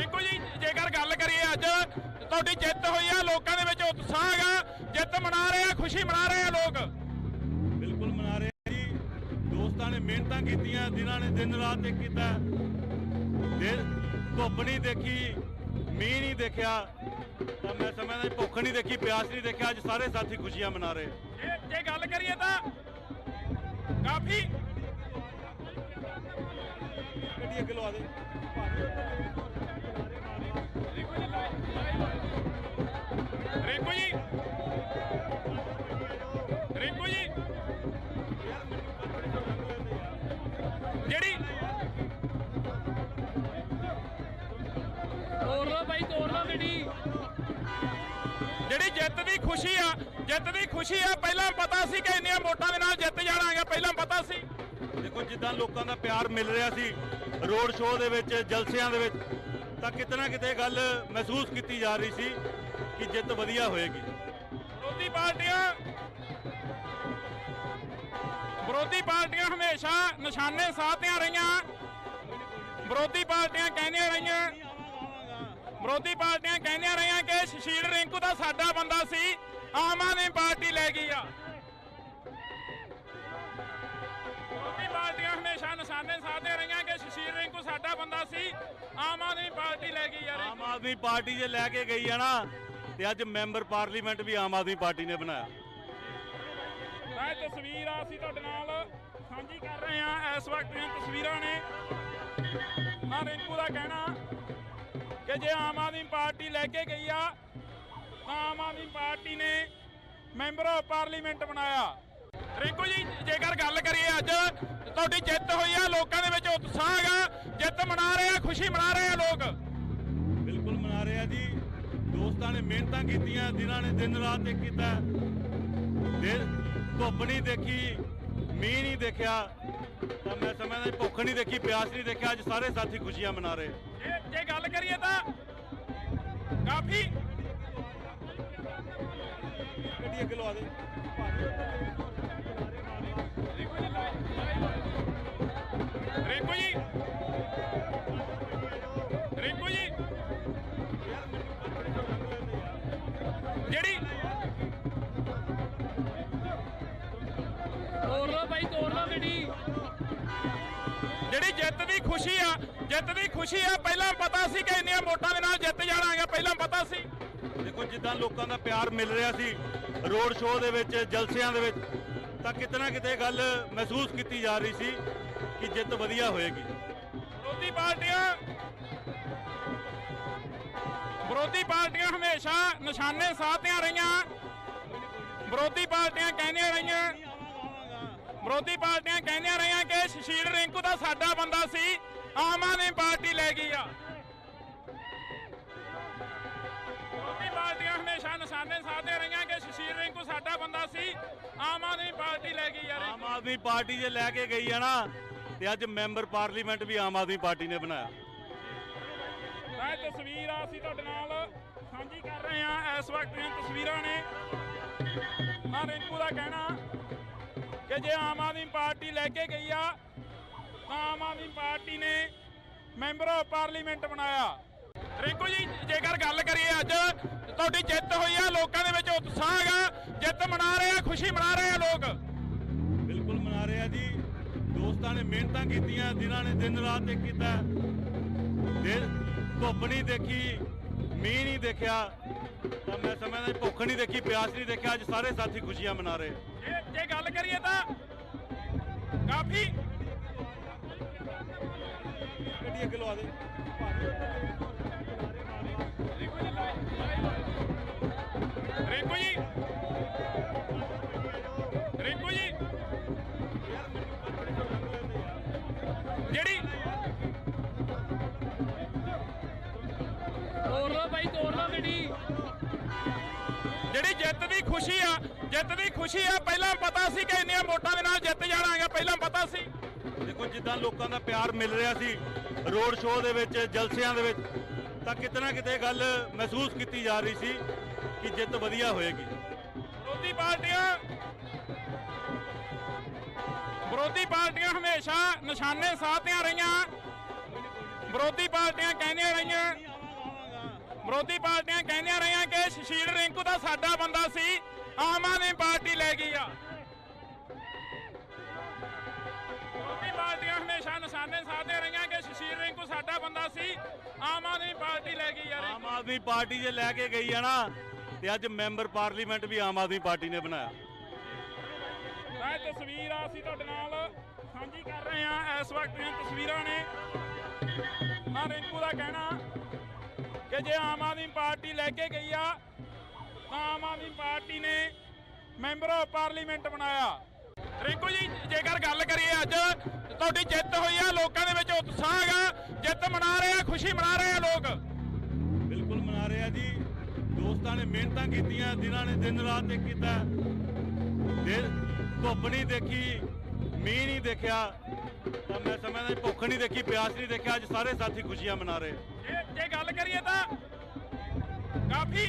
ਰਿੰਕੂ ਜੀ ਜੇਕਰ ਗੱਲ ਕਰੀਏ ਅੱਜ ਤੁਹਾਡੀ ਜਿੱਤ ਹੋਈ ਆ, ਲੋਕਾਂ ਦੇ ਵਿੱਚ ਉਤਸ਼ਾਹ ਹੈਗਾ, ਜਿੱਤ ਮਨਾ ਰਹੇ ਆ, ਖੁਸ਼ੀ ਮਨਾ ਰਹੇ ਆ ਲੋਕ। ਬਿਲਕੁਲ ਮਨਾ ਰਹੇ ਆ ਜੀ। ਦੋਸਤਾਂ ਨੇ ਮਿਹਨਤਾਂ ਕੀਤੀਆਂ, ਜਿਨ੍ਹਾਂ ਨੇ ਦਿਨ ਰਾਤ ਇੱਕ ਕੀਤਾ, ਧੁੱਪ ਨਹੀਂ ਦੇਖੀ, ਮੀਂਹ ਨਹੀਂ ਦੇਖਿਆ, ਤਾਂ ਮੈਂ ਸਮਝਦਾ ਭੁੱਖ ਨਹੀਂ ਦੇਖੀ, ਪਿਆਸ ਨਹੀਂ ਦੇਖਿਆ, ਅੱਜ ਸਾਰੇ ਸਾਥੀ ਖੁਸ਼ੀਆਂ ਮਨਾ ਰਹੇ। ਜੇ ਗੱਲ ਕਰੀਏ ਤਾਂ ਕਾਫੀ ਗੱਡੀ ਅੱਗੇ ਲਵਾ ਦੇ। ਰਿੰਕੂ ਜੀ ਜਿਹੜੀ ਤੋੜ ਲਓ ਭਾਈ, ਤੋੜ ਲਓ ਗੱਡੀ। ਜਿਹੜੀ ਜਿੱਤ ਦੀ ਖੁਸ਼ੀ ਆ, ਜਿੱਤ ਦੀ ਖੁਸ਼ੀ ਆ, ਪਹਿਲਾਂ ਪਤਾ ਸੀ ਕਿ ਇੰਨੀਆਂ ਵੋਟਾਂ ਦੇ ਨਾਲ ਜਿੱਤ ਜਾਣਾ ਹੈਗਾ, ਪਹਿਲਾਂ ਪਤਾ ਸੀ। ਦੇਖੋ ਜਿੱਦਾਂ ਲੋਕਾਂ ਦਾ ਪਿਆਰ ਮਿਲ ਰਿਹਾ ਸੀ ਰੋਡ ਸ਼ੋਅ ਦੇ ਵਿੱਚ, ਜਲਸਿਆਂ ਦੇ ਵਿੱਚ, ਤਾਂ ਕਿਤੇ ਨਾ ਕਿਤੇ ਗੱਲ ਮਹਿਸੂਸ ਕੀਤੀ ਜਾ ਰਹੀ ਸੀ ਕਿ ਜਿੱਤ ਵਧੀਆ ਹੋਏਗੀ। ਵਿਰੋਧੀ ਪਾਰਟੀਆਂ ਹਮੇਸ਼ਾ ਨਿਸ਼ਾਨੇ ਸਾਧਦੀਆਂ ਰਹੀਆਂ। ਵਿਰੋਧੀ ਪਾਰਟੀਆਂ ਕਹਿੰਦੀਆਂ ਰਹੀਆਂ ਕਿ ਸੁਸ਼ੀਲ ਰਿੰਕੂ ਦਾ ਸਾਡਾ ਬੰਦਾ ਸੀ, ਆਮ ਆਦਮੀ ਪਾਰਟੀ ਲੈ ਗਈ ਆ। ਵਿਰੋਧੀ ਪਾਰਟੀਆਂ ਹਮੇਸ਼ਾ ਨਿਸ਼ਾਨੇ ਸਾਧਦੀਆਂ ਰਹੀਆਂ ਕਿ ਸੁਸ਼ੀਲ ਰਿੰਕੂ ਸਾਡਾ ਬੰਦਾ ਸੀ, ਆਮ ਆਦਮੀ ਪਾਰਟੀ ਲੈ ਗਈ ਆ। ਆਮ ਆਦਮੀ ਪਾਰਟੀ ਜੇ ਲੈ ਕੇ ਗਈ ਆ ਨਾ, ਤੇ ਅੱਜ ਮੈਂਬਰ ਪਾਰਲੀਮੈਂਟ ਵੀ ਆਮ ਆਦਮੀ ਪਾਰਟੀ ਨੇ ਬਣਾਇਆ। ਇਹ ਤਸਵੀਰ ਆ ਅਸੀਂ ਤੁਹਾਡੇ ਨਾਲ ਸਾਂਝੀ ਕਰ ਰਹੇ ਹਾਂ। ਇਸ ਵਕਤ ਦੀਆਂ ਤਸਵੀਰਾਂ ਨੇ। ਨਾ ਰਿੰਕੂ ਦਾ ਕਹਿਣਾ ਕਿ ਜੇ ਆਮ ਆਦਮੀ ਪਾਰਟੀ ਲੈ ਕੇ ਗਈ ਆ ਤਾਂ ਆਮ ਆਦਮੀ ਪਾਰਟੀ ਨੇ ਮੈਂਬਰ ਆਫ ਪਾਰਲੀਮੈਂਟ ਬਣਾਇਆ। ਰਿੰਕੂ ਜੀ ਜੇਕਰ ਗੱਲ ਕਰੀਏ ਅੱਜ ਤੁਹਾਡੀ ਜਿੱਤ ਹੋਈ ਆ, ਲੋਕਾਂ ਦੇ ਵਿੱਚ ਉਤਸ਼ਾਹ ਹੈਗਾ, ਜਿੱਤ ਮਨਾ ਰਹੇ ਆ, ਖੁਸ਼ੀ ਮਨਾ ਰਹੇ ਆ ਲੋਕ। ਬਿਲਕੁਲ ਮਨਾ ਰਹੇ ਆ ਜੀ। ਦੋਸਤਾਂ ਨੇ ਮਿਹਨਤਾਂ ਕੀਤੀਆਂ, ਜਿਨ੍ਹਾਂ ਨੇ ਦਿਨ ਰਾਤ ਇੱਕ ਕੀਤਾ, ਧੁੱਪ ਨਹੀਂ ਦੇਖੀ, ਮੀਂਹ ਨਹੀਂ ਦੇਖਿਆ, ਤਾਂ ਮੈਂ ਸਮਝਦਾ ਭੁੱਖ ਨਹੀਂ ਦੇਖੀ, ਪਿਆਸ ਨਹੀਂ ਦੇਖਿਆ, ਅੱਜ ਸਾਰੇ ਸਾਥੀ ਖੁਸ਼ੀਆਂ ਮਨਾ ਰਹੇ। ਜੇ ਗੱਲ ਕਰੀਏ ਤਾਂ ਕਾਫੀ ਗੱਡੀ ਅੱਗੇ ਲਵਾ ਦੇ। ਰਿੰਕੂ ਜੀ ਜਿਹੜੀ ਤੋੜ ਲਓ ਭਾਈ, ਤੋੜ ਲਓ ਗੱਡੀ। ਜਿਹੜੀ ਜਿੱਤ ਦੀ ਖੁਸ਼ੀ ਆ, ਜਿੱਤ ਦੀ ਖੁਸ਼ੀ ਆ, ਪਹਿਲਾਂ ਪਤਾ ਸੀ ਕਿ ਇੰਨੀਆਂ ਵੋਟਾਂ ਦੇ ਨਾਲ ਜਿੱਤ ਜਾਣਾ ਹੈਗਾ, ਪਹਿਲਾਂ ਪਤਾ ਸੀ। ਦੇਖੋ ਜਿੱਦਾਂ ਲੋਕਾਂ ਦਾ ਪਿਆਰ ਮਿਲ ਰਿਹਾ ਸੀ ਰੋਡ ਸ਼ੋਅ ਦੇ ਵਿੱਚ, ਜਲਸਿਆਂ ਦੇ ਵਿੱਚ, ਤਾਂ ਕਿਤੇ ਨਾ ਕਿਤੇ ਗੱਲ ਮਹਿਸੂਸ ਕੀਤੀ ਜਾ ਰਹੀ ਸੀ ਕਿ ਜਿੱਤ ਵਧੀਆ ਹੋਏਗੀ। ਵਿਰੋਧੀ ਪਾਰਟੀਆਂ ਹਮੇਸ਼ਾ ਨਿਸ਼ਾਨੇ ਸਾਧਦੀਆਂ ਰਹੀਆਂ। ਵਿਰੋਧੀ ਪਾਰਟੀਆਂ ਕਹਿੰਦੀਆਂ ਰਹੀਆਂ ਕਿ ਸੁਸ਼ੀਲ ਰਿੰਕੂ ਦਾ ਸਾਡਾ ਬੰਦਾ ਸੀ, ਆਮ ਆਦਮੀ ਪਾਰਟੀ ਲੈ ਗਈ ਆ। ਵਿਰੋਧੀ ਪਾਰਟੀਆਂ ਹਮੇਸ਼ਾ ਨਿਸ਼ਾਨੇ ਸਾਧਦੀਆਂ ਰਹੀਆਂ ਕਿ ਸੁਸ਼ੀਲ ਰਿੰਕੂ ਸਾਡਾ ਬੰਦਾ ਸੀ, ਆਮ ਆਦਮੀ ਪਾਰਟੀ ਲੈ ਗਈ ਆ। ਆਮ ਆਦਮੀ ਪਾਰਟੀ ਜੇ ਲੈ ਕੇ ਗਈ ਆ ਨਾ, ਤੇ ਅੱਜ ਮੈਂਬਰ ਪਾਰਲੀਮੈਂਟ ਵੀ ਆਮ ਆਦਮੀ ਪਾਰਟੀ ਨੇ ਬਣਾਇਆ। ਇਹ ਤਸਵੀਰ ਆ ਅਸੀਂ ਤੁਹਾਡੇ ਨਾਲ ਸਾਂਝੀ ਕਰ ਰਹੇ ਹਾਂ। ਇਸ ਵਕਤ ਦੀਆਂ ਤਸਵੀਰਾਂ ਨੇ। ਨਾ ਰਿੰਕੂ ਦਾ ਕਹਿਣਾ ਕਿ ਜੇ ਆਮ ਆਦਮੀ ਪਾਰਟੀ ਲੈ ਕੇ ਗਈ ਆ ਤਾਂ ਆਮ ਆਦਮੀ ਪਾਰਟੀ ਨੇ ਮੈਂਬਰ ਆਫ ਪਾਰਲੀਮੈਂਟ ਬਣਾਇਆ। ਰਿੰਕੂ ਜੀ ਜੇਕਰ ਗੱਲ ਕਰੀਏ ਅੱਜ ਤੁਹਾਡੀ ਜਿੱਤ ਹੋਈ ਆ, ਲੋਕਾਂ ਦੇ ਵਿੱਚ ਉਤਸ਼ਾਹ ਹੈਗਾ, ਜਿੱਤ ਮਨਾ ਰਹੇ ਆ, ਖੁਸ਼ੀ ਮਨਾ ਰਹੇ ਆ ਲੋਕ। ਬਿਲਕੁਲ ਮਨਾ ਰਹੇ ਆ ਜੀ। ਦੋਸਤਾਂ ਨੇ ਮਿਹਨਤਾਂ ਕੀਤੀਆਂ, ਜਿਨ੍ਹਾਂ ਨੇ ਦਿਨ ਰਾਤ ਇੱਕ ਕੀਤਾ, ਧੁੱਪ ਨਹੀਂ ਦੇਖੀ, ਮੀਂਹ ਨਹੀਂ ਦੇਖਿਆ, ਤਾਂ ਮੈਂ ਸਮਝਦਾ ਭੁੱਖ ਨਹੀਂ ਦੇਖੀ, ਪਿਆਸ ਨਹੀਂ ਦੇਖਿਆ, ਅੱਜ ਸਾਰੇ ਸਾਥੀ ਖੁਸ਼ੀਆਂ ਮਨਾ ਰਹੇ। ਜੇ ਗੱਲ ਕਰੀਏ ਤਾਂ ਕਾਫੀ ਗੱਡੀ ਅੱਗੇ ਲਵਾ ਦੇ। ਰਿੰਕੂ ਜੀ ਜਿਹੜੀ ਤੋੜ ਲਓ ਭਾਈ, ਤੋੜ ਲਓ ਗੱਡੀ। ਜਿਹੜੀ ਜਿੱਤ ਦੀ ਖੁਸ਼ੀ ਆ, ਜਿੱਤ ਦੀ ਖੁਸ਼ੀ ਆ, ਪਹਿਲਾਂ ਪਤਾ ਸੀ ਕਿ ਇੰਨੀਆਂ ਵੋਟਾਂ ਦੇ ਨਾਲ ਜਿੱਤ ਜਾਣਾ ਹੈਗਾ, ਪਹਿਲਾਂ ਪਤਾ ਸੀ। ਦੇਖੋ ਜਿੱਦਾਂ ਲੋਕਾਂ ਦਾ ਪਿਆਰ ਮਿਲ ਰਿਹਾ ਸੀ ਰੋਡ ਸ਼ੋਅ ਦੇ ਵਿੱਚ, ਜਲਸਿਆਂ ਦੇ ਵਿੱਚ, ਤਾਂ ਕਿਤੇ ਨਾ ਕਿਤੇ ਗੱਲ ਮਹਿਸੂਸ ਕੀਤੀ ਜਾ ਰਹੀ ਸੀ ਕਿ ਜਿੱਤ ਵਧੀਆ ਹੋਏਗੀ। ਵਿਰੋਧੀ ਪਾਰਟੀਆਂ ਹਮੇਸ਼ਾ ਨਿਸ਼ਾਨੇ ਸਾਧਦੀਆਂ ਰਹੀਆਂ। ਵਿਰੋਧੀ ਪਾਰਟੀਆਂ ਕਹਿੰਦੀਆਂ ਰਹੀਆਂ ਵਿਰੋਧੀ ਪਾਰਟੀਆਂ ਕਹਿੰਦੀਆਂ ਰਹੀਆਂ ਕਿ ਸ਼ਸ਼ੀਲ ਰਿੰਕੂ ਦਾ ਸਾਡਾ ਬੰਦਾ ਸੀ, ਆਮ ਆਦਮੀ ਪਾਰਟੀ ਲੈ ਗਈ ਆ। ਵਿਰੋਧੀ ਪਾਰਟੀਆਂ ਹਮੇਸ਼ਾ ਨਿਸ਼ਾਨੇ ਸਾਧਦੇ ਰਹੀਆਂ ਕਿ ਸ਼ਸ਼ੀਲ ਰਿੰਕੂ ਸਾਡਾ ਬੰਦਾ ਸੀ, ਆਮ ਆਦਮੀ ਪਾਰਟੀ ਲੈ ਗਈ ਆ। ਆਮ ਆਦਮੀ ਪਾਰਟੀ ਜੇ ਲੈ ਕੇ ਗਈ ਆ ਨਾ, ਤੇ ਅੱਜ ਮੈਂਬਰ ਪਾਰਲੀਮੈਂਟ ਵੀ ਆਮ ਆਦਮੀ ਪਾਰਟੀ ਨੇ ਬਣਾਇਆ। ਇਹ ਤਸਵੀਰ ਆ ਅਸੀਂ ਤੁਹਾਡੇ ਨਾਲ ਸਾਂਝੀ ਕਰ ਰਹੇ ਹਾਂ। ਇਸ ਵਕਤ ਦੀਆਂ ਤਸਵੀਰਾਂ ਨੇ। ਹਾਂ, ਰਿੰਕੂ ਦਾ ਕਹਿਣਾ ਕਿ ਜੇ ਆਮ ਆਦਮੀ ਪਾਰਟੀ ਲੈ ਕੇ ਗਈ ਆ ਤਾਂ ਆਮ ਆਦਮੀ ਪਾਰਟੀ ਨੇ ਮੈਂਬਰ ਆਫ ਪਾਰਲੀਮੈਂਟ ਬਣਾਇਆ। ਰਿੰਕੂ ਜੀ, ਜੇਕਰ ਗੱਲ ਕਰੀਏ ਅੱਜ ਤੁਹਾਡੀ ਜਿੱਤ ਹੋਈ ਆ, ਲੋਕਾਂ ਦੇ ਵਿੱਚ ਉਤਸ਼ਾਹ ਹੈਗਾ, ਜਿੱਤ ਮਨਾ ਰਹੇ ਆ, ਖੁਸ਼ੀ ਮਨਾ ਰਹੇ ਆ ਲੋਕ। ਬਿਲਕੁਲ ਮਨਾ ਰਹੇ ਆ ਜੀ। ਦੋਸਤਾਂ ਨੇ ਮਿਹਨਤਾਂ ਕੀਤੀਆਂ, ਜਿਨ੍ਹਾਂ ਨੇ ਦਿਨ ਰਾਤ ਇੱਕ ਕੀਤਾ, ਧੁੱਪ ਨਹੀਂ ਦੇਖੀ, ਮੀਂਹ ਨਹੀਂ ਦੇਖਿਆ, ਤਾਂ ਮੈਂ ਸਮਝਦਾ ਭੁੱਖ ਨਹੀਂ ਦੇਖੀ, ਪਿਆਸ ਨਹੀਂ ਦੇਖਿਆ, ਅੱਜ ਸਾਰੇ ਸਾਥੀ ਖੁਸ਼ੀਆਂ ਮਨਾ ਰਹੇ। ਜੇ ਗੱਲ ਕਰੀਏ ਤਾਂ ਕਾਫੀ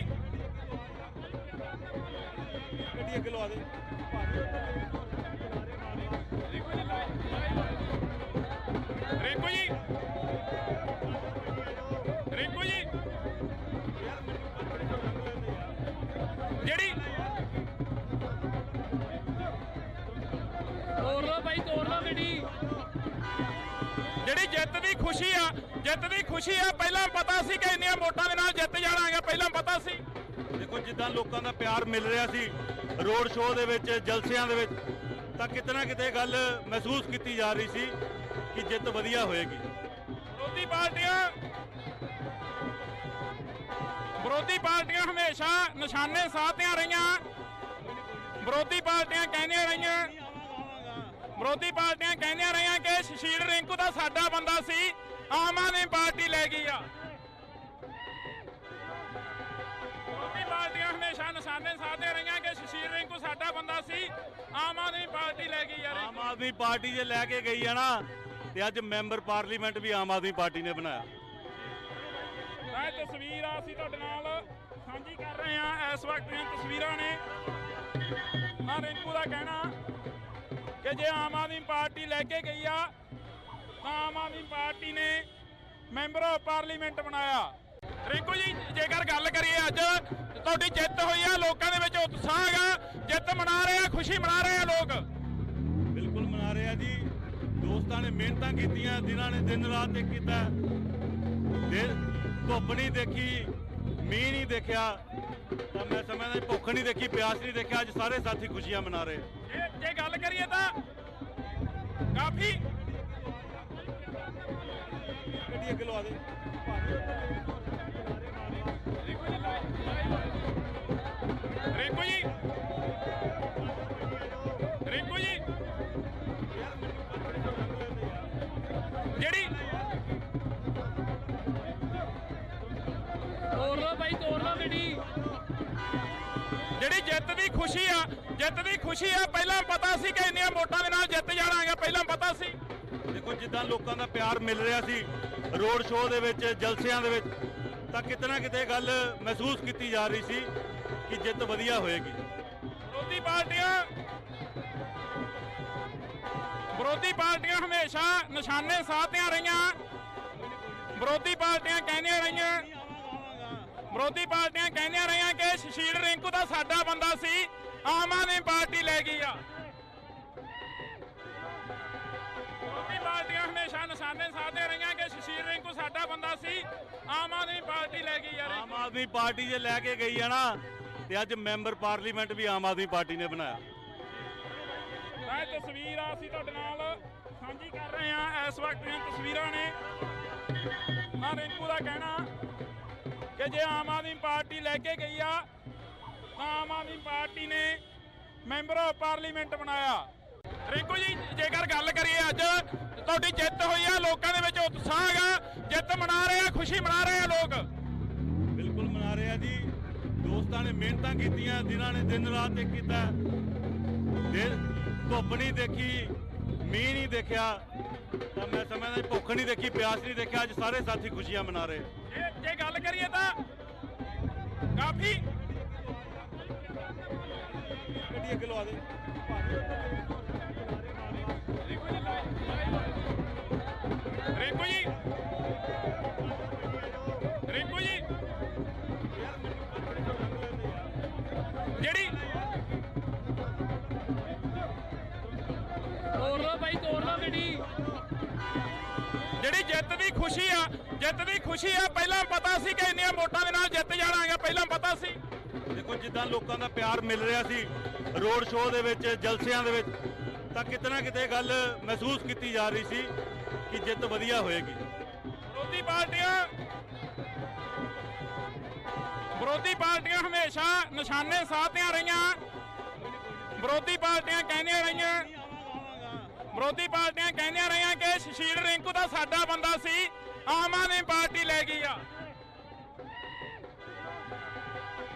ਗੱਡੀ ਅੱਗੇ ਲਵਾ ਦੇ। ਰਿੰਕੂ ਜੀ, ਰਿੰਕੂ ਜੀ, ਜਿਹੜੀ ਤੋੜ ਲਓ ਭਾਈ, ਤੋੜ ਲਓ ਗੱਡੀ। ਜਿਹੜੀ ਜਿੱਤ ਦੀ ਖੁਸ਼ੀ ਆ, ਜਿੱਤ ਦੀ ਖੁਸ਼ੀ ਆ, ਪਹਿਲਾਂ ਪਤਾ ਸੀ ਕਿ ਇੰਨੀਆਂ ਵੋਟਾਂ ਦੇ ਨਾਲ ਜਿੱਤ ਜਾਣਾਗਾ, ਪਹਿਲਾਂ ਪਤਾ ਸੀ। ਦੇਖੋ ਜਿੱਦਾਂ ਲੋਕਾਂ ਦਾ ਪਿਆਰ ਮਿਲ ਰਿਹਾ ਸੀ ਰੋਡ ਸ਼ੋਅ ਦੇ ਵਿੱਚ, ਜਲਸਿਆਂ ਦੇ ਵਿੱਚ, ਤਾਂ ਕਿਤੇ ਨਾ ਕਿਤੇ ਗੱਲ ਮਹਿਸੂਸ ਕੀਤੀ ਜਾ ਰਹੀ ਸੀ ਕਿ ਜਿੱਤ ਵਧੀਆ ਹੋਏਗੀ। ਵਿਰੋਧੀ ਪਾਰਟੀਆਂ ਹਮੇਸ਼ਾ ਨਿਸ਼ਾਨੇ ਸਾਧਦੀਆਂ ਰਹੀਆਂ। ਵਿਰੋਧੀ ਪਾਰਟੀਆਂ ਕਹਿੰਦੀਆਂ ਰਹੀਆਂ ਕਿ ਸ਼ਸ਼ੀਲ ਰਿੰਕੂ ਦਾ ਸਾਡਾ ਬੰਦਾ ਸੀ, ਆਮ ਆਦਮੀ ਪਾਰਟੀ ਲੈ ਗਈ ਆ। ਵਿਰੋਧੀ ਪਾਰਟੀਆਂ ਹਮੇਸ਼ਾ ਨਿਸ਼ਾਨੇ ਸਾਧਦੇ ਰਹੀਆਂ ਕਿ ਸ਼ਸ਼ੀਲ ਰਿੰਕੂ ਸਾਡਾ ਬੰਦਾ ਸੀ, ਆਮ ਆਦਮੀ ਪਾਰਟੀ ਲੈ ਗਈ ਆ। ਆਮ ਆਦਮੀ ਪਾਰਟੀ ਜੇ ਲੈ ਕੇ ਗਈ ਆ ਨਾ, ਤੇ ਅੱਜ ਮੈਂਬਰ ਪਾਰਲੀਮੈਂਟ ਵੀ ਆਮ ਆਦਮੀ ਪਾਰਟੀ ਨੇ ਬਣਾਇਆ। ਇਹ ਤਸਵੀਰ ਆ ਅਸੀਂ ਤੁਹਾਡੇ ਨਾਲ ਸਾਂਝੀ ਕਰ ਰਹੇ ਹਾਂ। ਇਸ ਵਕਤ ਦੀਆਂ ਤਸਵੀਰਾਂ ਨੇ। ਹਾਂ, ਰਿੰਕੂ ਦਾ ਕਹਿਣਾ ਕਿ ਜੇ ਆਮ ਆਦਮੀ ਪਾਰਟੀ ਲੈ ਕੇ ਗਈ ਆ ਤਾਂ ਆਮ ਆਦਮੀ ਪਾਰਟੀ ਨੇ ਮੈਂਬਰ ਆਫ ਪਾਰਲੀਮੈਂਟ ਬਣਾਇਆ। ਰਿੰਕੂ ਜੀ, ਜੇਕਰ ਗੱਲ ਕਰੀਏ ਅੱਜ ਤੁਹਾਡੀ ਜਿੱਤ ਹੋਈ ਆ, ਲੋਕਾਂ ਦੇ ਵਿੱਚ ਉਤਸ਼ਾਹ ਹੈਗਾ, ਜਿੱਤ ਮਨਾ ਰਹੇ ਆ, ਖੁਸ਼ੀ ਮਨਾ ਰਹੇ ਆ ਲੋਕ। ਬਿਲਕੁਲ ਮਨਾ ਰਹੇ ਆ ਜੀ। ਦੋਸਤਾਂ ਨੇ ਮਿਹਨਤਾਂ ਕੀਤੀਆਂ, ਜਿਨ੍ਹਾਂ ਨੇ ਦਿਨ ਰਾਤ ਇੱਕ ਕੀਤਾ, ਧੁੱਪ ਨਹੀਂ ਦੇਖੀ, ਮੀਂਹ ਨਹੀਂ ਦੇਖਿਆ, ਤਾਂ ਮੈਂ ਸਮਝਦਾ ਭੁੱਖ ਨਹੀਂ ਦੇਖੀ, ਪਿਆਸ ਨਹੀਂ ਦੇਖਿਆ, ਅੱਜ ਸਾਰੇ ਸਾਥੀ ਖੁਸ਼ੀਆਂ ਮਨਾ ਰਹੇ। ਜੇ ਗੱਲ ਕਰੀਏ ਤਾਂ ਕਾਫੀ ਗੱਡੀ ਅੱਗੇ ਲਵਾ ਦੇ। ਰਿੰਕੂ ਜੀ, ਰਿੰਕੂ ਜੀ, ਜਿਹੜੀ ਤੋੜ ਲਓ ਭਾਈ, ਤੋੜ ਲਓ ਗੱਡੀ। ਜਿਹੜੀ ਜਿੱਤ ਦੀ ਖੁਸ਼ੀ ਆ, ਜਿੱਤ ਦੀ ਖੁਸ਼ੀ ਆ, ਪਹਿਲਾਂ ਪਤਾ ਸੀ ਕਿ ਇੰਨੀਆਂ ਵੋਟਾਂ ਦੇ ਨਾਲ ਜਿੱਤ ਜਾਣਾਗਾ, ਪਹਿਲਾਂ ਪਤਾ ਸੀ। ਦੇਖੋ ਜਿੱਦਾਂ ਲੋਕਾਂ ਦਾ ਪਿਆਰ ਮਿਲ ਰਿਹਾ ਸੀ ਰੋਡ ਸ਼ੋਅ ਦੇ ਵਿੱਚ, ਜਲਸਿਆਂ ਦੇ ਵਿੱਚ, ਤਾਂ ਕਿਤੇ ਨਾ ਕਿਤੇ ਗੱਲ ਮਹਿਸੂਸ ਕੀਤੀ ਜਾ ਰਹੀ ਸੀ ਕਿ ਜਿੱਤ ਵਧੀਆ ਹੋਏਗੀ। ਵਿਰੋਧੀ ਪਾਰਟੀਆਂ ਹਮੇਸ਼ਾ ਨਿਸ਼ਾਨੇ ਸਾਧਦੀਆਂ ਰਹੀਆਂ। ਵਿਰੋਧੀ ਪਾਰਟੀਆਂ ਕਹਿੰਦੀਆਂ ਰਹੀਆਂ ਕਿ ਸ਼ਸ਼ੀਲ ਰਿੰਕੂ ਦਾ ਸਾਡਾ ਬੰਦਾ ਸੀ, ਆਮ ਆਦਮੀ ਪਾਰਟੀ ਲੈ ਗਈ ਆ। ਵਿਰੋਧੀ ਪਾਰਟੀਆਂ ਹਮੇਸ਼ਾ ਨਿਸ਼ਾਨੇ ਸਾਧਦੇ ਰਹੀਆਂ ਕਿ ਸ਼ਸ਼ੀਲ ਰਿੰਕੂ ਸਾਡਾ ਬੰਦਾ ਸੀ, ਆਮ ਆਦਮੀ ਪਾਰਟੀ ਲੈ ਗਈ ਆ। ਆਮ ਆਦਮੀ ਪਾਰਟੀ ਜੇ ਲੈ ਕੇ ਗਈ ਆ ਨਾ, ਤੇ ਅੱਜ ਮੈਂਬਰ ਪਾਰਲੀਮੈਂਟ ਵੀ ਆਮ ਆਦਮੀ ਪਾਰਟੀ ਨੇ ਬਣਾਇਆ। ਇਹ ਤਸਵੀਰ ਆ ਅਸੀਂ ਤੁਹਾਡੇ ਨਾਲ ਸਾਂਝੀ ਕਰ ਰਹੇ ਹਾਂ। ਇਸ ਵਕਤ ਦੀਆਂ ਤਸਵੀਰਾਂ ਨੇ। ਹਾਂ, ਰਿੰਕੂ ਦਾ ਕਹਿਣਾ ਕਿ ਜੇ ਆਮ ਆਦਮੀ ਪਾਰਟੀ ਲੈ ਕੇ ਗਈ ਆ ਤਾਂ ਆਮ ਆਦਮੀ ਪਾਰਟੀ ਨੇ ਮੈਂਬਰ ਆਫ ਪਾਰਲੀਮੈਂਟ ਬਣਾਇਆ। ਰਿੰਕੂ ਜੀ, ਜੇਕਰ ਗੱਲ ਕਰੀਏ ਅੱਜ ਤੁਹਾਡੀ ਜਿੱਤ ਹੋਈ ਆ, ਲੋਕਾਂ ਦੇ ਵਿੱਚ ਉਤਸ਼ਾਹ ਹੈਗਾ, ਜਿੱਤ ਮਨਾ ਰਹੇ ਆ, ਖੁਸ਼ੀ ਮਨਾ ਰਹੇ ਆ ਲੋਕ। ਬਿਲਕੁਲ ਮਨਾ ਰਹੇ ਆ ਜੀ। ਦੋਸਤਾਂ ਨੇ ਮਿਹਨਤਾਂ ਕੀਤੀਆਂ, ਜਿਨ੍ਹਾਂ ਨੇ ਦਿਨ ਰਾਤ ਇੱਕ ਕੀਤਾ, ਧੁੱਪ ਨਹੀਂ ਦੇਖੀ, ਮੀਂਹ ਨਹੀਂ ਦੇਖਿਆ, ਤਾਂ ਮੈਂ ਸਮਝਦਾ ਭੁੱਖ ਨਹੀਂ ਦੇਖੀ, ਪਿਆਸ ਨਹੀਂ ਦੇਖਿਆ, ਅੱਜ ਸਾਰੇ ਸਾਥੀ ਖੁਸ਼ੀਆਂ ਮਨਾ ਰਹੇ। ਜੇ ਗੱਲ ਕਰੀਏ ਤਾਂ ਕਾਫੀ ਗੱਡੀ ਅੱਗੇ ਲਵਾ ਦੇ। ਰਿੰਕੂ ਜੀ, ਰਿੰਕੂ ਜੀ, ਤੋੜ ਲਓ ਗੱਡੀ ਜਿਹੜੀ ਜਿੱਤ ਦੀ ਖੁਸ਼ੀ ਆ ਪਹਿਲਾਂ ਪਤਾ ਸੀ ਕਿ ਇੰਨੀਆਂ ਵੋਟਾਂ ਦੇ ਨਾਲ ਜਿੱਤ ਜਾਣਾਗਾ, ਪਹਿਲਾਂ ਪਤਾ ਸੀ। ਦੇਖੋ ਜਿੱਦਾਂ ਲੋਕਾਂ ਦਾ ਪਿਆਰ ਮਿਲ ਰਿਹਾ ਸੀ ਰੋਡ ਸ਼ੋਅ ਦੇ ਵਿੱਚ, ਜਲਸਿਆਂ ਦੇ ਵਿੱਚ, ਤਾਂ ਕਿਤੇ ਨਾ ਕਿਤੇ ਗੱਲ ਮਹਿਸੂਸ ਕੀਤੀ ਜਾ ਰਹੀ ਸੀ ਕਿ ਜਿੱਤ ਵਧੀਆ ਹੋਏਗੀ। ਵਿਰੋਧੀ ਪਾਰਟੀਆਂ ਹਮੇਸ਼ਾ ਨਿਸ਼ਾਨੇ ਸਾਧਦੀਆਂ ਰਹੀਆਂ। ਵਿਰੋਧੀ ਪਾਰਟੀਆਂ ਕਹਿੰਦੀਆਂ ਰਹੀਆਂ ਕਿ ਸ਼ਸ਼ੀਲ ਰਿੰਕੂ ਦਾ ਸਾਡਾ ਬੰਦਾ ਸੀ, ਆਮ ਆਦਮੀ ਪਾਰਟੀ ਲੈ ਗਈ ਆ।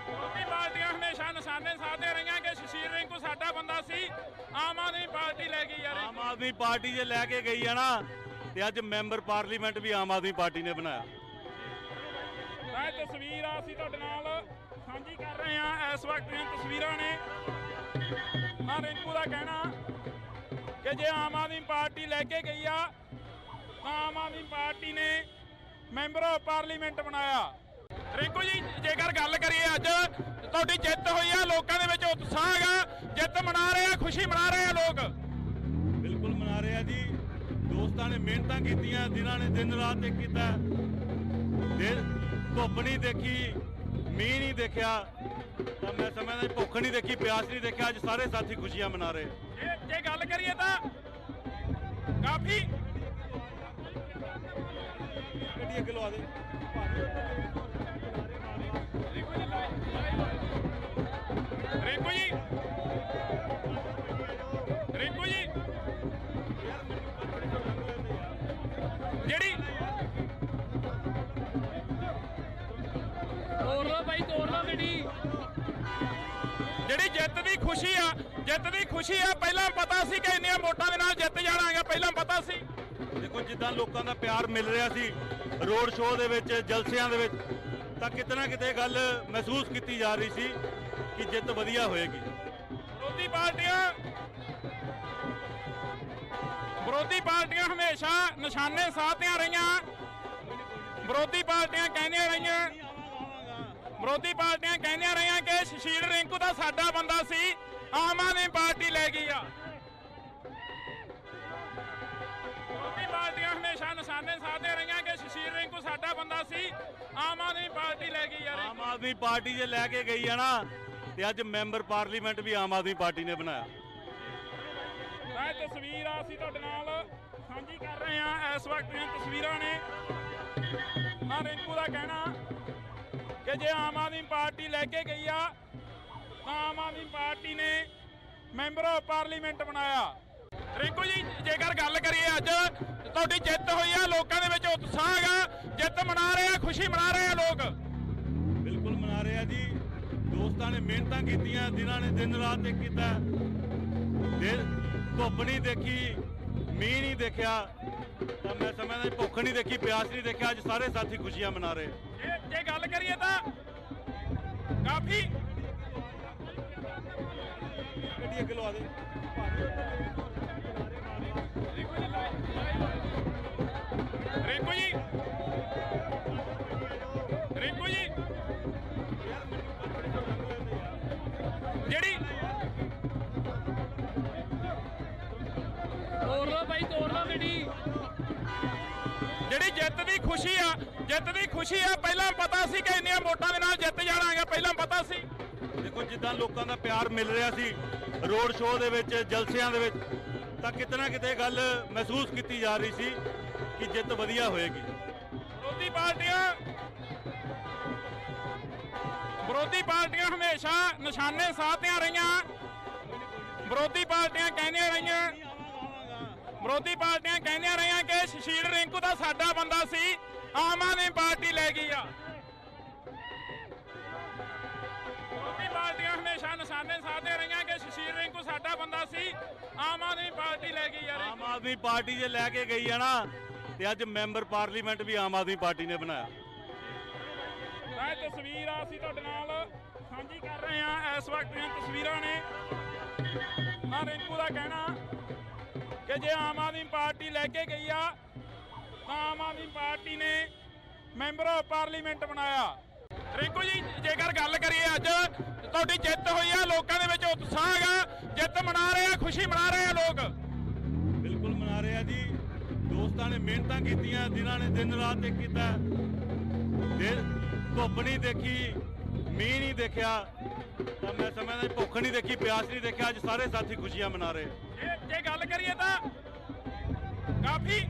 ਵਿਰੋਧੀ ਪਾਰਟੀਆਂ ਹਮੇਸ਼ਾ ਨਿਸ਼ਾਨੇ ਸਾਧਦੀਆਂ ਰਹੀਆਂ ਕਿ ਸ਼ਸ਼ੀਲ ਰਿੰਕੂ ਸਾਡਾ ਬੰਦਾ ਸੀ, ਆਮ ਆਦਮੀ ਪਾਰਟੀ ਲੈ ਗਈ ਆ। ਆਮ ਆਦਮੀ ਪਾਰਟੀ ਜੇ ਲੈ ਕੇ ਗਈ ਆ ਨਾ, ਤੇ ਅੱਜ ਮੈਂਬਰ ਪਾਰਲੀਮੈਂਟ ਵੀ ਆਮ ਆਦਮੀ ਪਾਰਟੀ ਨੇ ਬਣਾਇਆ। ਇਹ ਤਸਵੀਰ ਆ ਅਸੀਂ ਤੁਹਾਡੇ ਨਾਲ ਸਾਂਝੀ ਕਰ ਰਹੇ ਹਾਂ। ਇਸ ਵਕਤ ਦੀਆਂ ਤਸਵੀਰਾਂ ਨੇ। ਰਿੰਕੂ ਦਾ ਕਹਿਣਾ ਕਿ ਜੇ ਆਮ ਆਦਮੀ ਪਾਰਟੀ ਲੈ ਕੇ ਗਈ ਆ ਤਾਂ ਆਮ ਆਦਮੀ ਪਾਰਟੀ ਨੇ ਮੈਂਬਰ ਆਫ ਪਾਰਲੀਮੈਂਟ ਬਣਾਇਆ। ਰਿੰਕੂ ਜੀ, ਜੇਕਰ ਗੱਲ ਕਰੀਏ ਅੱਜ ਤੁਹਾਡੀ ਜਿੱਤ ਹੋਈ ਆ, ਲੋਕਾਂ ਦੇ ਵਿੱਚ ਉਤਸ਼ਾਹ ਹੈਗਾ, ਜਿੱਤ ਮਨਾ ਰਹੇ ਆ, ਖੁਸ਼ੀ ਮਨਾ ਰਹੇ ਆ ਲੋਕ। ਬਿਲਕੁਲ ਮਨਾ ਰਹੇ ਆ ਜੀ। ਦੋਸਤਾਂ ਨੇ ਮਿਹਨਤਾਂ ਕੀਤੀਆਂ, ਜਿਨ੍ਹਾਂ ਨੇ ਦਿਨ ਰਾਤ ਇੱਕ ਕੀਤਾ, ਧੁੱਪ ਨਹੀਂ ਦੇਖੀ, ਮੀਂਹ ਨਹੀਂ ਦੇਖਿਆ, ਤਾਂ ਮੈਂ ਸਮਝਦਾ ਭੁੱਖ ਨਹੀਂ ਦੇਖੀ, ਪਿਆਸ ਨਹੀਂ ਦੇਖਿਆ, ਅੱਜ ਸਾਰੇ ਸਾਥੀ ਖੁਸ਼ੀਆਂ ਮਨਾ ਰਹੇ। ਜੇ ਗੱਲ ਕਰੀਏ ਤਾਂ ਕਾਫੀ ਗੱਡੀ ਅੱਗੇ ਲਵਾ ਦੇ। ਰਿੰਕੂ ਜੀ ਜਿਹੜੀ ਤੋੜ ਲਓ ਭਾਈ, ਤੋੜ ਲਓ ਗੱਡੀ ਜਿਹੜੀ ਜਿੱਤ ਦੀ ਖੁਸ਼ੀ ਆ ਪਹਿਲਾਂ ਪਤਾ ਸੀ ਕਿ ਇੰਨੀਆਂ ਵੋਟਾਂ ਦੇ ਨਾਲ ਜਿੱਤ ਜਾਣਾਗਾ, ਪਹਿਲਾਂ ਪਤਾ ਸੀ। ਦੇਖੋ ਜਿੱਦਾਂ ਲੋਕਾਂ ਦਾ ਪਿਆਰ ਮਿਲ ਰਿਹਾ ਸੀ ਰੋਡ ਸ਼ੋਅ ਦੇ ਵਿੱਚ, ਜਲਸਿਆਂ ਦੇ ਵਿੱਚ, ਤਾਂ ਕਿਤੇ ਨਾ ਕਿਤੇ ਗੱਲ ਮਹਿਸੂਸ ਕੀਤੀ ਜਾ ਰਹੀ ਸੀ ਕਿ ਜਿੱਤ ਵਧੀਆ ਹੋਏਗੀ। ਵਿਰੋਧੀ ਪਾਰਟੀਆਂ ਹਮੇਸ਼ਾ ਨਿਸ਼ਾਨੇ ਸਾਧਦੀਆਂ ਰਹੀਆਂ। ਵਿਰੋਧੀ ਪਾਰਟੀਆਂ ਕਹਿੰਦੀਆਂ ਰਹੀਆਂ ਕਿ ਸ਼ਸ਼ੀਲ ਰਿੰਕੂ ਦਾ ਸਾਡਾ ਬੰਦਾ ਸੀ, ਆਮ ਆਦਮੀ ਪਾਰਟੀ ਲੈ ਗਈ ਆ। ਵਿਰੋਧੀ ਪਾਰਟੀਆਂ ਹਮੇਸ਼ਾ ਨਿਸ਼ਾਨੇ ਸਾਧਦੀਆਂ ਰਹੀਆਂ ਕਿ ਸ਼ਸ਼ੀਲ ਰਿੰਕੂ ਸਾਡਾ ਬੰਦਾ ਸੀ, ਆਮ ਆਦਮੀ ਪਾਰਟੀ ਲੈ ਗਈ ਆ। ਆਮ ਆਦਮੀ ਪਾਰਟੀ ਜੇ ਲੈ ਕੇ ਗਈ ਆ ਨਾ, ਤੇ ਅੱਜ ਮੈਂਬਰ ਪਾਰਲੀਮੈਂਟ ਵੀ ਆਮ ਆਦਮੀ ਪਾਰਟੀ ਨੇ ਬਣਾਇਆ। ਇਹ ਤਸਵੀਰ ਆ ਅਸੀਂ ਤੁਹਾਡੇ ਨਾਲ ਸਾਂਝੀ ਕਰ ਰਹੇ ਹਾਂ। ਇਸ ਵਕਤ ਦੀਆਂ ਤਸਵੀਰਾਂ ਨੇ। ਰਿੰਕੂ ਦਾ ਕਹਿਣਾ ਕਿ ਜੇ ਆਮ ਆਦਮੀ ਪਾਰਟੀ ਲੈ ਕੇ ਗਈ ਆ ਤਾਂ ਆਮ ਆਦਮੀ ਪਾਰਟੀ ਨੇ ਮੈਂਬਰ ਆਫ ਪਾਰਲੀਮੈਂਟ ਬਣਾਇਆ। ਰਿੰਕੂ ਜੀ, ਜੇਕਰ ਗੱਲ ਕਰੀਏ ਅੱਜ ਤੁਹਾਡੀ ਜਿੱਤ ਹੋਈ ਆ, ਲੋਕਾਂ ਦੇ ਵਿੱਚ ਉਤਸ਼ਾਹ ਹੈਗਾ, ਜਿੱਤ ਮਨਾ ਰਹੇ ਆ, ਖੁਸ਼ੀ ਮਨਾ ਰਹੇ ਆ ਲੋਕ। ਬਿਲਕੁਲ ਮਨਾ ਰਹੇ ਆ ਜੀ। ਦੋਸਤਾਂ ਨੇ ਮਿਹਨਤਾਂ ਕੀਤੀਆਂ, ਜਿਨ੍ਹਾਂ ਨੇ ਦਿਨ ਰਾਤ ਇੱਕ ਕੀਤਾ, ਧੁੱਪ ਨਹੀਂ ਦੇਖੀ, ਮੀਂਹ ਨਹੀਂ ਦੇਖਿਆ, ਤਾਂ ਮੈਂ ਸਮਝਦਾ ਭੁੱਖ ਨਹੀਂ ਦੇਖੀ, ਪਿਆਸ ਨਹੀਂ ਦੇਖਿਆ, ਅੱਜ ਸਾਰੇ ਸਾਥੀ ਖੁਸ਼ੀਆਂ ਮਨਾ ਰਹੇ। ਜੇ ਗੱਲ ਕਰੀਏ ਤਾਂ ਕਾਫੀ ਗੱਡੀ ਅੱਗੇ ਲਵਾ ਦੇ। ਰਿੰਕੂ ਜੀ ਜਿਹੜੀ ਤੋੜ ਲਓ ਭਾਈ, ਤੋੜ ਲਓ ਗੱਡੀ ਜਿੱਤ ਦੀ ਖੁਸ਼ੀ ਆ ਪਹਿਲਾਂ ਪਤਾ ਸੀ ਕਿ ਇੰਨੀਆਂ ਵੋਟਾਂ ਦੇ ਨਾਲ ਜਿੱਤ ਜਾਣਾਗਾ, ਪਹਿਲਾਂ ਪਤਾ ਸੀ। ਦੇਖੋ ਜਿੱਦਾਂ ਲੋਕਾਂ ਦਾ ਪਿਆਰ ਮਿਲ ਰਿਹਾ ਸੀ ਰੋਡ ਸ਼ੋਅ ਦੇ ਵਿੱਚ, ਜਲਸਿਆਂ ਦੇ ਵਿੱਚ, ਤਾਂ ਕਿਤੇ ਨਾ ਕਿਤੇ ਗੱਲ ਮਹਿਸੂਸ ਕੀਤੀ ਜਾ ਰਹੀ ਸੀ ਕਿ ਜਿੱਤ ਵਧੀਆ ਹੋਏਗੀ। ਵਿਰੋਧੀ ਪਾਰਟੀਆਂ ਹਮੇਸ਼ਾ ਨਿਸ਼ਾਨੇ ਸਾਧਦੀਆਂ ਰਹੀਆਂ। ਵਿਰੋਧੀ ਪਾਰਟੀਆਂ ਕਹਿੰਦੀਆਂ ਰਹੀਆਂ ਕਿ ਸ਼ਸ਼ੀਲ ਰਿੰਕੂ ਦਾ ਸਾਡਾ ਬੰਦਾ ਸੀ, ਆਮ ਆਦਮੀ ਪਾਰਟੀ ਲੈ ਗਈ ਆ। ਵਿਰੋਧੀ ਪਾਰਟੀਆਂ ਹਮੇਸ਼ਾ ਨਿਸ਼ਾਨੇ ਸਾਧਦੀਆਂ ਰਹੀਆਂ ਕਿ ਸ਼ਸ਼ੀਲ ਰਿੰਕੂ ਸਾਡਾ ਬੰਦਾ ਸੀ, ਆਮ ਆਦਮੀ ਪਾਰਟੀ ਲੈ ਗਈ ਆ। ਆਮ ਆਦਮੀ ਪਾਰਟੀ ਜੇ ਲੈ ਕੇ ਗਈ ਆ ਨਾ, ਤੇ ਅੱਜ ਮੈਂਬਰ ਪਾਰਲੀਮੈਂਟ ਵੀ ਆਮ ਆਦਮੀ ਪਾਰਟੀ ਨੇ ਬਣਾਇਆ। ਇਹ ਤਸਵੀਰ ਆ ਅਸੀਂ ਤੁਹਾਡੇ ਨਾਲ ਸਾਂਝੀ ਕਰ ਰਹੇ ਹਾਂ। ਇਸ ਵਕਤ ਦੀਆਂ ਤਸਵੀਰਾਂ ਨੇ। ਰਿੰਕੂ ਦਾ ਕਹਿਣਾ ਕਿ ਜੇ ਆਮ ਆਦਮੀ ਪਾਰਟੀ ਲੈ ਕੇ ਗਈ ਆ ਤਾਂ ਆਮ ਆਦਮੀ ਪਾਰਟੀ ਨੇ ਮੈਂਬਰ ਆਫ ਪਾਰਲੀਮੈਂਟ ਬਣਾਇਆ। ਰਿੰਕੂ ਜੀ, ਜੇਕਰ ਗੱਲ ਕਰੀਏ ਅੱਜ ਤੁਹਾਡੀ ਜਿੱਤ ਹੋਈ ਆ, ਲੋਕਾਂ ਦੇ ਵਿੱਚ ਉਤਸ਼ਾਹ ਹੈਗਾ, ਜਿੱਤ ਮਨਾ ਰਹੇ ਆ, ਖੁਸ਼ੀ ਮਨਾ ਰਹੇ ਆ ਲੋਕ। ਬਿਲਕੁਲ ਦੋਸਤਾਂ ਨੇ ਮਿਹਨਤਾਂ ਕੀਤੀਆਂ, ਜਿਨ੍ਹਾਂ ਨੇ ਦਿਨ ਰਾਤ ਇੱਕ ਕੀਤਾ, ਧੁੱਪ ਨਹੀਂ ਦੇਖੀ, ਮੀਂਹ ਨਹੀਂ ਦੇਖਿਆ, ਤਾਂ ਮੈਂ ਸਮਝਦਾ ਭੁੱਖ ਨਹੀਂ ਦੇਖੀ, ਪਿਆਸ ਨਹੀਂ ਦੇਖਿਆ। ਅੱਜ ਸਾਰੇ ਸਾਥੀ ਖੁਸ਼ੀਆਂ ਮਨਾ ਰਹੇ। ਜੇ ਗੱਲ ਕਰੀਏ ਤਾਂ ਕਾਫੀ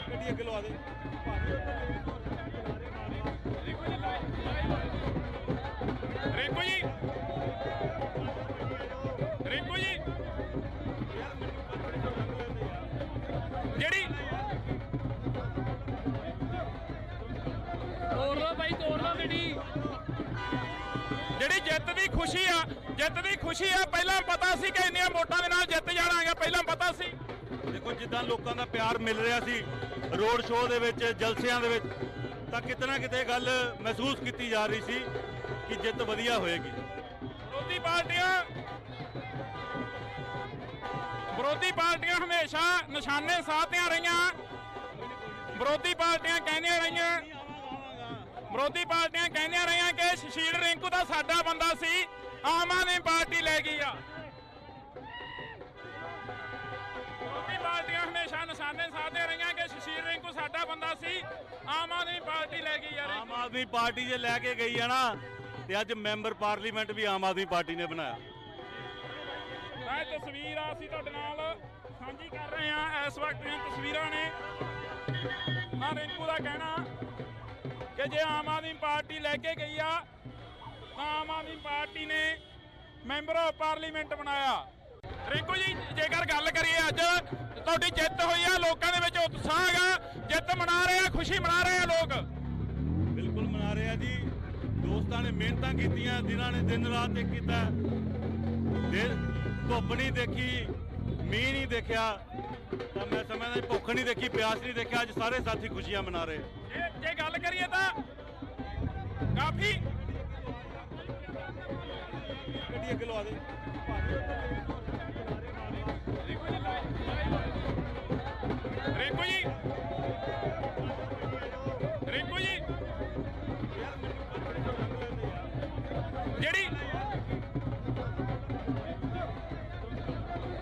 ਗੱਡੀ ਅੱਗੇ ਲਵਾ ਦੇ। ਰਿੰਕੂ ਜੀ ਜਿਹੜੀ ਤੋੜ ਲਓ ਭਾਈ, ਤੋੜ ਲਓ ਗੱਡੀ। ਜਿਹੜੀ ਜਿੱਤ ਦੀ ਖੁਸ਼ੀ ਆ ਪਹਿਲਾਂ ਪਤਾ ਸੀ ਕਿ ਇੰਨੀਆਂ ਵੋਟਾਂ ਦੇ ਨਾਲ ਜਿੱਤ ਜਾਣਾਗਾ, ਪਹਿਲਾਂ ਪਤਾ ਸੀ। ਦੇਖੋ ਜਿੱਦਾਂ ਲੋਕਾਂ ਦਾ ਪਿਆਰ ਮਿਲ ਰਿਹਾ ਸੀ ਰੋਡ ਸ਼ੋਅ ਦੇ ਵਿੱਚ, ਜਲਸਿਆਂ ਦੇ ਵਿੱਚ, ਤਾਂ ਕਿਤੇ ਨਾ ਕਿਤੇ ਗੱਲ ਮਹਿਸੂਸ ਕੀਤੀ ਜਾ ਰਹੀ ਸੀ ਕਿ ਜਿੱਤ ਵਧੀਆ ਹੋਏਗੀ। ਵਿਰੋਧੀ ਪਾਰਟੀਆਂ ਹਮੇਸ਼ਾ ਨਿਸ਼ਾਨੇ ਸਾਧਦੀਆਂ ਰਹੀਆਂ। ਵਿਰੋਧੀ ਪਾਰਟੀਆਂ ਕਹਿੰਦੀਆਂ ਰਹੀਆਂ ਕਿ ਸ਼ਸ਼ੀਲ ਰਿੰਕੂ ਦਾ ਸਾਡਾ ਬੰਦਾ ਸੀ, ਆਮ ਆਦਮੀ ਪਾਰਟੀ ਲੈ ਗਈ ਆ। ਵਿਰੋਧੀ ਪਾਰਟੀਆਂ ਹਮੇਸ਼ਾ ਨਿਸ਼ਾਨੇ ਸਾਧਦੀਆਂ ਰਹੀਆਂ ਕਿ ਸ਼ਸ਼ੀਲ ਰਿੰਕੂ ਸਾਡਾ ਬੰਦਾ ਸੀ, ਆਮ ਆਦਮੀ ਪਾਰਟੀ ਲੈ ਗਈ ਆ। ਆਮ ਆਦਮੀ ਪਾਰਟੀ ਜੇ ਲੈ ਕੇ ਗਈ ਆ ਨਾ, ਤੇ ਅੱਜ ਮੈਂਬਰ ਪਾਰਲੀਮੈਂਟ ਵੀ ਆਮ ਆਦਮੀ ਪਾਰਟੀ ਨੇ ਬਣਾਇਆ। ਇਹ ਤਸਵੀਰ ਆ ਅਸੀਂ ਤੁਹਾਡੇ ਨਾਲ ਸਾਂਝੀ ਕਰ ਰਹੇ ਹਾਂ। ਇਸ ਵਕਤ ਦੀਆਂ ਤਸਵੀਰਾਂ ਨੇ। ਰਿੰਕੂ ਦਾ ਕਹਿਣਾ ਕਿ ਜੇ ਆਮ ਆਦਮੀ ਪਾਰਟੀ ਲੈ ਕੇ ਗਈ ਆ ਤਾਂ ਆਮ ਆਦਮੀ ਪਾਰਟੀ ਨੇ ਮੈਂਬਰ ਆਫ ਪਾਰਲੀਮੈਂਟ ਬਣਾਇਆ। ਰਿੰਕੂ ਜੀ ਜੇਕਰ ਗੱਲ ਕਰੀਏ, ਅੱਜ ਤੁਹਾਡੀ ਜਿੱਤ ਹੋਈ ਆ, ਲੋਕਾਂ ਦੇ ਵਿੱਚ ਉਤਸ਼ਾਹ ਹੈਗਾ, ਜਿੱਤ ਮਨਾ ਰਹੇ ਆ, ਖੁਸ਼ੀ ਮਨਾ ਰਹੇ ਆ ਲੋਕ। ਬਿਲਕੁਲ ਮਨਾ ਰਹੇ ਆ ਜੀ। ਦੋਸਤਾਂ ਨੇ ਮਿਹਨਤਾਂ ਕੀਤੀਆਂ, ਜਿਨ੍ਹਾਂ ਨੇ ਦਿਨ ਰਾਤ ਇੱਕ ਕੀਤਾ, ਧੁੱਪ ਨਹੀਂ ਦੇਖੀ, ਮੀਂਹ ਨਹੀਂ ਦੇਖਿਆ, ਤਾਂ ਮੈਂ ਸਮਝਦਾ ਭੁੱਖ ਨਹੀਂ ਦੇਖੀ, ਪਿਆਸ ਨਹੀਂ ਦੇਖਿਆ। ਅੱਜ ਸਾਰੇ ਸਾਥੀ ਖੁਸ਼ੀਆਂ ਮਨਾ ਰਹੇ। ਜੇ ਗੱਲ ਕਰੀਏ ਤਾਂ ਕਾਫੀ ਗੱਡੀ ਅੱਗੇ ਲਵਾ ਦੇ। ਰਿੰਕੂ ਜੀ ਜਿਹੜੀ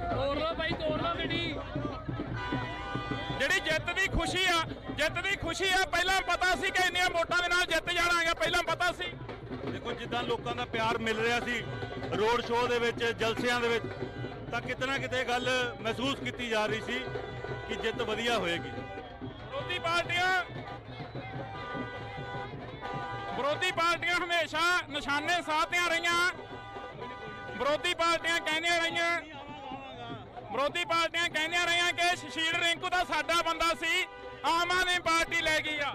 ਤੋੜ ਲਓ ਭਾਈ, ਤੋੜ ਲਓ ਗੱਡੀ। ਜਿਹੜੀ ਜਿੱਤ ਦੀ ਖੁਸ਼ੀ ਆ ਪਹਿਲਾਂ ਪਤਾ ਸੀ ਕਿ ਇੰਨੀਆਂ ਵੋਟਾਂ ਦੇ ਨਾਲ ਜਿੱਤ ਜਾਣਾਗਾ, ਪਹਿਲਾਂ ਪਤਾ ਸੀ। ਦੇਖੋ ਜਿੱਦਾਂ ਲੋਕਾਂ ਦਾ ਪਿਆਰ ਮਿਲ ਰਿਹਾ ਸੀ ਰੋਡ ਸ਼ੋਅ ਦੇ ਵਿੱਚ, ਜਲਸਿਆਂ ਦੇ ਵਿੱਚ, ਤਾਂ ਕਿਤੇ ਨਾ ਕਿਤੇ ਗੱਲ ਮਹਿਸੂਸ ਕੀਤੀ ਜਾ ਰਹੀ ਸੀ ਕਿ ਜਿੱਤ ਵਧੀਆ ਹੋਏਗੀ। ਵਿਰੋਧੀ ਪਾਰਟੀਆਂ ਹਮੇਸ਼ਾ ਨਿਸ਼ਾਨੇ ਸਾਧਦੀਆਂ ਰਹੀਆਂ। ਵਿਰੋਧੀ ਪਾਰਟੀਆਂ ਕਹਿੰਦੀਆਂ ਰਹੀਆਂ ਕਿ ਸ਼ਸ਼ੀਲ ਰਿੰਕੂ ਦਾ ਸਾਡਾ ਬੰਦਾ ਸੀ, ਆਮ ਆਦਮੀ ਪਾਰਟੀ ਲੈ ਗਈ ਆ।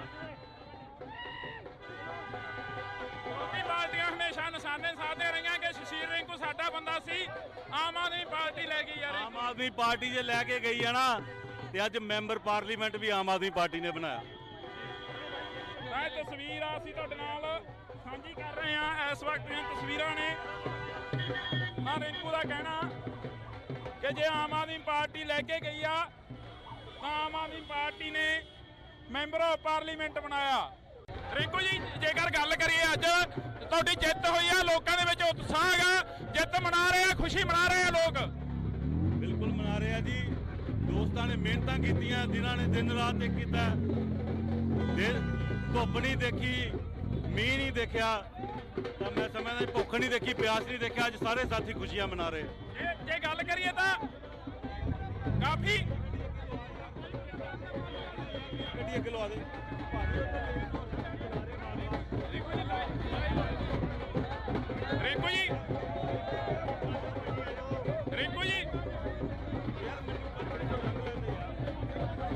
ਵਿਰੋਧੀ ਪਾਰਟੀਆਂ ਹਮੇਸ਼ਾ ਨਿਸ਼ਾਨੇ ਸਾਧਦੀਆਂ ਰਹੀਆਂ ਕਿ ਸ਼ਸ਼ੀਲ ਰਿੰਕੂ ਸਾਡਾ ਬੰਦਾ ਸੀ, ਆਮ ਆਦਮੀ ਪਾਰਟੀ ਲੈ ਗਈ ਆ। ਆਮ ਆਦਮੀ ਪਾਰਟੀ ਜੇ ਲੈ ਕੇ ਗਈ ਆ ਨਾ, ਤੇ ਅੱਜ ਮੈਂਬਰ ਪਾਰਲੀਮੈਂਟ ਵੀ ਆਮ ਆਦਮੀ ਪਾਰਟੀ ਨੇ ਬਣਾਇਆ। ਇਹ ਤਸਵੀਰ ਆ ਅਸੀਂ ਤੁਹਾਡੇ ਨਾਲ ਸਾਂਝੀ ਕਰ ਰਹੇ ਹਾਂ। ਇਸ ਵਕਤ ਦੀਆਂ ਤਸਵੀਰਾਂ ਨੇ। ਰਿੰਕੂ ਦਾ ਕਹਿਣਾ ਕਿ ਜੇ ਆਮ ਆਦਮੀ ਪਾਰਟੀ ਲੈ ਕੇ ਗਈ ਆ ਤਾਂ ਆਮ ਆਦਮੀ ਪਾਰਟੀ ਨੇ ਮੈਂਬਰ ਆਫ ਪਾਰਲੀਮੈਂਟ ਬਣਾਇਆ। ਰਿੰਕੂ ਜੀ ਜੇਕਰ ਗੱਲ ਕਰੀਏ, ਅੱਜ ਤੁਹਾਡੀ ਜਿੱਤ ਹੋਈ ਆ, ਲੋਕਾਂ ਦੇ ਵਿੱਚ ਉਤਸ਼ਾਹ ਹੈਗਾ, ਜਿੱਤ ਮਨਾ ਰਹੇ ਆ, ਖੁਸ਼ੀ ਮਨਾ ਰਹੇ ਆ ਲੋਕ। ਬਿਲਕੁਲ ਮਨਾ ਰਹੇ ਆ ਜੀ। ਦੋਸਤਾਂ ਨੇ ਮਿਹਨਤਾਂ ਕੀਤੀਆਂ, ਜਿਨ੍ਹਾਂ ਨੇ ਦਿਨ ਰਾਤ ਇੱਕ ਕੀਤਾ, ਧੁੱਪ ਨਹੀਂ ਦੇਖੀ, ਮੀਂਹ ਨਹੀਂ ਦੇਖਿਆ, ਤਾਂ ਮੈਂ ਸਮਝਦਾ ਭੁੱਖ ਨਹੀਂ ਦੇਖੀ, ਪਿਆਸ ਨਹੀਂ ਦੇਖਿਆ। ਅੱਜ ਸਾਰੇ ਸਾਥੀ ਖੁਸ਼ੀਆਂ ਮਨਾ ਰਹੇ। ਜੇ ਗੱਲ ਕਰੀਏ ਤਾਂ ਕਾਫੀ ਗੱਡੀ ਅੱਗੇ ਲਵਾ ਦੇ। ਰਿੰਕੂ ਜੀ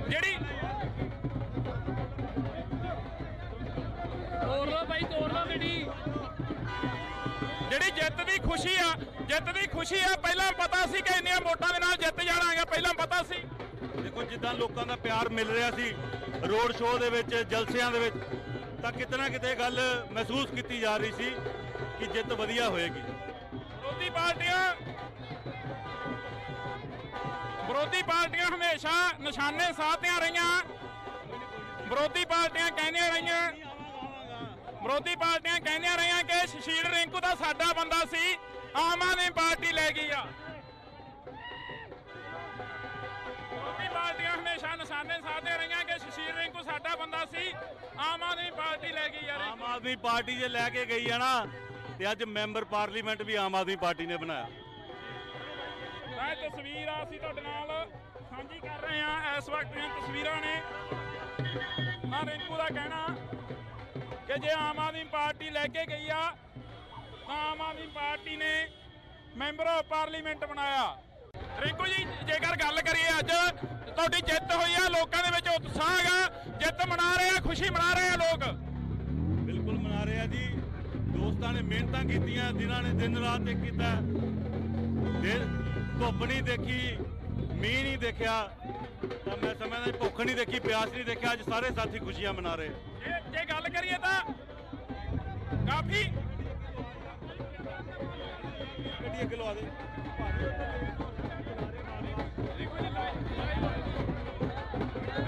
ਜਿਹੜੀ ਤੋੜ ਲਓ ਭਾਈ, ਤੋੜ ਲਓ ਗੱਡੀ। ਜਿਹੜੀ ਜਿੱਤ ਦੀ ਖੁਸ਼ੀ ਆ ਪਹਿਲਾਂ ਪਤਾ ਸੀ ਕਿ ਇੰਨੀਆਂ ਵੋਟਾਂ ਦੇ ਨਾਲ ਜਿੱਤ ਜਾਣਾਗਾ, ਪਹਿਲਾਂ ਪਤਾ ਸੀ। ਦੇਖੋ ਜਿੱਦਾਂ ਲੋਕਾਂ ਦਾ ਪਿਆਰ ਮਿਲ ਰਿਹਾ ਸੀ ਰੋਡ ਸ਼ੋਅ ਦੇ ਵਿੱਚ, ਜਲਸਿਆਂ ਦੇ ਵਿੱਚ, ਤਾਂ ਕਿਤੇ ਨਾ ਕਿਤੇ ਗੱਲ ਮਹਿਸੂਸ ਕੀਤੀ ਜਾ ਰਹੀ ਸੀ ਕਿ ਜਿੱਤ ਵਧੀਆ ਹੋਏਗੀ। ਵਿਰੋਧੀ ਪਾਰਟੀਆਂ ਹਮੇਸ਼ਾ ਨਿਸ਼ਾਨੇ ਸਾਧਦੀਆਂ ਰਹੀਆਂ। ਵਿਰੋਧੀ ਪਾਰਟੀਆਂ ਕਹਿੰਦੀਆਂ ਰਹੀਆਂ ਕਿ ਸ਼ਸ਼ੀਲ ਰਿੰਕੂ ਦਾ ਸਾਡਾ ਬੰਦਾ ਸੀ, ਆਮ ਆਦਮੀ ਪਾਰਟੀ ਲੈ ਗਈ ਆ। ਬੰਦਾ ਸੀ ਆਮ ਆਦਮੀ ਪਾਰਟੀ ਲੈ ਗਈ ਯਾਰ ਆਮ ਆਦਮੀ ਪਾਰਟੀ ਜੇ ਲੈ ਕੇ ਗਈ ਆ ਨਾ ਤੇ ਅੱਜ ਮੈਂਬਰ ਪਾਰਲੀਮੈਂਟ ਵੀ ਆਮ ਆਦਮੀ ਪਾਰਟੀ ਨੇ ਬਣਾਇਆ। ਇਹ ਤਸਵੀਰ ਆ ਅਸੀਂ ਤੁਹਾਡੇ ਨਾਲ ਸਾਂਝੀ ਕਰ ਰਹੇ ਹਾਂ। ਇਸ ਵਕਤ ਦੀਆਂ ਤਸਵੀਰਾਂ ਨੇ ਆ ਰਿੰਕੂ ਦਾ ਕਹਿਣਾ ਕਿ ਜੇ ਆਮ ਆਦਮੀ ਪਾਰਟੀ ਲੈ ਕੇ ਗਈ ਆ ਤਾਂ ਆਮ ਆਦਮੀ ਪਾਰਟੀ ਨੇ ਮੈਂਬਰ ਆਫ ਪਾਰਲੀਮੈਂਟ ਬਣਾਇਆ। ਰਿੰਕੂ ਜੀ ਜੇਕਰ ਗੱਲ ਕਰੀਏ ਅੱਜ ਤੁਹਾਡੀ ਜਿੱਤ ਹੋਈ ਆ, ਲੋਕਾਂ ਦੇ ਵਿੱਚ ਉਤਸ਼ਾਹ ਹੈਗਾ, ਜਿੱਤ ਮਨਾ ਰਹੇ ਆ, ਖੁਸ਼ੀ ਮਨਾ ਰਹੇ ਆ ਲੋਕ। ਬਿਲਕੁਲ ਮਨਾ ਰਹੇ ਆ ਜੀ। ਦੋਸਤਾਂ ਨੇ ਮਿਹਨਤਾਂ ਕੀਤੀਆਂ, ਜਿਨ੍ਹਾਂ ਨੇ ਦਿਨ ਰਾਤ ਇੱਕ ਕੀਤਾ, ਧੁੱਪ ਨਹੀਂ ਦੇਖੀ, ਮੀਂਹ ਨਹੀਂ ਦੇਖਿਆ, ਤਾਂ ਮੈਂ ਸਮਝਦਾ ਭੁੱਖ ਨਹੀਂ ਦੇਖੀ, ਪਿਆਸ ਨਹੀਂ ਦੇਖਿਆ, ਅੱਜ ਸਾਰੇ ਸਾਥੀ ਖੁਸ਼ੀਆਂ ਮਨਾ ਰਹੇ। ਜੇ ਗੱਲ ਕਰੀਏ ਤਾਂ ਕਾਫੀ ਗੱਡੀ ਅੱਗੇ ਲਵਾ ਦੇ।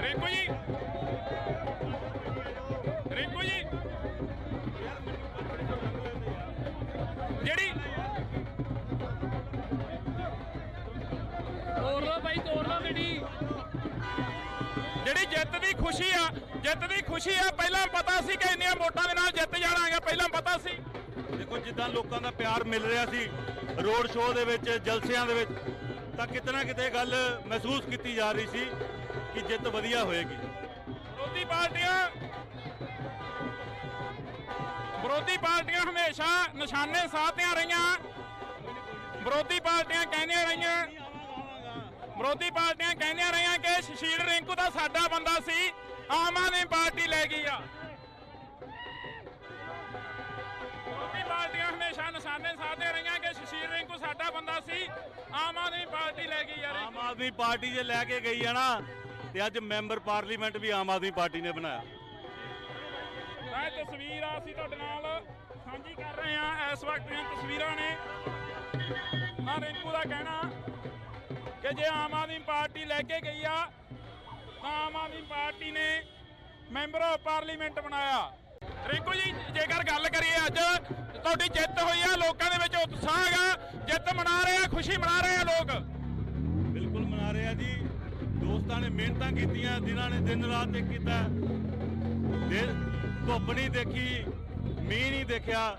ਰਿੰਕੂ ਜੀ ਜਿਹੜੀ ਤੋੜ ਲਓ ਭਾਈ, ਤੋੜ ਲਓ ਗੱਡੀ। ਜਿਹੜੀ ਜਿੱਤ ਦੀ ਖੁਸ਼ੀ ਆ ਪਹਿਲਾਂ ਪਤਾ ਸੀ ਕਿ ਇੰਨੀਆਂ ਵੋਟਾਂ ਦੇ ਨਾਲ ਜਿੱਤ ਜਾਣਾ ਹੈਗਾ, ਪਹਿਲਾਂ ਪਤਾ ਸੀ। ਦੇਖੋ ਜਿੱਦਾਂ ਲੋਕਾਂ ਦਾ ਪਿਆਰ ਮਿਲ ਰਿਹਾ ਸੀ ਰੋਡ ਸ਼ੋਅ ਦੇ ਵਿੱਚ, ਜਲਸਿਆਂ ਦੇ ਵਿੱਚ, ਤਾਂ ਕਿਤੇ ਨਾ ਕਿਤੇ ਗੱਲ ਮਹਿਸੂਸ ਕੀਤੀ ਜਾ ਰਹੀ ਸੀ ਕਿ ਜਿੱਤ ਵਧੀਆ ਹੋਏਗੀ। ਵਿਰੋਧੀ ਪਾਰਟੀਆਂ ਹਮੇਸ਼ਾ ਨਿਸ਼ਾਨੇ ਸਾਧਦੀਆਂ ਰਹੀਆਂ। ਵਿਰੋਧੀ ਪਾਰਟੀਆਂ ਕਹਿੰਦੀਆਂ ਰਹੀਆਂ ਕਿ ਸ਼ਸ਼ੀਲ ਰਿੰਕੂ ਦਾ ਸਾਡਾ ਬੰਦਾ ਸੀ, ਆਮ ਆਦਮੀ ਪਾਰਟੀ ਲੈ ਗਈ ਆ। ਵਿਰੋਧੀ ਪਾਰਟੀਆਂ ਹਮੇਸ਼ਾ ਨਿਸ਼ਾਨੇ ਸਾਧਦੀਆਂ ਰਹੀਆਂ ਕਿ ਸ਼ਸ਼ੀਲ ਰਿੰਕੂ ਸਾਡਾ ਬੰਦਾ ਸੀ, ਆਮ ਆਦਮੀ ਪਾਰਟੀ ਲੈ ਗਈ ਯਾਰ। ਆਮ ਆਦਮੀ ਪਾਰਟੀ ਜੇ ਲੈ ਕੇ ਗਈ ਆ ਨਾ ਤੇ ਅੱਜ ਮੈਂਬਰ ਪਾਰਲੀਮੈਂਟ ਵੀ ਆਮ ਆਦਮੀ ਪਾਰਟੀ ਨੇ ਬਣਾਇਆ। ਇਹ ਤਸਵੀਰ ਆ ਅਸੀਂ ਤੁਹਾਡੇ ਨਾਲ ਸਾਂਝੀ ਕਰ ਰਹੇ ਹਾਂ। ਇਸ ਵਕਤ ਦੀਆਂ ਤਸਵੀਰਾਂ ਨੇ ਆ ਰਿੰਕੂ ਦਾ ਕਹਿਣਾ ਕਿ ਜੇ ਆਮ ਆਦਮੀ ਪਾਰਟੀ ਲੈ ਕੇ ਗਈ ਆ ਤਾਂ ਆਮ ਆਦਮੀ ਪਾਰਟੀ ਨੇ ਮੈਂਬਰ ਆਫ ਪਾਰਲੀਮੈਂਟ ਬਣਾਇਆ। ਰਿੰਕੂ ਜੀ ਜੇਕਰ ਗੱਲ ਕਰੀਏ ਅੱਜ ਤੁਹਾਡੀ ਜਿੱਤ ਹੋਈ ਆ, ਲੋਕਾਂ ਦੇ ਵਿੱਚ ਉਤਸ਼ਾਹ ਹੈਗਾ, ਜਿੱਤ ਮਨਾ ਰਹੇ ਆ, ਖੁਸ਼ੀ ਮਨਾ ਰਹੇ ਆ ਲੋਕ। ਬਿਲਕੁਲ ਮਨਾ ਰਹੇ ਆ ਜੀ। ਦੋਸਤਾਂ ਨੇ ਮਿਹਨਤਾਂ ਕੀਤੀਆਂ, ਜਿਨ੍ਹਾਂ ਨੇ ਦਿਨ ਰਾਤ ਇੱਕ ਕੀਤਾ, ਧੁੱਪ ਨਹੀਂ ਦੇਖੀ, ਮੀਂਹ ਨਹੀਂ ਦੇਖਿਆ,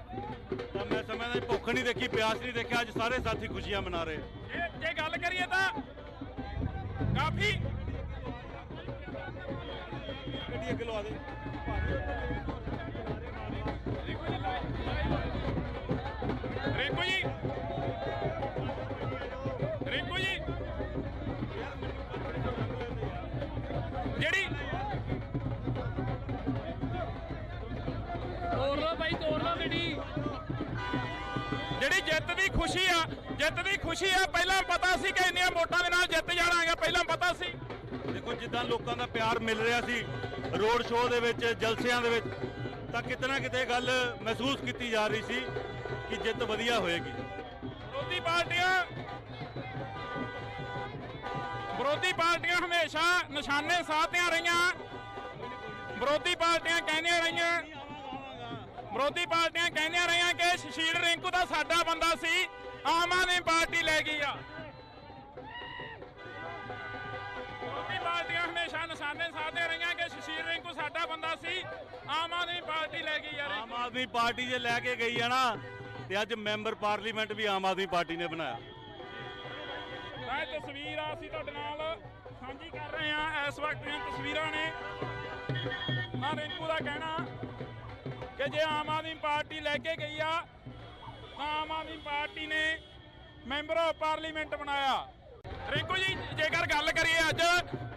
ਤਾਂ ਮੈਂ ਸਮਝਦਾ ਭੁੱਖ ਨਹੀਂ ਦੇਖੀ, ਪਿਆਸ ਨਹੀਂ ਦੇਖਿਆ, ਅੱਜ ਸਾਰੇ ਸਾਥੀ ਖੁਸ਼ੀਆਂ ਮਨਾ ਰਹੇ। ਜੇ ਗੱਲ ਕਰੀਏ ਤਾਂ ਕਾਫੀ ਗੱਡੀ ਅੱਗੇ ਲਵਾ ਦੇ। ਰਿੰਕੂ ਜੀ ਜਿਹੜੀ ਤੋੜ ਲਓ ਭਾਈ, ਤੋੜ ਲਓ ਗੱਡੀ। ਜਿਹੜੀ ਜਿੱਤ ਦੀ ਖੁਸ਼ੀ ਆ ਪਹਿਲਾਂ ਪਤਾ ਸੀ ਕਿ ਇੰਨੀਆਂ ਵੋਟਾਂ ਦੇ ਨਾਲ ਜਿੱਤ ਜਾਣਾ ਹੈਗਾ, ਪਹਿਲਾਂ ਪਤਾ ਸੀ। ਦੇਖੋ ਜਿੱਦਾਂ ਲੋਕਾਂ ਦਾ ਪਿਆਰ ਮਿਲ ਰਿਹਾ ਸੀ ਰੋਡ ਸ਼ੋਅ ਦੇ ਵਿੱਚ, ਜਲਸਿਆਂ ਦੇ ਵਿੱਚ, ਤਾਂ ਕਿਤੇ ਨਾ ਕਿਤੇ ਗੱਲ ਮਹਿਸੂਸ ਕੀਤੀ ਜਾ ਰਹੀ ਸੀ ਕਿ ਜਿੱਤ ਵਧੀਆ ਹੋਏਗੀ। ਵਿਰੋਧੀ ਪਾਰਟੀਆਂ ਹਮੇਸ਼ਾ ਨਿਸ਼ਾਨੇ ਸਾਧਦੀਆਂ ਰਹੀਆਂ। ਵਿਰੋਧੀ ਪਾਰਟੀਆਂ ਕਹਿੰਦੀਆਂ ਰਹੀਆਂ ਕਿ ਸ਼ਸ਼ੀਲ ਰਿੰਕੂ ਦਾ ਸਾਡਾ ਬੰਦਾ ਸੀ, ਆਮ ਆਦਮੀ ਪਾਰਟੀ ਲੈ ਗਈ ਆ। ਵਿਰੋਧੀ ਪਾਰਟੀਆਂ ਹਮੇਸ਼ਾ ਨਿਸ਼ਾਨੇ ਸਾਧਦੀਆਂ ਰਹੀਆਂ ਕਿ ਸ਼ਸ਼ੀਲ ਰਿੰਕੂ ਸਾਡਾ ਬੰਦਾ ਸੀ, ਆਮ ਆਦਮੀ ਪਾਰਟੀ ਲੈ ਗਈ ਯਾਰ। ਆਮ ਆਦਮੀ ਪਾਰਟੀ ਜੇ ਲੈ ਕੇ ਗਈ ਆ ਨਾ ਤੇ ਅੱਜ ਮੈਂਬਰ ਪਾਰਲੀਮੈਂਟ ਵੀ ਆਮ ਆਦਮੀ ਪਾਰਟੀ ਨੇ ਬਣਾਇਆ। ਇਹ ਤਸਵੀਰ ਆ ਅਸੀਂ ਤੁਹਾਡੇ ਨਾਲ ਸਾਂਝੀ ਕਰ ਰਹੇ ਹਾਂ। ਇਸ ਵਕਤ ਦੀਆਂ ਤਸਵੀਰਾਂ ਨੇ ਆ ਰਿੰਕੂ ਦਾ ਕਹਿਣਾ ਕਿ ਜੇ ਆਮ ਆਦਮੀ ਪਾਰਟੀ ਲੈ ਕੇ ਗਈ ਆ ਤਾਂ ਆਮ ਆਦਮੀ ਪਾਰਟੀ ਨੇ ਮੈਂਬਰ ਆਫ ਪਾਰਲੀਮੈਂਟ ਬਣਾਇਆ। ਰਿੰਕੂ ਜੀ ਜੇਕਰ ਗੱਲ ਕਰੀਏ ਅੱਜ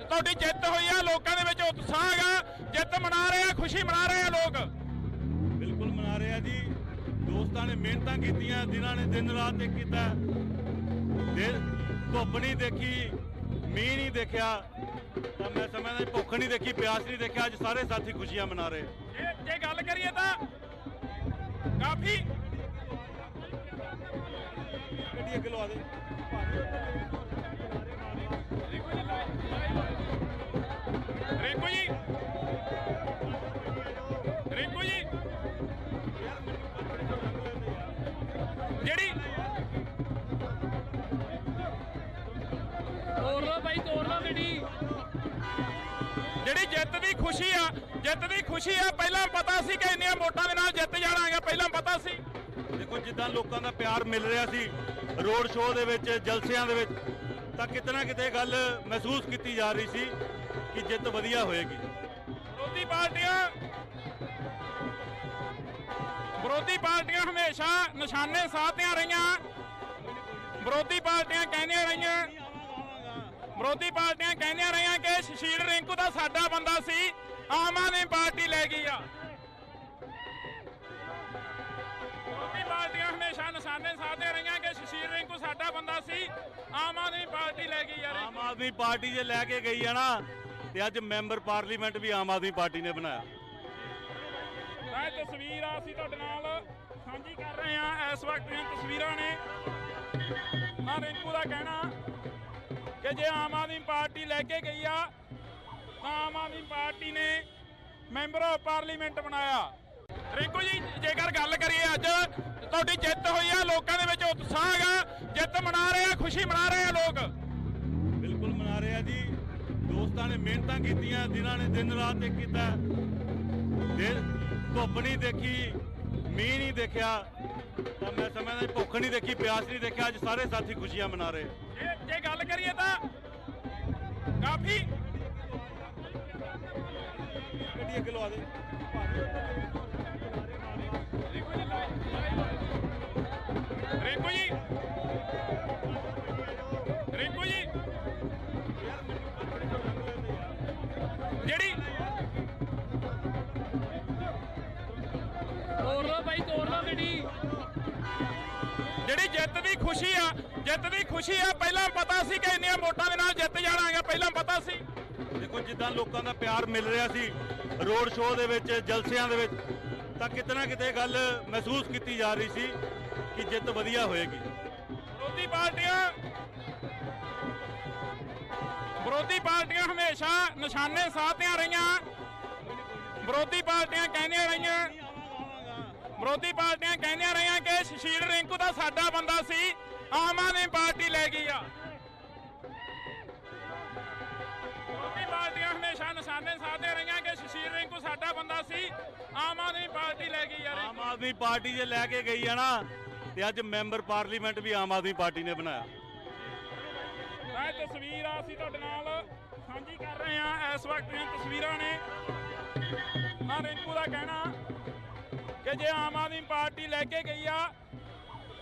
ਤੁਹਾਡੀ ਜਿੱਤ ਹੋਈ ਆ, ਲੋਕਾਂ ਦੇ ਵਿੱਚ ਉਤਸ਼ਾਹ ਹੈਗਾ, ਜਿੱਤ ਮਨਾ ਰਹੇ ਆ, ਖੁਸ਼ੀ ਮਨਾ ਰਹੇ ਆ ਲੋਕ। ਬਿਲਕੁਲ ਮਨਾ ਰਹੇ ਆ ਜੀ। ਦੋਸਤਾਂ ਨੇ ਮਿਹਨਤਾਂ ਕੀਤੀਆਂ, ਜਿਨ੍ਹਾਂ ਨੇ ਦਿਨ ਰਾਤ ਇੱਕ ਕੀਤਾ, ਧੁੱਪ ਨਹੀਂ ਦੇਖੀ, ਮੀਂਹ ਨਹੀਂ ਦੇਖਿਆ, ਤਾਂ ਮੈਂ ਸਮਝਦਾ ਭੁੱਖ ਨਹੀਂ ਦੇਖੀ, ਪਿਆਸ ਨਹੀਂ ਦੇਖਿਆ, ਅੱਜ ਸਾਰੇ ਸਾਥੀ ਖੁਸ਼ੀਆਂ ਮਨਾ ਰਹੇ। ਜੇ ਗੱਲ ਕਰੀਏ ਤਾਂ ਕਾਫੀ ਗੱਡੀ ਅੱਗੇ ਲਵਾ ਦੇ। ਰਿੰਕੂ ਜੀ ਜਿਹੜੀ ਤੋੜ ਲਓ ਭਾਈ, ਤੋੜ ਲਓ ਗੱਡੀ। ਜਿਹੜੀ ਜਿੱਤ ਦੀ ਜਿੱਤ ਦੀ ਖੁਸ਼ੀ ਆ। ਪਹਿਲਾਂ ਪਤਾ ਸੀ ਕਿ ਇੰਨੀਆਂ ਵੋਟਾਂ ਦੇ ਨਾਲ ਜਿੱਤ ਜਾਣਾਗਾ, ਪਹਿਲਾਂ ਪਤਾ ਸੀ। ਦੇਖੋ ਜਿੱਦਾਂ ਲੋਕਾਂ ਦਾ ਪਿਆਰ ਮਿਲ ਰਿਹਾ ਸੀ ਰੋਡ ਸ਼ੋਅ ਦੇ ਵਿੱਚ, ਜਲਸਿਆਂ ਦੇ ਵਿੱਚ, ਤਾਂ ਕਿਤੇ ਨਾ ਕਿਤੇ ਗੱਲ ਮਹਿਸੂਸ ਕੀਤੀ ਜਾ ਰਹੀ ਸੀ ਕਿ ਜਿੱਤ ਵਧੀਆ ਹੋਏਗੀ। ਵਿਰੋਧੀ ਪਾਰਟੀਆਂ ਹਮੇਸ਼ਾ ਨਿਸ਼ਾਨੇ ਸਾਧਦੀਆਂ ਰਹੀਆਂ। ਵਿਰੋਧੀ ਪਾਰਟੀਆਂ ਕਹਿੰਦੀਆਂ ਰਹੀਆਂ ਕਿ ਸੁਸ਼ੀਲ ਰਿੰਕੂ ਦਾ ਸਾਡਾ ਬੰਦਾ ਸੀ, ਆਮ ਆਦਮੀ ਪਾਰਟੀ ਲੈ ਗਈ ਆ। ਵਿਰੋਧੀ ਪਾਰਟੀਆਂ ਹਮੇਸ਼ਾ ਨਿਸ਼ਾਨੇ ਸਾਧਦੀਆਂ ਰਹੀਆਂ ਕਿ ਸੁਸ਼ੀਲ ਰਿੰਕੂ ਸਾਡਾ ਬੰਦਾ ਸੀ, ਆਮ ਆਦਮੀ ਪਾਰਟੀ ਲੈ ਗਈ ਯਾਰ। ਆਮ ਆਦਮੀ ਪਾਰਟੀ ਜੇ ਲੈ ਕੇ ਗਈ ਆ ਨਾ, ਤੇ ਅੱਜ ਮੈਂਬਰ ਪਾਰਲੀਮੈਂਟ ਵੀ ਆਮ ਆਦਮੀ ਪਾਰਟੀ ਨੇ ਬਣਾਇਆ। ਇਹ ਤਸਵੀਰ ਆ ਅਸੀਂ ਤੁਹਾਡੇ ਨਾਲ ਸਾਂਝੀ ਕਰ ਰਹੇ ਹਾਂ। ਇਸ ਵਕਤ ਦੀਆਂ ਤਸਵੀਰਾਂ ਨੇ। ਹਾਂ, ਰਿੰਕੂ ਦਾ ਕਹਿਣਾ ਕਿ ਜੇ ਆਮ ਆਦਮੀ ਪਾਰਟੀ ਲੈ ਕੇ ਗਈ ਆ ਤਾਂ ਆਮ ਆਦਮੀ ਪਾਰਟੀ ਨੇ ਮੈਂਬਰ ਆਫ ਪਾਰਲੀਮੈਂਟ ਬਣਾਇਆ। ਰਿੰਕੂ ਜੀ, ਜੇਕਰ ਗੱਲ ਕਰੀਏ ਅੱਜ ਤੁਹਾਡੀ ਜਿੱਤ ਹੋਈ ਆ, ਲੋਕਾਂ ਦੇ ਵਿੱਚ ਉਤਸ਼ਾਹ ਹੈਗਾ, ਜਿੱਤ ਮਨਾ ਰਹੇ ਆ, ਖੁਸ਼ੀ ਮਨਾ ਰਹੇ ਆ ਲੋਕ। ਬਿਲਕੁਲ ਮਨਾ ਰਹੇ ਆ ਜੀ। ਦੋਸਤਾਂ ਨੇ ਮਿਹਨਤਾਂ ਕੀਤੀਆਂ, ਜਿਨ੍ਹਾਂ ਨੇ ਦਿਨ ਰਾਤ ਇੱਕ ਕੀਤਾ, ਧੁੱਪ ਨਹੀਂ ਦੇਖੀ, ਮੀਂਹ ਨਹੀਂ ਦੇਖਿਆ, ਤਾਂ ਮੈਂ ਸਮਝਦਾ ਭੁੱਖ ਨਹੀਂ ਦੇਖੀ, ਪਿਆਸ ਨਹੀਂ ਦੇਖਿਆ। ਅੱਜ ਸਾਰੇ ਸਾਥੀ ਖੁਸ਼ੀਆਂ ਮਨਾ ਰਹੇ। ਜੇ ਗੱਲ ਕਰੀਏ ਤਾਂ ਕਾਫੀ ਗੱਡੀ ਅੱਗੇ ਲਵਾ ਦੇ। ਰਿੰਕੂ ਜੀ ਜਿਹੜੀ ਤੋੜ ਲਓ ਭਾਈ, ਤੋੜ ਲਓ ਗੱਡੀ। ਜਿਹੜੀ ਜਿੱਤ ਦੀ ਖੁਸ਼ੀ ਆ। ਪਹਿਲਾਂ ਪਤਾ ਸੀ ਕਿ ਇੰਨੀਆਂ ਵੋਟਾਂ ਦੇ ਨਾਲ ਜਿੱਤ ਜਾਣਾਗਾ, ਪਹਿਲਾਂ ਪਤਾ ਸੀ। ਦੇਖੋ ਜਿੱਦਾਂ ਲੋਕਾਂ ਦਾ ਪਿਆਰ ਮਿਲ ਰਿਹਾ ਸੀ ਰੋਡ ਸ਼ੋਅ ਦੇ ਵਿੱਚ, ਜਲਸਿਆਂ ਦੇ ਵਿੱਚ, ਤਾਂ ਕਿਤੇ ਨਾ ਕਿਤੇ ਗੱਲ ਮਹਿਸੂਸ ਕੀਤੀ ਜਾ ਰਹੀ ਸੀ ਕਿ ਜਿੱਤ ਵਧੀਆ ਹੋਏਗੀ। ਵਿਰੋਧੀ ਪਾਰਟੀਆਂ ਹਮੇਸ਼ਾ ਨਿਸ਼ਾਨੇ ਸਾਧਦੀਆਂ ਰਹੀਆਂ। ਵਿਰੋਧੀ ਪਾਰਟੀਆਂ ਕਹਿੰਦੀਆਂ ਰਹੀਆਂ ਕਿ ਸੁਸ਼ੀਲ ਰਿੰਕੂ ਦਾ ਸਾਡਾ ਬੰਦਾ ਸੀ, ਆਮ ਆਦਮੀ ਪਾਰਟੀ ਲੈ ਗਈ ਆ। ਵਿਰੋਧੀ ਪਾਰਟੀਆਂ ਹਮੇਸ਼ਾ ਨਿਸ਼ਾਨੇ ਸਾਧਦੀਆਂ ਰਹੀਆਂ ਕਿ ਸੁਸ਼ੀਲ ਰਿੰਕੂ ਸਾਡਾ ਬੰਦਾ ਸੀ, ਆਮ ਆਦਮੀ ਪਾਰਟੀ ਲੈ ਗਈ ਯਾਰ। ਆਮ ਆਦਮੀ ਪਾਰਟੀ ਜੇ ਲੈ ਕੇ ਗਈ ਆ ਨਾ, ਤੇ ਅੱਜ ਮੈਂਬਰ ਪਾਰਲੀਮੈਂਟ ਵੀ ਆਮ ਆਦਮੀ ਪਾਰਟੀ ਨੇ ਬਣਾਇਆ। ਇਹ ਤਸਵੀਰ ਆ ਅਸੀਂ ਤੁਹਾਡੇ ਨਾਲ ਸਾਂਝੀ ਕਰ ਰਹੇ ਹਾਂ। ਇਸ ਵਕਤ ਦੀਆਂ ਤਸਵੀਰਾਂ ਨੇ। ਹਾਂ, ਰਿੰਕੂ ਦਾ ਕਹਿਣਾ ਕਿ ਜੇ ਆਮ ਆਦਮੀ ਪਾਰਟੀ ਲੈ ਕੇ ਗਈ ਆ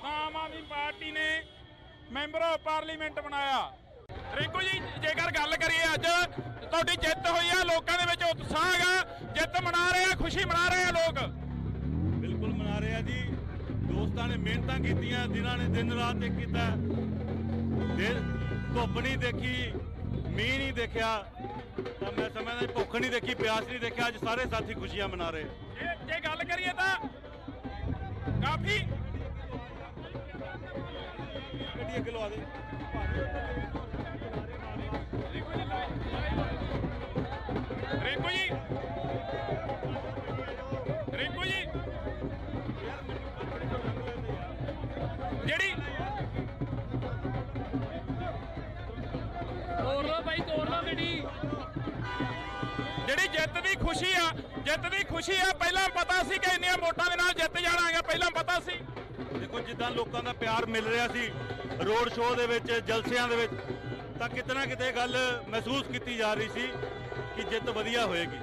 ਤਾਂ ਆਮ ਆਦਮੀ ਪਾਰਟੀ ਨੇ ਮੈਂਬਰ ਆਫ ਪਾਰਲੀਮੈਂਟ ਬਣਾਇਆ। ਰਿੰਕੂ ਜੀ, ਜੇਕਰ ਗੱਲ ਕਰੀਏ ਅੱਜ ਤੁਹਾਡੀ ਜਿੱਤ ਹੋਈ ਆ, ਲੋਕਾਂ ਦੇ ਵਿੱਚ ਉਤਸ਼ਾਹ ਹੈਗਾ, ਜਿੱਤ ਮਨਾ ਰਹੇ ਆ, ਖੁਸ਼ੀ ਮਨਾ ਰਹੇ ਆ ਲੋਕ। ਬਿਲਕੁਲ ਮਨਾ ਰਹੇ ਆ ਜੀ। ਦੋਸਤਾਂ ਨੇ ਮਿਹਨਤਾਂ ਕੀਤੀਆਂ, ਜਿਨ੍ਹਾਂ ਨੇ ਦਿਨ ਰਾਤ ਇੱਕ ਕੀਤਾ, ਧੁੱਪ ਨਹੀਂ ਦੇਖੀ, ਮੀਂਹ ਨਹੀਂ ਦੇਖਿਆ, ਤਾਂ ਮੈਂ ਸਮਝਦਾ ਭੁੱਖ ਨਹੀਂ ਦੇਖੀ, ਪਿਆਸ ਨਹੀਂ ਦੇਖਿਆ। ਅੱਜ ਸਾਰੇ ਸਾਥੀ ਖੁਸ਼ੀਆਂ ਮਨਾ ਰਹੇ। ਜੇ ਗੱਲ ਕਰੀਏ ਤਾਂ ਕਾਫੀ ਗੱਡੀ ਅੱਗੇ ਲਵਾ ਦੇ। ਰਿੰਕੂ ਜੀ ਜਿਹੜੀ ਤੋੜ ਲਓ ਭਾਈ, ਤੋੜ ਲਓ ਗੱਡੀ। ਜਿਹੜੀ ਜਿੱਤ ਦੀ ਖੁਸ਼ੀ ਆ। ਪਹਿਲਾਂ ਪਤਾ ਸੀ ਕਿ ਇੰਨੀਆਂ ਵੋਟਾਂ ਦੇ ਨਾਲ ਜਿੱਤ ਜਾਣਾਗਾ, ਪਹਿਲਾਂ ਪਤਾ ਸੀ। ਦੇਖੋ ਜਿੱਦਾਂ ਲੋਕਾਂ ਦਾ ਪਿਆਰ ਮਿਲ ਰਿਹਾ ਸੀ ਰੋਡ ਸ਼ੋਅ ਦੇ ਵਿੱਚ, ਜਲਸਿਆਂ ਦੇ ਵਿੱਚ, ਤਾਂ ਕਿਤੇ ਨਾ ਕਿਤੇ ਗੱਲ ਮਹਿਸੂਸ ਕੀਤੀ ਜਾ ਰਹੀ ਸੀ ਕਿ ਜਿੱਤ ਵਧੀਆ ਹੋਏਗੀ।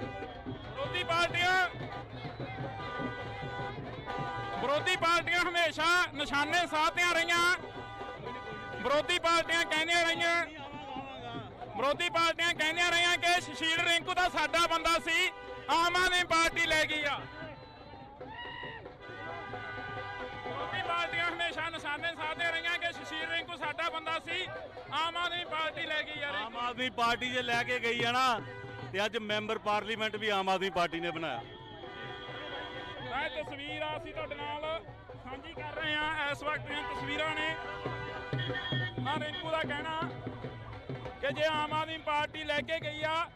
ਵਿਰੋਧੀ ਪਾਰਟੀਆਂ ਹਮੇਸ਼ਾ ਨਿਸ਼ਾਨੇ ਸਾਧਦੀਆਂ ਰਹੀਆਂ। ਵਿਰੋਧੀ ਪਾਰਟੀਆਂ ਕਹਿੰਦੀਆਂ ਰਹੀਆਂ ਕਿ ਸੁਸ਼ੀਲ ਰਿੰਕੂ ਦਾ ਸਾਡਾ ਬੰਦਾ ਸੀ, ਆਮ ਆਦਮੀ ਪਾਰਟੀ ਲੈ ਗਈ ਆ। ਵਿਰੋਧੀ ਪਾਰਟੀਆਂ ਹਮੇਸ਼ਾ ਨਿਸ਼ਾਨੇ ਸਾਧਦੀਆਂ ਰਹੀਆਂ ਕਿ ਸੁਸ਼ੀਲ ਰਿੰਕੂ ਸਾਡਾ ਬੰਦਾ ਸੀ, ਆਮ ਆਦਮੀ ਪਾਰਟੀ ਲੈ ਗਈ ਯਾਰ। ਆਮ ਆਦਮੀ ਪਾਰਟੀ ਜੇ ਲੈ ਕੇ ਗਈ ਆ ਨਾ, ਤੇ ਅੱਜ ਮੈਂਬਰ ਪਾਰਲੀਮੈਂਟ ਵੀ ਆਮ ਆਦਮੀ ਪਾਰਟੀ ਨੇ ਬਣਾਇਆ। ਇਹ ਤਸਵੀਰ ਆ ਅਸੀਂ ਤੁਹਾਡੇ ਨਾਲ ਸਾਂਝੀ ਕਰ ਰਹੇ ਹਾਂ। ਇਸ ਵਕਤ ਦੀਆਂ ਤਸਵੀਰਾਂ ਨੇ। ਹਾਂ, ਰਿੰਕੂ ਦਾ ਕਹਿਣਾ ਕਿ ਜੇ ਆਮ ਆਦਮੀ ਪਾਰਟੀ ਲੈ ਕੇ ਗਈ ਆ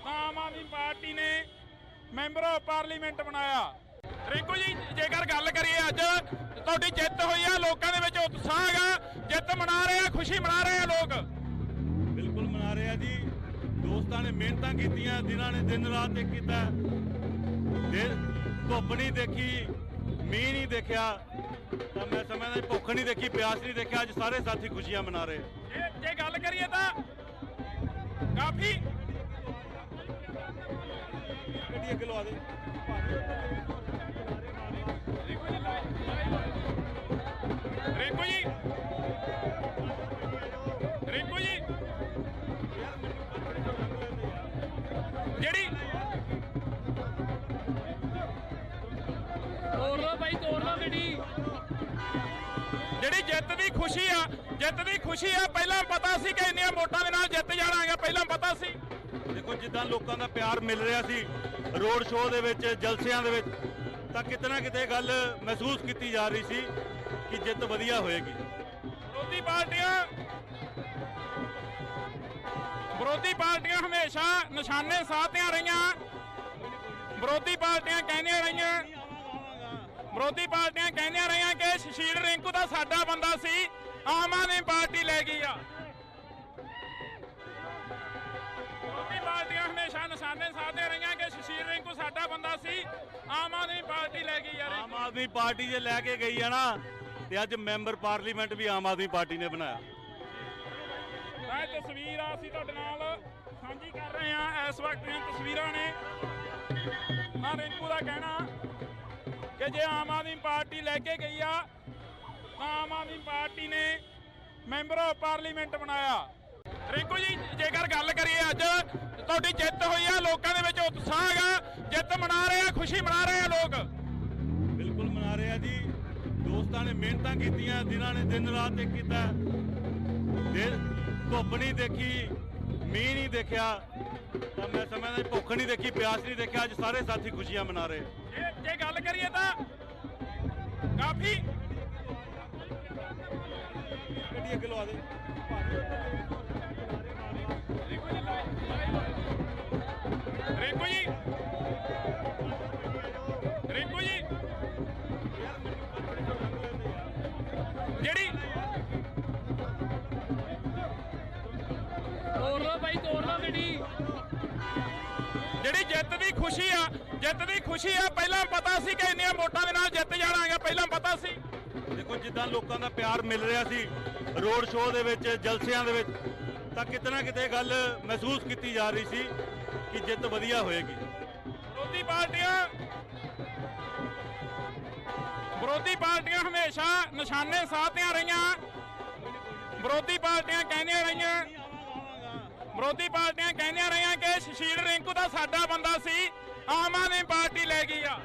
ਤਾਂ ਆਮ ਆਦਮੀ ਪਾਰਟੀ ਨੇ ਮੈਂਬਰ ਆਫ ਪਾਰਲੀਮੈਂਟ ਬਣਾਇਆ। ਰਿੰਕੂ ਜੀ, ਜੇਕਰ ਗੱਲ ਕਰੀਏ ਅੱਜ ਤੁਹਾਡੀ ਜਿੱਤ ਹੋਈ ਆ, ਲੋਕਾਂ ਦੇ ਵਿੱਚ ਉਤਸ਼ਾਹ ਹੈਗਾ, ਜਿੱਤ ਮਨਾ ਰਹੇ ਆ, ਖੁਸ਼ੀ ਮਨਾ ਰਹੇ ਆ ਲੋਕ। ਬਿਲਕੁਲ ਮਨਾ ਰਹੇ ਆ ਜੀ। ਦੋਸਤਾਂ ਦੋਸਤਾਂ ਨੇ ਮਿਹਨਤਾਂ ਕੀਤੀਆਂ, ਜਿਨ੍ਹਾਂ ਨੇ ਦਿਨ ਰਾਤ ਇੱਕ ਕੀਤਾ, ਧੁੱਪ ਨਹੀਂ ਦੇਖੀ, ਮੀਂਹ ਨਹੀਂ ਦੇਖਿਆ, ਤਾਂ ਮੈਂ ਸਮਝਦਾ ਭੁੱਖ ਨਹੀਂ ਦੇਖੀ, ਪਿਆਸ ਨਹੀਂ ਦੇਖਿਆ। ਅੱਜ ਸਾਰੇ ਸਾਥੀ ਖੁਸ਼ੀਆਂ ਮਨਾ ਰਹੇ। ਜੇ ਗੱਲ ਕਰੀਏ ਤਾਂ ਕਾਫੀ ਗੱਡੀ ਅੱਗੇ ਲਵਾ ਦੇ। ਰਿੰਕੂ ਜੀ ਜਿਹੜੀ ਤੋੜ ਲਓ ਬਾਈ, ਤੋੜ ਲਓ ਗੱਡੀ। ਜਿਹੜੀ ਜਿੱਤ ਦੀ ਖੁਸ਼ੀ ਆ ਪਹਿਲਾਂ ਪਤਾ ਸੀ ਕਿ ਇੰਨੀਆਂ ਵੋਟਾਂ ਦੇ ਨਾਲ ਜਿੱਤ ਜਾਣਾਗਾ, ਪਹਿਲਾਂ ਪਤਾ ਸੀ। ਦੇਖੋ ਜਿੱਦਾਂ ਲੋਕਾਂ ਦਾ ਪਿਆਰ ਮਿਲ ਰਿਹਾ ਸੀ ਰੋਡ ਸ਼ੋਅ ਦੇ ਵਿੱਚ, ਜਲਸਿਆਂ ਦੇ ਵਿੱਚ, ਤਾਂ ਕਿਤੇ ਨਾ ਕਿਤੇ ਗੱਲ ਮਹਿਸੂਸ ਕੀਤੀ ਜਾ ਰਹੀ ਸੀ ਕਿ ਜਿੱਤ ਵਧੀਆ ਹੋਏਗੀ। ਵਿਰੋਧੀ ਪਾਰਟੀਆਂ ਹਮੇਸ਼ਾ ਨਿਸ਼ਾਨੇ ਸਾਧਦੀਆਂ ਰਹੀਆਂ। ਵਿਰੋਧੀ ਪਾਰਟੀਆਂ ਕਹਿੰਦੀਆਂ ਰਹੀਆਂ ਕਿ ਸ਼ਸ਼ੀਲ ਰਿੰਕੂ ਦਾ ਸਾਡਾ ਬੰਦਾ ਸੀ, ਆਮ ਆਦਮੀ ਪਾਰਟੀ ਲੈ ਗਈ ਆ। ਵਿਰੋਧੀ ਪਾਰਟੀਆਂ ਹਮੇਸ਼ਾ ਨਿਸ਼ਾਨੇ ਸਾਧਦੀਆਂ ਰਹੀਆਂ ਕਿ ਸ਼ਸ਼ੀਲ ਰਿੰਕੂ ਸਾਡਾ ਬੰਦਾ ਸੀ, ਆਮ ਆਦਮੀ ਪਾਰਟੀ ਲੈ ਗਈ ਆ। ਆਮ ਆਦਮੀ ਪਾਰਟੀ ਜੇ ਲੈ ਕੇ ਗਈ ਆ ਨਾ, ਤੇ ਅੱਜ ਮੈਂਬਰ ਪਾਰਲੀਮੈਂਟ ਵੀ ਆਮ ਆਦਮੀ ਪਾਰਟੀ ਨੇ ਬਣਾਇਆ। ਇਹ ਤਸਵੀਰ ਆ ਅਸੀਂ ਤੁਹਾਡੇ ਨਾਲ ਸਾਂਝੀ ਕਰ ਰਹੇ ਹਾਂ। ਇਸ ਵਕਤ ਦੀਆਂ ਤਸਵੀਰਾਂ ਨੇ। ਰਿੰਕੂ ਦਾ ਕਹਿਣਾ ਕਿ ਜੇ ਆਮ ਆਦਮੀ ਪਾਰਟੀ ਲੈ ਕੇ ਗਈ ਆ ਤਾਂ ਆਮ ਆਦਮੀ ਪਾਰਟੀ ਨੇ ਮੈਂਬਰ ਆਫ ਪਾਰਲੀਮੈਂਟ ਬਣਾਇਆ। ਰਿੰਕੂ ਜੀ ਜੇਕਰ ਗੱਲ ਕਰੀਏ, ਅੱਜ ਤੁਹਾਡੀ ਜਿੱਤ ਹੋਈ ਆ, ਲੋਕਾਂ ਦੇ ਵਿੱਚ ਉਤਸ਼ਾਹ ਹੈਗਾ, ਜਿੱਤ ਮਨਾ ਰਹੇ ਆ, ਖੁਸ਼ੀ ਮਨਾ ਰਹੇ ਆ ਲੋਕ। ਬਿਲਕੁਲ ਮਨਾ ਰਹੇ ਆ ਜੀ। ਦੋਸਤਾਂ ਨੇ ਮਿਹਨਤਾਂ ਕੀਤੀਆਂ, ਜਿਨ੍ਹਾਂ ਨੇ ਦਿਨ ਰਾਤ ਇੱਕ ਕੀਤਾ, ਧੁੱਪ ਨਹੀਂ ਦੇਖੀ, ਮੀਂਹ ਨਹੀਂ ਦੇਖਿਆ, ਤਾਂ ਮੈਂ ਸਮਝਦਾ ਭੁੱਖ ਨਹੀਂ ਦੇਖੀ, ਪਿਆਸ ਨਹੀਂ ਦੇਖਿਆ। ਅੱਜ ਸਾਰੇ ਸਾਥੀ ਖੁਸ਼ੀਆਂ ਮਨਾ ਰਹੇ। ਜੇ ਗੱਲ ਕਰੀਏ ਤਾਂ ਕਾਫੀ ਗੱਡੀ ਅੱਗੇ ਲਵਾ ਦੇ। ਰਿੰਕੂ ਜੀ ਜਿਹੜੀ ਤੋੜ ਲਓ ਬਾਈ, ਤੋੜ ਲਓ ਗੱਡੀ। ਜਿਹੜੀ ਜਿੱਤ ਦੀ ਖੁਸ਼ੀ ਆ ਪਹਿਲਾਂ ਪਤਾ ਸੀ ਕਿ ਇੰਨੀਆਂ ਵੋਟਾਂ ਦੇ ਨਾਲ ਜਿੱਤ ਜਾਣਾਗਾ, ਪਹਿਲਾਂ ਪਤਾ ਸੀ। ਦੇਖੋ ਜਿੱਦਾਂ ਲੋਕਾਂ ਦਾ ਪਿਆਰ ਮਿਲ ਰਿਹਾ ਸੀ ਰੋਡ ਸ਼ੋਅ ਦੇ ਵਿੱਚ, ਜਲਸਿਆਂ ਦੇ ਵਿੱਚ, ਤਾਂ ਕਿਤੇ ਨਾ ਕਿਤੇ ਗੱਲ ਮਹਿਸੂਸ ਕੀਤੀ ਜਾ ਰਹੀ ਸੀ ਕਿ ਜਿੱਤ ਵਧੀਆ ਹੋਏਗੀ। ਵਿਰੋਧੀ ਪਾਰਟੀਆਂ ਹਮੇਸ਼ਾ ਨਿਸ਼ਾਨੇ ਸਾਧਦੀਆਂ ਰਹੀਆਂ। ਵਿਰੋਧੀ ਪਾਰਟੀਆਂ ਕਹਿੰਦੀਆਂ ਰਹੀਆਂ ਕਿ ਸ਼ਸ਼ੀਲ ਰਿੰਕੂ ਦਾ ਸਾਡਾ ਬੰਦਾ ਸੀ, ਆਮ ਆਦਮੀ ਪਾਰਟੀ ਲੈ ਗਈ ਆ।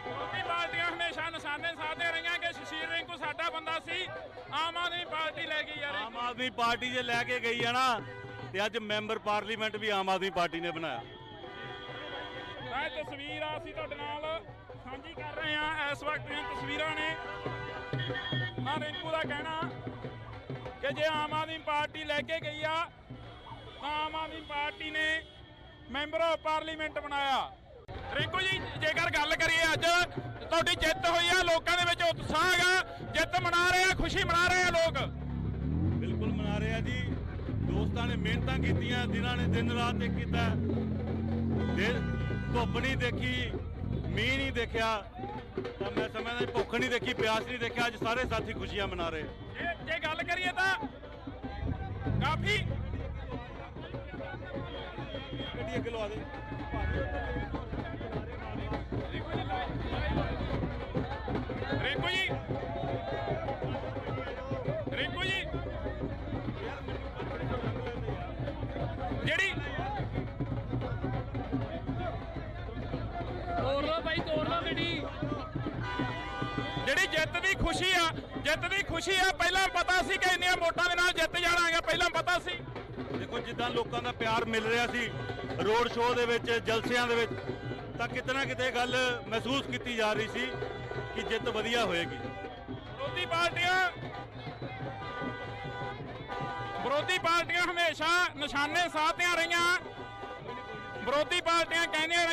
ਵਿਰੋਧੀ ਪਾਰਟੀਆਂ ਹਮੇਸ਼ਾ ਨਿਸ਼ਾਨੇ ਸਾਧਦੀਆਂ ਰਹੀਆਂ ਕਿ ਸ਼ਸ਼ੀਲ ਰਿੰਕੂ ਸਾਡਾ ਬੰਦਾ ਸੀ, ਆਮ ਆਦਮੀ ਪਾਰਟੀ ਲੈ ਗਈ ਆ। ਆਮ ਆਦਮੀ ਪਾਰਟੀ ਜੇ ਲੈ ਕੇ ਗਈ ਆ ਨਾ, ਤੇ ਅੱਜ ਮੈਂਬਰ ਪਾਰਲੀਮੈਂਟ ਵੀ ਆਮ ਆਦਮੀ ਪਾਰਟੀ ਨੇ ਬਣਾਇਆ। ਇਹ ਤਸਵੀਰ ਆ ਅਸੀਂ ਤੁਹਾਡੇ ਨਾਲ ਸਾਂਝੀ ਕਰ ਰਹੇ ਹਾਂ। ਇਸ ਵਕਤ ਦੀਆਂ ਤਸਵੀਰਾਂ ਨੇ। ਰਿੰਕੂ ਦਾ ਕਹਿਣਾ ਕਿ ਜੇ ਆਮ ਆਦਮੀ ਪਾਰਟੀ ਲੈ ਕੇ ਗਈ ਆ ਤਾਂ ਆਮ ਆਦਮੀ ਪਾਰਟੀ ਨੇ ਮੈਂਬਰ ਆਫ ਪਾਰਲੀਮੈਂਟ ਬਣਾਇਆ। ਰਿੰਕੂ ਜੀ ਜੇਕਰ ਗੱਲ ਕਰੀਏ, ਅੱਜ ਤੁਹਾਡੀ ਜਿੱਤ ਹੋਈ ਆ, ਲੋਕਾਂ ਦੇ ਵਿੱਚ ਉਤਸ਼ਾਹ ਹੈਗਾ, ਜਿੱਤ ਮਨਾ ਰਹੇ ਆ, ਖੁਸ਼ੀ ਮਨਾ ਰਹੇ ਆ ਲੋਕ। ਬਿਲਕੁਲ ਮਨਾ ਰਹੇ ਆ ਜੀ। ਦੋਸਤਾਂ ਨੇ ਮਿਹਨਤਾਂ ਕੀਤੀਆਂ, ਜਿਨ੍ਹਾਂ ਨੇ ਦਿਨ ਰਾਤ ਇੱਕ ਕੀਤਾ, ਧੁੱਪ ਨਹੀਂ ਦੇਖੀ, ਮੀਂਹ ਨਹੀਂ ਦੇਖਿਆ, ਤਾਂ ਮੈਂ ਸਮਝਦਾ ਭੁੱਖ ਨਹੀਂ ਦੇਖੀ, ਪਿਆਸ ਨਹੀਂ ਦੇਖਿਆ। ਅੱਜ ਸਾਰੇ ਸਾਥੀ ਖੁਸ਼ੀਆਂ ਮਨਾ ਰਹੇ। ਜੇ ਗੱਲ ਕਰੀਏ ਤਾਂ ਕਾਫੀ ਗੱਡੀ ਅੱਗੇ ਲਵਾ ਦੇ। ਰਿੰਕੂ ਜੀ ਜਿਹੜੀ ਤੋੜ ਲਓ ਬਾਈ, ਤੋੜ ਲਓ ਗੱਡੀ। ਜਿਹੜੀ ਜਿੱਤ ਦੀ ਖੁਸ਼ੀ ਆ ਪਹਿਲਾਂ ਪਤਾ ਸੀ ਕਿ ਇੰਨੀਆਂ ਵੋਟਾਂ ਦੇ ਨਾਲ ਜਿੱਤ ਜਾਣਾਗਾ, ਪਹਿਲਾਂ ਪਤਾ ਸੀ। ਦੇਖੋ ਜਿੱਦਾਂ ਲੋਕਾਂ ਦਾ ਪਿਆਰ ਮਿਲ ਰਿਹਾ ਸੀ ਰੋਡ ਸ਼ੋਅ ਦੇ ਵਿੱਚ, ਜਲਸਿਆਂ ਦੇ ਵਿੱਚ, ਤਾਂ ਕਿਤੇ ਨਾ ਕਿਤੇ ਗੱਲ ਮਹਿਸੂਸ ਕੀਤੀ ਜਾ ਰਹੀ ਸੀ ਕਿ ਜਿੱਤ ਵਧੀਆ ਹੋਏਗੀ। ਵਿਰੋਧੀ ਪਾਰਟੀਆਂ ਹਮੇਸ਼ਾ ਨਿਸ਼ਾਨੇ ਸਾਧਦੀਆਂ ਰਹੀਆਂ। ਵਿਰੋਧੀ ਪਾਰਟੀਆਂ ਕਹਿੰਦੀਆਂ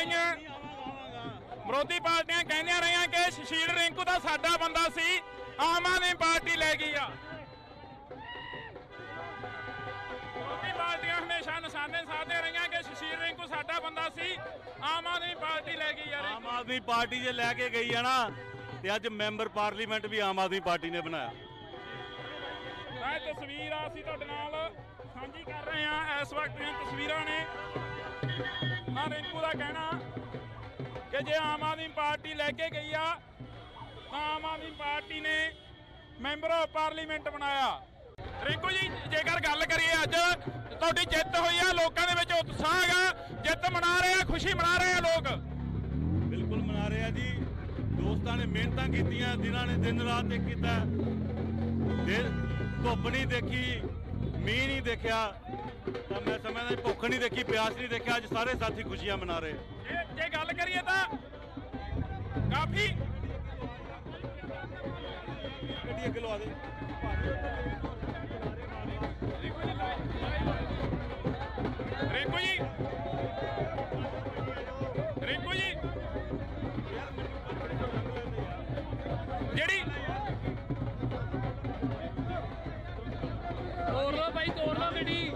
ਰਹੀਆਂ ਕਿ ਸ਼ਸ਼ੀਲ ਰਿੰਕੂ ਦਾ ਸਾਡਾ ਬੰਦਾ ਸੀ, ਆਮ ਆਦਮੀ ਪਾਰਟੀ ਲੈ ਗਈ ਆ। ਸਾਧੇ ਰਹੀਆਂ ਕਿ ਸੁਸ਼ੀਲ ਰਿੰਕੂ ਸਾਡਾ ਬੰਦਾ ਸੀ, ਆਮ ਆਦਮੀ ਪਾਰਟੀ ਲੈ ਗਈ ਯਾਰ। ਆਮ ਆਦਮੀ ਪਾਰਟੀ ਜੇ ਲੈ ਕੇ ਗਈ ਆ ਨਾ ਤੇ ਅੱਜ ਮੈਂਬਰ ਪਾਰਲੀਮੈਂਟ ਵੀ ਆਮ ਆਦਮੀ ਪਾਰਟੀ ਨੇ ਬਣਾਇਆ। ਇਹ ਤਸਵੀਰ ਆ ਅਸੀਂ ਤੁਹਾਡੇ ਨਾਲ ਸਾਂਝੀ ਕਰ ਰਹੇ ਹਾਂ। ਇਸ ਵਕਤ ਦੀਆਂ ਤਸਵੀਰਾਂ ਨੇ। ਆ ਰਿੰਕੂ ਦਾ ਕਹਿਣਾ ਕਿ ਜੇ ਆਮ ਆਦਮੀ ਪਾਰਟੀ ਲੈ ਕੇ ਗਈ ਆ ਤਾਂ ਆਮ ਆਦਮੀ ਪਾਰਟੀ ਨੇ ਮੈਂਬਰ ਆਫ ਪਾਰਲੀਮੈਂਟ ਬਣਾਇਆ। ਰਿੰਕੂ ਜੀ, ਜੇਕਰ ਗੱਲ ਕਰੀਏ ਅੱਜ ਤੁਹਾਡੀ ਜਿੱਤ ਹੋਈ ਆ, ਲੋਕਾਂ ਦੇ ਵਿੱਚ ਉਤਸ਼ਾਹ ਹੈਗਾ, ਜਿੱਤ ਮਨਾ ਰਹੇ ਆ, ਖੁਸ਼ੀ ਮਨਾ ਰਹੇ ਆ ਲੋਕ। ਬਿਲਕੁਲ ਮਨਾ ਰਹੇ ਆ ਜੀ। ਦੋਸਤਾਂ ਨੇ ਮਿਹਨਤਾਂ ਕੀਤੀਆਂ, ਜਿਨ੍ਹਾਂ ਨੇ ਦਿਨ ਰਾਤ ਇੱਕ ਕੀਤਾ। ਧੁੱਪ ਨਹੀਂ ਦੇਖੀ, ਮੀਂਹ ਨਹੀਂ ਦੇਖਿਆ, ਤਾਂ ਮੈਂ ਸਮਝਦਾ ਭੁੱਖ ਨਹੀਂ ਦੇਖੀ, ਪਿਆਸ ਨਹੀਂ ਦੇਖਿਆ। ਅੱਜ ਸਾਰੇ ਸਾਥੀ ਖੁਸ਼ੀਆਂ ਮਨਾ ਰਹੇ। ਜੇ ਗੱਲ ਕਰੀਏ ਤਾਂ ਕਾਫੀ ਗੱਡੀ ਅੱਗੇ ਲਵਾ ਦੇ। ਰਿੰਕੂ ਜੀ, ਰਿੰਕੂ ਜੀ, ਜਿਹੜੀ ਤੋੜ ਲਓ ਭਾਈ, ਤੋੜ ਲਓ ਗੱਡੀ।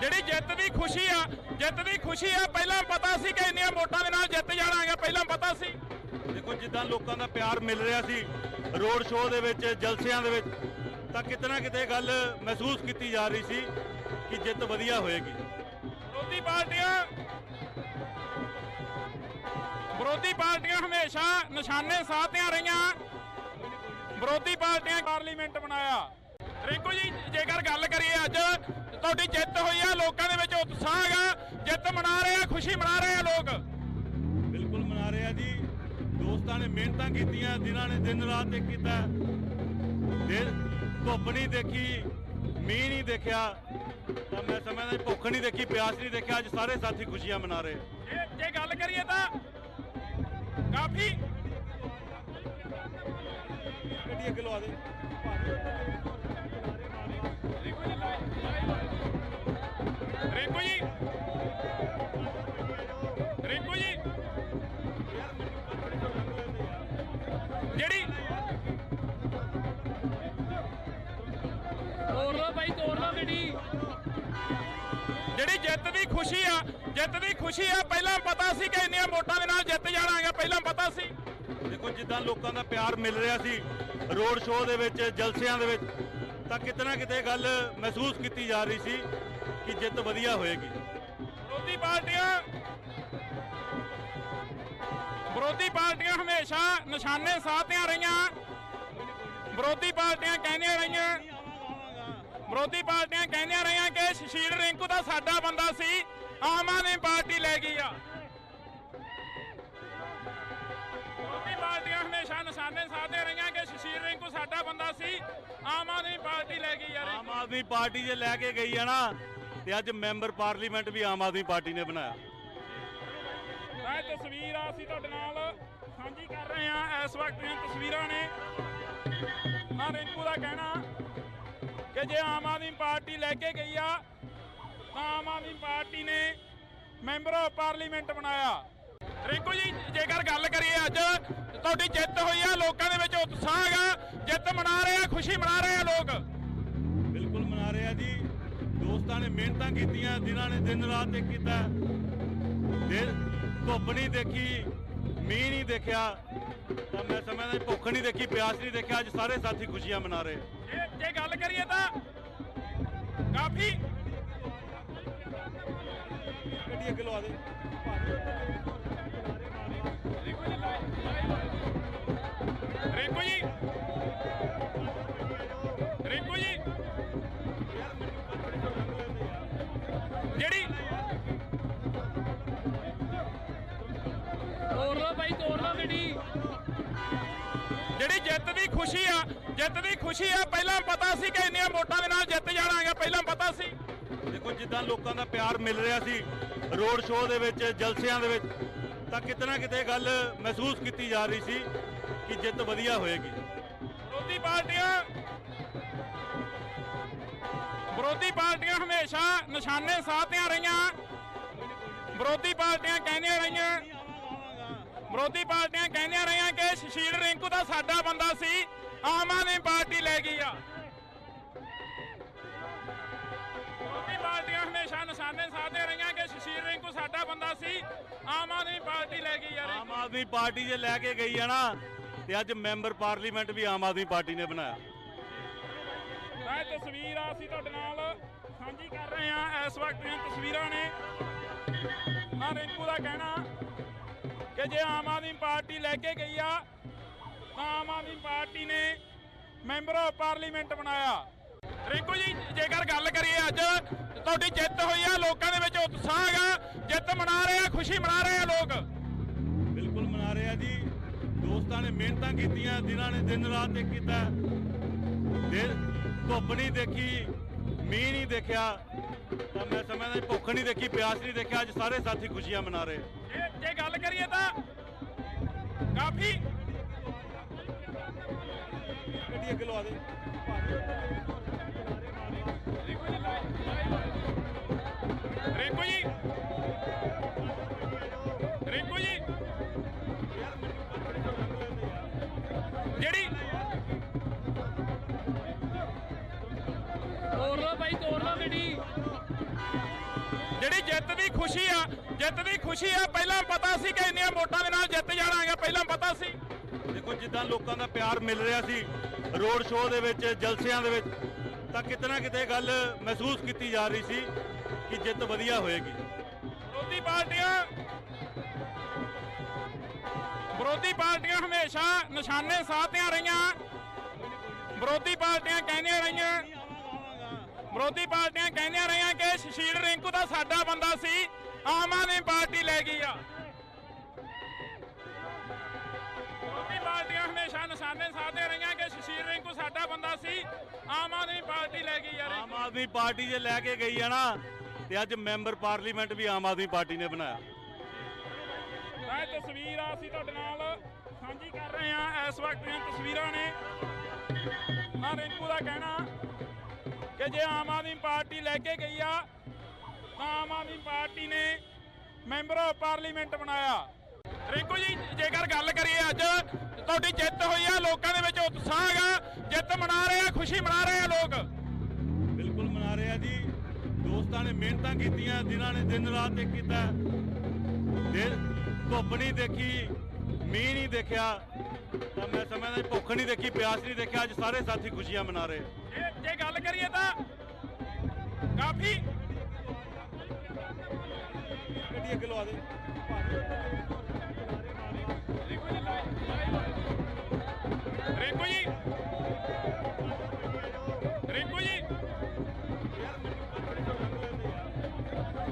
ਜਿਹੜੀ ਜਿੱਤ ਦੀ ਖੁਸ਼ੀ ਆ, ਜਿੱਤ ਦੀ ਖੁਸ਼ੀ ਆ, ਪਹਿਲਾਂ ਪਤਾ ਸੀ ਕਿ ਇੰਨੀਆਂ ਵੋਟਾਂ ਦੇ ਨਾਲ ਜਿੱਤ ਜਾਣਾ ਹੈਗਾ, ਪਹਿਲਾਂ ਪਤਾ ਸੀ। ਦੇਖੋ ਜਿੱਦਾਂ ਲੋਕਾਂ ਦਾ ਪਿਆਰ ਮਿਲ ਰਿਹਾ ਸੀ ਰੋਡ ਸ਼ੋਅ ਦੇ ਵਿੱਚ, ਜਲਸਿਆਂ ਦੇ ਵਿੱਚ, ਤਾਂ ਕਿਤੇ ਨਾ ਕਿਤੇ ਗੱਲ ਮਹਿਸੂਸ ਕੀਤੀ ਜਾ ਰਹੀ ਸੀ ਕਿ ਜਿੱਤ ਵਧੀਆ ਹੋਏਗੀ। ਵਿਰੋਧੀ ਪਾਰਟੀਆਂ ਹਮੇਸ਼ਾ ਨਿਸ਼ਾਨੇ ਸਾਧਦੀਆਂ ਰਹੀਆਂ। ਵਿਰੋਧੀ ਪਾਰਟੀਆਂ ਪਾਰਲੀਮੈਂਟ ਬਣਾਇਆ। ਰਿੰਕੂ ਜੀ, ਜੇਕਰ ਗੱਲ ਕਰੀਏ ਅੱਜ ਤੁਹਾਡੀ ਜਿੱਤ ਹੋਈ ਆ, ਲੋਕਾਂ ਦੇ ਵਿੱਚ ਉਤਸ਼ਾਹ ਹੈਗਾ, ਜਿੱਤ ਮਨਾ ਰਹੇ ਆ, ਖੁਸ਼ੀ ਮਨਾ ਰਹੇ ਆ ਲੋਕ। ਬਿਲਕੁਲ ਮਨਾ ਰਹੇ ਆ ਜੀ। ਦੋਸਤਾਂ ਨੇ ਮਿਹਨਤਾਂ ਕੀਤੀਆਂ, ਜਿਨ੍ਹਾਂ ਨੇ ਦਿਨ ਰਾਤ ਇੱਕ ਕੀਤਾ। ਧੁੱਪ ਨਹੀਂ ਦੇਖੀ, ਮੀਂਹ ਨਹੀਂ ਦੇਖਿਆ, ਤਾਂ ਮੈਂ ਸਮਝਦਾ ਭੁੱਖ ਨਹੀਂ ਦੇਖੀ, ਪਿਆਸ ਨਹੀਂ ਦੇਖਿਆ। ਅੱਜ ਸਾਰੇ ਸਾਥੀ ਖੁਸ਼ੀਆਂ ਮਨਾ ਰਹੇ। ਜੇ ਗੱਲ ਕਰੀਏ ਤਾਂ ਕਾਫੀ ਗੱਡੀ ਅੱਗੇ ਲਵਾ ਦੇ। ਰਿੰਕੂ ਜੀ, ਰਿੰਕੂ ਜੀ, ਜਿਹੜੀ ਤੋੜ ਲਓ ਭਾਈ, ਤੋੜ ਲਓ ਗੱਡੀ। ਜਿਹੜੀ ਜਿੱਤ ਦੀ ਖੁਸ਼ੀ ਆ, ਜਿੱਤ ਦੀ ਖੁਸ਼ੀ ਆ, ਪਹਿਲਾਂ ਪਤਾ ਸੀ ਕਿ ਇੰਨੀਆਂ ਵੋਟਾਂ ਦੇ ਨਾਲ ਜਿੱਤ ਜਾਣਾ ਹੈਗਾ, ਪਹਿਲਾਂ ਪਤਾ ਸੀ। ਦੇਖੋ ਜਿੱਦਾਂ ਲੋਕਾਂ ਦਾ ਪਿਆਰ ਮਿਲ ਰਿਹਾ ਸੀ ਰੋਡ ਸ਼ੋਅ ਦੇ ਵਿੱਚ, ਜਲਸਿਆਂ ਦੇ ਵਿੱਚ, ਤਾਂ ਕਿਤੇ ਨਾ ਕਿਤੇ ਗੱਲ ਮਹਿਸੂਸ ਕੀਤੀ ਜਾ ਰਹੀ ਸੀ ਕਿ ਜਿੱਤ ਵਧੀਆ ਹੋਏਗੀ। ਵਿਰੋਧੀ ਪਾਰਟੀਆਂ ਹਮੇਸ਼ਾ ਨਿਸ਼ਾਨੇ ਸਾਧਦੀਆਂ ਰਹੀਆਂ। ਵਿਰੋਧੀ ਪਾਰਟੀਆਂ ਕਹਿੰਦੀਆਂ ਰਹੀਆਂ ਕਿ ਸੁਸ਼ੀਲ ਰਿੰਕੂ ਦਾ ਸਾਡਾ ਬੰਦਾ ਸੀ, ਆਮ ਆਦਮੀ ਪਾਰਟੀ ਲੈ ਗਈ ਆ। ਵਿਰੋਧੀ ਪਾਰਟੀਆਂ ਹਮੇਸ਼ਾ ਨਿਸ਼ਾਨੇ ਸਾਧਦੀਆਂ ਰਹੀਆਂ ਕਿ ਸੁਸ਼ੀਲ ਰਿੰਕੂ ਸਾਡਾ ਬੰਦਾ ਸੀ, ਆਮ ਆਦਮੀ ਪਾਰਟੀ ਲੈ ਗਈ ਯਾਰ। ਆਮ ਆਦਮੀ ਪਾਰਟੀ ਜੇ ਲੈ ਕੇ ਗਈ ਆ ਨਾ ਤੇ ਅੱਜ ਮੈਂਬਰ ਪਾਰਲੀਮੈਂਟ ਵੀ ਆਮ ਆਦਮੀ ਪਾਰਟੀ ਨੇ ਬਣਾਇਆ। ਇਹ ਤਸਵੀਰ ਆ ਅਸੀਂ ਤੁਹਾਡੇ ਨਾਲ ਸਾਂਝੀ ਕਰ ਰਹੇ ਹਾਂ। ਇਸ ਵਕਤ ਦੀਆਂ ਤਸਵੀਰਾਂ ਨੇ। ਆ ਰਿੰਕੂ ਦਾ ਕਹਿਣਾ ਕਿ ਜੇ ਆਮ ਆਦਮੀ ਪਾਰਟੀ ਲੈ ਕੇ ਗਈ ਆ ਤਾਂ ਆਮ ਆਦਮੀ ਪਾਰਟੀ ਨੇ ਮੈਂਬਰ ਆਫ ਪਾਰਲੀਮੈਂਟ ਬਣਾਇਆ। ਰਿੰਕੂ ਜੀ, ਜੇਕਰ ਗੱਲ ਕਰੀਏ ਅੱਜ ਤੁਹਾਡੀ ਜਿੱਤ ਹੋਈ ਆ, ਲੋਕਾਂ ਦੇ ਵਿੱਚ ਉਤਸ਼ਾਹ ਹੈਗਾ, ਜਿੱਤ ਮਨਾ ਰਹੇ ਆ, ਖੁਸ਼ੀ ਮਨਾ ਰਹੇ ਆ ਲੋਕ। ਬਿਲਕੁਲ ਮਨਾ ਰਹੇ ਆ ਜੀ। ਦੋਸਤਾਂ ਨੇ ਮਿਹਨਤਾਂ ਕੀਤੀਆਂ, ਜਿਨ੍ਹਾਂ ਨੇ ਦਿਨ ਰਾਤ ਇੱਕ ਕੀਤਾ। ਧੁੱਪ ਨਹੀਂ ਦੇਖੀ, ਮੀਂਹ ਨਹੀਂ ਦੇਖਿਆ, ਤਾਂ ਮੈਂ ਸਮਝਦਾ ਭੁੱਖ ਨਹੀਂ ਦੇਖੀ, ਪਿਆਸ ਨਹੀਂ ਦੇਖਿਆ। ਅੱਜ ਸਾਰੇ ਸਾਥੀ ਖੁਸ਼ੀਆਂ ਮਨਾ ਰਹੇ। ਜੇ ਗੱਲ ਕਰੀਏ ਤਾਂ ਕਾਫੀ ਗੱਡੀ ਅੱਗੇ ਲਵਾ ਦੇ। ਰਿੰਕੂ ਜੀ, ਰਿੰਕੂ ਜੀ, ਜਿਹੜੀ ਤੋੜ ਲਓ ਭਾਈ, ਤੋੜ ਲਓ ਗੱਡੀ। ਜਿਹੜੀ ਜਿੱਤ ਦੀ ਖੁਸ਼ੀ ਆ, ਜਿੱਤ ਦੀ ਖੁਸ਼ੀ ਆ, ਪਹਿਲਾਂ ਪਤਾ ਸੀ ਕਿ ਇੰਨੀਆਂ ਵੋਟਾਂ ਦੇ ਨਾਲ ਜਿੱਤ ਜਾਣਾ ਹੈਗਾ, ਪਹਿਲਾਂ ਪਤਾ ਸੀ। ਦੇਖੋ ਜਿੱਦਾਂ ਲੋਕਾਂ ਦਾ ਪਿਆਰ ਮਿਲ ਰਿਹਾ ਸੀ ਰੋਡ ਸ਼ੋਅ ਦੇ ਵਿੱਚ, ਜਲਸਿਆਂ ਦੇ ਵਿੱਚ, ਤਾਂ ਕਿਤੇ ਨਾ ਕਿਤੇ ਗੱਲ ਮਹਿਸੂਸ ਕੀਤੀ ਜਾ ਰਹੀ ਸੀ ਕਿ ਜਿੱਤ ਵਧੀਆ ਹੋਏਗੀ। ਵਿਰੋਧੀ ਪਾਰਟੀਆਂ ਹਮੇਸ਼ਾ ਨਿਸ਼ਾਨੇ ਸਾਧਦੀਆਂ ਰਹੀਆਂ। ਵਿਰੋਧੀ ਪਾਰਟੀਆਂ ਕਹਿੰਦੀਆਂ ਰਹੀਆਂ ਕਿ ਸੁਸ਼ੀਲ ਰਿੰਕੂ ਦਾ ਸਾਡਾ ਬੰਦਾ ਸੀ, ਆਮ ਆਦਮੀ ਪਾਰਟੀ ਲੈ ਗਈ ਆ। ਵਿਰੋਧੀ ਪਾਰਟੀਆਂ ਹਮੇਸ਼ਾ ਆਮ ਆਦਮੀ ਪਾਰਟੀ ਲੈ ਗਈ ਯਾਰ ਆਮ ਆਦਮੀ ਪਾਰਟੀ ਜੇ ਲੈ ਕੇ ਗਈ ਆ ਨਾ ਤੇ ਅੱਜ ਮੈਂਬਰ ਪਾਰਲੀਮੈਂਟ ਵੀ ਆਮ ਆਦਮੀ ਪਾਰਟੀ ਨੇ ਬਣਾਇਆ। ਇਹ ਤਸਵੀਰ ਆ ਅਸੀਂ ਤੁਹਾਡੇ ਨਾਲ ਸਾਂਝੀ ਕਰ ਰਹੇ ਹਾਂ। ਇਸ ਵਕਤ ਦੀਆਂ ਤਸਵੀਰਾਂ ਨੇ। ਆ ਰਿੰਕੂ ਦਾ ਕਹਿਣਾ ਕਿ ਜੇ ਆਮ ਆਦਮੀ ਪਾਰਟੀ ਲੈ ਕੇ ਗਈ ਆ ਤਾਂ ਆਮ ਆਦਮੀ ਪਾਰਟੀ ਨੇ ਮੈਂਬਰ ਆਫ ਪਾਰਲੀਮੈਂਟ ਬਣਾਇਆ। ਰਿੰਕੂ ਜੀ ਜੇਕਰ ਗੱਲ ਕਰੀਏ ਅੱਜ ਤੁਹਾਡੀ ਜਿੱਤ ਹੋਈ ਆ, ਲੋਕਾਂ ਦੇ ਵਿੱਚ ਉਤਸ਼ਾਹ ਹੈਗਾ, ਜਿੱਤ ਮਨਾ ਰਹੇ ਆ, ਖੁਸ਼ੀ ਮਨਾ ਰਹੇ ਆ ਲੋਕ। ਬਿਲਕੁਲ ਮਨਾ ਰਹੇ ਆ ਜੀ। ਦੋਸਤਾਂ ਨੇ ਮਿਹਨਤਾਂ ਕੀਤੀਆਂ, ਜਿਨ੍ਹਾਂ ਨੇ ਦਿਨ ਰਾਤ ਇੱਕ ਕੀਤਾ, ਧੁੱਪ ਨਹੀਂ ਦੇਖੀ, ਮੀਂਹ ਨਹੀਂ ਦੇਖਿਆ, ਤਾਂ ਮੈਂ ਸਮਝਦਾ ਭੁੱਖ ਨਹੀਂ ਦੇਖੀ, ਪਿਆਸ ਨਹੀਂ ਦੇਖਿਆ। ਅੱਜ ਸਾਰੇ ਸਾਥੀ ਖੁਸ਼ੀਆਂ ਮਨਾ ਰਹੇ। ਜੇ ਗੱਲ ਕਰੀਏ ਤਾਂ ਕਾਫੀ ਗੱਡੀ ਅੱਗੇ ਲਵਾ ਦੇ। ਰਿੰਕੂ ਜੀ ਜਿਹੜੀ ਤੋੜ ਲਓ ਭਾਈ, ਤੋੜ ਲਓ ਗੱਡੀ। ਜਿਹੜੀ ਜਿੱਤ ਦੀ ਖੁਸ਼ੀ ਆ ਪਹਿਲਾਂ ਪਤਾ ਸੀ ਕਿ ਇੰਨੀਆਂ ਵੋਟਾਂ ਦੇ ਨਾਲ ਜਿੱਤ ਜਾਣਾ ਹੈਗਾ, ਪਹਿਲਾਂ ਪਤਾ ਸੀ। ਦੇਖੋ ਜਿੱਦਾਂ ਲੋਕਾਂ ਦਾ ਪਿਆਰ ਮਿਲ ਰਿਹਾ ਸੀ ਰੋਡ ਸ਼ੋਅ ਦੇ ਵਿੱਚ, ਜਲਸਿਆਂ ਦੇ ਵਿੱਚ, ਤਾਂ ਕਿਤੇ ਨਾ ਕਿਤੇ ਗੱਲ ਮਹਿਸੂਸ ਕੀਤੀ ਜਾ ਰਹੀ ਸੀ ਕਿ ਜਿੱਤ ਵਧੀਆ ਹੋਏਗੀ। ਵਿਰੋਧੀ ਪਾਰਟੀਆਂ ਹਮੇਸ਼ਾ ਨਿਸ਼ਾਨੇ ਸਾਧਦੀਆਂ ਰਹੀਆਂ। ਵਿਰੋਧੀ ਪਾਰਟੀਆਂ ਕਹਿੰਦੀਆਂ ਰਹੀਆਂ ਕਿ ਸ਼ਸ਼ੀਲ ਰਿੰਕੂ ਦਾ ਸਾਡਾ ਬੰਦਾ ਸੀ, ਆਮ ਆਦਮੀ ਪਾਰਟੀ ਲੈ ਗਈ ਆ। ਵਿਰੋਧੀ ਪਾਰਟੀਆਂ ਹਮੇਸ਼ਾ ਨਿਸ਼ਾਨੇ ਸਾਧਦੀਆਂ ਰਹੀਆਂ ਕਿ ਸ਼ਸ਼ੀਲ ਰਿੰਕੂ ਸਾਡਾ ਬੰਦਾ ਸੀ, ਆਮ ਆਦਮੀ ਪਾਰਟੀ ਲੈ ਗਈ ਯਾਰ। ਆਮ ਆਦਮੀ ਪਾਰਟੀ ਜੇ ਲੈ ਕੇ ਗਈ ਆ ਨਾ ਤੇ ਅੱਜ ਮੈਂਬਰ ਪਾਰਲੀਮੈਂਟ ਵੀ ਆਮ ਆਦਮੀ ਪਾਰਟੀ ਨੇ ਬਣਾਇਆ। ਇਹ ਤਸਵੀਰ ਆ ਅਸੀਂ ਤੁਹਾਡੇ ਨਾਲ ਸਾਂਝੀ ਕਰ ਰਹੇ ਹਾਂ। ਇਸ ਵਕਤ ਦੀਆਂ ਤਸਵੀਰਾਂ ਨੇ। ਆ ਰਿੰਕੂ ਦਾ ਕਹਿਣਾ ਕਿ ਜੇ ਆਮ ਆਦਮੀ ਪਾਰਟੀ ਲੈ ਕੇ ਗਈ ਆ ਤਾਂ ਆਮ ਆਦਮੀ ਪਾਰਟੀ ਨੇ ਮੈਂਬਰ ਆਫ ਪਾਰਲੀਮੈਂਟ ਬਣਾਇਆ। ਰਿੰਕੂ ਜੀ ਜੇਕਰ ਗੱਲ ਕਰੀਏ ਅੱਜ ਤੁਹਾਡੀ ਜਿੱਤ ਹੋਈ ਆ, ਲੋਕਾਂ ਦੇ ਵਿੱਚ ਉਤਸ਼ਾਹ ਹੈਗਾ, ਜਿੱਤ ਮਨਾ ਰਹੇ ਆ, ਖੁਸ਼ੀ ਮਨਾ ਰਹੇ ਆ ਲੋਕ। ਬਿਲਕੁਲ ਮਨਾ ਰਹੇ ਆ ਜੀ। ਦੋਸਤਾਂ ਨੇ ਮਿਹਨਤਾਂ ਕੀਤੀਆਂ, ਜਿਨ੍ਹਾਂ ਨੇ ਦਿਨ ਰਾਤ ਇੱਕ ਕੀਤਾ, ਧੁੱਪ ਨਹੀਂ ਦੇਖੀ, ਮੀਂਹ ਨਹੀਂ ਦੇਖਿਆ, ਤਾਂ ਮੈਂ ਸਮਝਦਾ ਭੁੱਖ ਨਹੀਂ ਦੇਖੀ, ਪਿਆਸ ਨਹੀਂ ਦੇਖਿਆ। ਅੱਜ ਸਾਰੇ ਸਾਥੀ ਖੁਸ਼ੀਆਂ ਮਨਾ ਰਹੇ। ਜੇ ਗੱਲ ਕਰੀਏ ਤਾਂ ਕਾਫੀ ਗੱਡੀ ਅੱਗੇ ਲਵਾ ਦੇ। ਰਿੰਕੂ ਜੀ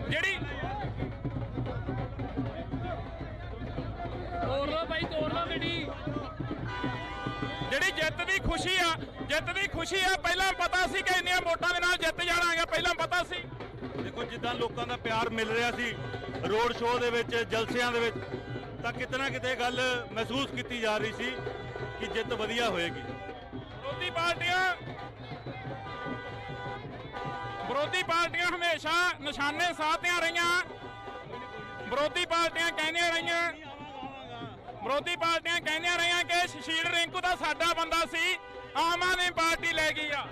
ਜਿਹੜੀ ਤੋੜ ਲਓ ਭਾਈ, ਤੋੜ ਲਓ ਗੱਡੀ। ਜਿਹੜੀ ਜਿੱਤ ਦੀ ਖੁਸ਼ੀ ਆ ਪਹਿਲਾਂ ਪਤਾ ਸੀ ਕਿ ਇੰਨੀਆਂ ਵੋਟਾਂ ਦੇ ਨਾਲ ਜਿੱਤ ਜਾਣਾ ਹੈਗਾ, ਪਹਿਲਾਂ ਪਤਾ ਸੀ। ਦੇਖੋ ਜਿੱਦਾਂ ਲੋਕਾਂ ਦਾ ਪਿਆਰ ਮਿਲ ਰਿਹਾ ਸੀ ਰੋਡ ਸ਼ੋਅ ਦੇ ਵਿੱਚ, ਜਲਸਿਆਂ ਦੇ ਵਿੱਚ, ਤਾਂ ਕਿਤੇ ਨਾ ਕਿਤੇ ਗੱਲ ਮਹਿਸੂਸ ਕੀਤੀ ਜਾ ਰਹੀ ਸੀ ਕਿ ਜਿੱਤ ਵਧੀਆ ਹੋਏਗੀ। ਵਿਰੋਧੀ ਪਾਰਟੀਆਂ ਹਮੇਸ਼ਾ ਨਿਸ਼ਾਨੇ ਸਾਧਦੀਆਂ ਰਹੀਆਂ। ਵਿਰੋਧੀ ਪਾਰਟੀਆਂ ਕਹਿੰਦੀਆਂ ਰਹੀਆਂ ਕਿ ਸ਼ਸ਼ੀਲ ਰਿੰਕੂ ਦਾ ਸਾਡਾ ਬੰਦਾ ਸੀ, ਆਮ ਆਦਮੀ ਪਾਰਟੀ ਲੈ ਗਈ ਆ।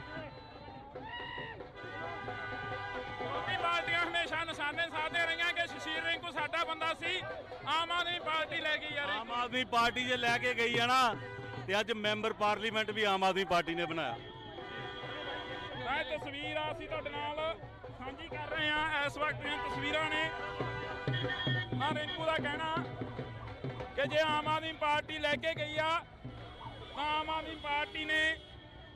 ਵਿਰੋਧੀ ਪਾਰਟੀਆਂ ਹਮੇਸ਼ਾ ਨਿਸ਼ਾਨੇ ਸਾਧਦੀਆਂ ਰਹੀਆਂ ਕਿ ਸ਼ਸ਼ੀਲ ਰਿੰਕੂ ਸਾਡਾ ਬੰਦਾ ਸੀ, ਆਮ ਆਦਮੀ ਪਾਰਟੀ ਲੈ ਗਈ ਯਾਰ। ਆਮ ਆਦਮੀ ਪਾਰਟੀ ਜੇ ਲੈ ਕੇ ਗਈ ਆ ਨਾ ਤੇ ਅੱਜ ਮੈਂਬਰ ਪਾਰਲੀਮੈਂਟ ਵੀ ਆਮ ਆਦਮੀ ਪਾਰਟੀ ਨੇ ਬਣਾਇਆ। ਇਹ ਤਸਵੀਰ ਆ ਅਸੀਂ ਤੁਹਾਡੇ ਨਾਲ ਸਾਂਝੀ ਕਰ ਰਹੇ ਹਾਂ। ਇਸ ਵਕਤ ਦੀਆਂ ਤਸਵੀਰਾਂ ਨੇ। ਆ ਰਿੰਕੂ ਦਾ ਕਹਿਣਾ ਕਿ ਜੇ ਆਮ ਆਦਮੀ ਪਾਰਟੀ ਲੈ ਕੇ ਗਈ ਆ ਤਾਂ ਆਮ ਆਦਮੀ ਪਾਰਟੀ ਨੇ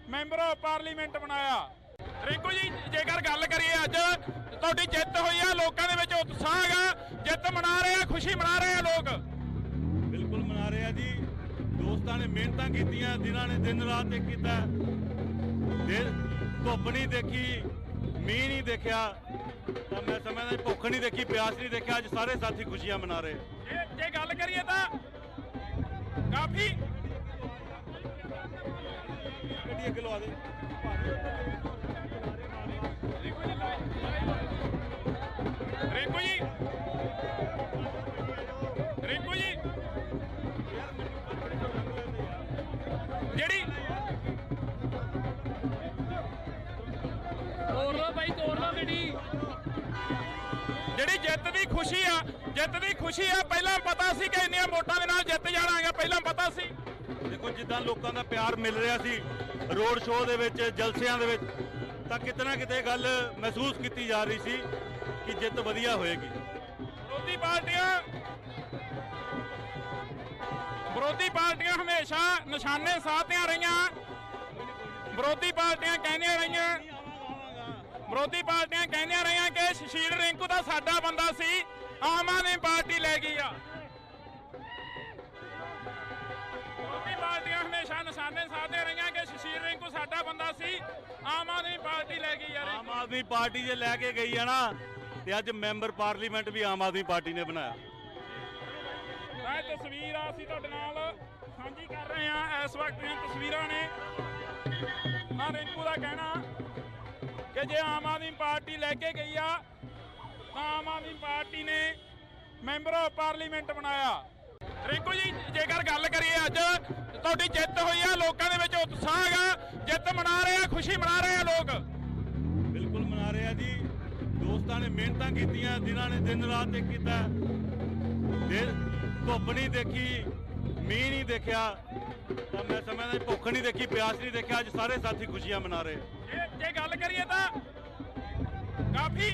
ਮੈਂਬਰ ਆਫ ਪਾਰਲੀਮੈਂਟ ਬਣਾਇਆ। ਰਿੰਕੂ ਜੀ ਜੇਕਰ ਗੱਲ ਕਰੀਏ ਅੱਜ ਤੁਹਾਡੀ ਜਿੱਤ ਹੋਈ ਆ, ਲੋਕਾਂ ਦੇ ਵਿੱਚ ਉਤਸ਼ਾਹ ਹੈਗਾ, ਜਿੱਤ ਮਨਾ ਰਹੇ ਆ, ਖੁਸ਼ੀ ਮਨਾ ਰਹੇ ਆ ਲੋਕ। ਬਿਲਕੁਲ ਮਨਾ ਰਹੇ ਆ ਜੀ। ਦੋਸਤਾਂ ਨੇ ਮਿਹਨਤਾਂ ਕੀਤੀਆਂ, ਜਿਨ੍ਹਾਂ ਨੇ ਦਿਨ ਰਾਤ ਇੱਕ ਕੀਤਾ, ਧੁੱਪ ਨਹੀਂ ਦੇਖੀ, ਮੀਂਹ ਨਹੀਂ ਦੇਖਿਆ, ਤਾਂ ਮੈਂ ਸਮਝਦਾ ਭੁੱਖ ਨਹੀਂ ਦੇਖੀ, ਪਿਆਸ ਨਹੀਂ ਦੇਖਿਆ। ਅੱਜ ਸਾਰੇ ਸਾਥੀ ਖੁਸ਼ੀਆਂ ਮਨਾ ਰਹੇ। ਜੇ ਗੱਲ ਕਰੀਏ ਤਾਂ ਕਾਫੀ ਗੱਡੀ ਅੱਗੇ ਲਵਾ ਦੇ। ਰਿੰਕੂ ਜੀ ਜਿਹੜੀ ਤੋੜ ਲਓ ਭਾਈ, ਤੋੜ ਲਓ ਗੱਡੀ। ਜਿਹੜੀ ਜਿੱਤ ਦੀ ਖੁਸ਼ੀ ਆ, ਜਿੱਤ ਦੀ ਖੁਸ਼ੀ ਆ। ਪਹਿਲਾਂ ਪਤਾ ਸੀ ਕਿ ਇੰਨੀਆਂ ਵੋਟਾਂ ਦੇ ਨਾਲ ਜਿੱਤ ਜਾਣਾਂਗੇ, ਪਹਿਲਾਂ ਪਤਾ ਸੀ। ਦੇਖੋ ਜਿੱਦਾਂ ਲੋਕਾਂ ਦਾ ਪਿਆਰ ਮਿਲ ਰਿਹਾ ਸੀ ਰੋਡ ਸ਼ੋਅ ਦੇ ਵਿੱਚ, ਜਲਸਿਆਂ ਦੇ ਵਿੱਚ, ਤਾਂ ਕਿਤੇ ਨਾ ਕਿਤੇ ਗੱਲ ਮਹਿਸੂਸ ਕੀਤੀ ਜਾ ਰਹੀ ਸੀ ਕਿ ਜਿੱਤ ਵਧੀਆ ਹੋਏਗੀ। ਵਿਰੋਧੀ ਪਾਰਟੀਆਂ ਹਮੇਸ਼ਾ ਨਿਸ਼ਾਨੇ ਸਾਧਦੀਆਂ ਰਹੀਆਂ। ਵਿਰੋਧੀ ਪਾਰਟੀਆਂ ਕਹਿੰਦੀਆਂ ਰਹੀਆਂ ਕਿ ਸੁਸ਼ੀਲ ਰਿੰਕੂ ਦਾ ਸਾਡਾ ਬੰਦਾ ਸੀ, ਆਮ ਆਦਮੀ ਪਾਰਟੀ ਲੈ ਗਈ ਆ। ਵਿਰੋਧੀ ਪਾਰਟੀਆਂ ਹਮੇਸ਼ਾ ਨਿਸ਼ਾਨੇ ਸਾਧਦੀਆਂ ਰਹੀਆਂ ਕਿ ਸੁਸ਼ੀਲ ਰਿੰਕੂ ਸਾਡਾ ਬੰਦਾ ਸੀ, ਆਮ ਆਦਮੀ ਪਾਰਟੀ ਲੈ ਗਈ ਆ। ਆਮ ਆਦਮੀ ਪਾਰਟੀ ਜੇ ਲੈ ਕੇ ਗਈ ਆ ਨਾ, ਤੇ ਅੱਜ ਮੈਂਬਰ ਪਾਰਲੀਮੈਂਟ ਵੀ ਆਮ ਆਦਮੀ ਪਾਰਟੀ ਨੇ ਬਣਾਇਆ। ਇਹ ਤਸਵੀਰ ਆ ਅਸੀਂ ਤੁਹਾਡੇ ਨਾਲ ਸਾਂਝੀ ਕਰ ਰਹੇ ਹਾਂ। ਇਸ ਵਕਤ ਦੀਆਂ ਤਸਵੀਰਾਂ ਨੇ। ਰਿੰਕੂ ਦਾ ਕਹਿਣਾ ਕਿ ਜੇ ਆਮ ਆਦਮੀ ਪਾਰਟੀ ਲੈ ਕੇ ਗਈ ਆ ਤਾਂ ਆਮ ਆਦਮੀ ਪਾਰਟੀ ਨੇ ਮੈਂਬਰ ਆਫ ਪਾਰਲੀਮੈਂਟ ਬਣਾਇਆ। ਰਿੰਕੂ ਜੀ, ਜੇਕਰ ਗੱਲ ਕਰੀਏ ਅੱਜ ਤੁਹਾਡੀ ਜਿੱਤ ਹੋਈ ਆ, ਲੋਕਾਂ ਦੇ ਵਿੱਚ ਉਤਸ਼ਾਹ ਹੈਗਾ, ਜਿੱਤ ਮਨਾ ਰਹੇ ਆ, ਖੁਸ਼ੀ ਮਨਾ ਰਹੇ ਆ ਲੋਕ। ਬਿਲਕੁਲ ਮਨਾ ਰਹੇ ਆ ਜੀ। ਦੋਸਤਾਂ ਨੇ ਮਿਹਨਤਾਂ ਕੀਤੀਆਂ, ਜਿਨ੍ਹਾਂ ਨੇ ਦਿਨ ਰਾਤ ਇੱਕ ਕੀਤਾ, ਧੁੱਪ ਨਹੀਂ ਦੇਖੀ, ਮੀਂਹ ਨਹੀਂ ਦੇਖਿਆ, ਤਾਂ ਮੈਂ ਸਮਝਦਾ ਭੁੱਖ ਨਹੀਂ ਦੇਖੀ, ਪਿਆਸ ਨਹੀਂ ਦੇਖਿਆ। ਅੱਜ ਸਾਰੇ ਸਾਥੀ ਖੁਸ਼ੀਆਂ ਮਨਾ ਰਹੇ। ਜੇ ਗੱਲ ਕਰੀਏ ਤਾਂ ਕਾਫੀ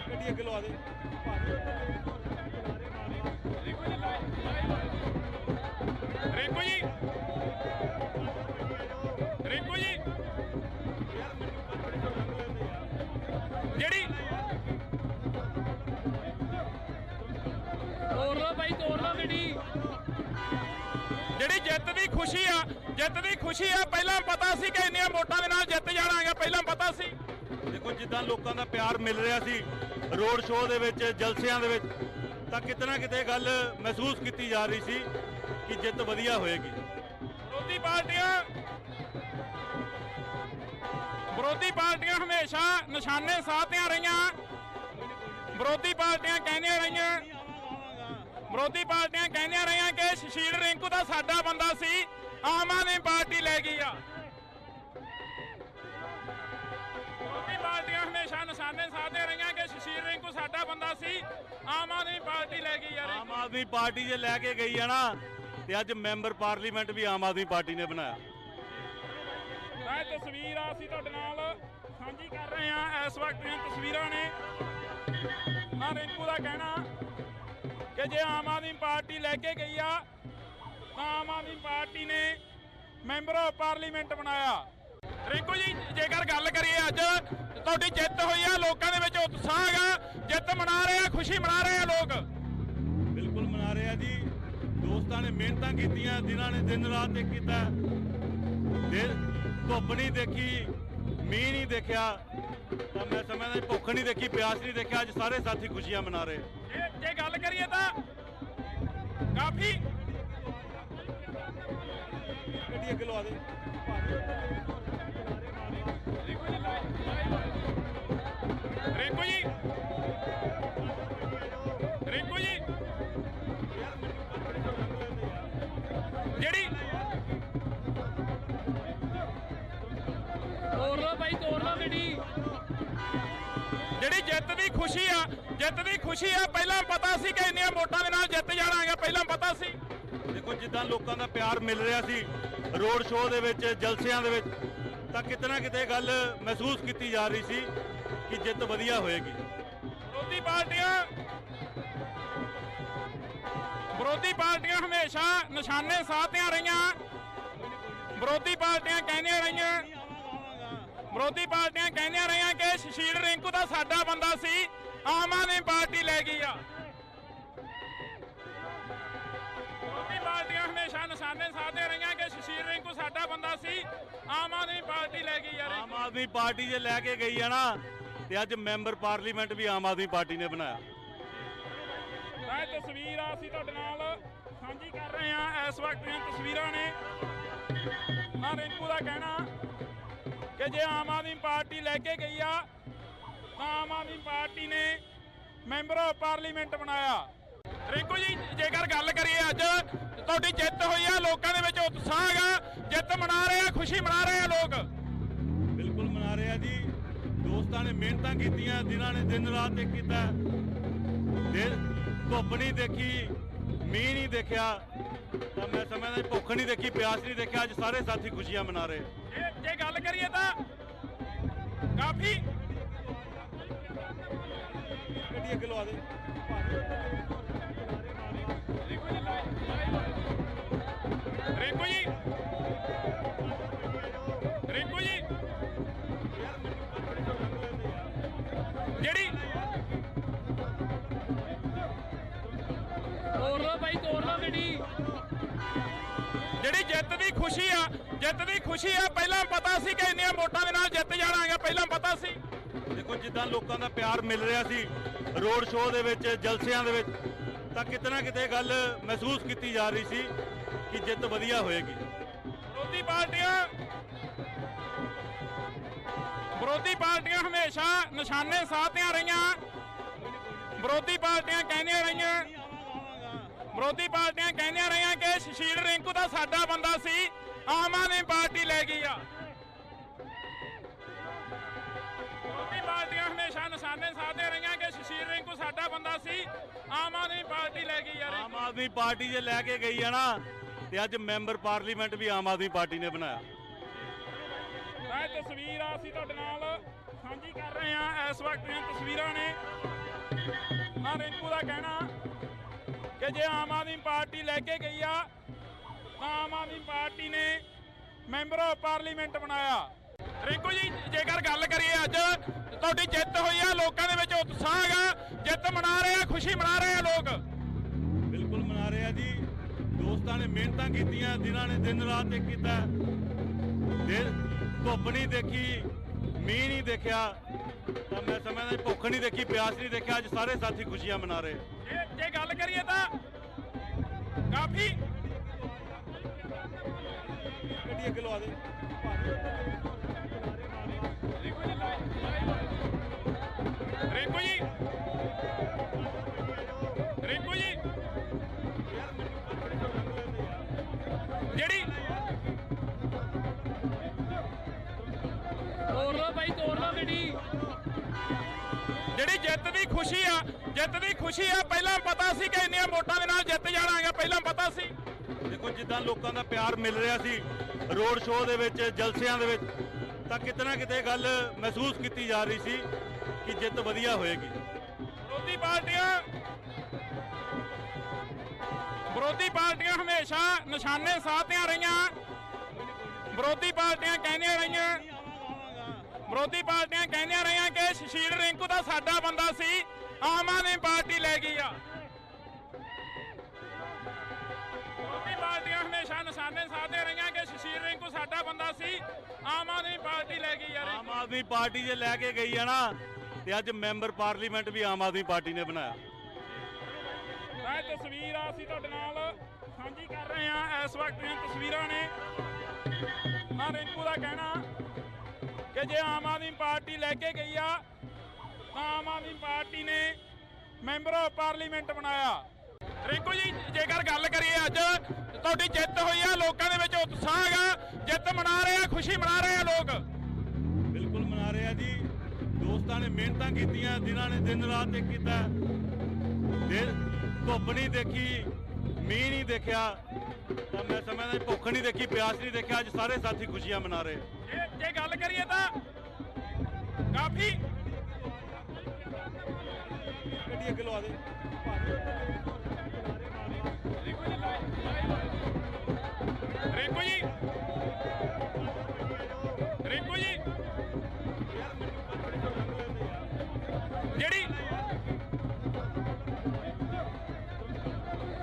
ਗੱਡੀ ਅੱਗੇ ਲਵਾ ਦੇ। ਰਿੰਕੂ ਜੀ ਜਿਹੜੀ ਤੋੜ ਲਓ ਭਾਈ, ਤੋੜ ਲਓ ਗੱਡੀ। ਜਿਹੜੀ ਜਿੱਤ ਦੀ ਖੁਸ਼ੀ ਆ, ਪਹਿਲਾਂ ਪਤਾ ਸੀ ਕਿ ਇੰਨੀਆਂ ਵੋਟਾਂ ਦੇ ਨਾਲ ਜਿੱਤ ਜਾਣਾਂਗੇ, ਪਹਿਲਾਂ ਪਤਾ ਸੀ। ਦੇਖੋ ਜਿੱਦਾਂ ਲੋਕਾਂ ਦਾ ਪਿਆਰ ਮਿਲ ਰਿਹਾ ਸੀ ਰੋਡ ਸ਼ੋਅ ਦੇ ਵਿੱਚ, ਜਲਸਿਆਂ ਦੇ ਵਿੱਚ, ਤਾਂ ਕਿਤੇ ਨਾ ਕਿਤੇ ਗੱਲ ਮਹਿਸੂਸ ਕੀਤੀ ਜਾ ਰਹੀ ਸੀ ਕਿ ਜਿੱਤ ਵਧੀਆ ਹੋਏਗੀ। ਵਿਰੋਧੀ ਪਾਰਟੀਆਂ ਹਮੇਸ਼ਾ ਨਿਸ਼ਾਨੇ ਸਾਧਦੀਆਂ ਰਹੀਆਂ। ਵਿਰੋਧੀ ਪਾਰਟੀਆਂ ਕਹਿੰਦੀਆਂ ਰਹੀਆਂ ਕਿ ਸੁਸ਼ੀਲ ਰਿੰਕੂ ਦਾ ਸਾਡਾ ਬੰਦਾ ਸੀ, ਆਮ ਆਦਮੀ ਪਾਰਟੀ ਲੈ ਗਈ ਆ। ਵਿਰੋਧੀ ਪਾਰਟੀਆਂ ਹਮੇਸ਼ਾ ਨਿਸ਼ਾਨੇ ਸਾਧਦੀਆਂ ਰਹੀਆਂ ਕਿ ਸੁਸ਼ੀਲ ਰਿੰਕੂ ਸਾਡਾ ਬੰਦਾ ਸੀ, ਆਮ ਆਦਮੀ ਪਾਰਟੀ ਲੈ ਗਈ ਆ। ਆਮ ਆਦਮੀ ਪਾਰਟੀ ਜੇ ਲੈ ਕੇ ਗਈ ਆ ਨਾ, ਤੇ ਅੱਜ ਮੈਂਬਰ ਪਾਰਲੀਮੈਂਟ ਵੀ ਆਮ ਆਦਮੀ ਪਾਰਟੀ ਨੇ ਬਣਾਇਆ। ਇਹ ਤਸਵੀਰ ਆ ਅਸੀਂ ਤੁਹਾਡੇ ਨਾਲ ਸਾਂਝੀ ਕਰ ਰਹੇ ਹਾਂ। ਇਸ ਵਕਤ ਦੀਆਂ ਤਸਵੀਰਾਂ ਨੇ। ਰਿੰਕੂ ਦਾ ਕਹਿਣਾ ਕਿ ਜੇ ਆਮ ਆਦਮੀ ਪਾਰਟੀ ਲੈ ਕੇ ਗਈ ਆ ਤਾਂ ਆਮ ਆਦਮੀ ਪਾਰਟੀ ਨੇ ਮੈਂਬਰ ਆਫ ਪਾਰਲੀਮੈਂਟ ਬਣਾਇਆ। ਰਿੰਕੂ ਜੀ, ਜੇਕਰ ਗੱਲ ਕਰੀਏ ਅੱਜ ਤੁਹਾਡੀ ਜਿੱਤ ਹੋਈ ਆ, ਲੋਕਾਂ ਦੇ ਵਿੱਚ ਉਤਸ਼ਾਹ ਹੈਗਾ, ਜਿੱਤ ਮਨਾ ਰਹੇ ਆ, ਖੁਸ਼ੀ ਮਨਾ ਰਹੇ ਆ ਲੋਕ। ਬਿਲਕੁਲ ਮਨਾ ਰਹੇ ਆ ਜੀ। ਦੋਸਤਾਂ ਨੇ ਮਿਹਨਤਾਂ ਕੀਤੀਆਂ, ਜਿਨ੍ਹਾਂ ਨੇ ਦਿਨ ਰਾਤ ਇੱਕ ਕੀਤਾ, ਧੁੱਪ ਨਹੀਂ ਦੇਖੀ, ਮੀਂਹ ਨਹੀਂ ਦੇਖਿਆ, ਤਾਂ ਮੈਂ ਸਮਝਦਾ ਭੁੱਖ ਨਹੀਂ ਦੇਖੀ, ਪਿਆਸ ਨਹੀਂ ਦੇਖਿਆ। ਅੱਜ ਸਾਰੇ ਸਾਥੀ ਖੁਸ਼ੀਆਂ ਮਨਾ ਰਹੇ। ਜੇ ਗੱਲ ਕਰੀਏ ਤਾਂ ਕਾਫੀ ਗੱਡੀ ਅੱਗੇ ਲਵਾ ਦੇ। ਰਿੰਕੂ ਜੀ ਜਿਹੜੀ ਤੋੜ ਲਓ ਭਾਈ, ਤੋੜ ਲਓ ਗੱਡੀ। ਜਿਹੜੀ ਜਿੱਤ ਦੀ ਖੁਸ਼ੀ ਆ, ਪਹਿਲਾਂ ਪਤਾ ਸੀ ਕਿ ਇੰਨੀਆਂ ਵੋਟਾਂ ਦੇ ਨਾਲ ਜਿੱਤ ਜਾਣਾਂਗੇ, ਪਹਿਲਾਂ ਪਤਾ ਸੀ। ਦੇਖੋ ਜਿੱਦਾਂ ਲੋਕਾਂ ਦਾ ਪਿਆਰ ਮਿਲ ਰਿਹਾ ਸੀ ਰੋਡ ਸ਼ੋਅ ਦੇ ਵਿੱਚ, ਜਲਸਿਆਂ ਦੇ ਵਿੱਚ, ਤਾਂ ਕਿਤੇ ਨਾ ਕਿਤੇ ਗੱਲ ਮਹਿਸੂਸ ਕੀਤੀ ਜਾ ਰਹੀ ਸੀ ਕਿ ਜਿੱਤ ਵਧੀਆ ਹੋਏਗੀ। ਵਿਰੋਧੀ ਪਾਰਟੀਆਂ ਹਮੇਸ਼ਾ ਨਿਸ਼ਾਨੇ ਸਾਧਦੀਆਂ ਰਹੀਆਂ। ਵਿਰੋਧੀ ਪਾਰਟੀਆਂ ਕਹਿੰਦੀਆਂ ਰਹੀਆਂ ਕਿ ਸੁਸ਼ੀਲ ਰਿੰਕੂ ਦਾ ਸਾਡਾ ਬੰਦਾ ਸੀ, ਆਮ ਆਦਮੀ ਪਾਰਟੀ ਲੈ ਗਈ ਆ। ਵਿਰੋਧੀ ਪਾਰਟੀਆਂ ਹਮੇਸ਼ਾ ਨਿਸ਼ਾਨੇ ਸਾਧਦੀਆਂ ਰਹੀਆਂ ਕਿ ਸੁਸ਼ੀਲ ਰਿੰਕੂ ਸਾਡਾ ਬੰਦਾ ਸੀ, ਆਮ ਆਦਮੀ ਪਾਰਟੀ ਲੈ ਗਈ ਆ। ਆਮ ਆਦਮੀ ਪਾਰਟੀ ਜੇ ਲੈ ਕੇ ਗਈ ਆ ਨਾ, ਤੇ ਅੱਜ ਮੈਂਬਰ ਪਾਰਲੀਮੈਂਟ ਵੀ ਆਮ ਆਦਮੀ ਪਾਰਟੀ ਨੇ ਬਣਾਇਆ। ਇਹ ਤਸਵੀਰ ਆ ਅਸੀਂ ਤੁਹਾਡੇ ਨਾਲ ਸਾਂਝੀ ਕਰ ਰਹੇ ਹਾਂ। ਇਸ ਵਕਤ ਦੀਆਂ ਤਸਵੀਰਾਂ ਨੇ। ਰਿੰਕੂ ਦਾ ਕਹਿਣਾ ਕਿ ਜੇ ਆਮ ਆਦਮੀ ਪਾਰਟੀ ਲੈ ਕੇ ਗਈ ਆ ਤਾਂ ਆਮ ਆਦਮੀ ਪਾਰਟੀ ਨੇ ਮੈਂਬਰ ਆਫ ਪਾਰਲੀਮੈਂਟ ਬਣਾਇਆ। ਰਿੰਕੂ ਜੀ, ਜੇਕਰ ਗੱਲ ਕਰੀਏ ਅੱਜ ਤੁਹਾਡੀ ਜਿੱਤ ਹੋਈ ਆ, ਲੋਕਾਂ ਦੇ ਵਿੱਚ ਉਤਸ਼ਾਹ ਹੈਗਾ, ਜਿੱਤ ਮਨਾ ਰਹੇ ਆ, ਖੁਸ਼ੀ ਮਨਾ ਰਹੇ ਆ ਲੋਕ। ਬਿਲਕੁਲ ਮਨਾ ਰਹੇ ਆ ਜੀ। ਦੋਸਤਾਂ ਨੇ ਮਿਹਨਤਾਂ ਕੀਤੀਆਂ, ਜਿਨ੍ਹਾਂ ਨੇ ਦਿਨ ਰਾਤ ਇੱਕ ਕੀਤਾ, ਧੁੱਪ ਨਹੀਂ ਦੇਖੀ, ਮੀਂਹ ਨਹੀਂ ਦੇਖਿਆ, ਤਾਂ ਮੈਂ ਸਮਝਦਾ ਭੁੱਖ ਨਹੀਂ ਦੇਖੀ, ਪਿਆਸ ਨਹੀਂ ਦੇਖਿਆ। ਅੱਜ ਸਾਰੇ ਸਾਥੀ ਖੁਸ਼ੀਆਂ ਮਨਾ ਰਹੇ। ਜੇ ਗੱਲ ਕਰੀਏ ਤਾਂ ਕਾਫੀ ਗੱਡੀ ਅੱਗੇ ਲਵਾ ਦੇ। ਰਿੰਕੂ ਜੀ ਜਿਹੜੀ ਤੋੜ ਲਓ ਭਾਈ, ਤੋੜ ਲਓ ਗੱਡੀ। ਜਿਹੜੀ ਜਿੱਤ ਦੀ ਖੁਸ਼ੀ ਆ ਪਹਿਲਾਂ ਪਤਾ ਸੀ ਕਿ ਇੰਨੀਆਂ ਵੋਟਾਂ ਦੇ ਨਾਲ ਜਿੱਤ ਜਾਣਾਗਾ, ਪਹਿਲਾਂ ਪਤਾ ਸੀ। ਦੇਖੋ ਜਿੱਦਾਂ ਲੋਕਾਂ ਦਾ ਪਿਆਰ ਮਿਲ ਰਿਹਾ ਸੀ ਰੋਡ ਸ਼ੋਅ ਦੇ ਵਿੱਚ, ਜਲਸਿਆਂ ਦੇ ਵਿੱਚ, ਤਾਂ ਕਿਤੇ ਨਾ ਕਿਤੇ ਗੱਲ ਮਹਿਸੂਸ ਕੀਤੀ ਜਾ ਰਹੀ ਸੀ ਕਿ ਜਿੱਤ ਵਧੀਆ ਹੋਏਗੀ। ਵਿਰੋਧੀ ਪਾਰਟੀਆਂ ਹਮੇਸ਼ਾ ਨਿਸ਼ਾਨੇ ਸਾਧਦੀਆਂ ਰਹੀਆਂ। ਵਿਰੋਧੀ ਪਾਰਟੀਆਂ ਕਹਿੰਦੀਆਂ ਰਹੀਆਂ ਕਿ ਸੁਸ਼ੀਲ ਰਿੰਕੂ ਦਾ ਸਾਡਾ ਬੰਦਾ ਸੀ, ਆਮ ਆਦਮੀ ਪਾਰਟੀ ਲੈ ਗਈ ਆ। ਵਿਰੋਧੀ ਪਾਰਟੀਆਂ ਹਮੇਸ਼ਾ ਨਿਸ਼ਾਨੇ ਸਾਧਦੀਆਂ ਰਹੀਆਂ ਕਿ ਸੁਸ਼ੀਲ ਰਿੰਕੂ ਸਾਡਾ ਬੰਦਾ ਸੀ, ਆਮ ਆਦਮੀ ਪਾਰਟੀ ਲੈ ਗਈ ਆ। ਆਮ ਆਦਮੀ ਪਾਰਟੀ ਜੇ ਲੈ ਕੇ ਗਈ ਆ ਨਾ, ਤੇ ਅੱਜ ਮੈਂਬਰ ਪਾਰਲੀਮੈਂਟ ਵੀ ਆਮ ਆਦਮੀ ਪਾਰਟੀ ਨੇ ਬਣਾਇਆ। ਇਹ ਤਸਵੀਰ ਆ ਅਸੀਂ ਤੁਹਾਡੇ ਨਾਲ ਸਾਂਝੀ ਕਰ ਰਹੇ ਹਾਂ। ਇਸ ਵਕਤ ਦੀਆਂ ਤਸਵੀਰਾਂ ਨੇ। ਰਿੰਕੂ ਦਾ ਕਹਿਣਾ ਕਿ ਜੇ ਆਮ ਆਦਮੀ ਪਾਰਟੀ ਲੈ ਕੇ ਗਈ ਆ ਤਾਂ ਆਮ ਆਦਮੀ ਪਾਰਟੀ ਨੇ ਮੈਂਬਰ ਆਫ ਪਾਰਲੀਮੈਂਟ ਬਣਾਇਆ। ਰਿੰਕੂ ਜੀ ਜੇਕਰ ਗੱਲ ਕਰੀਏ, ਅੱਜ ਤੁਹਾਡੀ ਜਿੱਤ ਹੋਈ ਆ, ਲੋਕਾਂ ਦੇ ਵਿੱਚ ਉਤਸ਼ਾਹ ਹੈਗਾ, ਜਿੱਤ ਮਨਾ ਰਹੇ ਆ, ਖੁਸ਼ੀ ਮਨਾ ਰਹੇ ਆ ਲੋਕ। ਬਿਲਕੁਲ ਮਨਾ ਰਹੇ ਆ ਜੀ। ਦੋਸਤਾਂ ਨੇ ਮਿਹਨਤਾਂ ਕੀਤੀਆਂ, ਜਿਨ੍ਹਾਂ ਨੇ ਦਿਨ ਰਾਤ ਇੱਕ ਕੀਤਾ, ਧੁੱਪ ਨਹੀਂ ਦੇਖੀ, ਮੀਂਹ ਨਹੀਂ ਦੇਖਿਆ, ਤਾਂ ਮੈਂ ਸਮਝਦਾ ਭੁੱਖ ਨਹੀਂ ਦੇਖੀ, ਪਿਆਸ ਨਹੀਂ ਦੇਖਿਆ। ਅੱਜ ਸਾਰੇ ਸਾਥੀ ਖੁਸ਼ੀਆਂ ਮਨਾ ਰਹੇ। ਜੇ ਗੱਲ ਕਰੀਏ ਤਾਂ ਕਾਫੀ ਗੱਡੀ ਅੱਗੇ ਲਵਾ ਦੇ। ਰਿੰਕੂ ਜੀ ਜਿਹੜੀ ਤੋੜ ਲਓ ਭਾਈ, ਤੋੜ ਲਓ ਗੱਡੀ। ਜਿਹੜੀ ਜਿੱਤ ਦੀ ਖੁਸ਼ੀ ਆ ਪਹਿਲਾਂ ਪਤਾ ਸੀ ਕਿ ਇੰਨੀਆਂ ਵੋਟਾਂ ਦੇ ਨਾਲ ਜਿੱਤ ਜਾਣਾਗਾ, ਪਹਿਲਾਂ ਪਤਾ ਸੀ। ਦੇਖੋ ਜਿੱਦਾਂ ਲੋਕਾਂ ਦਾ ਪਿਆਰ ਮਿਲ ਰਿਹਾ ਸੀ ਰੋਡ ਸ਼ੋਅ ਦੇ ਵਿੱਚ, ਜਲਸਿਆਂ ਦੇ ਵਿੱਚ, ਤਾਂ ਕਿਤੇ ਨਾ ਕਿਤੇ ਗੱਲ ਮਹਿਸੂਸ ਕੀਤੀ ਜਾ ਰਹੀ ਸੀ ਕਿ ਜਿੱਤ ਵਧੀਆ ਹੋਏਗੀ। ਵਿਰੋਧੀ ਪਾਰਟੀਆਂ ਹਮੇਸ਼ਾ ਨਿਸ਼ਾਨੇ ਸਾਧਦੀਆਂ ਰਹੀਆਂ। ਵਿਰੋਧੀ ਪਾਰਟੀਆਂ ਕਹਿੰਦੀਆਂ ਰਹੀਆਂ ਕਿ ਸੁਸ਼ੀਲ ਰਿੰਕੂ ਦਾ ਸਾਡਾ ਬੰਦਾ ਸੀ, ਆਮ ਆਦਮੀ ਪਾਰਟੀ ਲੈ ਗਈ ਆ। ਵਿਰੋਧੀ ਪਾਰਟੀਆਂ ਹਮੇਸ਼ਾ ਨਿਸ਼ਾਨੇ ਸਾਧਦੀਆਂ ਰਹੀਆਂ ਕਿ ਸੁਸ਼ੀਲ ਰਿੰਕੂ ਸਾਡਾ ਬੰਦਾ ਸੀ, ਆਮ ਆਦਮੀ ਪਾਰਟੀ ਲੈ ਗਈ ਆ। ਆਮ ਆਦਮੀ ਪਾਰਟੀ ਜੇ ਲੈ ਕੇ ਗਈ ਆ ਨਾ, ਤੇ ਅੱਜ ਮੈਂਬਰ ਪਾਰਲੀਮੈਂਟ ਵੀ ਆਮ ਆਦਮੀ ਪਾਰਟੀ ਨੇ ਬਣਾਇਆ। ਇਹ ਤਸਵੀਰ ਆ ਅਸੀਂ ਤੁਹਾਡੇ ਨਾਲ ਸਾਂਝੀ ਕਰ ਰਹੇ ਹਾਂ। ਇਸ ਵਕਤ ਦੀਆਂ ਤਸਵੀਰਾਂ ਨੇ। ਰਿੰਕੂ ਦਾ ਕਹਿਣਾ ਕਿ ਜੇ ਆਮ ਆਦਮੀ ਪਾਰਟੀ ਲੈ ਕੇ ਗਈ ਆ ਤਾਂ ਆਮ ਆਦਮੀ ਪਾਰਟੀ ਨੇ ਮੈਂਬਰ ਆਫ ਪਾਰਲੀਮੈਂਟ ਬਣਾਇਆ। ਰਿੰਕੂ ਜੀ ਜੇਕਰ ਗੱਲ ਕਰੀਏ, ਅੱਜ ਤੁਹਾਡੀ ਜਿੱਤ ਹੋਈ ਆ, ਲੋਕਾਂ ਦੇ ਵਿੱਚ ਉਤਸ਼ਾਹ ਹੈਗਾ, ਜਿੱਤ ਮਨਾ ਰਹੇ ਆ, ਖੁਸ਼ੀ ਮਨਾ ਰਹੇ ਆ ਲੋਕ। ਬਿਲਕੁਲ ਮਨਾ ਰਹੇ ਆ ਜੀ। ਦੋਸਤਾਂ ਨੇ ਮਿਹਨਤਾਂ ਕੀਤੀਆਂ, ਜਿਨ੍ਹਾਂ ਨੇ ਦਿਨ ਰਾਤ ਇੱਕ ਕੀਤਾ, ਧੁੱਪ ਨਹੀਂ ਦੇਖੀ, ਮੀਂਹ ਨਹੀਂ ਦੇਖਿਆ, ਤਾਂ ਮੈਂ ਸਮਝਦਾ ਭੁੱਖ ਨਹੀਂ ਦੇਖੀ, ਪਿਆਸ ਨਹੀਂ ਦੇਖਿਆ। ਅੱਜ ਸਾਰੇ ਸਾਥੀ ਖੁਸ਼ੀਆਂ ਮਨਾ ਰਹੇ। ਜੇ ਗੱਲ ਕਰੀਏ ਤਾਂ ਕਾਫੀ ਗੱਡੀ ਅੱਗੇ ਲਵਾ ਦੇ। ਰਿੰਕੂ ਜੀ ਜਿਹੜੀ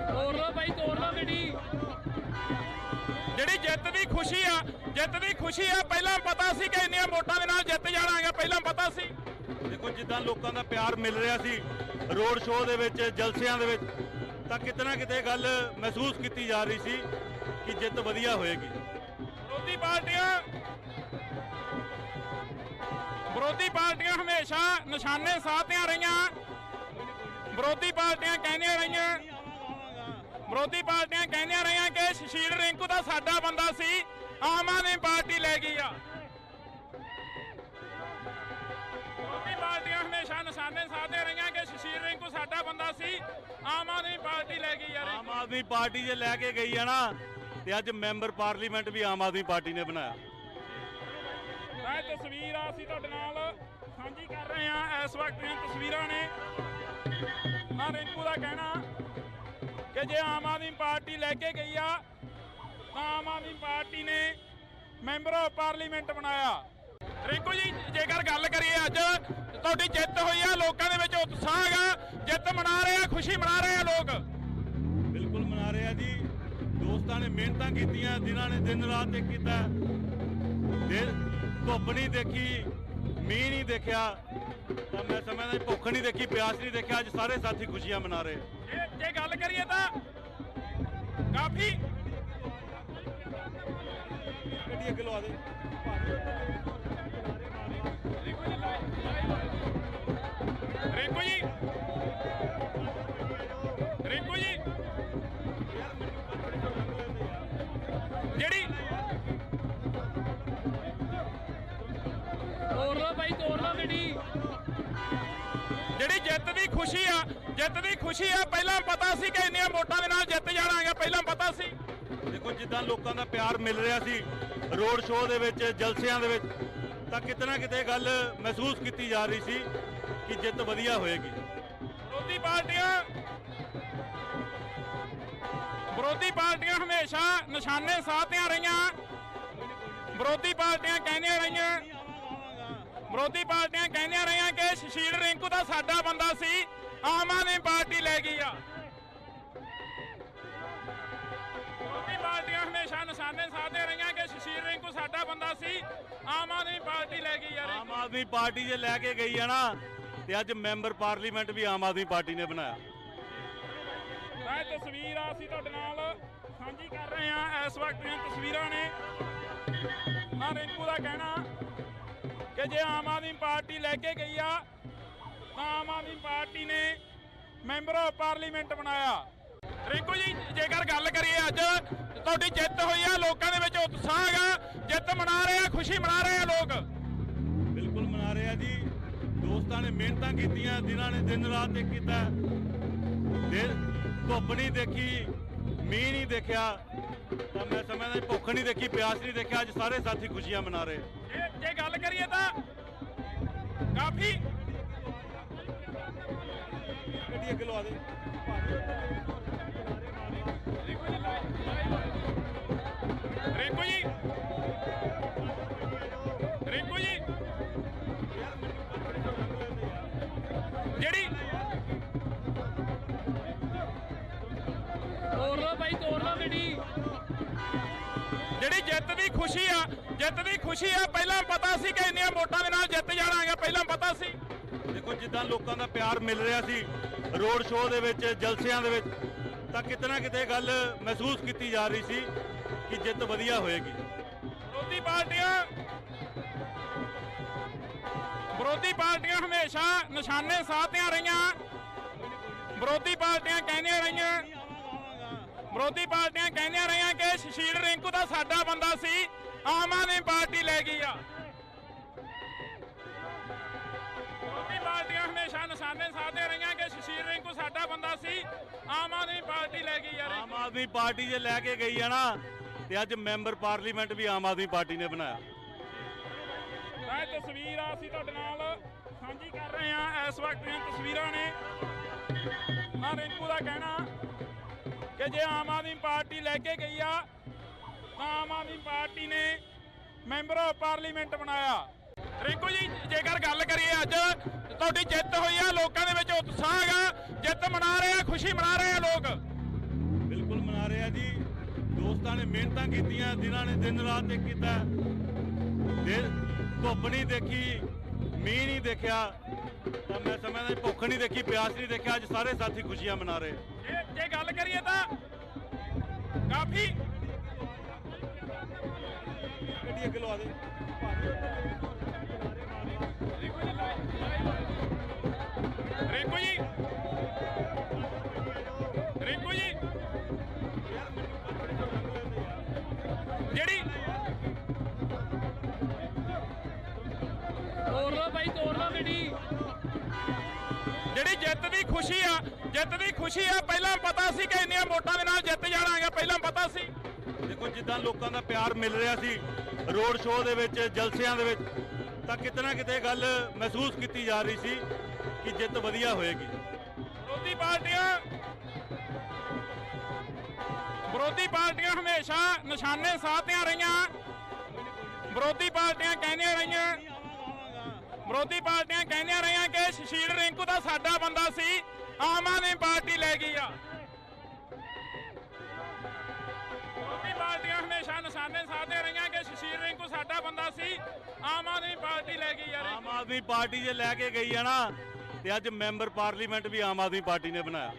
ਤੋੜ ਲਓ ਭਾਈ, ਤੋੜ ਲਓ ਗੱਡੀ। ਜਿਹੜੀ ਜਿੱਤ ਦੀ ਖੁਸ਼ੀ ਆ ਪਹਿਲਾਂ ਪਤਾ ਸੀ ਕਿ ਇੰਨੀਆਂ ਵੋਟਾਂ ਦੇ ਨਾਲ ਜਿੱਤ ਜਾਣਾਗਾ, ਪਹਿਲਾਂ ਪਤਾ ਸੀ। ਦੇਖੋ ਜਿੱਦਾਂ ਲੋਕਾਂ ਦਾ ਪਿਆਰ ਮਿਲ ਰਿਹਾ ਸੀ ਰੋਡ ਸ਼ੋਅ ਦੇ ਵਿੱਚ, ਜਲਸਿਆਂ ਦੇ ਵਿੱਚ, ਤਾਂ ਕਿਤੇ ਨਾ ਕਿਤੇ ਗੱਲ ਮਹਿਸੂਸ ਕੀਤੀ ਜਾ ਰਹੀ ਸੀ ਕਿ ਜਿੱਤ ਵਧੀਆ ਹੋਏਗੀ। ਵਿਰੋਧੀ ਪਾਰਟੀਆਂ ਹਮੇਸ਼ਾ ਨਿਸ਼ਾਨੇ ਸਾਧਦੀਆਂ ਰਹੀਆਂ। ਵਿਰੋਧੀ ਪਾਰਟੀਆਂ ਕਹਿੰਦੀਆਂ ਰਹੀਆਂ ਕਿ ਸੁਸ਼ੀਲ ਰਿੰਕੂ ਦਾ ਸਾਡਾ ਬੰਦਾ ਸੀ, ਆਮ ਆਦਮੀ ਪਾਰਟੀ ਲੈ ਗਈ ਆ। ਆਮ ਆਦਮੀ ਪਾਰਟੀ ਲੈ ਗਈ ਯਾਰ ਆਮ ਆਦਮੀ ਪਾਰਟੀ ਜੇ ਲੈ ਕੇ ਗਈ ਆ ਨਾ ਤੇ ਅੱਜ ਮੈਂਬਰ ਪਾਰਲੀਮੈਂਟ ਵੀ ਆਮ ਆਦਮੀ ਪਾਰਟੀ ਨੇ ਬਣਾਇਆ। ਇਹ ਤਸਵੀਰ ਆ ਅਸੀਂ ਤੁਹਾਡੇ ਨਾਲ ਸਾਂਝੀ ਕਰ ਰਹੇ ਹਾਂ। ਇਸ ਵਕਤ ਦੀਆਂ ਤਸਵੀਰਾਂ ਨੇ। ਆ ਰਿੰਕੂ ਦਾ ਕਹਿਣਾ ਕਿ ਜੇ ਆਮ ਆਦਮੀ ਪਾਰਟੀ ਲੈ ਕੇ ਗਈ ਆ ਤਾਂ ਆਮ ਆਦਮੀ ਪਾਰਟੀ ਨੇ ਮੈਂਬਰ ਆਫ ਪਾਰਲੀਮੈਂਟ ਬਣਾਇਆ। ਰਿੰਕੂ ਜੀ ਜੇਕਰ ਗੱਲ ਕਰੀਏ ਅੱਜ ਤੁਹਾਡੀ ਜਿੱਤ ਹੋਈ ਆ, ਲੋਕਾਂ ਦੇ ਵਿੱਚ ਉਤਸ਼ਾਹ ਹੈਗਾ, ਜਿੱਤ ਮਨਾ ਰਹੇ ਆ, ਖੁਸ਼ੀ ਮਨਾ ਰਹੇ ਆ ਲੋਕ। ਬਿਲਕੁਲ ਮਨਾ ਰਹੇ ਆ ਜੀ। ਦੋਸਤਾਂ ਨੇ ਮਿਹਨਤਾਂ ਕੀਤੀਆਂ, ਜਿਨ੍ਹਾਂ ਨੇ ਦਿਨ ਰਾਤ ਇੱਕ ਕੀਤਾ, ਧੁੱਪ ਨਹੀਂ ਦੇਖੀ, ਮੀਂਹ ਨਹੀਂ ਦੇਖਿਆ, ਤਾਂ ਮੈਂ ਸਮਝਦਾ ਭੁੱਖ ਨਹੀਂ ਦੇਖੀ, ਪਿਆਸ ਨਹੀਂ ਦੇਖਿਆ। ਅੱਜ ਸਾਰੇ ਸਾਥੀ ਖੁਸ਼ੀਆਂ ਮਨਾ ਰਹੇ। ਜੇ ਗੱਲ ਕਰੀਏ ਤਾਂ ਕਾਫੀ ਗੱਡੀ ਅੱਗੇ ਲਵਾ ਦੇ। ਰਿੰਕੂ ਜੀ ਜਿਹੜੀ ਤੋੜ ਲਓ ਭਾਈ, ਤੋੜ ਲਓ ਗੱਡੀ। ਜਿਹੜੀ ਜਿੱਤ ਦੀ ਖੁਸ਼ੀ ਆ ਪਹਿਲਾਂ ਪਤਾ ਸੀ ਕਿ ਇੰਨੀਆਂ ਵੋਟਾਂ ਦੇ ਨਾਲ ਜਿੱਤ ਜਾਣਾ ਹੈਗਾ, ਪਹਿਲਾਂ ਪਤਾ ਸੀ। ਦੇਖੋ ਜਿੱਦਾਂ ਲੋਕਾਂ ਦਾ ਪਿਆਰ ਮਿਲ ਰਿਹਾ ਸੀ ਰੋਡ ਸ਼ੋਅ ਦੇ ਵਿੱਚ, ਜਲਸਿਆਂ ਦੇ ਵਿੱਚ, ਤਾਂ ਕਿਤੇ ਨਾ ਕਿਤੇ ਗੱਲ ਮਹਿਸੂਸ ਕੀਤੀ ਜਾ ਰਹੀ ਸੀ ਕਿ ਜਿੱਤ ਵਧੀਆ ਹੋਏਗੀ। ਵਿਰੋਧੀ ਪਾਰਟੀਆਂ ਹਮੇਸ਼ਾ ਨਿਸ਼ਾਨੇ ਸਾਧਦੀਆਂ ਰਹੀਆਂ। ਵਿਰੋਧੀ ਪਾਰਟੀਆਂ ਕਹਿੰਦੀਆਂ ਰਹੀਆਂ ਕਿ ਸ਼ਸ਼ੀਲ ਰਿੰਕੂ ਦਾ ਸਾਡਾ ਬੰਦਾ ਸੀ, ਆਮ ਆਦਮੀ ਪਾਰਟੀ ਲੈ ਗਈ ਆ। ਵਿਰੋਧੀ ਪਾਰਟੀਆਂ ਹਮੇਸ਼ਾ ਨਿਸ਼ਾਨੇ ਸਾਧਦੀਆਂ ਰਹੀਆਂ ਕਿ ਸ਼ਸ਼ੀਲ ਰਿੰਕੂ ਸਾਡਾ ਬੰਦਾ ਸੀ, ਆਮ ਆਦਮੀ ਪਾਰਟੀ ਲੈ ਗਈ ਯਾਰ। ਆਮ ਆਦਮੀ ਪਾਰਟੀ ਜੇ ਲੈ ਕੇ ਗਈ ਆ ਨਾ ਤੇ ਅੱਜ ਮੈਂਬਰ ਪਾਰਲੀਮੈਂਟ ਵੀ ਆਮ ਆਦਮੀ ਪਾਰਟੀ ਨੇ ਬਣਾਇਆ। ਇਹ ਤਸਵੀਰ ਆ ਅਸੀਂ ਤੁਹਾਡੇ ਨਾਲ ਸਾਂਝੀ ਕਰ ਰਹੇ ਹਾਂ। ਇਸ ਵਕਤ ਦੀਆਂ ਤਸਵੀਰਾਂ ਨੇ। ਆ ਰਿੰਕੂ ਦਾ ਕਹਿਣਾ ਕਿ ਜੇ ਆਮ ਆਦਮੀ ਪਾਰਟੀ ਲੈ ਕੇ ਗਈ ਆ ਤਾਂ ਆਮ ਆਦਮੀ ਪਾਰਟੀ ਨੇ ਮੈਂਬਰ ਆਫ ਪਾਰਲੀਮੈਂਟ ਬਣਾਇਆ। ਰਿੰਕੂ ਜੀ ਜੇਕਰ ਗੱਲ ਕਰੀਏ ਅੱਜ ਤੁਹਾਡੀ ਜਿੱਤ ਹੋਈ ਆ, ਲੋਕਾਂ ਦੇ ਵਿੱਚ ਉਤਸ਼ਾਹ ਹੈਗਾ, ਜਿੱਤ ਮਨਾ ਰਹੇ ਆ, ਖੁਸ਼ੀ ਮਨਾ ਰਹੇ ਆ ਲੋਕ। ਬਿਲਕੁਲ ਮਨਾ ਰਹੇ ਆ ਜੀ। ਦੋਸਤਾਂ ਨੇ ਮਿਹਨਤਾਂ ਕੀਤੀਆਂ, ਜਿਨ੍ਹਾਂ ਨੇ ਦਿਨ ਰਾਤ ਇੱਕ ਕੀਤਾ, ਧੁੱਪ ਨਹੀਂ ਦੇਖੀ, ਮੀਂਹ ਨਹੀਂ ਦੇਖਿਆ, ਤਾਂ ਮੈਂ ਸਮਝਦਾ ਭੁੱਖ ਨਹੀਂ ਦੇਖੀ, ਪਿਆਸ ਨਹੀਂ ਦੇਖਿਆ। ਅੱਜ ਸਾਰੇ ਸਾਥੀ ਖੁਸ਼ੀਆਂ ਮਨਾ ਰਹੇ। ਜੇ ਗੱਲ ਕਰੀਏ ਤਾਂ ਕਾਫੀ ਗੱਡੀ ਅੱਗੇ ਲਵਾ ਦੇ। ਰਿੰਕੂ ਜੀ ਜਿਹੜੀ ਤੋੜ ਲਓ ਭਾਈ, ਤੋੜ ਲਓ ਗੱਡੀ। ਜਿਹੜੀ ਜਿੱਤ ਦੀ ਖੁਸ਼ੀ ਆ ਪਹਿਲਾਂ ਪਤਾ ਸੀ ਕਿ ਇੰਨੀਆਂ ਵੋਟਾਂ ਦੇ ਨਾਲ ਜਿੱਤ ਜਾਣਾ ਹੈਗਾ, ਪਹਿਲਾਂ ਪਤਾ ਸੀ। ਦੇਖੋ ਜਿੱਦਾਂ ਲੋਕਾਂ ਦਾ ਪਿਆਰ ਮਿਲ ਰਿਹਾ ਸੀ ਰੋਡ ਸ਼ੋਅ ਦੇ ਵਿੱਚ, ਜਲਸਿਆਂ ਦੇ ਵਿੱਚ, ਤਾਂ ਕਿਤੇ ਨਾ ਕਿਤੇ ਗੱਲ ਮਹਿਸੂਸ ਕੀਤੀ ਜਾ ਰਹੀ ਸੀ ਕਿ ਜਿੱਤ ਵਧੀਆ ਹੋਏਗੀ। ਵਿਰੋਧੀ ਪਾਰਟੀਆਂ ਹਮੇਸ਼ਾ ਨਿਸ਼ਾਨੇ ਸਾਧਦੀਆਂ ਰਹੀਆਂ। ਵਿਰੋਧੀ ਪਾਰਟੀਆਂ ਕਹਿੰਦੀਆਂ ਰਹੀਆਂ ਕਿ ਸ਼ਸ਼ੀਲ ਰਿੰਕੂ ਦਾ ਸਾਡਾ ਬੰਦਾ ਸੀ, ਆਮ ਆਦਮੀ ਪਾਰਟੀ ਲੈ ਗਈ ਆ। ਵਿਰੋਧੀ ਪਾਰਟੀਆਂ ਹਮੇਸ਼ਾ ਨਿਸ਼ਾਨੇ ਸਾਧਦੀਆਂ ਰਹੀਆਂ ਕਿ ਸ਼ਸ਼ੀਲ ਰਿੰਕੂ ਸਾਡਾ ਬੰਦਾ ਸੀ, ਆਮ ਆਦਮੀ ਪਾਰਟੀ ਲੈ ਗਈ ਯਾਰ। ਆਮ ਆਦਮੀ ਪਾਰਟੀ ਜੇ ਲੈ ਕੇ ਗਈ ਆ ਨਾ ਤੇ ਅੱਜ ਮੈਂਬਰ ਪਾਰਲੀਮੈਂਟ ਵੀ ਆਮ ਆਦਮੀ ਪਾਰਟੀ ਨੇ ਬਣਾਇਆ। ਇਹ ਤਸਵੀਰ ਆ ਅਸੀਂ ਤੁਹਾਡੇ ਨਾਲ ਸਾਂਝੀ ਕਰ ਰਹੇ ਹਾਂ। ਇਸ ਵਕਤ ਦੀਆਂ ਤਸਵੀਰਾਂ ਨੇ। ਆ ਰਿੰਕੂ ਦਾ ਕਹਿਣਾ ਕਿ ਜੇ ਆਮ ਆਦਮੀ ਪਾਰਟੀ ਲੈ ਕੇ ਗਈ ਆ ਤਾਂ ਆਮ ਆਦਮੀ ਪਾਰਟੀ ਨੇ ਮੈਂਬਰ ਆਫ ਪਾਰਲੀਮੈਂਟ ਬਣਾਇਆ। ਰਿੰਕੂ ਜੀ ਜੇਕਰ ਗੱਲ ਕਰੀਏ ਅੱਜ ਤੁਹਾਡੀ ਜਿੱਤ ਹੋਈ ਆ, ਲੋਕਾਂ ਦੇ ਵਿੱਚ ਉਤਸ਼ਾਹ ਹੈਗਾ, ਜਿੱਤ ਮਨਾ ਰਹੇ ਆ, ਖੁਸ਼ੀ ਮਨਾ ਰਹੇ ਆ ਲੋਕ। ਬਿਲਕੁਲ ਮਨਾ ਰਹੇ ਆ ਜੀ। ਦੋਸਤਾਂ ਨੇ ਮਿਹਨਤਾਂ ਕੀਤੀਆਂ, ਜਿਨ੍ਹਾਂ ਨੇ ਦਿਨ ਰਾਤ ਇੱਕ ਕੀਤਾ, ਧੁੱਪ ਨਹੀਂ ਦੇਖੀ, ਮੀਂਹ ਨਹੀਂ ਦੇਖਿਆ, ਤਾਂ ਮੈਂ ਸਮਝਦਾ ਭੁੱਖ ਨਹੀਂ ਦੇਖੀ, ਪਿਆਸ ਨਹੀਂ ਦੇਖਿਆ। ਅੱਜ ਸਾਰੇ ਸਾਥੀ ਖੁਸ਼ੀਆਂ ਮਨਾ ਰਹੇ। ਜੇ ਗੱਲ ਕਰੀਏ ਤਾਂ ਕਾਫੀ ਗੱਡੀ ਅੱਗੇ ਲਵਾ ਦੇ। ਰਿੰਕੂ ਜੀ ਜਿਹੜੀ ਤੋੜ ਲਓ ਭਾਈ, ਤੋੜ ਲਓ ਗੱਡੀ। ਜਿਹੜੀ ਜਿੱਤ ਦੀ ਖੁਸ਼ੀ ਆ ਪਹਿਲਾਂ ਪਤਾ ਸੀ ਕਿ ਇੰਨੀਆਂ ਵੋਟਾਂ ਦੇ ਨਾਲ ਜਿੱਤ ਜਾਣਾਗਾ, ਪਹਿਲਾਂ ਪਤਾ ਸੀ। ਦੇਖੋ ਜਿੱਦਾਂ ਲੋਕਾਂ ਦਾ ਪਿਆਰ ਮਿਲ ਰਿਹਾ ਸੀ ਰੋਡ ਸ਼ੋਅ ਦੇ ਵਿੱਚ, ਜਲਸਿਆਂ ਦੇ ਵਿੱਚ, ਤਾਂ ਕਿਤੇ ਨਾ ਕਿਤੇ ਗੱਲ ਮਹਿਸੂਸ ਕੀਤੀ ਜਾ ਰਹੀ ਸੀ ਕਿ ਜਿੱਤ ਵਧੀਆ ਹੋਏਗੀ। ਵਿਰੋਧੀ ਪਾਰਟੀਆਂ ਹਮੇਸ਼ਾ ਨਿਸ਼ਾਨੇ ਸਾਧਦੀਆਂ ਰਹੀਆਂ। ਵਿਰੋਧੀ ਪਾਰਟੀਆਂ ਕਹਿੰਦੀਆਂ ਰਹੀਆਂ ਕਿ ਸੁਸ਼ੀਲ ਰਿੰਕੂ ਦਾ ਸਾਡਾ ਬੰਦਾ ਸੀ, ਆਮ ਆਦਮੀ ਪਾਰਟੀ ਲੈ ਗਈ ਆ। ਵਿਰੋਧੀ ਪਾਰਟੀਆਂ ਹਮੇਸ਼ਾ ਨਿਸ਼ਾਨੇ ਸਾਧਦੀਆਂ ਰਹੀਆਂ ਕਿ ਸੁਸ਼ੀਲ ਰਿੰਕੂ ਸਾਡਾ ਬੰਦਾ ਸੀ, ਆਮ ਆਦਮੀ ਪਾਰਟੀ ਲੈ ਗਈ ਆ। ਆਮ ਆਦਮੀ ਪਾਰਟੀ ਜੇ ਲੈ ਕੇ ਗਈ ਆ ਨਾ, ਤੇ ਅੱਜ ਮੈਂਬਰ ਪਾਰਲੀਮੈਂਟ ਵੀ ਆਮ ਆਦਮੀ ਪਾਰਟੀ ਨੇ ਬਣਾਇਆ।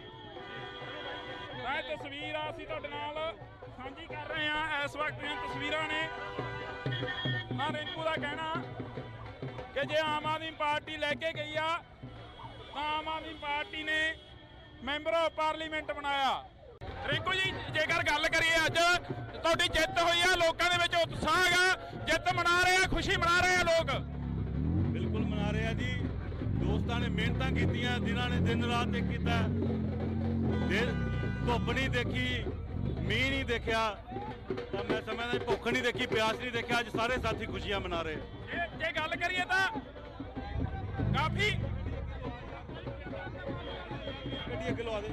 ਇਹ ਤਸਵੀਰ ਅਸੀਂ ਤੁਹਾਡੇ ਨਾਲ ਸਾਂਝੀ ਕਰ ਰਹੇ ਹਾਂ। ਇਸ ਵਕਤ ਦੀਆਂ ਤਸਵੀਰਾਂ ਨੇ। ਰਿੰਕੂ ਦਾ ਕਹਿਣਾ ਕਿ ਜੇ ਆਮ ਆਦਮੀ ਪਾਰਟੀ ਲੈ ਕੇ ਗਈ ਆ ਤਾਂ ਆਮ ਆਦਮੀ ਪਾਰਟੀ ਨੇ ਮੈਂਬਰ ਆਫ ਪਾਰਲੀਮੈਂਟ ਬਣਾਇਆ। ਰਿੰਕੂ ਜੀ, ਜੇਕਰ ਗੱਲ ਕਰੀਏ ਅੱਜ ਤੁਹਾਡੀ ਜਿੱਤ ਹੋਈ ਆ, ਲੋਕਾਂ ਦੇ ਵਿੱਚ ਉਤਸ਼ਾਹ ਹੈਗਾ, ਜਿੱਤ ਮਨਾ ਰਹੇ ਆ, ਖੁਸ਼ੀ ਮਨਾ ਰਹੇ ਆ ਲੋਕ। ਬਿਲਕੁਲ ਮਨਾ ਰਹੇ ਆ ਜੀ। ਦੋਸਤਾਂ ਨੇ ਮਿਹਨਤਾਂ ਕੀਤੀਆਂ, ਜਿਨ੍ਹਾਂ ਨੇ ਦਿਨ ਰਾਤ ਇੱਕ ਕੀਤਾ, ਧੁੱਪ ਨਹੀਂ ਦੇਖੀ, ਮੀਂਹ ਨਹੀਂ ਦੇਖਿਆ, ਤਾਂ ਮੈਂ ਸਮਝਦਾ ਭੁੱਖ ਨਹੀਂ ਦੇਖੀ, ਪਿਆਸ ਨਹੀਂ ਦੇਖਿਆ, ਅੱਜ ਸਾਰੇ ਸਾਥੀ ਖੁਸ਼ੀਆਂ ਮਨਾ ਰਹੇ। ਜੇ ਗੱਲ ਕਰੀਏ ਤਾਂ ਕਾਫੀ ਗੱਡੀ ਅੱਗੇ ਲਵਾ ਦੇ।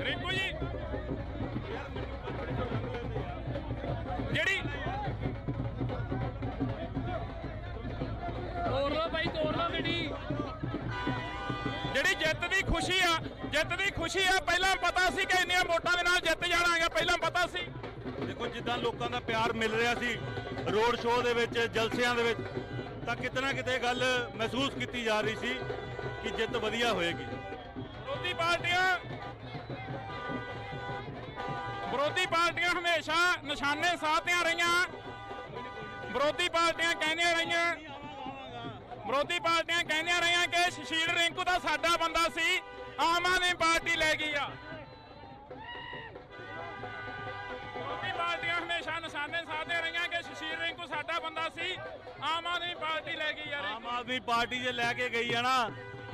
ਰਿੰਕੂ ਜੀ ਜਿਹੜੀ ਤੋੜ ਲਓ ਭਾਈ, ਤੋੜ ਲਓ ਗੱਡੀ। ਜਿਹੜੀ ਜਿੱਤ ਦੀ ਖੁਸ਼ੀ ਆ ਪਹਿਲਾਂ ਪਤਾ ਸੀ ਕਿ ਇੰਨੀਆਂ ਵੋਟਾਂ ਦੇ ਨਾਲ ਜਿੱਤ ਜਾਣਾਗਾ, ਪਹਿਲਾਂ ਪਤਾ ਸੀ। ਦੇਖੋ ਜਿੱਦਾਂ ਲੋਕਾਂ ਦਾ ਪਿਆਰ ਮਿਲ ਰਿਹਾ ਸੀ ਰੋਡ ਸ਼ੋਅ ਦੇ ਵਿੱਚ, ਜਲਸਿਆਂ ਦੇ ਵਿੱਚ, ਤਾਂ ਕਿਤੇ ਨਾ ਕਿਤੇ ਗੱਲ ਮਹਿਸੂਸ ਕੀਤੀ ਜਾ ਰਹੀ ਸੀ ਕਿ ਜਿੱਤ ਵਧੀਆ ਹੋਏਗੀ। ਵਿਰੋਧੀ ਪਾਰਟੀਆਂ ਹਮੇਸ਼ਾ ਨਿਸ਼ਾਨੇ ਸਾਧਦੀਆਂ ਰਹੀਆਂ। ਵਿਰੋਧੀ ਪਾਰਟੀਆਂ ਕਹਿੰਦੀਆਂ ਰਹੀਆਂ ਕਿ ਸੁਸ਼ੀਲ ਰਿੰਕੂ ਦਾ ਸਾਡਾ ਬੰਦਾ ਸੀ, ਆਮ ਆਦਮੀ ਪਾਰਟੀ ਲੈ ਗਈ ਆ। ਵਿਰੋਧੀ ਪਾਰਟੀਆਂ ਹਮੇਸ਼ਾ ਨਿਸ਼ਾਨੇ ਸਾਧਦੀਆਂ ਰਹੀਆਂ ਕਿ ਸੁਸ਼ੀਲ ਰਿੰਕੂ ਸਾਡਾ ਬੰਦਾ ਸੀ, ਆਮ ਆਦਮੀ ਪਾਰਟੀ ਲੈ ਗਈ ਆ। ਆਮ ਆਦਮੀ ਪਾਰਟੀ ਜੇ ਲੈ ਕੇ ਗਈ ਆ ਨਾ,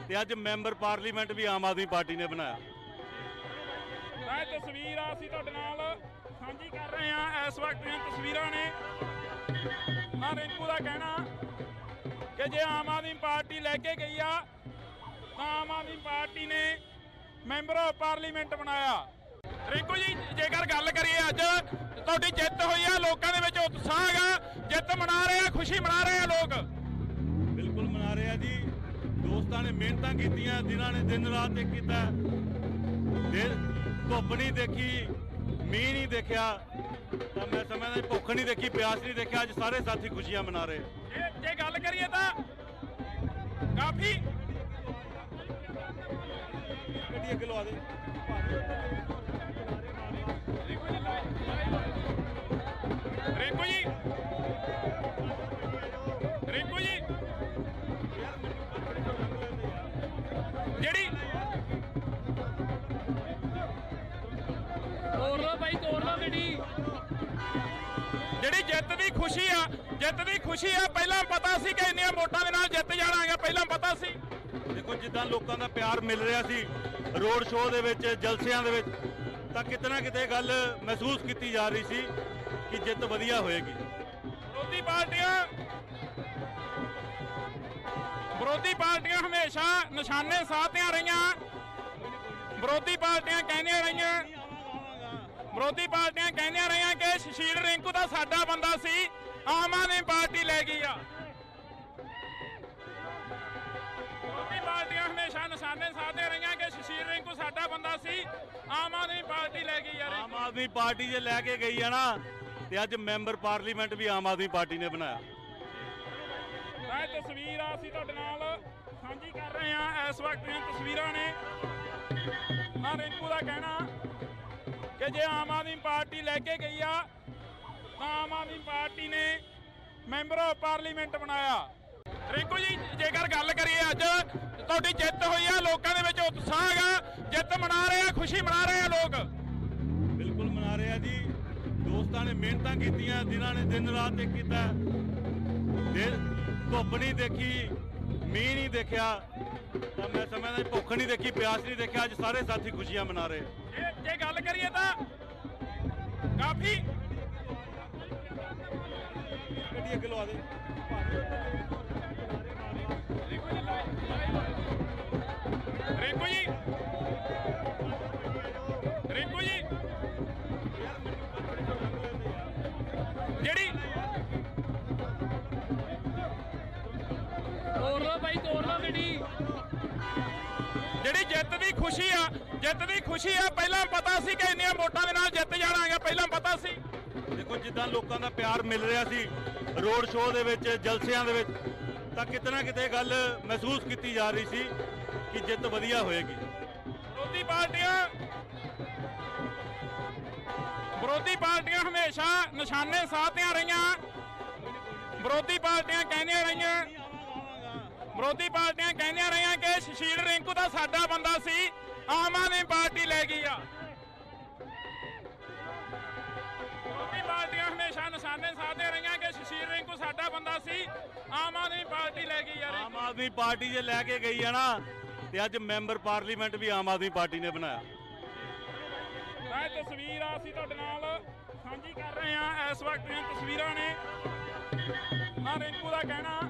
ਤੇ ਅੱਜ ਮੈਂਬਰ ਪਾਰਲੀਮੈਂਟ ਵੀ ਆਮ ਆਦਮੀ ਪਾਰਟੀ ਨੇ ਬਣਾਇਆ। ਇਹ ਤਸਵੀਰ ਅਸੀਂ ਤੁਹਾਡੇ ਨਾਲ ਸਾਂਝੀ ਕਰ ਰਹੇ ਹਾਂ। ਇਸ ਵਕਤ ਦੀਆਂ ਤਸਵੀਰਾਂ ਨੇ। ਰਿੰਕੂ ਦਾ ਕਹਿਣਾ ਕਿ ਜੇ ਆਮ ਆਦਮੀ ਪਾਰਟੀ ਲੈ ਕੇ ਗਈ ਆ ਤਾਂ ਆਮ ਆਦਮੀ ਪਾਰਟੀ ਨੇ ਮੈਂਬਰ ਆਫ ਪਾਰਲੀਮੈਂਟ ਬਣਾਇਆ। ਰਿੰਕੂ ਜੀ, ਜੇਕਰ ਗੱਲ ਕਰੀਏ ਅੱਜ ਤੁਹਾਡੀ ਜਿੱਤ ਹੋਈ ਆ, ਲੋਕਾਂ ਦੇ ਵਿੱਚ ਉਤਸ਼ਾਹ ਹੈਗਾ, ਜਿੱਤ ਮਨਾ ਰਹੇ ਆ, ਖੁਸ਼ੀ ਮਨਾ ਰਹੇ ਆ ਲੋਕ। ਬਿਲਕੁਲ ਮਨਾ ਰਹੇ ਆ ਜੀ। ਦੋਸਤਾਂ ਨੇ ਮਿਹਨਤਾਂ ਕੀਤੀਆਂ, ਜਿਨ੍ਹਾਂ ਨੇ ਦਿਨ ਰਾਤ ਇੱਕ ਕੀਤਾ, ਧੁੱਪ ਨਹੀਂ ਦੇਖੀ, ਮੀਂਹ ਨਹੀਂ ਦੇਖਿਆ, ਤਾਂ ਮੈਂ ਸਮਝਦਾ ਭੁੱਖ ਨਹੀਂ ਦੇਖੀ, ਪਿਆਸ ਨਹੀਂ ਦੇਖਿਆ, ਅੱਜ ਸਾਰੇ ਸਾਥੀ ਖੁਸ਼ੀਆਂ ਮਨਾ ਰਹੇ। ਜੇ ਗੱਲ ਕਰੀਏ ਤਾਂ ਕਾਫੀ ਗੱਡੀ ਅੱਗੇ ਲਵਾ ਦੇ। ਰਿੰਕੂ ਜੀ ਜਿਹੜੀ ਤੋੜ ਲਓ ਭਾਈ, ਤੋੜ ਲਓ ਗੱਡੀ। ਜਿਹੜੀ ਜਿੱਤ ਦੀ ਖੁਸ਼ੀ ਆ ਪਹਿਲਾਂ ਪਤਾ ਸੀ ਕਿ ਇੰਨੀਆਂ ਵੋਟਾਂ ਦੇ ਨਾਲ ਜਿੱਤ ਜਾਣਾਗਾ, ਪਹਿਲਾਂ ਪਤਾ ਸੀ। ਦੇਖੋ ਜਿੱਦਾਂ ਲੋਕਾਂ ਦਾ ਪਿਆਰ ਮਿਲ ਰਿਹਾ ਸੀ ਰੋਡ ਸ਼ੋਅ ਦੇ ਵਿੱਚ, ਜਲਸਿਆਂ ਦੇ ਵਿੱਚ, ਤਾਂ ਕਿਤੇ ਨਾ ਕਿਤੇ ਗੱਲ ਮਹਿਸੂਸ ਕੀਤੀ ਜਾ ਰਹੀ ਸੀ ਕਿ ਜਿੱਤ ਵਧੀਆ ਹੋਏਗੀ। ਵਿਰੋਧੀ ਪਾਰਟੀਆਂ ਹਮੇਸ਼ਾ ਨਿਸ਼ਾਨੇ ਸਾਧਦੀਆਂ ਰਹੀਆਂ। ਵਿਰੋਧੀ ਪਾਰਟੀਆਂ ਕਹਿੰਦੀਆਂ ਰਹੀਆਂ ਕਿ ਸੁਸ਼ੀਲ ਰਿੰਕੂ ਦਾ ਸਾਡਾ ਬੰਦਾ ਸੀ, ਆਮ ਆਦਮੀ ਪਾਰਟੀ ਲੈ ਗਈ ਆ। ਵਿਰੋਧੀ ਪਾਰਟੀਆਂ ਹਮੇਸ਼ਾ ਨਿਸ਼ਾਨੇ ਸਾਧਦੀਆਂ ਰਹੀਆਂ ਕਿ ਸੁਸ਼ੀਲ ਰਿੰਕੂ ਸਾਡਾ ਬੰਦਾ ਸੀ, ਆਮ ਆਦਮੀ ਪਾਰਟੀ ਲੈ ਗਈ ਆ। ਆਮ ਆਦਮੀ ਪਾਰਟੀ ਜੇ ਲੈ ਕੇ ਗਈ ਆ ਨਾ, ਤੇ ਅੱਜ ਮੈਂਬਰ ਪਾਰਲੀਮੈਂਟ ਵੀ ਆਮ ਆਦਮੀ ਪਾਰਟੀ ਨੇ ਬਣਾਇਆ। ਇਹ ਤਸਵੀਰ ਅਸੀਂ ਤੁਹਾਡੇ ਨਾਲ ਸਾਂਝੀ ਕਰ ਰਹੇ ਹਾਂ। ਇਸ ਵਕਤ ਦੀਆਂ ਤਸਵੀਰਾਂ ਨੇ। ਰਿੰਕੂ ਦਾ ਕਹਿਣਾ ਕਿ ਜੇ ਆਮ ਆਦਮੀ ਪਾਰਟੀ ਲੈ ਕੇ ਗਈ ਆ ਤਾਂ ਆਮ ਆਦਮੀ ਪਾਰਟੀ ਨੇ ਮੈਂਬਰ ਆਫ ਪਾਰਲੀਮੈਂਟ ਬਣਾਇਆ। ਰਿੰਕੂ ਜੀ, ਜੇਕਰ ਗੱਲ ਕਰੀਏ ਅੱਜ ਤੁਹਾਡੀ ਜਿੱਤ ਹੋਈ ਆ, ਲੋਕਾਂ ਦੇ ਵਿੱਚ ਉਤਸ਼ਾਹ ਹੈਗਾ, ਜਿੱਤ ਮਨਾ ਰਹੇ ਆ, ਖੁਸ਼ੀ ਮਨਾ ਰਹੇ ਆ ਲੋਕ। ਬਿਲਕੁਲ ਮਨਾ ਰਹੇ ਆ ਜੀ। ਦੋਸਤਾਂ ਨੇ ਮਿਹਨਤਾਂ ਕੀਤੀਆਂ, ਜਿਨ੍ਹਾਂ ਨੇ ਦਿਨ ਰਾਤ ਇੱਕ ਕੀਤਾ। ਧੁੱਪ ਨਹੀਂ ਦੇਖੀ, ਮੀਂਹ ਨਹੀਂ ਦੇਖਿਆ, ਤਾਂ ਮੈਂ ਸਮਝਦਾ ਭੁੱਖ ਨਹੀਂ ਦੇਖੀ, ਪਿਆਸ ਨਹੀਂ ਦੇਖਿਆ। ਅੱਜ ਸਾਰੇ ਸਾਥੀ ਖੁਸ਼ੀਆਂ ਮਨਾ ਰਹੇ। ਜੇ ਗੱਲ ਕਰੀਏ ਤਾਂ ਕਾਫੀ ਗੱਡੀ ਅੱਗੇ ਲਵਾ ਦੇ। ਰਿੰਕੂ ਜੀ ਜਿਹੜੀ ਤੋੜ ਲਓ ਬਾਈ, ਤੋੜ ਲਓ ਗੱਡੀ। ਜਿਹੜੀ ਜਿੱਤ ਦੀ ਖੁਸ਼ੀ ਆ ਪਹਿਲਾਂ ਪਤਾ ਸੀ ਕਿ ਇੰਨੀਆਂ ਵੋਟਾਂ ਦੇ ਨਾਲ ਜਿੱਤ ਜਾਣਾਗਾ, ਪਹਿਲਾਂ ਪਤਾ ਸੀ। ਦੇਖੋ ਜਿੱਦਾਂ ਲੋਕਾਂ ਦਾ ਪਿਆਰ ਮਿਲ ਰਿਹਾ ਸੀ ਰੋਡ ਸ਼ੋਅ ਦੇ ਵਿੱਚ, ਜਲਸਿਆਂ ਦੇ ਵਿੱਚ, ਤਾਂ ਕਿਤੇ ਨਾ ਕਿਤੇ ਗੱਲ ਮਹਿਸੂਸ ਕੀਤੀ ਜਾ ਰਹੀ ਸੀ ਕਿ ਜਿੱਤ ਵਧੀਆ ਹੋਏਗੀ। ਵਿਰੋਧੀ ਪਾਰਟੀਆਂ ਹਮੇਸ਼ਾ ਨਿਸ਼ਾਨੇ ਸਾਧਦੀਆਂ ਰਹੀਆਂ। ਵਿਰੋਧੀ ਪਾਰਟੀਆਂ ਕਹਿੰਦੀਆਂ ਰਹੀਆਂ ਕਿ ਸੁਸ਼ੀਲ ਰਿੰਕੂ ਤਾਂ ਸਾਡਾ ਬੰਦਾ ਸੀ, ਆਮ ਆਦਮੀ ਪਾਰਟੀ ਲੈ ਗਈ ਆ। ਵਿਰੋਧੀ ਪਾਰਟੀਆਂ ਹਮੇਸ਼ਾ ਨਿਸ਼ਾਨੇ ਸਾਧਦੀਆਂ ਰਹੀਆਂ ਕਿ ਸੁਸ਼ੀਲ ਰਿੰਕੂ ਸਾਡਾ ਬੰਦਾ ਸੀ, ਆਮ ਆਦਮੀ ਪਾਰਟੀ ਲੈ ਗਈ ਆ। ਆਮ ਆਦਮੀ ਪਾਰਟੀ ਜੇ ਲੈ ਕੇ ਗਈ ਆ ਨਾ, ਤੇ ਅੱਜ ਮੈਂਬਰ ਪਾਰਲੀਮੈਂਟ ਵੀ ਆਮ ਆਦਮੀ ਪਾਰਟੀ ਨੇ ਬਣਾਇਆ। ਇਹ ਤਸਵੀਰ ਆ ਅਸੀਂ ਤੁਹਾਡੇ ਨਾਲ ਸਾਂਝੀ ਕਰ ਰਹੇ ਹਾਂ। ਇਸ ਵਕਤ ਦੀਆਂ ਤਸਵੀਰਾਂ ਨੇ। ਰਿੰਕੂ ਦਾ ਕਹਿਣਾ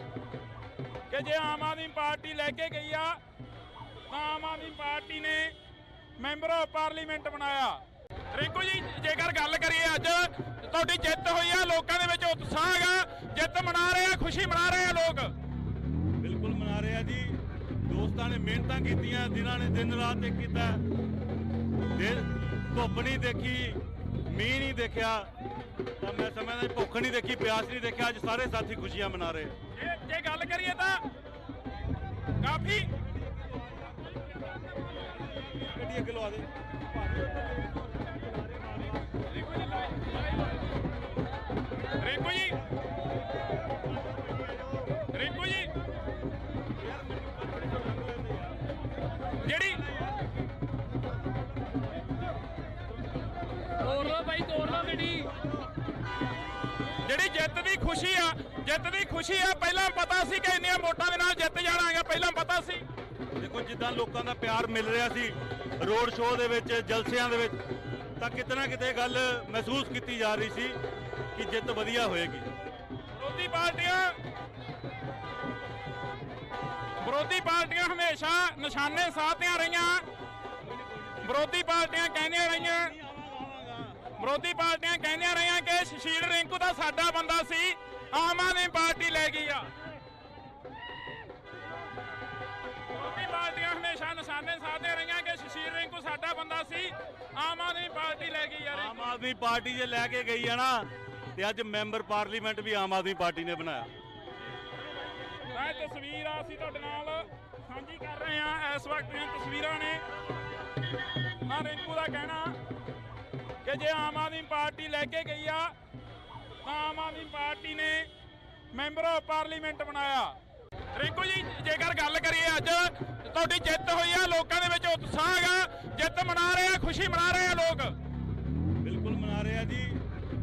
ਕਿ ਜੇ ਆਮ ਆਦਮੀ ਪਾਰਟੀ ਲੈ ਕੇ ਗਈ ਆ ਤਾਂ ਆਮ ਆਦਮੀ ਪਾਰਟੀ ਨੇ ਮੈਂਬਰ ਆਫ ਪਾਰਲੀਮੈਂਟ ਬਣਾਇਆ। ਰਿੰਕੂ ਜੀ ਜੇਕਰ ਗੱਲ ਕਰੀਏ, ਅੱਜ ਤੁਹਾਡੀ ਜਿੱਤ ਹੋਈ ਆ, ਲੋਕਾਂ ਦੇ ਵਿੱਚ ਉਤਸ਼ਾਹ ਹੈਗਾ, ਜਿੱਤ ਮਨਾ ਰਹੇ ਆ, ਖੁਸ਼ੀ ਮਨਾ ਰਹੇ ਆ ਲੋਕ। ਬਿਲਕੁਲ ਮਨਾ ਰਹੇ ਆ ਜੀ। ਦੋਸਤਾਂ ਨੇ ਮਿਹਨਤਾਂ ਕੀਤੀਆਂ, ਜਿਨ੍ਹਾਂ ਨੇ ਦਿਨ ਰਾਤ ਇੱਕ ਕੀਤਾ। ਧੁੱਪ ਨਹੀਂ ਦੇਖੀ, ਮੀਂਹ ਨਹੀਂ ਦੇਖਿਆ, ਤਾਂ ਮੈਂ ਸਮਝਦਾ ਭੁੱਖ ਨਹੀਂ ਦੇਖੀ, ਪਿਆਸ ਨਹੀਂ ਦੇਖਿਆ। ਅੱਜ ਸਾਰੇ ਸਾਥੀ ਖੁਸ਼ੀਆਂ ਮਨਾ ਰਹੇ। ਜੇ ਗੱਲ ਕਰੀਏ ਤਾਂ ਕਾਫੀ ਗੱਡੀ ਅੱਗੇ ਲਵਾ ਦੇ। ਰਿੰਕੂ ਜੀ ਜਿਹੜੀ ਤੋੜ ਲਓ ਬਾਈ, ਤੋੜ ਲਓ ਗੱਡੀ। ਜਿਹੜੀ ਜਿੱਤ ਦੀ ਖੁਸ਼ੀ ਆ ਪਹਿਲਾਂ ਪਤਾ ਸੀ ਕਿ ਇੰਨੀਆਂ ਵੋਟਾਂ ਦੇ ਨਾਲ ਜਿੱਤ ਜਾਣਾਗਾ, ਪਹਿਲਾਂ ਪਤਾ ਸੀ। ਦੇਖੋ ਜਿੱਦਾਂ ਲੋਕਾਂ ਦਾ ਪਿਆਰ ਮਿਲ ਰਿਹਾ ਸੀ ਰੋਡ ਸ਼ੋਅ ਦੇ ਵਿੱਚ, ਜਲਸਿਆਂ ਦੇ ਵਿੱਚ, ਤਾਂ ਕਿਤੇ ਨਾ ਕਿਤੇ ਗੱਲ ਮਹਿਸੂਸ ਕੀਤੀ ਜਾ ਰਹੀ ਸੀ ਕਿ ਜਿੱਤ ਵਧੀਆ ਹੋਏਗੀ। ਵਿਰੋਧੀ ਪਾਰਟੀਆਂ ਹਮੇਸ਼ਾ ਨਿਸ਼ਾਨੇ ਸਾਧਦੀਆਂ ਰਹੀਆਂ। ਵਿਰੋਧੀ ਪਾਰਟੀਆਂ ਕਹਿੰਦੀਆਂ ਰਹੀਆਂ ਕਿ ਸੁਸ਼ੀਲ ਰਿੰਕੂ ਤਾਂ ਸਾਡਾ ਬੰਦਾ ਸੀ, ਆਮ ਆਦਮੀ ਪਾਰਟੀ ਲੈ ਗਈ ਆ। ਵਿਰੋਧੀ ਪਾਰਟੀਆਂ ਹਮੇਸ਼ਾ ਨਿਸ਼ਾਨੇ ਸਾਧਦੀਆਂ ਰਹੀਆਂ ਕਿ ਸੁਸ਼ੀਲ ਰਿੰਕੂ ਸਾਡਾ ਬੰਦਾ ਸੀ, ਆਮ ਆਦਮੀ ਪਾਰਟੀ ਲੈ ਗਈ ਆ। ਆਮ ਆਦਮੀ ਪਾਰਟੀ ਜੇ ਲੈ ਕੇ ਗਈ ਆ ਨਾ, ਤੇ ਅੱਜ ਮੈਂਬਰ ਪਾਰਲੀਮੈਂਟ ਵੀ ਆਮ ਆਦਮੀ ਪਾਰਟੀ ਨੇ ਬਣਾਇਆ। ਇਹ ਤਸਵੀਰ ਆ ਅਸੀਂ ਤੁਹਾਡੇ ਨਾਲ ਸਾਂਝੀ ਕਰ ਰਹੇ ਹਾਂ। ਇਸ ਵਕਤ ਦੀਆਂ ਤਸਵੀਰਾਂ ਨੇ। ਰਿੰਕੂ ਦਾ ਕਹਿਣਾ ਕਿ ਜੇ ਆਮ ਆਦਮੀ ਪਾਰਟੀ ਲੈ ਕੇ ਗਈ ਆ ਤਾਂ ਆਮ ਆਦਮੀ ਪਾਰਟੀ ਨੇ ਮੈਂਬਰ ਆਫ ਪਾਰਲੀਮੈਂਟ ਬਣਾਇਆ। ਰਿੰਕੂ ਜੀ ਜੇਕਰ ਗੱਲ ਕਰੀਏ, ਅੱਜ ਤੁਹਾਡੀ ਜਿੱਤ ਹੋਈ ਆ, ਲੋਕਾਂ ਦੇ ਵਿੱਚ ਉਤਸ਼ਾਹ ਹੈਗਾ, ਜਿੱਤ ਮਨਾ ਰਹੇ ਆ, ਖੁਸ਼ੀ ਮਨਾ ਰਹੇ ਆ ਲੋਕ। ਬਿਲਕੁਲ ਮਨਾ ਰਹੇ ਆ ਜੀ।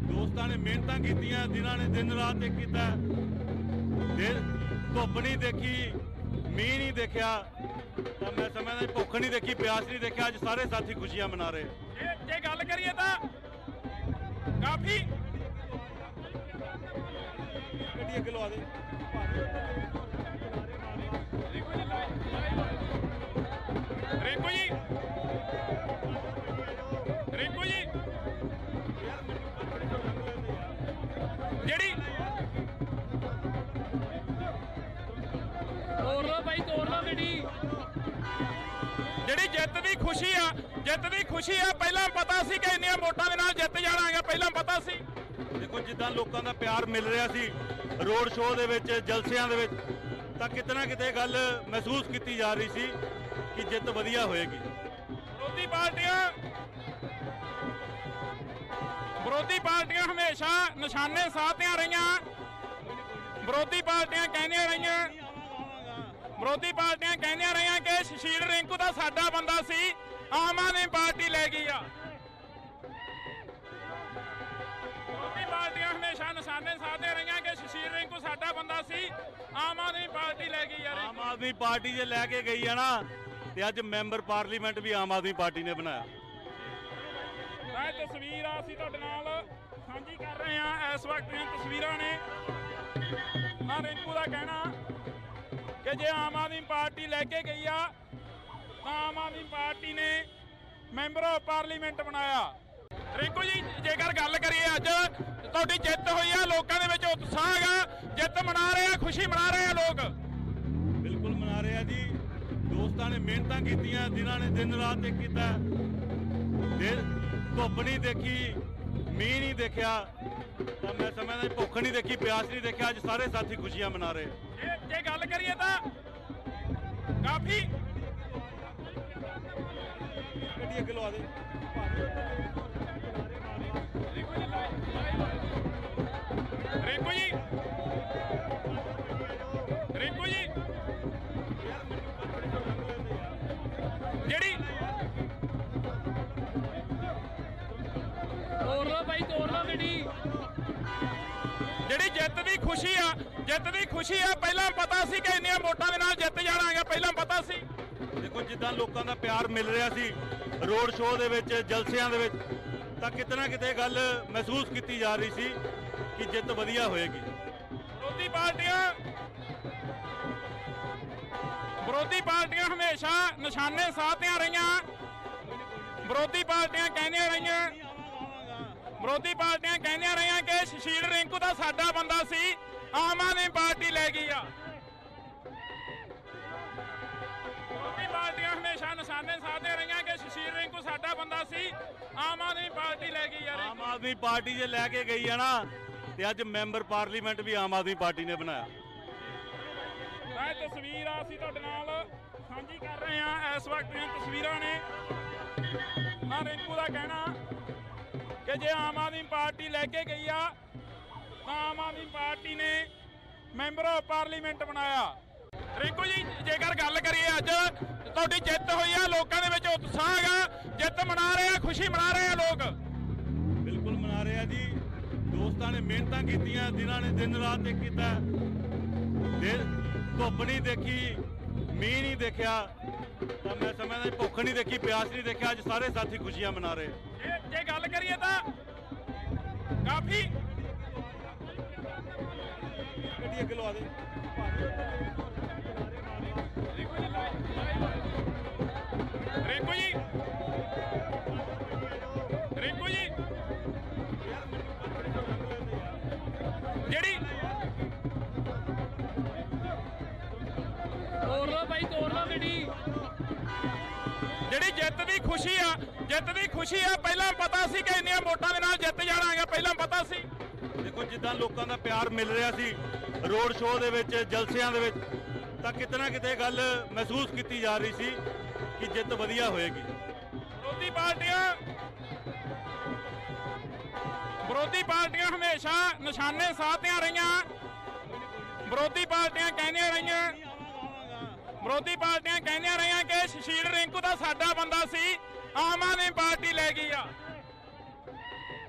ਦੋਸਤਾਂ ਨੇ ਮਿਹਨਤਾਂ ਕੀਤੀਆਂ, ਜਿਨ੍ਹਾਂ ਨੇ ਦਿਨ ਰਾਤ ਇੱਕ ਕੀਤਾ। ਧੁੱਪ ਨਹੀਂ ਦੇਖੀ, ਮੀਂਹ ਨਹੀਂ ਦੇਖਿਆ, ਤਾਂ ਮੈਂ ਸਮਝਦਾ ਭੁੱਖ ਨਹੀਂ ਦੇਖੀ, ਪਿਆਸ ਨਹੀਂ ਦੇਖਿਆ। ਅੱਜ ਸਾਰੇ ਸਾਥੀ ਖੁਸ਼ੀਆਂ ਮਨਾ ਰਹੇ। ਜੇ ਗੱਲ ਕਰੀਏ ਤਾਂ ਕਾਫੀ ਗੱਡੀ ਅੱਗੇ ਲਵਾ ਦੇ। ਰਿੰਕੂ ਜੀ ਜਿਹੜੀ ਤੋੜ ਲਓ ਬਾਈ, ਤੋੜ ਲਓ ਗੱਡੀ। ਜਿਹੜੀ ਜਿੱਤ ਦੀ ਖੁਸ਼ੀ ਆ ਪਹਿਲਾਂ ਪਤਾ ਸੀ ਕਿ ਇੰਨੀਆਂ ਵੋਟਾਂ ਦੇ ਨਾਲ ਜਿੱਤ ਜਾਣਾਗਾ, ਪਹਿਲਾਂ ਪਤਾ ਸੀ। ਦੇਖੋ ਜਿੱਦਾਂ ਲੋਕਾਂ ਦਾ ਪਿਆਰ ਮਿਲ ਰਿਹਾ ਸੀ ਰੋਡ ਸ਼ੋਅ ਦੇ ਵਿੱਚ, ਜਲਸਿਆਂ ਦੇ ਵਿੱਚ, ਤਾਂ ਕਿਤੇ ਨਾ ਕਿਤੇ ਗੱਲ ਮਹਿਸੂਸ ਕੀਤੀ ਜਾ ਰਹੀ ਸੀ ਕਿ ਜਿੱਤ ਵਧੀਆ ਹੋਏਗੀ। ਵਿਰੋਧੀ ਪਾਰਟੀਆਂ ਹਮੇਸ਼ਾ ਨਿਸ਼ਾਨੇ ਸਾਧਦੀਆਂ ਰਹੀਆਂ। ਵਿਰੋਧੀ ਪਾਰਟੀਆਂ ਕਹਿੰਦੀਆਂ ਰਹੀਆਂ ਕਿ ਸੁਸ਼ੀਲ ਰਿੰਕੂ ਤਾਂ ਸਾਡਾ ਬੰਦਾ ਸੀ, ਆਮ ਆਦਮੀ ਪਾਰਟੀ ਲੈ ਗਈ ਆ। ਪਤਾ ਸੀ ਆਮ ਆਦਮੀ ਪਾਰਟੀ ਲੈ ਗਈ ਯਾਰ। ਆਮ ਆਦਮੀ ਪਾਰਟੀ ਜੇ ਲੈ ਕੇ ਗਈ ਆ ਨਾ ਤੇ ਅੱਜ ਮੈਂਬਰ ਪਾਰਲੀਮੈਂਟ ਵੀ ਆਮ ਆਦਮੀ ਪਾਰਟੀ ਨੇ ਬਣਾਇਆ। ਇਹ ਤਸਵੀਰ ਅਸੀਂ ਤੁਹਾਡੇ ਨਾਲ ਸਾਂਝੀ ਕਰ ਰਹੇ ਹਾਂ। ਇਸ ਵਕਤ ਦੀਆਂ ਤਸਵੀਰਾਂ ਨੇ। ਰਿੰਕੂ ਦਾ ਕਹਿਣਾ ਕਿ ਜੇ ਆਮ ਆਦਮੀ ਪਾਰਟੀ ਲੈ ਕੇ ਗਈ ਆ ਤਾਂ ਆਮ ਆਦਮੀ ਪਾਰਟੀ ਨੇ ਮੈਂਬਰ ਆਫ ਪਾਰਲੀਮੈਂਟ ਬਣਾਇਆ। ਰਿੰਕੂ ਜੀ, ਜੇਕਰ ਗੱਲ ਕਰੀਏ ਅੱਜ ਤੁਹਾਡੀ ਜਿੱਤ ਹੋਈ ਆ, ਲੋਕਾਂ ਦੇ ਵਿੱਚ ਉਤਸ਼ਾਹ ਹੈਗਾ, ਜਿੱਤ ਮਨਾ ਰਹੇ ਆ, ਖੁਸ਼ੀ ਮਨਾ ਰਹੇ ਆ ਲੋਕ। ਬਿਲਕੁਲ ਮਨਾ ਰਹੇ ਆ ਜੀ। ਦੋਸਤਾਂ ਨੇ ਮਿਹਨਤਾਂ ਕੀਤੀਆਂ, ਜਿਨ੍ਹਾਂ ਨੇ ਦਿਨ ਰਾਤ ਇੱਕ ਕੀਤਾ। ਧੁੱਪ ਨਹੀਂ ਦੇਖੀ, ਮੀਂਹ ਨਹੀਂ ਦੇਖਿਆ, ਤਾਂ ਮੈਂ ਸਮਝਦਾ ਭੁੱਖ ਨਹੀਂ ਦੇਖੀ, ਪਿਆਸ ਨਹੀਂ ਦੇਖਿਆ। ਅੱਜ ਸਾਰੇ ਸਾਥੀ ਖੁਸ਼ੀਆਂ ਮਨਾ ਰਹੇ। ਜੇ ਗੱਲ ਕਰੀਏ ਤਾਂ ਕਾਫੀ ਗੱਡੀ ਅੱਗੇ ਲਵਾ ਦੇ। ਰਿੰਕੂ ਜੀ, ਰਿੰਕੂ ਜੀ, ਜਿਹੜੀ ਤੋੜ ਲਓ ਬਾਈ, ਤੋੜ ਲਓ ਗੱਡੀ। ਜਿਹੜੀ ਜਿੱਤ ਦੀ ਖੁਸ਼ੀ ਆ, ਜਿੱਤ ਦੀ ਖੁਸ਼ੀ ਆ, ਪਹਿਲਾਂ ਪਤਾ ਸੀ ਕਿ ਇੰਨੀਆਂ ਵੋਟਾਂ ਦੇ ਨਾਲ ਜਿੱਤ ਜਾਣਾ ਹੈਗਾ, ਪਹਿਲਾਂ ਪਤਾ ਸੀ। ਦੇਖੋ ਜਿੱਦਾਂ ਲੋਕਾਂ ਦਾ ਪਿਆਰ ਮਿਲ ਰਿਹਾ ਸੀ ਰੋਡ ਸ਼ੋਅ ਦੇ ਵਿੱਚ, ਜਲਸਿਆਂ ਦੇ ਵਿੱਚ, ਤਾਂ ਕਿਤੇ ਨਾ ਕਿਤੇ ਗੱਲ ਮਹਿਸੂਸ ਕੀਤੀ ਜਾ ਰਹੀ ਸੀ ਕਿ ਜਿੱਤ ਵਧੀਆ ਹੋਏਗੀ। ਵਿਰੋਧੀ ਪਾਰਟੀਆਂ ਹਮੇਸ਼ਾ ਨਿਸ਼ਾਨੇ ਸਾਧਦੀਆਂ ਰਹੀਆਂ। ਵਿਰੋਧੀ ਪਾਰਟੀਆਂ ਕਹਿੰਦੀਆਂ ਰਹੀਆਂ ਕਿ ਸੁਸ਼ੀਲ ਰਿੰਕੂ ਦਾ ਸਾਡਾ ਬੰਦਾ ਸੀ, ਆਮ ਆਦਮੀ ਪਾਰਟੀ ਲੈ ਗਈ ਆ। ਵਿਰੋਧੀ ਪਾਰਟੀਆਂ ਹਮੇਸ਼ਾ ਨਿਸ਼ਾਨੇ ਸਾਧਦੀਆਂ ਰਹੀਆਂ ਕਿ ਸੁਸ਼ੀਲ ਰਿੰਕੂ ਸਾਡਾ ਬੰਦਾ ਸੀ, ਆਮ ਆਦਮੀ ਪਾਰਟੀ ਲੈ ਗਈ ਯਾਰ। ਆਮ ਆਦਮੀ ਪਾਰਟੀ ਜੇ ਲੈ ਕੇ ਗਈ ਆ ਨਾ ਤੇ ਅੱਜ ਮੈਂਬਰ ਪਾਰਲੀਮੈਂਟ ਵੀ ਆਮ ਆਦਮੀ ਪਾਰਟੀ ਨੇ ਬਣਾਇਆ। ਇਹ ਤਸਵੀਰ ਅਸੀਂ ਤੁਹਾਡੇ ਨਾਲ ਸਾਂਝੀ ਕਰ ਰਹੇ ਹਾਂ। ਇਸ ਵਕਤ ਦੀਆਂ ਤਸਵੀਰਾਂ ਨੇ। ਰਿੰਕੂ ਦਾ ਕਹਿਣਾ ਕਿ ਜੇ ਆਮ ਆਦਮੀ ਪਾਰਟੀ ਲੈ ਕੇ ਗਈ ਆ ਤਾਂ ਆਮ ਆਦਮੀ ਪਾਰਟੀ ਨੇ ਮੈਂਬਰ ਆਫ ਪਾਰਲੀਮੈਂਟ ਬਣਾਇਆ। ਰਿੰਕੂ ਜੀ, ਜੇਕਰ ਗੱਲ ਕਰੀਏ ਅੱਜ ਤੁਹਾਡੀ ਜਿੱਤ ਹੋਈ ਆ, ਲੋਕਾਂ ਦੇ ਵਿੱਚ ਉਤਸ਼ਾਹ ਹੈਗਾ, ਜਿੱਤ ਮਨਾ ਰਹੇ ਆ, ਖੁਸ਼ੀ ਮਨਾ ਰਹੇ ਆ ਲੋਕ। ਬਿਲਕੁਲ ਮਨਾ ਰਹੇ ਆ ਜੀ। ਦੋਸਤਾਂ ਨੇ ਮਿਹਨਤਾਂ ਕੀਤੀਆਂ, ਜਿਨ੍ਹਾਂ ਨੇ ਦਿਨ ਰਾਤ ਇੱਕ ਕੀਤਾ। ਧੁੱਪ ਨਹੀਂ ਦੇਖੀ, ਮੀਂਹ ਨਹੀਂ ਦੇਖਿਆ, ਤਾਂ ਮੈਂ ਸਮਝਦਾ ਭੁੱਖ ਨਹੀਂ ਦੇਖੀ, ਪਿਆਸ ਨਹੀਂ ਦੇਖਿਆ। ਅੱਜ ਸਾਰੇ ਸਾਥੀ ਖੁਸ਼ੀਆਂ ਮਨਾ ਰਹੇ। ਜੇ ਗੱਲ ਕਰੀਏ ਤਾਂ ਕਾਫੀ ਗੱਡੀ ਅੱਗੇ ਲਵਾ ਦੇ। ਰਿੰਕੂ ਜੀ, ਰਿੰਕੂ ਜੀ, ਜਿਹੜੀ ਤੋੜ ਲਓ ਬਾਈ, ਤੋੜ ਲਓ ਗੱਡੀ। ਜਿਹੜੀ ਜਿੱਤ ਦੀ ਖੁਸ਼ੀ ਆ, ਜਿੱਤ ਦੀ ਖੁਸ਼ੀ ਆ, ਪਹਿਲਾਂ ਪਤਾ ਸੀ ਕਿ ਇੰਨੀਆਂ ਵੋਟਾਂ ਦੇ ਨਾਲ ਜਿੱਤ ਜਾਣਾ ਹੈਗਾ, ਪਹਿਲਾਂ ਪਤਾ ਸੀ। ਦੇਖੋ ਜਿੱਦਾਂ ਲੋਕਾਂ ਦਾ ਪਿਆਰ ਮਿਲ ਰਿਹਾ ਸੀ ਰੋਡ ਸ਼ੋਅ ਦੇ ਵਿੱਚ, ਜਲਸਿਆਂ ਦੇ ਵਿੱਚ, ਤਾਂ ਕਿਤੇ ਨਾ ਕਿਤੇ ਗੱਲ ਮਹਿਸੂਸ ਕੀਤੀ ਜਾ ਰਹੀ ਸੀ ਕਿ ਜਿੱਤ ਵਧੀਆ ਹੋਏਗੀ। ਵਿਰੋਧੀ ਪਾਰਟੀਆਂ ਹਮੇਸ਼ਾ ਨਿਸ਼ਾਨੇ ਸਾਧਦੀਆਂ ਰਹੀਆਂ। ਵਿਰੋਧੀ ਪਾਰਟੀਆਂ ਕਹਿੰਦੀਆਂ ਰਹੀਆਂ ਕਿ ਸੁਸ਼ੀਲ ਰਿੰਕੂ ਦਾ ਸਾਡਾ ਬੰਦਾ ਸੀ, ਆਮ ਆਦਮੀ ਪਾਰਟੀ ਲੈ ਗਈ ਆ।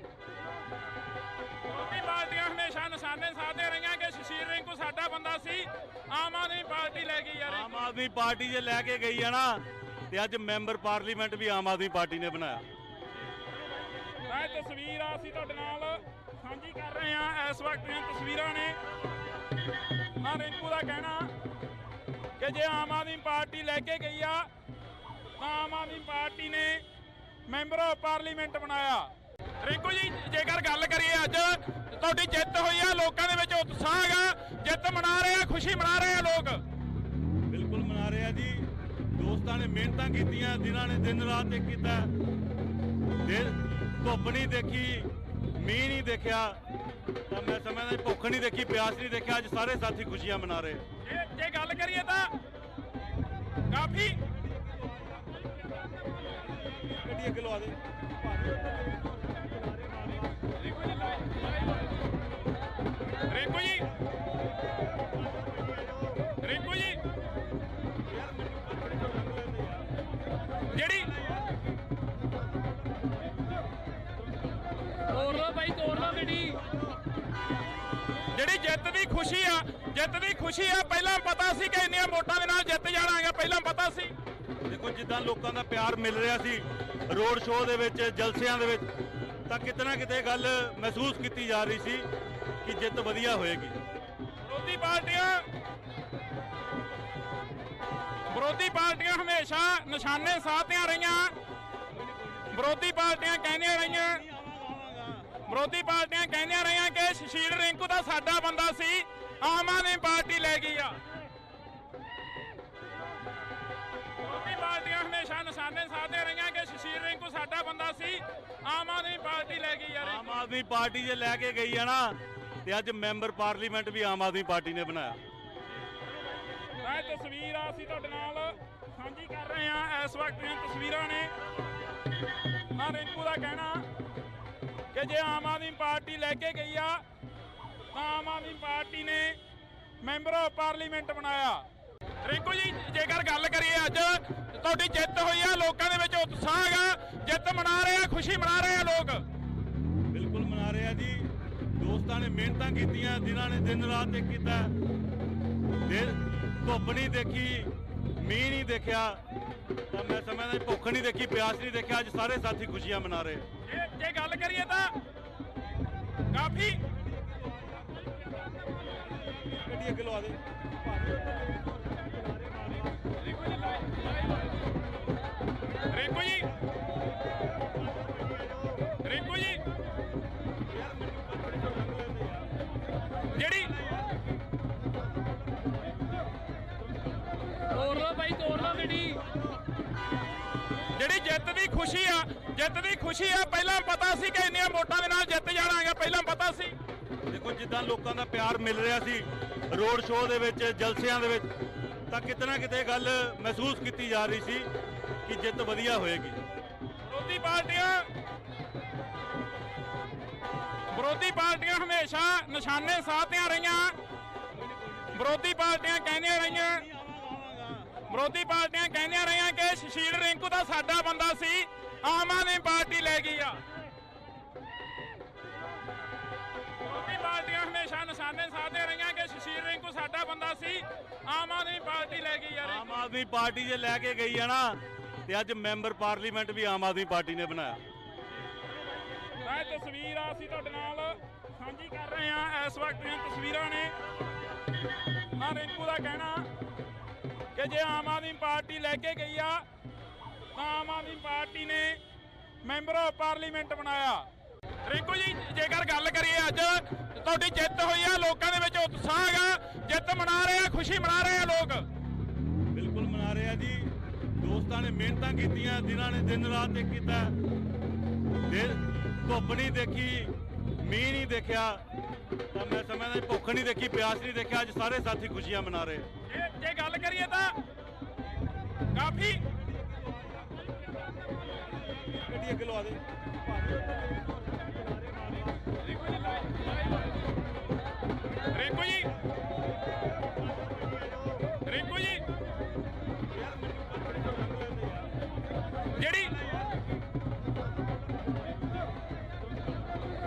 ਵਿਰੋਧੀ ਪਾਰਟੀਆਂ ਹਮੇਸ਼ਾ ਨਿਸ਼ਾਨੇ ਸਾਧਦੀਆਂ ਰਹੀਆਂ ਕਿ ਸੁਸ਼ੀਲ ਰਿੰਕੂ ਸਾਡਾ ਬੰਦਾ ਸੀ, ਆਮ ਆਦਮੀ ਪਾਰਟੀ ਲੈ ਗਈ ਯਾਰ। ਆਮ ਆਦਮੀ ਪਾਰਟੀ ਜੇ ਲੈ ਕੇ ਗਈ ਆ ਨਾ ਤੇ ਅੱਜ ਮੈਂਬਰ ਪਾਰਲੀਮੈਂਟ ਵੀ ਆਮ ਆਦਮੀ ਪਾਰਟੀ ਨੇ ਬਣਾਇਆ। ਇਹ ਤਸਵੀਰ ਅਸੀਂ ਤੁਹਾਡੇ ਨਾਲ ਸਾਂਝੀ ਕਰ ਰਹੇ ਹਾਂ। ਇਸ ਵਕਤ ਦੀਆਂ ਤਸਵੀਰਾਂ ਨੇ। ਰਿੰਕੂ ਦਾ ਕਹਿਣਾ ਕਿ ਜੇ ਆਮ ਆਦਮੀ ਪਾਰਟੀ ਲੈ ਕੇ ਗਈ ਆ ਤਾਂ ਆਮ ਆਦਮੀ ਪਾਰਟੀ ਨੇ ਮੈਂਬਰ ਆਫ ਪਾਰਲੀਮੈਂਟ ਬਣਾਇਆ। ਰਿੰਕੂ ਜੀ, ਜੇਕਰ ਗੱਲ ਕਰੀਏ ਅੱਜ ਤੁਹਾਡੀ ਜਿੱਤ ਹੋਈ ਆ, ਲੋਕਾਂ ਦੇ ਵਿੱਚ ਉਤਸ਼ਾਹ ਹੈਗਾ, ਜਿੱਤ ਮਨਾ ਰਹੇ ਆ, ਖੁਸ਼ੀ ਮਨਾ ਰਹੇ ਆ ਲੋਕ। ਬਿਲਕੁਲ ਮਨਾ ਰਹੇ ਆ ਜੀ। ਦੋਸਤਾਂ ਨੇ ਮਿਹਨਤਾਂ ਕੀਤੀਆਂ, ਜਿਨ੍ਹਾਂ ਨੇ ਦਿਨ ਰਾਤ ਇੱਕ ਕੀਤਾ। ਧੁੱਪ ਨਹੀਂ ਦੇਖੀ, ਮੀਂਹ ਨਹੀਂ ਦੇਖਿਆ, ਤਾਂ ਮੈਂ ਸਮਝਦਾ ਭੁੱਖ ਨਹੀਂ ਦੇਖੀ, ਪਿਆਸ ਨਹੀਂ ਦੇਖਿਆ। ਅੱਜ ਸਾਰੇ ਸਾਥੀ ਖੁਸ਼ੀਆਂ ਮਨਾ ਰਹੇ। ਜੇ ਗੱਲ ਕਰੀਏ ਤਾਂ ਕਾਫੀ ਗੱਡੀ ਅੱਗੇ ਲਵਾ ਦੇ। ਰਿੰਕੂ ਜੀ, ਰਿੰਕੂ ਜੀ, ਜਿਹੜੀ ਤੋੜ ਲਓ ਬਾਈ, ਤੋੜ ਲਓ ਗੱਡੀ। ਜਿਹੜੀ ਜਿੱਤ ਦੀ ਖੁਸ਼ੀ ਆ ਪਹਿਲਾਂ ਪਤਾ ਸੀ ਕਿ ਇੰਨੀਆਂ ਵੋਟਾਂ ਦੇ ਨਾਲ ਜਿੱਤ ਜਾਣਾਗਾ, ਪਹਿਲਾਂ ਪਤਾ ਸੀ। ਦੇਖੋ ਜਿੱਦਾਂ ਲੋਕਾਂ ਦਾ ਪਿਆਰ ਮਿਲ ਰਿਹਾ ਸੀ ਰੋਡ ਸ਼ੋਅ ਦੇ ਵਿੱਚ, ਜਲਸਿਆਂ ਦੇ ਵਿੱਚ, ਤਾਂ ਕਿਤੇ ਨਾ ਕਿਤੇ ਗੱਲ ਮਹਿਸੂਸ ਕੀਤੀ ਜਾ ਰਹੀ ਸੀ ਕਿ ਜਿੱਤ ਵਧੀਆ ਹੋਏਗੀ। ਵਿਰੋਧੀ ਪਾਰਟੀਆਂ ਹਮੇਸ਼ਾ ਨਿਸ਼ਾਨੇ ਸਾਧਦੀਆਂ ਰਹੀਆਂ। ਵਿਰੋਧੀ ਪਾਰਟੀਆਂ ਕਹਿੰਦੀਆਂ ਰਹੀਆਂ ਕਿ ਸੁਸ਼ੀਲ ਰਿੰਕੂ ਦਾ ਸਾਡਾ ਬੰਦਾ ਸੀ, ਆਮ ਆਦਮੀ ਪਾਰਟੀ ਲੈ ਗਈ ਆ। ਵਿਰੋਧੀ ਪਾਰਟੀਆਂ ਹਮੇਸ਼ਾ ਨਿਸ਼ਾਨੇ ਸਾਧਦੀਆਂ ਰਹੀਆਂ ਕਿ ਸੁਸ਼ੀਲ ਰਿੰਕੂ ਸਾਡਾ ਬੰਦਾ ਸੀ, ਆਮ ਆਦਮੀ ਪਾਰਟੀ ਲੈ ਗਈ ਆ। ਆਮ ਆਦਮੀ ਪਾਰਟੀ ਜੇ ਲੈ ਕੇ ਗਈ ਆ ਨਾ, ਤੇ ਅੱਜ ਮੈਂਬਰ ਪਾਰਲੀਮੈਂਟ ਵੀ ਆਮ ਆਦਮੀ ਪਾਰਟੀ ਨੇ ਬਣਾਇਆ। ਇਹ ਤਸਵੀਰ ਅਸੀਂ ਤੁਹਾਡੇ ਨਾਲ ਸਾਂਝੀ ਕਰ ਰਹੇ ਹਾਂ। ਇਸ ਵਕਤ ਦੀਆਂ ਤਸਵੀਰਾਂ ਨੇ। ਰਿੰਕੂ ਦਾ ਕਹਿਣਾ ਕਿ ਜੇ ਆਮ ਆਦਮੀ ਪਾਰਟੀ ਲੈ ਕੇ ਗਈ ਆ ਤਾਂ ਆਮ ਆਦਮੀ ਪਾਰਟੀ ਨੇ ਮੈਂਬਰ ਆਫ ਪਾਰਲੀਮੈਂਟ ਬਣਾਇਆ। ਰਿੰਕੂ ਜੀ, ਜੇਕਰ ਗੱਲ ਕਰੀਏ ਅੱਜ ਤੁਹਾਡੀ ਜਿੱਤ ਹੋਈ ਆ, ਲੋਕਾਂ ਦੇ ਵਿੱਚ ਉਤਸ਼ਾਹ ਹੈਗਾ, ਜਿੱਤ ਮਨਾ ਰਹੇ ਆ, ਖੁਸ਼ੀ ਮਨਾ ਰਹੇ ਆ ਲੋਕ। ਬਿਲਕੁਲ ਮਨਾ ਰਹੇ ਆ ਜੀ। ਦੋਸਤਾਂ ਨੇ ਮਿਹਨਤਾਂ ਕੀਤੀਆਂ, ਜਿਨ੍ਹਾਂ ਨੇ ਦਿਨ ਰਾਤ ਇੱਕ ਕੀਤਾ, ਧੁੱਪ ਨਹੀਂ ਦੇਖੀ, ਮੀਂਹ ਨਹੀਂ ਦੇਖਿਆ, ਤਾਂ ਮੈਂ ਸਮਝਦਾ ਭੁੱਖ ਨਹੀਂ ਦੇਖੀ, ਪਿਆਸ ਨਹੀਂ ਦੇਖਿਆ, ਅੱਜ ਸਾਰੇ ਸਾਥੀ ਖੁਸ਼ੀਆਂ ਮਨਾ ਰਹੇ। ਜੇ ਗੱਲ ਕਰੀਏ ਤਾਂ ਕਾਫੀ ਗੱਡੀ ਅੱਗੇ ਲਵਾ ਦੇ। ਰਿੰਕੂ ਜੀ ਜਿਹੜੀ ਤੋੜ ਲਓ ਭਾਈ, ਤੋੜ ਲਓ ਗੱਡੀ। ਜਿਹੜੀ ਜਿੱਤ ਦੀ ਖੁਸ਼ੀ ਆ ਪਹਿਲਾਂ ਪਤਾ ਸੀ ਕਿ ਇੰਨੀਆਂ ਵੋਟਾਂ ਦੇ ਨਾਲ ਜਿੱਤ ਜਾਣਾਗਾ, ਪਹਿਲਾਂ ਪਤਾ ਸੀ। ਦੇਖੋ ਜਿੱਦਾਂ ਲੋਕਾਂ ਦਾ ਪਿਆਰ ਮਿਲ ਰਿਹਾ ਸੀ ਰੋਡ ਸ਼ੋਅ ਦੇ ਵਿੱਚ, ਜਲਸਿਆਂ ਦੇ ਵਿੱਚ, ਤਾਂ ਕਿਤੇ ਨਾ ਕਿਤੇ ਗੱਲ ਮਹਿਸੂਸ ਕੀਤੀ ਜਾ ਰਹੀ ਸੀ ਕਿ ਜਿੱਤ ਵਧੀਆ ਹੋਏਗੀ। ਵਿਰੋਧੀ ਪਾਰਟੀਆਂ ਹਮੇਸ਼ਾ ਨਿਸ਼ਾਨੇ ਸਾਧਦੀਆਂ ਰਹੀਆਂ। ਵਿਰੋਧੀ ਪਾਰਟੀਆਂ ਕਹਿੰਦੀਆਂ ਰਹੀਆਂ ਕਿ ਸੁਸ਼ੀਲ ਰਿੰਕੂ ਦਾ ਸਾਡਾ ਬੰਦਾ ਸੀ, ਆਮ ਆਦਮੀ ਪਾਰਟੀ ਲੈ ਗਈ ਆ। ਵਿਰੋਧੀ ਪਾਰਟੀਆਂ ਹਮੇਸ਼ਾ ਨਿਸ਼ਾਨੇ ਸਾਧਦੀਆਂ ਰਹੀਆਂ ਕਿ ਸੁਸ਼ੀਲ ਰਿੰਕੂ ਸਾਡਾ ਬੰਦਾ ਸੀ, ਆਮ ਆਦਮੀ ਪਾਰਟੀ ਲੈ ਗਈ ਆ। ਆਮ ਆਦਮੀ ਪਾਰਟੀ ਜੇ ਲੈ ਕੇ ਗਈ ਆ ਨਾ, ਤੇ ਅੱਜ ਮੈਂਬਰ ਪਾਰਲੀਮੈਂਟ ਵੀ ਆਮ ਆਦਮੀ ਪਾਰਟੀ ਨੇ ਬਣਾਇਆ। ਇਹ ਤਸਵੀਰ ਅਸੀਂ ਤੁਹਾਡੇ ਨਾਲ ਸਾਂਝੀ ਕਰ ਰਹੇ ਹਾਂ। ਇਸ ਵਕਤ ਦੀਆਂ ਤਸਵੀਰਾਂ ਨੇ। ਰਿੰਕੂ ਦਾ ਕਹਿਣਾ ਕਿ ਜੇ ਆਮ ਆਦਮੀ ਪਾਰਟੀ ਲੈ ਕੇ ਗਈ ਆ ਤਾਂ ਆਮ ਆਦਮੀ ਪਾਰਟੀ ਨੇ ਮੈਂਬਰ ਆਫ ਪਾਰਲੀਮੈਂਟ ਬਣਾਇਆ। ਰਿੰਕੂ ਜੀ, ਜੇਕਰ ਗੱਲ ਕਰੀਏ ਅੱਜ ਤੁਹਾਡੀ ਜਿੱਤ ਹੋਈ ਆ, ਲੋਕਾਂ ਦੇ ਵਿੱਚ ਉਤਸ਼ਾਹ ਹੈਗਾ, ਜਿੱਤ ਮਨਾ ਰਹੇ ਆ, ਖੁਸ਼ੀ ਮਨਾ ਰਹੇ ਆ ਲੋਕ। ਬਿਲਕੁਲ ਮਨਾ ਰਹੇ ਆ ਜੀ। ਦੋਸਤਾਂ ਨੇ ਮਿਹਨਤਾਂ ਕੀਤੀਆਂ, ਜਿਨ੍ਹਾਂ ਨੇ ਦਿਨ ਰਾਤ ਇੱਕ ਕੀਤਾ, ਧੁੱਪ ਨਹੀਂ ਦੇਖੀ, ਮੀਂਹ ਨਹੀਂ ਦੇਖਿਆ, ਤਾਂ ਮੈਂ ਸਮਝਦਾ ਭੁੱਖ ਨਹੀਂ ਦੇਖੀ, ਪਿਆਸ ਨਹੀਂ ਦੇਖਿਆ, ਅੱਜ ਸਾਰੇ ਸਾਥੀ ਖੁਸ਼ੀਆਂ ਮਨਾ ਰਹੇ। ਜੇ ਗੱਲ ਕਰੀਏ ਤਾਂ ਕਾਫੀ ਗੱਡੀ ਅੱਗੇ ਲਵਾ ਦੇ। ਰਿੰਕੂ ਜੀ ਜਿਹੜੀ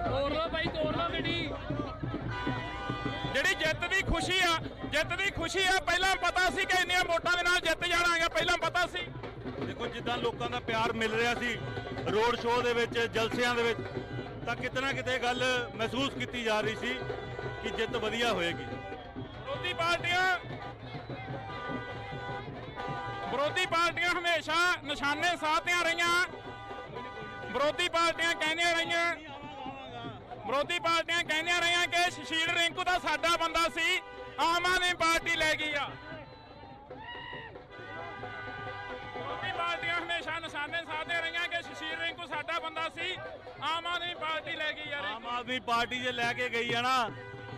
ਤੋੜ ਲਓ ਭਾਈ, ਤੋੜ ਲਓ ਗੱਡੀ। ਜਿਹੜੀ ਜਿੱਤ ਦੀ ਖੁਸ਼ੀ ਆ ਪਹਿਲਾਂ ਪਤਾ ਸੀ ਕਿ ਇੰਨੀਆਂ ਵੋਟਾਂ ਦੇ ਨਾਲ ਜਿੱਤ ਜਾਣਾਗਾ, ਪਹਿਲਾਂ ਪਤਾ ਸੀ। ਦੇਖੋ ਜਿੱਦਾਂ ਲੋਕਾਂ ਦਾ ਪਿਆਰ ਮਿਲ ਰਿਹਾ ਸੀ ਰੋਡ ਸ਼ੋਅ ਦੇ ਵਿੱਚ, ਜਲਸਿਆਂ ਦੇ ਵਿੱਚ, ਤਾਂ ਕਿਤੇ ਨਾ ਕਿਤੇ ਗੱਲ ਮਹਿਸੂਸ ਕੀਤੀ ਜਾ ਰਹੀ ਸੀ ਕਿ ਜਿੱਤ ਵਧੀਆ ਹੋਏਗੀ। ਵਿਰੋਧੀ ਪਾਰਟੀਆਂ ਹਮੇਸ਼ਾ ਨਿਸ਼ਾਨੇ ਸਾਧਦੀਆਂ ਰਹੀਆਂ। ਵਿਰੋਧੀ ਪਾਰਟੀਆਂ ਕਹਿੰਦੀਆਂ ਰਹੀਆਂ ਕਿ ਸੁਸ਼ੀਲ ਰਿੰਕੂ ਦਾ ਸਾਡਾ ਬੰਦਾ ਸੀ, ਆਮ ਆਦਮੀ ਪਾਰਟੀ ਲੈ ਗਈ ਆ। ਵਿਰੋਧੀ ਪਾਰਟੀਆਂ ਹਮੇਸ਼ਾ ਨਿਸ਼ਾਨੇ ਸਾਧਦੀਆਂ ਰਹੀਆਂ ਕਿ ਸੁਸ਼ੀਲ ਰਿੰਕੂ ਸਾਡਾ ਬੰਦਾ ਸੀ, ਆਮ ਆਦਮੀ ਪਾਰਟੀ ਲੈ ਗਈ ਆ। ਆਮ ਆਦਮੀ ਪਾਰਟੀ ਜੇ ਲੈ ਕੇ ਗਈ ਆ ਨਾ,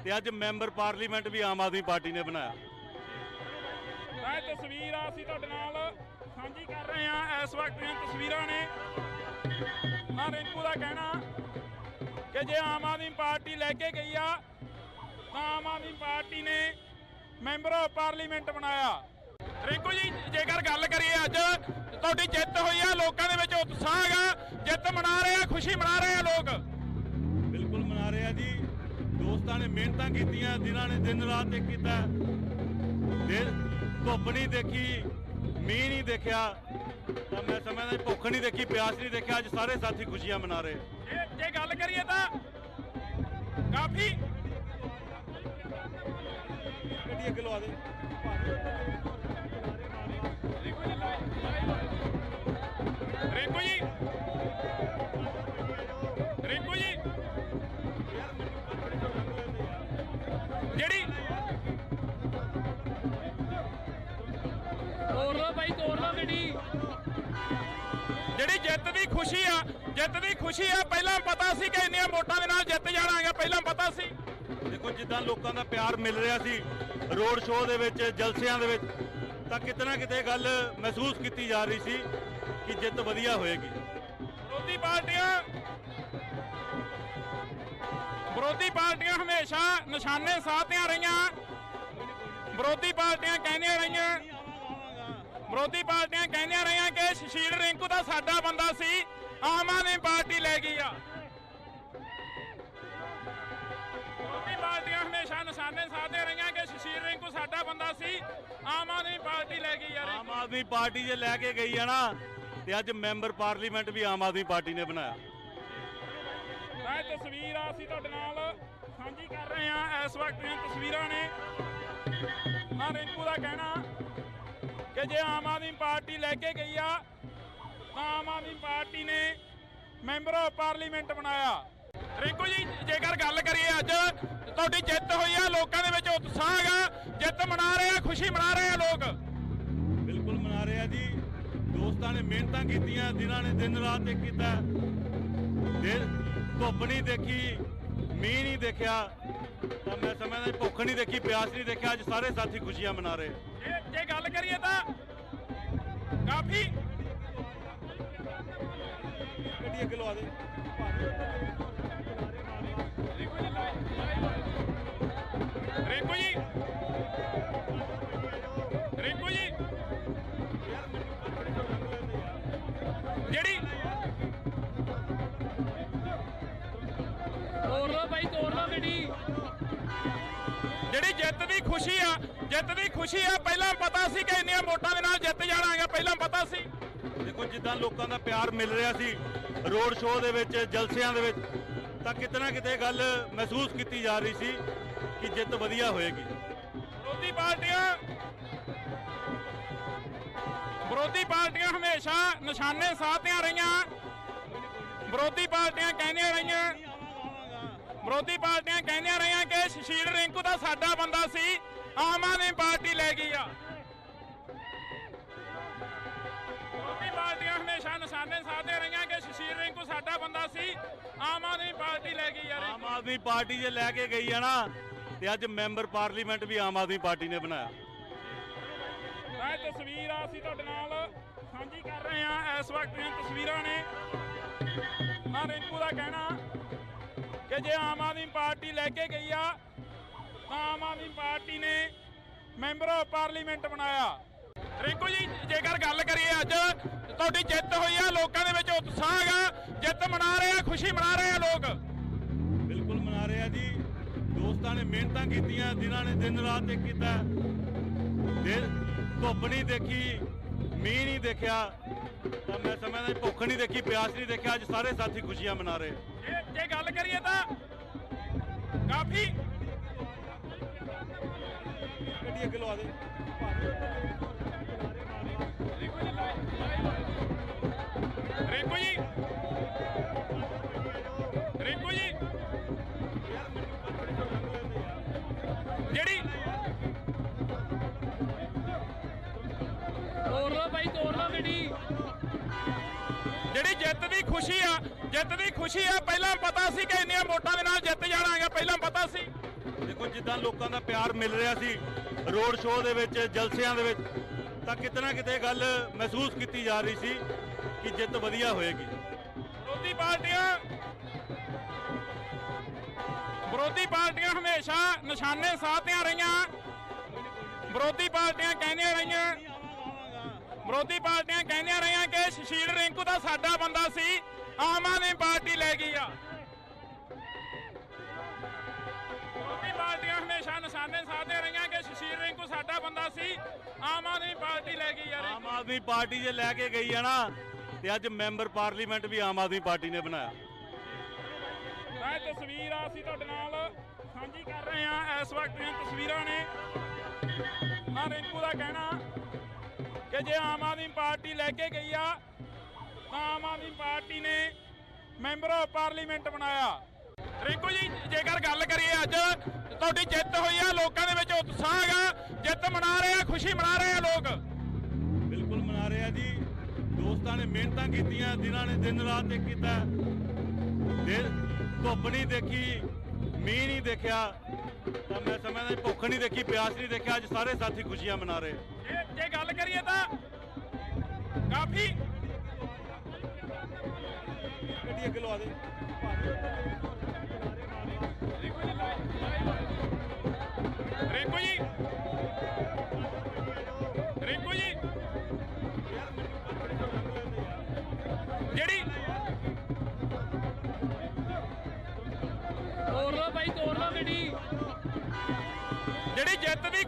ਤੇ ਅੱਜ ਮੈਂਬਰ ਪਾਰਲੀਮੈਂਟ ਵੀ ਆਮ ਆਦਮੀ ਪਾਰਟੀ ਨੇ ਬਣਾਇਆ। ਇਹ ਤਸਵੀਰ ਅਸੀਂ ਤੁਹਾਡੇ ਨਾਲ ਸਾਂਝੀ ਕਰ ਰਹੇ ਹਾਂ। ਇਸ ਵਕਤ ਦੀਆਂ ਤਸਵੀਰਾਂ ਨੇ। ਰਿੰਕੂ ਦਾ ਕਹਿਣਾ ਕਿ ਜੇ ਆਮ ਆਦਮੀ ਪਾਰਟੀ ਲੈ ਕੇ ਗਈ ਆ ਤਾਂ ਆਮ ਆਦਮੀ ਪਾਰਟੀ ਨੇ ਮੈਂਬਰ ਆਫ ਪਾਰਲੀਮੈਂਟ ਬਣਾਇਆ। ਰਿੰਕੂ ਜੀ, ਜੇਕਰ ਗੱਲ ਕਰੀਏ ਅੱਜ ਤੁਹਾਡੀ ਜਿੱਤ ਹੋਈ ਆ, ਲੋਕਾਂ ਦੇ ਵਿੱਚ ਉਤਸ਼ਾਹ ਹੈਗਾ, ਜਿੱਤ ਮਨਾ ਰਹੇ ਆ, ਖੁਸ਼ੀ ਮਨਾ ਰਹੇ ਆ ਲੋਕ। ਬਿਲਕੁਲ ਮਨਾ ਰਹੇ ਆ ਜੀ। ਦੋਸਤਾਂ ਨੇ ਮਿਹਨਤਾਂ ਕੀਤੀਆਂ, ਜਿਨ੍ਹਾਂ ਨੇ ਦਿਨ ਰਾਤ ਇੱਕ ਕੀਤਾ, ਧੁੱਪ ਨਹੀਂ ਦੇਖੀ, ਮੀਂਹ ਨਹੀਂ ਦੇਖਿਆ, ਤਾਂ ਮੈਂ ਸਮਝਦਾ ਭੁੱਖ ਨਹੀਂ ਦੇਖੀ, ਪਿਆਸ ਨਹੀਂ ਦੇਖਿਆ। ਅੱਜ ਸਾਰੇ ਸਾਥੀ ਖੁਸ਼ੀਆਂ ਮਨਾ ਰਹੇ। ਜੇ ਗੱਲ ਕਰੀਏ ਤਾਂ ਕਾਫੀ ਗੱਡੀ ਅੱਗੇ ਲਵਾ ਦੇ। ਰਿੰਕੂ ਜੀ ਜਿਹੜੀ ਤੋੜ ਲਓ ਬਾਈ, ਤੋੜ ਲਓ ਗੱਡੀ। ਜਿਹੜੀ ਜਿੱਤ ਦੀ ਖੁਸ਼ੀ ਆ ਪਹਿਲਾਂ ਪਤਾ ਸੀ ਕਿ ਇੰਨੀਆਂ ਵੋਟਾਂ ਦੇ ਨਾਲ ਜਿੱਤ ਜਾਣਾਗਾ, ਪਹਿਲਾਂ ਪਤਾ ਸੀ। ਦੇਖੋ ਜਿੱਦਾਂ ਲੋਕਾਂ ਦਾ ਪਿਆਰ ਮਿਲ ਰਿਹਾ ਸੀ ਰੋਡ ਸ਼ੋਅ ਦੇ ਵਿੱਚ, ਜਲਸਿਆਂ ਦੇ ਵਿੱਚ, ਤਾਂ ਕਿਤੇ ਨਾ ਕਿਤੇ ਗੱਲ ਮਹਿਸੂਸ ਕੀਤੀ ਜਾ ਰਹੀ ਸੀ ਕਿ ਜਿੱਤ ਵਧੀਆ ਹੋਏਗੀ। ਵਿਰੋਧੀ ਪਾਰਟੀਆਂ ਹਮੇਸ਼ਾ ਨਿਸ਼ਾਨੇ ਸਾਧਦੀਆਂ ਰਹੀਆਂ। ਵਿਰੋਧੀ ਪਾਰਟੀਆਂ ਕਹਿੰਦੀਆਂ ਰਹੀਆਂ ਕਿ ਸੁਸ਼ੀਲ ਰਿੰਕੂ ਤਾਂ ਸਾਡਾ ਬੰਦਾ ਸੀ, ਆਮ ਆਦਮੀ ਪਾਰਟੀ ਲੈ ਗਈ ਆ। ਵਿਰੋਧੀ ਪਾਰਟੀਆਂ ਹਮੇਸ਼ਾ ਨਿਸ਼ਾਨੇ ਸਾਧਦੀਆਂ ਰਹੀਆਂ ਕਿ ਸੁਸ਼ੀਲ ਰਿੰਕੂ ਸਾਡਾ ਬੰਦਾ ਸੀ, ਆਮ ਆਦਮੀ ਪਾਰਟੀ ਲੈ ਗਈ ਆ। ਆਮ ਆਦਮੀ ਪਾਰਟੀ ਜੇ ਲੈ ਕੇ ਗਈ ਆ ਨਾ, ਤੇ ਅੱਜ ਮੈਂਬਰ ਪਾਰਲੀਮੈਂਟ ਵੀ ਆਮ ਆਦਮੀ ਪਾਰਟੀ ਨੇ ਬਣਾਇਆ। ਇਹ ਤਸਵੀਰ ਆ ਅਸੀਂ ਤੁਹਾਡੇ ਨਾਲ ਸਾਂਝੀ ਕਰ ਰਹੇ ਹਾਂ। ਇਸ ਵਕਤ ਦੀਆਂ ਤਸਵੀਰਾਂ ਨੇ। ਰਿੰਕੂ ਦਾ ਕਹਿਣਾ ਕਿ ਜੇ ਆਮ ਆਦਮੀ ਪਾਰਟੀ ਲੈ ਕੇ ਗਈ ਆ ਤਾਂ ਆਮ ਆਦਮੀ ਪਾਰਟੀ ਨੇ ਮੈਂਬਰ ਆਫ ਪਾਰਲੀਮੈਂਟ ਬਣਾਇਆ। ਰਿੰਕੂ ਜੀ ਜੇਕਰ ਗੱਲ ਕਰੀਏ, ਅੱਜ ਤੁਹਾਡੀ ਜਿੱਤ ਹੋਈ ਆ, ਲੋਕਾਂ ਦੇ ਵਿੱਚ ਉਤਸ਼ਾਹ ਹੈਗਾ, ਜਿੱਤ ਮਨਾ ਰਹੇ ਆ, ਖੁਸ਼ੀ ਮਨਾ ਰਹੇ ਆ ਲੋਕ। ਬਿਲਕੁਲ ਮਨਾ ਰਹੇ ਆ ਜੀ। ਦੋਸਤਾਂ ਨੇ ਮਿਹਨਤਾਂ ਕੀਤੀਆਂ, ਜਿਨ੍ਹਾਂ ਨੇ ਦਿਨ ਰਾਤ ਇੱਕ ਕੀਤਾ, ਧੁੱਪ ਨਹੀਂ ਦੇਖੀ, ਮੀਂਹ ਨਹੀਂ ਦੇਖਿਆ, ਤਾਂ ਮੈਂ ਸਮਝਦਾ ਭੁੱਖ ਨਹੀਂ ਦੇਖੀ, ਪਿਆਸ ਨਹੀਂ ਦੇਖਿਆ। ਅੱਜ ਸਾਰੇ ਸਾਥੀ ਖੁਸ਼ੀਆਂ ਮਨਾ ਰਹੇ। ਜੇ ਗੱਲ ਕਰੀਏ ਤਾਂ ਕਾਫੀ ਗੱਡੀ ਅੱਗੇ ਲਵਾ ਦੇ। ਰਿੰਕੂ ਜੀ ਜਿਹੜੀ ਤੋੜ ਲਓ ਬਾਈ, ਤੋੜ ਲਓ ਗੱਡੀ। ਜਿਹੜੀ ਜਿੱਤ ਦੀ ਖੁਸ਼ੀ ਆ ਪਹਿਲਾਂ ਪਤਾ ਸੀ ਕਿ ਇੰਨੀਆਂ ਵੋਟਾਂ ਦੇ ਨਾਲ ਜਿੱਤ ਜਾਣਾਗਾ, ਪਹਿਲਾਂ ਪਤਾ ਸੀ। ਦੇਖੋ ਜਿੱਦਾਂ ਲੋਕਾਂ ਦਾ ਪਿਆਰ ਮਿਲ ਰਿਹਾ ਸੀ ਰੋਡ ਸ਼ੋਅ ਦੇ ਵਿੱਚ, ਜਲਸਿਆਂ ਦੇ ਵਿੱਚ, ਤਾਂ ਕਿਤੇ ਨਾ ਕਿਤੇ ਗੱਲ ਮਹਿਸੂਸ ਕੀਤੀ ਜਾ ਰਹੀ ਸੀ ਕਿ ਜਿੱਤ ਵਧੀਆ ਹੋਏਗੀ। ਵਿਰੋਧੀ ਪਾਰਟੀਆਂ ਹਮੇਸ਼ਾ ਨਿਸ਼ਾਨੇ ਸਾਧਦੀਆਂ ਰਹੀਆਂ। ਵਿਰੋਧੀ ਪਾਰਟੀਆਂ ਕਹਿੰਦੀਆਂ ਰਹੀਆਂ ਕਿ ਸੁਸ਼ੀਲ ਰਿੰਕੂ ਤਾਂ ਸਾਡਾ ਬੰਦਾ ਸੀ, ਆਮ ਆਦਮੀ ਪਾਰਟੀ ਲੈ ਗਈ ਆ। ਵਿਰੋਧੀ ਪਾਰਟੀਆਂ ਹਮੇਸ਼ਾ ਨਿਸ਼ਾਨੇ ਸਾਧਦੀਆਂ ਰਹੀਆਂ ਕਿ ਸੁਸ਼ੀਲ ਰਿੰਕੂ ਸਾਡਾ ਬੰਦਾ ਸੀ, ਆਮ ਆਦਮੀ ਪਾਰਟੀ ਲੈ ਗਈ ਆ। ਆਮ ਆਦਮੀ ਪਾਰਟੀ ਜੇ ਲੈ ਕੇ ਗਈ ਆ ਨਾ, ਤੇ ਅੱਜ ਮੈਂਬਰ ਪਾਰਲੀਮੈਂਟ ਵੀ ਆਮ ਆਦਮੀ ਪਾਰਟੀ ਨੇ ਬਣਾਇਆ। ਇਹ ਤਸਵੀਰ ਆ ਅਸੀਂ ਤੁਹਾਡੇ ਨਾਲ ਸਾਂਝੀ ਕਰ ਰਹੇ ਹਾਂ। ਇਸ ਵਕਤ ਦੀਆਂ ਤਸਵੀਰਾਂ ਨੇ। ਰਿੰਕੂ ਦਾ ਕਹਿਣਾ ਕਿ ਜੇ ਆਮ ਆਦਮੀ ਪਾਰਟੀ ਲੈ ਕੇ ਗਈ ਆ ਤਾਂ ਆਮ ਆਦਮੀ ਪਾਰਟੀ ਨੇ ਮੈਂਬਰ ਆਫ ਪਾਰਲੀਮੈਂਟ ਬਣਾਇਆ। ਰਿੰਕੂ ਜੀ ਜੇਕਰ ਗੱਲ ਕਰੀਏ, ਅੱਜ ਤੁਹਾਡੀ ਜਿੱਤ ਹੋਈ ਆ, ਲੋਕਾਂ ਦੇ ਵਿੱਚ ਉਤਸ਼ਾਹ ਹੈਗਾ, ਜਿੱਤ ਮਨਾ ਰਹੇ ਆ, ਖੁਸ਼ੀ ਮਨਾ ਰਹੇ ਆ ਲੋਕ। ਬਿਲਕੁਲ ਮਨਾ ਰਹੇ ਆ ਜੀ। ਦੋਸਤਾਂ ਨੇ ਮਿਹਨਤਾਂ ਕੀਤੀਆਂ, ਜਿਨ੍ਹਾਂ ਨੇ ਦਿਨ ਰਾਤ ਇੱਕ ਕੀਤਾ, ਧੁੱਪ ਨਹੀਂ ਦੇਖੀ, ਮੀਂਹ ਨਹੀਂ ਦੇਖਿਆ, ਤਾਂ ਮੈਂ ਸਮਝਦਾ ਭੁੱਖ ਨਹੀਂ ਦੇਖੀ, ਪਿਆਸ ਨਹੀਂ ਦੇਖਿਆ। ਅੱਜ ਸਾਰੇ ਸਾਥੀ ਖੁਸ਼ੀਆਂ ਮਨਾ ਰਹੇ। ਜੇ ਗੱਲ ਕਰੀਏ ਤਾਂ ਕਾਫੀ ਗੱਡੀ ਅੱਗੇ ਲਵਾ ਦੇ। ਰਿੰਕੂ ਜੀ ਜਿਹੜੀ ਤੋੜ ਲਓ ਬਾਈ, ਤੋੜ ਲਓ ਗੱਡੀ। ਜਿਹੜੀ ਜਿੱਤ ਦੀ ਖੁਸ਼ੀ ਆ ਪਹਿਲਾਂ ਪਤਾ ਸੀ ਕਿ ਇੰਨੀਆਂ ਵੋਟਾਂ ਦੇ ਨਾਲ ਜਿੱਤ ਜਾਣਾਗਾ, ਪਹਿਲਾਂ ਪਤਾ ਸੀ। ਦੇਖੋ ਜਿੱਦਾਂ ਲੋਕਾਂ ਦਾ ਪਿਆਰ ਮਿਲ ਰਿਹਾ ਸੀ ਰੋਡ ਸ਼ੋਅ ਦੇ ਵਿੱਚ, ਜਲਸਿਆਂ ਦੇ ਵਿੱਚ, ਤਾਂ ਕਿਤੇ ਨਾ ਕਿਤੇ ਗੱਲ ਮਹਿਸੂਸ ਕੀਤੀ ਜਾ ਰਹੀ ਸੀ ਕਿ ਜਿੱਤ ਵਧੀਆ ਹੋਏਗੀ। ਵਿਰੋਧੀ ਪਾਰਟੀਆਂ ਹਮੇਸ਼ਾ ਨਿਸ਼ਾਨੇ ਸਾਧਦੀਆਂ ਰਹੀਆਂ। ਵਿਰੋਧੀ ਪਾਰਟੀਆਂ ਕਹਿੰਦੀਆਂ ਰਹੀਆਂ ਕਿ ਸੁਸ਼ੀਲ ਰਿੰਕੂ ਤਾਂ ਸਾਡਾ ਬੰਦਾ ਸੀ, ਆਮ ਆਦਮੀ ਪਾਰਟੀ ਲੈ ਗਈ ਆ। ਸਾਡਾ ਬੰਦਾ ਸੀ ਆਮ ਆਦਮੀ ਪਾਰਟੀ ਲੈ ਗਈ ਯਾਰ ਆਮ ਆਦਮੀ ਪਾਰਟੀ ਜੇ ਲੈ ਕੇ ਗਈ ਆ ਨਾ ਤੇ ਅੱਜ ਮੈਂਬਰ ਪਾਰਲੀਮੈਂਟ ਵੀ ਆਮ ਆਦਮੀ ਪਾਰਟੀ ਨੇ ਬਣਾਇਆ। ਇਹ ਤਸਵੀਰ ਆ ਅਸੀਂ ਤੁਹਾਡੇ ਨਾਲ ਸਾਂਝੀ ਕਰ ਰਹੇ ਹਾਂ। ਇਸ ਵਕਤ ਦੀਆਂ ਤਸਵੀਰਾਂ ਨੇ ਆ ਰਿੰਕੂ ਦਾ ਕਹਿਣਾ ਕਿ ਜੇ ਆਮ ਆਦਮੀ ਪਾਰਟੀ ਲੈ ਕੇ ਗਈ ਆ ਤਾਂ ਆਮ ਆਦਮੀ ਪਾਰਟੀ ਨੇ ਮੈਂਬਰ ਆਫ ਪਾਰਲੀਮੈਂਟ ਬਣਾਇਆ। ਰਿੰਕੂ ਜੀ ਜੇਕਰ ਗੱਲ ਕਰੀਏ ਅੱਜ ਤੁਹਾਡੀ ਜਿੱਤ ਹੋਈ ਆ, ਲੋਕਾਂ ਦੇ ਵਿੱਚ ਉਤਸ਼ਾਹ ਹੈਗਾ, ਜਿੱਤ ਮਨਾ ਰਹੇ ਆ, ਖੁਸ਼ੀ ਮਨਾ ਰਹੇ ਆ ਲੋਕ। ਬਿਲਕੁਲ ਮਨਾ ਰਹੇ ਆ ਜੀ। ਦੋਸਤਾਂ ਨੇ ਮਿਹਨਤਾਂ ਕੀਤੀਆਂ, ਜਿਨ੍ਹਾਂ ਨੇ ਦਿਨ ਰਾਤ ਇੱਕ ਕੀਤਾ, ਧੁੱਪ ਨਹੀਂ ਦੇਖੀ, ਮੀਂਹ ਨਹੀਂ ਦੇਖਿਆ, ਤਾਂ ਮੈਂ ਸਮਝਦਾ ਭੁੱਖ ਨਹੀਂ ਦੇਖੀ, ਪਿਆਸ ਨਹੀਂ ਦੇਖਿਆ। ਅੱਜ ਸਾਰੇ ਸਾਥੀ ਖੁਸ਼ੀਆਂ ਮਨਾ ਰਹੇ। ਜੇ ਗੱਲ ਕਰੀਏ ਤਾਂ ਕਾਫੀ ਗੱਡੀ ਅੱਗੇ ਲਵਾ ਦੇ। ਰਿੰਕੂ ਜੀ ਜਿਹੜੀ ਤੋੜ ਲਓ ਬਾਈ, ਤੋੜ ਲਓ ਗੱਡੀ। ਜਿਹੜੀ ਜਿੱਤ ਦੀ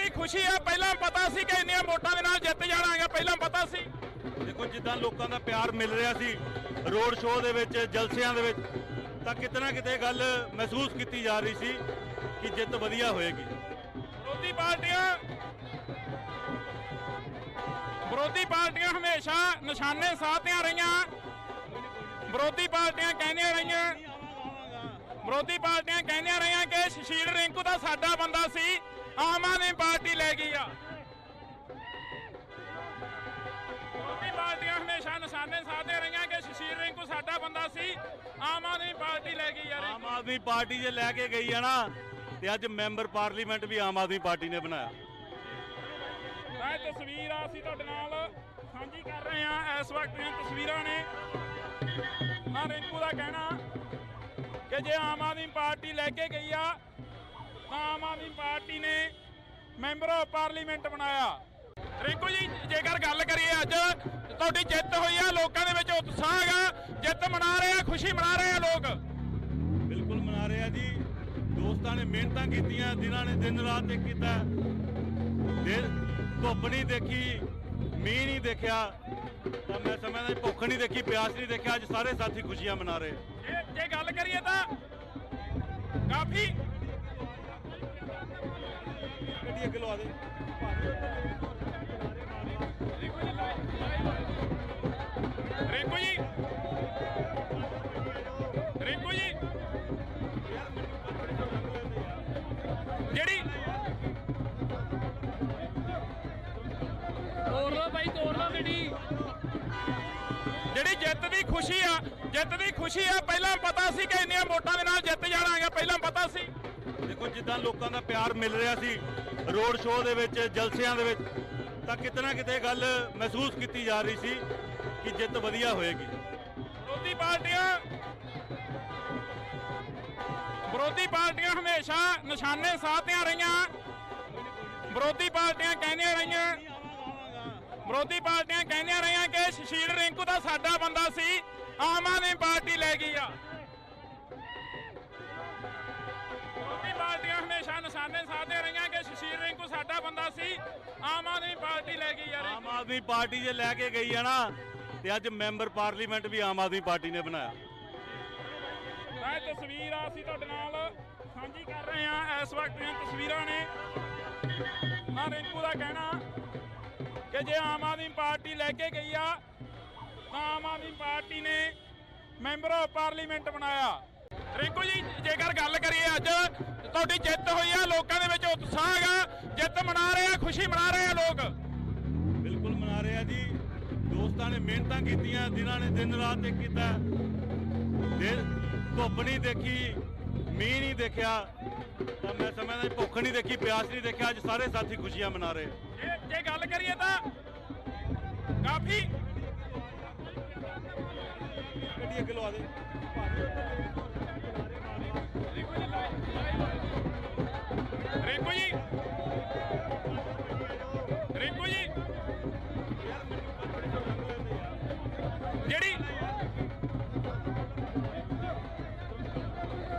ਖੁਸ਼ੀ ਆ ਪਹਿਲਾਂ ਪਤਾ ਸੀ ਕਿ ਇੰਨੀਆਂ ਵੋਟਾਂ ਦੇ ਨਾਲ ਜਿੱਤ ਜਾਣਾ ਹੈਗਾ, ਪਹਿਲਾਂ ਪਤਾ ਸੀ। ਦੇਖੋ ਜਿੱਦਾਂ ਲੋਕਾਂ ਦਾ ਪਿਆਰ ਮਿਲ ਰਿਹਾ ਸੀ ਰੋਡ ਸ਼ੋਅ ਦੇ ਵਿੱਚ, ਜਲਸਿਆਂ ਦੇ ਵਿੱਚ, ਤਾਂ ਕਿਤੇ ਨਾ ਕਿਤੇ ਗੱਲ ਮਹਿਸੂਸ ਕੀਤੀ ਜਾ ਰਹੀ ਸੀ ਕਿ ਜਿੱਤ ਵਧੀਆ ਹੋਏਗੀ। ਵਿਰੋਧੀ ਪਾਰਟੀਆਂ ਹਮੇਸ਼ਾ ਨਿਸ਼ਾਨੇ ਸਾਧਦੀਆਂ ਰਹੀਆਂ। ਵਿਰੋਧੀ ਪਾਰਟੀਆਂ ਕਹਿੰਦੀਆਂ ਰਹੀਆਂ ਕਿ ਸ਼ਸ਼ੀਲ ਰਿੰਕੂ ਦਾ ਸਾਡਾ ਬੰਦਾ ਸੀ, ਆਮ ਆਦਮੀ ਪਾਰਟੀ ਲੈ ਗਈ ਆ। ਵਿਰੋਧੀ ਪਾਰਟੀਆਂ ਹਮੇਸ਼ਾ ਨਿਸ਼ਾਨੇ ਸਾਧਦੀਆਂ ਰਹੀਆਂ ਕਿ ਸ਼ਸ਼ੀਲ ਰਿੰਕੂ ਸਾਡਾ ਬੰਦਾ ਸੀ, ਆਮ ਆਦਮੀ ਪਾਰਟੀ ਲੈ ਗਈ ਯਾਰ। ਆਮ ਆਦਮੀ ਪਾਰਟੀ ਜੇ ਲੈ ਕੇ ਗਈ ਆ ਨਾ ਤੇ ਅੱਜ ਮੈਂਬਰ ਪਾਰਲੀਮੈਂਟ ਵੀ ਆਮ ਆਦਮੀ ਪਾਰਟੀ ਨੇ ਬਣਾਇਆ। ਇਹ ਤਸਵੀਰ ਆ ਅਸੀਂ ਤੁਹਾਡੇ ਨਾਲ ਸਾਂਝੀ ਕਰ ਰਹੇ ਹਾਂ। ਇਸ ਵਕਤ ਦੀਆਂ ਤਸਵੀਰਾਂ ਨੇ ਆ ਰਿੰਕੂ ਦਾ ਕਹਿਣਾ ਕਿ ਜੇ ਆਮ ਆਦਮੀ ਪਾਰਟੀ ਲੈ ਕੇ ਗਈ ਆ ਤਾਂ ਆਮ ਆਦਮੀ ਪਾਰਟੀ ਨੇ ਮੈਂਬਰ ਆਫ ਪਾਰਲੀਮੈਂਟ ਬਣਾਇਆ। ਰਿੰਕੂ ਜੀ ਜੇਕਰ ਗੱਲ ਕਰੀਏ ਅੱਜ ਤੁਹਾਡੀ ਜਿੱਤ ਹੋਈ ਆ, ਲੋਕਾਂ ਦੇ ਵਿੱਚ ਉਤਸ਼ਾਹ ਹੈਗਾ, ਜਿੱਤ ਮਨਾ ਰਹੇ ਆ, ਖੁਸ਼ੀ ਮਨਾ ਰਹੇ ਆ ਲੋਕ। ਬਿਲਕੁਲ ਮਨਾ ਰਹੇ ਆ ਜੀ। ਦੋਸਤਾਂ ਨੇ ਮਿਹਨਤਾਂ ਕੀਤੀਆਂ, ਜਿਨ੍ਹਾਂ ਨੇ ਦਿਨ ਰਾਤ ਇੱਕ ਕੀਤਾ, ਧੁੱਪ ਨਹੀਂ ਦੇਖੀ, ਮੀਂਹ ਨਹੀਂ ਦੇਖਿਆ, ਤਾਂ ਮੈਂ ਸਮਝਦਾ ਭੁੱਖ ਨਹੀਂ ਦੇਖੀ, ਪਿਆਸ ਨਹੀਂ ਦੇਖਿਆ। ਅੱਜ ਸਾਰੇ ਸਾਥੀ ਖੁਸ਼ੀਆਂ ਮਨਾ ਰਹੇ। ਜੇ ਗੱਲ ਕਰੀਏ ਤਾਂ ਕਾਫੀ ਗੱਡੀ ਅੱਗੇ ਲਵਾ ਦੇ। ਰਿੰਕੂ ਜੀ ਜਿਹੜੀ ਤੋੜ ਲਓ ਬਾਈ, ਤੋੜ ਲਓ ਗੱਡੀ। ਜਿਹੜੀ ਜਿੱਤ ਦੀ ਖੁਸ਼ੀ ਆ ਪਹਿਲਾਂ ਪਤਾ ਸੀ ਕਿ ਇੰਨੀਆਂ ਵੋਟਾਂ ਦੇ ਨਾਲ ਜਿੱਤ ਜਾਣਾ ਹੈਗਾ, ਪਹਿਲਾਂ ਪਤਾ ਸੀ। ਦੇਖੋ ਜਿੱਦਾਂ ਲੋਕਾਂ ਦਾ ਪਿਆਰ ਮਿਲ ਰਿਹਾ ਸੀ ਰੋਡ ਸ਼ੋਅ ਦੇ ਵਿੱਚ, ਜਲਸਿਆਂ ਦੇ ਵਿੱਚ, ਤਾਂ ਕਿਤੇ ਨਾ ਕਿਤੇ ਗੱਲ ਮਹਿਸੂਸ ਕੀਤੀ ਜਾ ਰਹੀ ਸੀ ਕਿ ਜਿੱਤ ਵਧੀਆ ਹੋਏਗੀ। ਵਿਰੋਧੀ ਪਾਰਟੀਆਂ ਹਮੇਸ਼ਾ ਨਿਸ਼ਾਨੇ ਸਾਧਦੀਆਂ ਰਹੀਆਂ। ਵਿਰੋਧੀ ਪਾਰਟੀਆਂ ਕਹਿੰਦੀਆਂ ਰਹੀਆਂ ਕਿ ਸ਼ਸ਼ੀਲ ਰਿੰਕੂ ਦਾ ਸਾਡਾ ਬੰਦਾ ਸੀ, ਆਮ ਆਦਮੀ ਪਾਰਟੀ ਲੈ ਗਈ ਆ। ਵਿਰੋਧੀ ਪਾਰਟੀਆਂ ਹਮੇਸ਼ਾ ਨਿਸ਼ਾਨੇ ਸਾਧਦੀਆਂ ਰਹੀਆਂ ਕਿ ਸ਼ਸ਼ੀਲ ਰਿੰਕੂ ਸਾਡਾ ਬੰਦਾ ਸੀ, ਆਮ ਆਦਮੀ ਪਾਰਟੀ ਲੈ ਗਈ ਯਾਰ। ਆਮ ਆਦਮੀ ਪਾਰਟੀ ਜੇ ਲੈ ਕੇ ਗਈ ਆ ਨਾ ਤੇ ਅੱਜ ਮੈਂਬਰ ਪਾਰਲੀਮੈਂਟ ਵੀ ਆਮ ਆਦਮੀ ਪਾਰਟੀ ਨੇ ਬਣਾਇਆ। ਇਹ ਤਸਵੀਰ ਆ ਅਸੀਂ ਤੁਹਾਡੇ ਨਾਲ ਸਾਂਝੀ ਕਰ ਰਹੇ ਹਾਂ। ਇਸ ਵਕਤ ਦੀਆਂ ਤਸਵੀਰਾਂ ਨੇ ਆ ਰਿੰਕੂ ਦਾ ਕਹਿਣਾ ਕਿ ਜੇ ਆਮ ਆਦਮੀ ਪਾਰਟੀ ਲੈ ਕੇ ਗਈ ਆ ਤਾਂ ਆਮ ਆਦਮੀ ਪਾਰਟੀ ਨੇ ਮੈਂਬਰ ਆਫ ਪਾਰਲੀਮੈਂਟ ਬਣਾਇਆ। ਰਿੰਕੂ ਜੀ ਜੇਕਰ ਗੱਲ ਕਰੀਏ ਅੱਜ ਤੁਹਾਡੀ ਜਿੱਤ ਹੋਈ ਆ, ਲੋਕਾਂ ਦੇ ਵਿੱਚ ਉਤਸ਼ਾਹ ਹੈਗਾ, ਜਿੱਤ ਮਨਾ ਰਹੇ ਆ, ਖੁਸ਼ੀ ਮਨਾ ਰਹੇ ਆ ਲੋਕ। ਬਿਲਕੁਲ ਮਨਾ ਰਹੇ ਆ ਜੀ। ਦੋਸਤਾਂ ਨੇ ਮਿਹਨਤਾਂ ਕੀਤੀਆਂ, ਜਿਨ੍ਹਾਂ ਨੇ ਦਿਨ ਰਾਤ ਇੱਕ ਕੀਤਾ, ਧੁੱਪ ਨਹੀਂ ਦੇਖੀ, ਮੀਂਹ ਨਹੀਂ ਦੇਖਿਆ, ਤਾਂ ਮੈਂ ਸਮਝਦਾ ਭੁੱਖ ਨਹੀਂ ਦੇਖੀ, ਪਿਆਸ ਨਹੀਂ ਦੇਖਿਆ। ਅੱਜ ਸਾਰੇ ਸਾਥੀ ਖੁਸ਼ੀਆਂ ਮਨਾ ਰਹੇ। ਜੇ ਗੱਲ ਕਰੀਏ ਤਾਂ ਕਾਫੀ ਗੱਡੀ ਅੱਗੇ ਲਵਾ ਦੇ। ਰਿੰਕੂ ਜੀ ਜਿਹੜੀ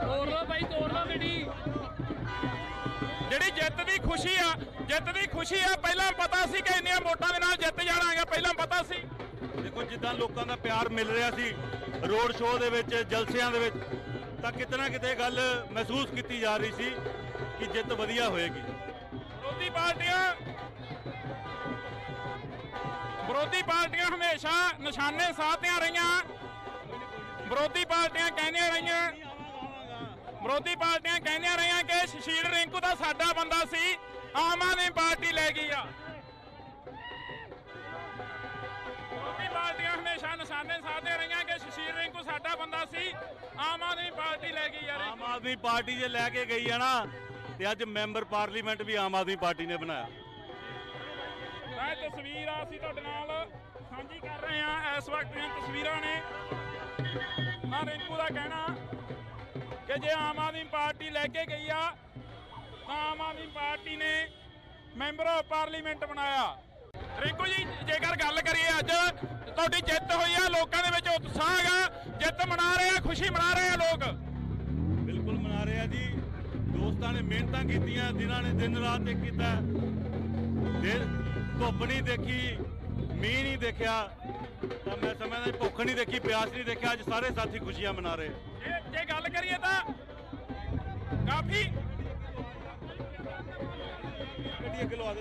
ਤੋੜ ਲਓ ਬਾਈ, ਤੋੜ ਲਓ ਗੱਡੀ। ਜਿਹੜੀ ਜਿੱਤ ਦੀ ਖੁਸ਼ੀ ਆ ਪਹਿਲਾਂ ਪਤਾ ਸੀ ਕਿ ਇੰਨੀਆਂ ਵੋਟਾਂ ਦੇ ਨਾਲ ਜਿੱਤ ਜਾਣਾਗਾ, ਪਹਿਲਾਂ ਪਤਾ ਸੀ। ਦੇਖੋ ਜਿੱਦਾਂ ਲੋਕਾਂ ਦਾ ਪਿਆਰ ਮਿਲ ਰਿਹਾ ਸੀ ਰੋਡ ਸ਼ੋਅ ਦੇ ਵਿੱਚ, ਜਲਸਿਆਂ ਦੇ ਵਿੱਚ, ਤਾਂ ਕਿਤੇ ਨਾ ਕਿਤੇ ਗੱਲ ਮਹਿਸੂਸ ਕੀਤੀ ਜਾ ਰਹੀ ਸੀ ਕਿ ਜਿੱਤ ਵਧੀਆ ਹੋਏਗੀ। ਵਿਰੋਧੀ ਪਾਰਟੀਆਂ ਹਮੇਸ਼ਾ ਨਿਸ਼ਾਨੇ ਸਾਧਦੀਆਂ ਰਹੀਆਂ। ਵਿਰੋਧੀ ਪਾਰਟੀਆਂ ਕਹਿੰਦੀਆਂ ਰਹੀਆਂ ਕਿ ਸੁਸ਼ੀਲ ਰਿੰਕੂ ਦਾ ਸਾਡਾ ਬੰਦਾ ਸੀ, ਆਮ ਆਦਮੀ ਪਾਰਟੀ ਲੈ ਗਈ ਆ। ਵਿਰੋਧੀ ਪਾਰਟੀਆਂ ਹਮੇਸ਼ਾ ਨਿਸ਼ਾਨੇ ਸਾਧਦੀਆਂ ਰਹੀਆਂ ਕਿ ਸੁਸ਼ੀਲ ਰਿੰਕੂ ਸਾਡਾ ਬੰਦਾ ਸੀ, ਆਮ ਆਦਮੀ ਪਾਰਟੀ ਲੈ ਗਈ ਆ। ਆਮ ਆਦਮੀ ਪਾਰਟੀ ਜੇ ਲੈ ਕੇ ਗਈ ਆ ਨਾ, ਤੇ ਅੱਜ ਮੈਂਬਰ ਪਾਰਲੀਮੈਂਟ ਵੀ ਆਮ ਆਦਮੀ ਪਾਰਟੀ ਨੇ ਬਣਾਇਆ। ਇਹ ਤਸਵੀਰ ਅਸੀਂ ਤੁਹਾਡੇ ਨਾਲ ਸਾਂਝੀ ਕਰ ਰਹੇ ਹਾਂ। ਇਸ ਵਕਤ ਦੀਆਂ ਤਸਵੀਰਾਂ ਨੇ। ਰਿੰਕੂ ਦਾ ਕਹਿਣਾ ਕਿ ਜੇ ਆਮ ਆਦਮੀ ਪਾਰਟੀ ਲੈ ਕੇ ਗਈ ਆ ਤਾਂ ਆਮ ਆਦਮੀ ਪਾਰਟੀ ਨੇ ਮੈਂਬਰ ਆਫ ਪਾਰਲੀਮੈਂਟ ਬਣਾਇਆ। ਰਿੰਕੂ ਜੀ, ਜੇਕਰ ਗੱਲ ਕਰੀਏ ਅੱਜ ਤੁਹਾਡੀ ਜਿੱਤ ਹੋਈ ਆ, ਲੋਕਾਂ ਦੇ ਵਿੱਚ ਉਤਸ਼ਾਹ ਹੈਗਾ, ਜਿੱਤ ਮਨਾ ਰਹੇ ਆ, ਖੁਸ਼ੀ ਮਨਾ ਰਹੇ ਆ ਲੋਕ। ਬਿਲਕੁਲ ਮਨਾ ਰਹੇ ਆ ਜੀ। ਦੋਸਤਾਂ ਨੇ ਮਿਹਨਤਾਂ ਕੀਤੀਆਂ, ਜਿਨ੍ਹਾਂ ਨੇ ਦਿਨ ਰਾਤ ਇੱਕ ਕੀਤਾ, ਧੁੱਪ ਨਹੀਂ ਦੇਖੀ, ਮੀਂਹ ਨਹੀਂ ਦੇਖਿਆ, ਤਾਂ ਮੈਂ ਸਮਝਦਾ ਭੁੱਖ ਨਹੀਂ ਦੇਖੀ, ਪਿਆਸ ਨਹੀਂ ਦੇਖਿਆ, ਅੱਜ ਸਾਰੇ ਸਾਥੀ ਖੁਸ਼ੀਆਂ ਮਨਾ ਰਹੇ। ਜੇ ਗੱਲ ਕਰੀਏ ਤਾਂ ਕਾਫੀ ਗੱਡੀ ਅੱਗੇ ਲਵਾ ਦੇ।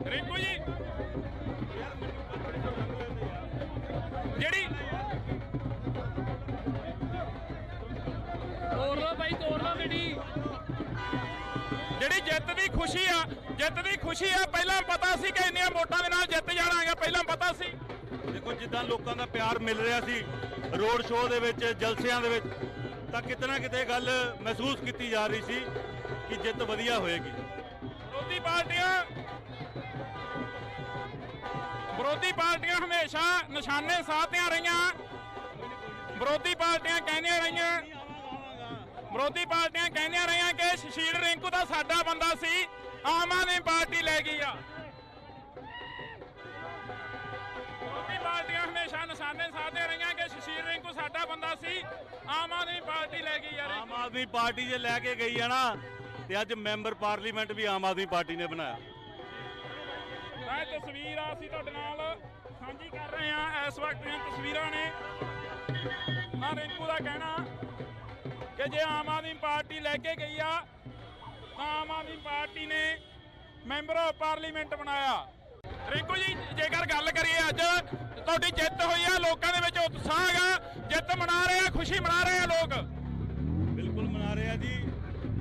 ਰਿੰਕੂ ਜੀ ਜਿਹੜੀ ਤੋੜ ਲਓ ਬਾਈ, ਤੋੜ ਲਓ ਗੱਡੀ। ਜਿਹੜੀ ਜਿੱਤ ਦੀ ਖੁਸ਼ੀ ਆ ਪਹਿਲਾਂ ਪਤਾ ਸੀ ਕਿ ਇੰਨੀਆਂ ਵੋਟਾਂ ਦੇ ਨਾਲ ਜਿੱਤ ਜਾਣਾਗਾ, ਪਹਿਲਾਂ ਪਤਾ ਸੀ। ਦੇਖੋ ਜਿੱਦਾਂ ਲੋਕਾਂ ਦਾ ਪਿਆਰ ਮਿਲ ਰਿਹਾ ਸੀ ਰੋਡ ਸ਼ੋਅ ਦੇ ਵਿੱਚ, ਜਲਸਿਆਂ ਦੇ ਵਿੱਚ, ਤਾਂ ਕਿਤੇ ਨਾ ਕਿਤੇ ਗੱਲ ਮਹਿਸੂਸ ਕੀਤੀ ਜਾ ਰਹੀ ਸੀ ਕਿ ਜਿੱਤ ਵਧੀਆ ਹੋਏਗੀ। ਵਿਰੋਧੀ ਪਾਰਟੀਆਂ ਹਮੇਸ਼ਾ ਨਿਸ਼ਾਨੇ ਸਾਧਦੀਆਂ ਰਹੀਆਂ। ਵਿਰੋਧੀ ਪਾਰਟੀਆਂ ਕਹਿੰਦੀਆਂ ਰਹੀਆਂ ਕਿ ਸੁਸ਼ੀਲ ਰਿੰਕੂ ਦਾ ਸਾਡਾ ਬੰਦਾ ਸੀ, ਆਮ ਆਦਮੀ ਪਾਰਟੀ ਲੈ ਗਈ ਆ। ਵਿਰੋਧੀ ਪਾਰਟੀਆਂ ਹਮੇਸ਼ਾ ਨਿਸ਼ਾਨੇ ਸਾਧਦੀਆਂ ਰਹੀਆਂ ਕਿ ਸੁਸ਼ੀਲ ਰਿੰਕੂ ਸਾਡਾ ਬੰਦਾ ਸੀ, ਆਮ ਆਦਮੀ ਪਾਰਟੀ ਲੈ ਗਈ ਆ। ਆਮ ਆਦਮੀ ਪਾਰਟੀ ਜੇ ਲੈ ਕੇ ਗਈ ਆ ਨਾ, ਤੇ ਅੱਜ ਮੈਂਬਰ ਪਾਰਲੀਮੈਂਟ ਵੀ ਆਮ ਆਦਮੀ ਪਾਰਟੀ ਨੇ ਬਣਾਇਆ। ਇਹ ਤਸਵੀਰ ਅਸੀਂ ਤੁਹਾਡੇ ਨਾਲ ਸਾਂਝੀ ਕਰ ਰਹੇ ਹਾਂ। ਇਸ ਵਕਤ ਦੀਆਂ ਤਸਵੀਰਾਂ ਨੇ। ਰਿੰਕੂ ਦਾ ਕਹਿਣਾ ਕਿ ਜੇ ਆਮ ਆਦਮੀ ਪਾਰਟੀ ਲੈ ਕੇ ਗਈ ਆ ਤਾਂ ਆਮ ਆਦਮੀ ਪਾਰਟੀ ਨੇ ਮੈਂਬਰ ਆਫ ਪਾਰਲੀਮੈਂਟ ਬਣਾਇਆ। ਰਿੰਕੂ ਜੀ, ਜੇਕਰ ਗੱਲ ਕਰੀਏ ਅੱਜ ਤੁਹਾਡੀ ਜਿੱਤ ਹੋਈ ਆ, ਲੋਕਾਂ ਦੇ ਵਿੱਚ ਉਤਸ਼ਾਹ ਹੈਗਾ, ਜਿੱਤ ਮਨਾ ਰਹੇ ਆ, ਖੁਸ਼ੀ ਮਨਾ ਰਹੇ ਆ ਲੋਕ। ਬਿਲਕੁਲ ਮਨਾ ਰਹੇ ਆ ਜੀ।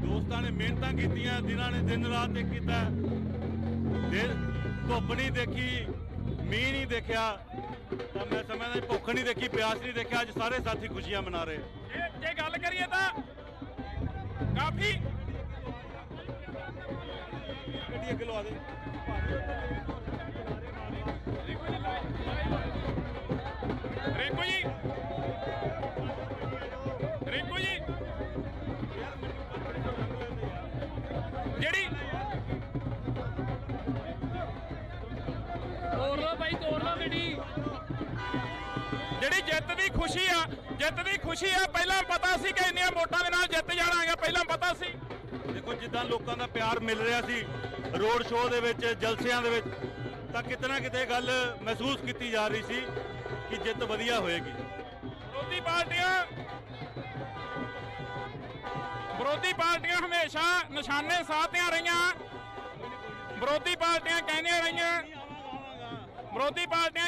ਦੋਸਤਾਂ ਨੇ ਮਿਹਨਤਾਂ ਕੀਤੀਆਂ, ਜਿਨ੍ਹਾਂ ਨੇ ਦਿਨ ਰਾਤ ਇੱਕ ਕੀਤਾ, ਧੁੱਪ ਨਹੀਂ ਦੇਖੀ, ਮੀਂਹ ਨਹੀਂ ਦੇਖਿਆ, ਤਾਂ ਮੈਂ ਸਮਝਦਾ ਭੁੱਖ ਨਹੀਂ ਦੇਖੀ, ਪਿਆਸ ਨਹੀਂ ਦੇਖਿਆ, ਅੱਜ ਸਾਰੇ ਸਾਥੀ ਖੁਸ਼ੀਆਂ ਮਨਾ ਰਹੇ। ਜੇ ਗੱਲ ਕਰੀਏ ਤਾਂ ਕਾਫੀ ਗੱਡੀ ਅੱਗੇ ਲਵਾ ਦੇ। ਰਿੰਕੂ ਜੀ ਜਿਹੜੀ ਤੋੜ ਲਓ ਬਾਈ, ਤੋੜ ਲਓ ਗੱਡੀ। ਜਿਹੜੀ ਜਿੱਤ ਦੀ ਖੁਸ਼ੀ ਆ ਪਹਿਲਾਂ ਪਤਾ ਸੀ ਕਿ ਇੰਨੀਆਂ ਵੋਟਾਂ ਦੇ ਨਾਲ ਜਿੱਤ ਜਾਣਾਗਾ, ਪਹਿਲਾਂ ਪਤਾ ਸੀ। ਦੇਖੋ ਜਿੱਦਾਂ ਲੋਕਾਂ ਦਾ ਪਿਆਰ ਮਿਲ ਰਿਹਾ ਸੀ ਰੋਡ ਸ਼ੋਅ ਦੇ ਵਿੱਚ, ਜਲਸਿਆਂ ਦੇ ਵਿੱਚ, ਤਾਂ ਕਿਤੇ ਨਾ ਕਿਤੇ ਗੱਲ ਮਹਿਸੂਸ ਕੀਤੀ ਜਾ ਰਹੀ ਸੀ ਕਿ ਜਿੱਤ ਵਧੀਆ ਹੋਏਗੀ। ਵਿਰੋਧੀ ਪਾਰਟੀਆਂ ਹਮੇਸ਼ਾ ਨਿਸ਼ਾਨੇ ਸਾਧਦੀਆਂ ਰਹੀਆਂ। ਵਿਰੋਧੀ ਪਾਰਟੀਆਂ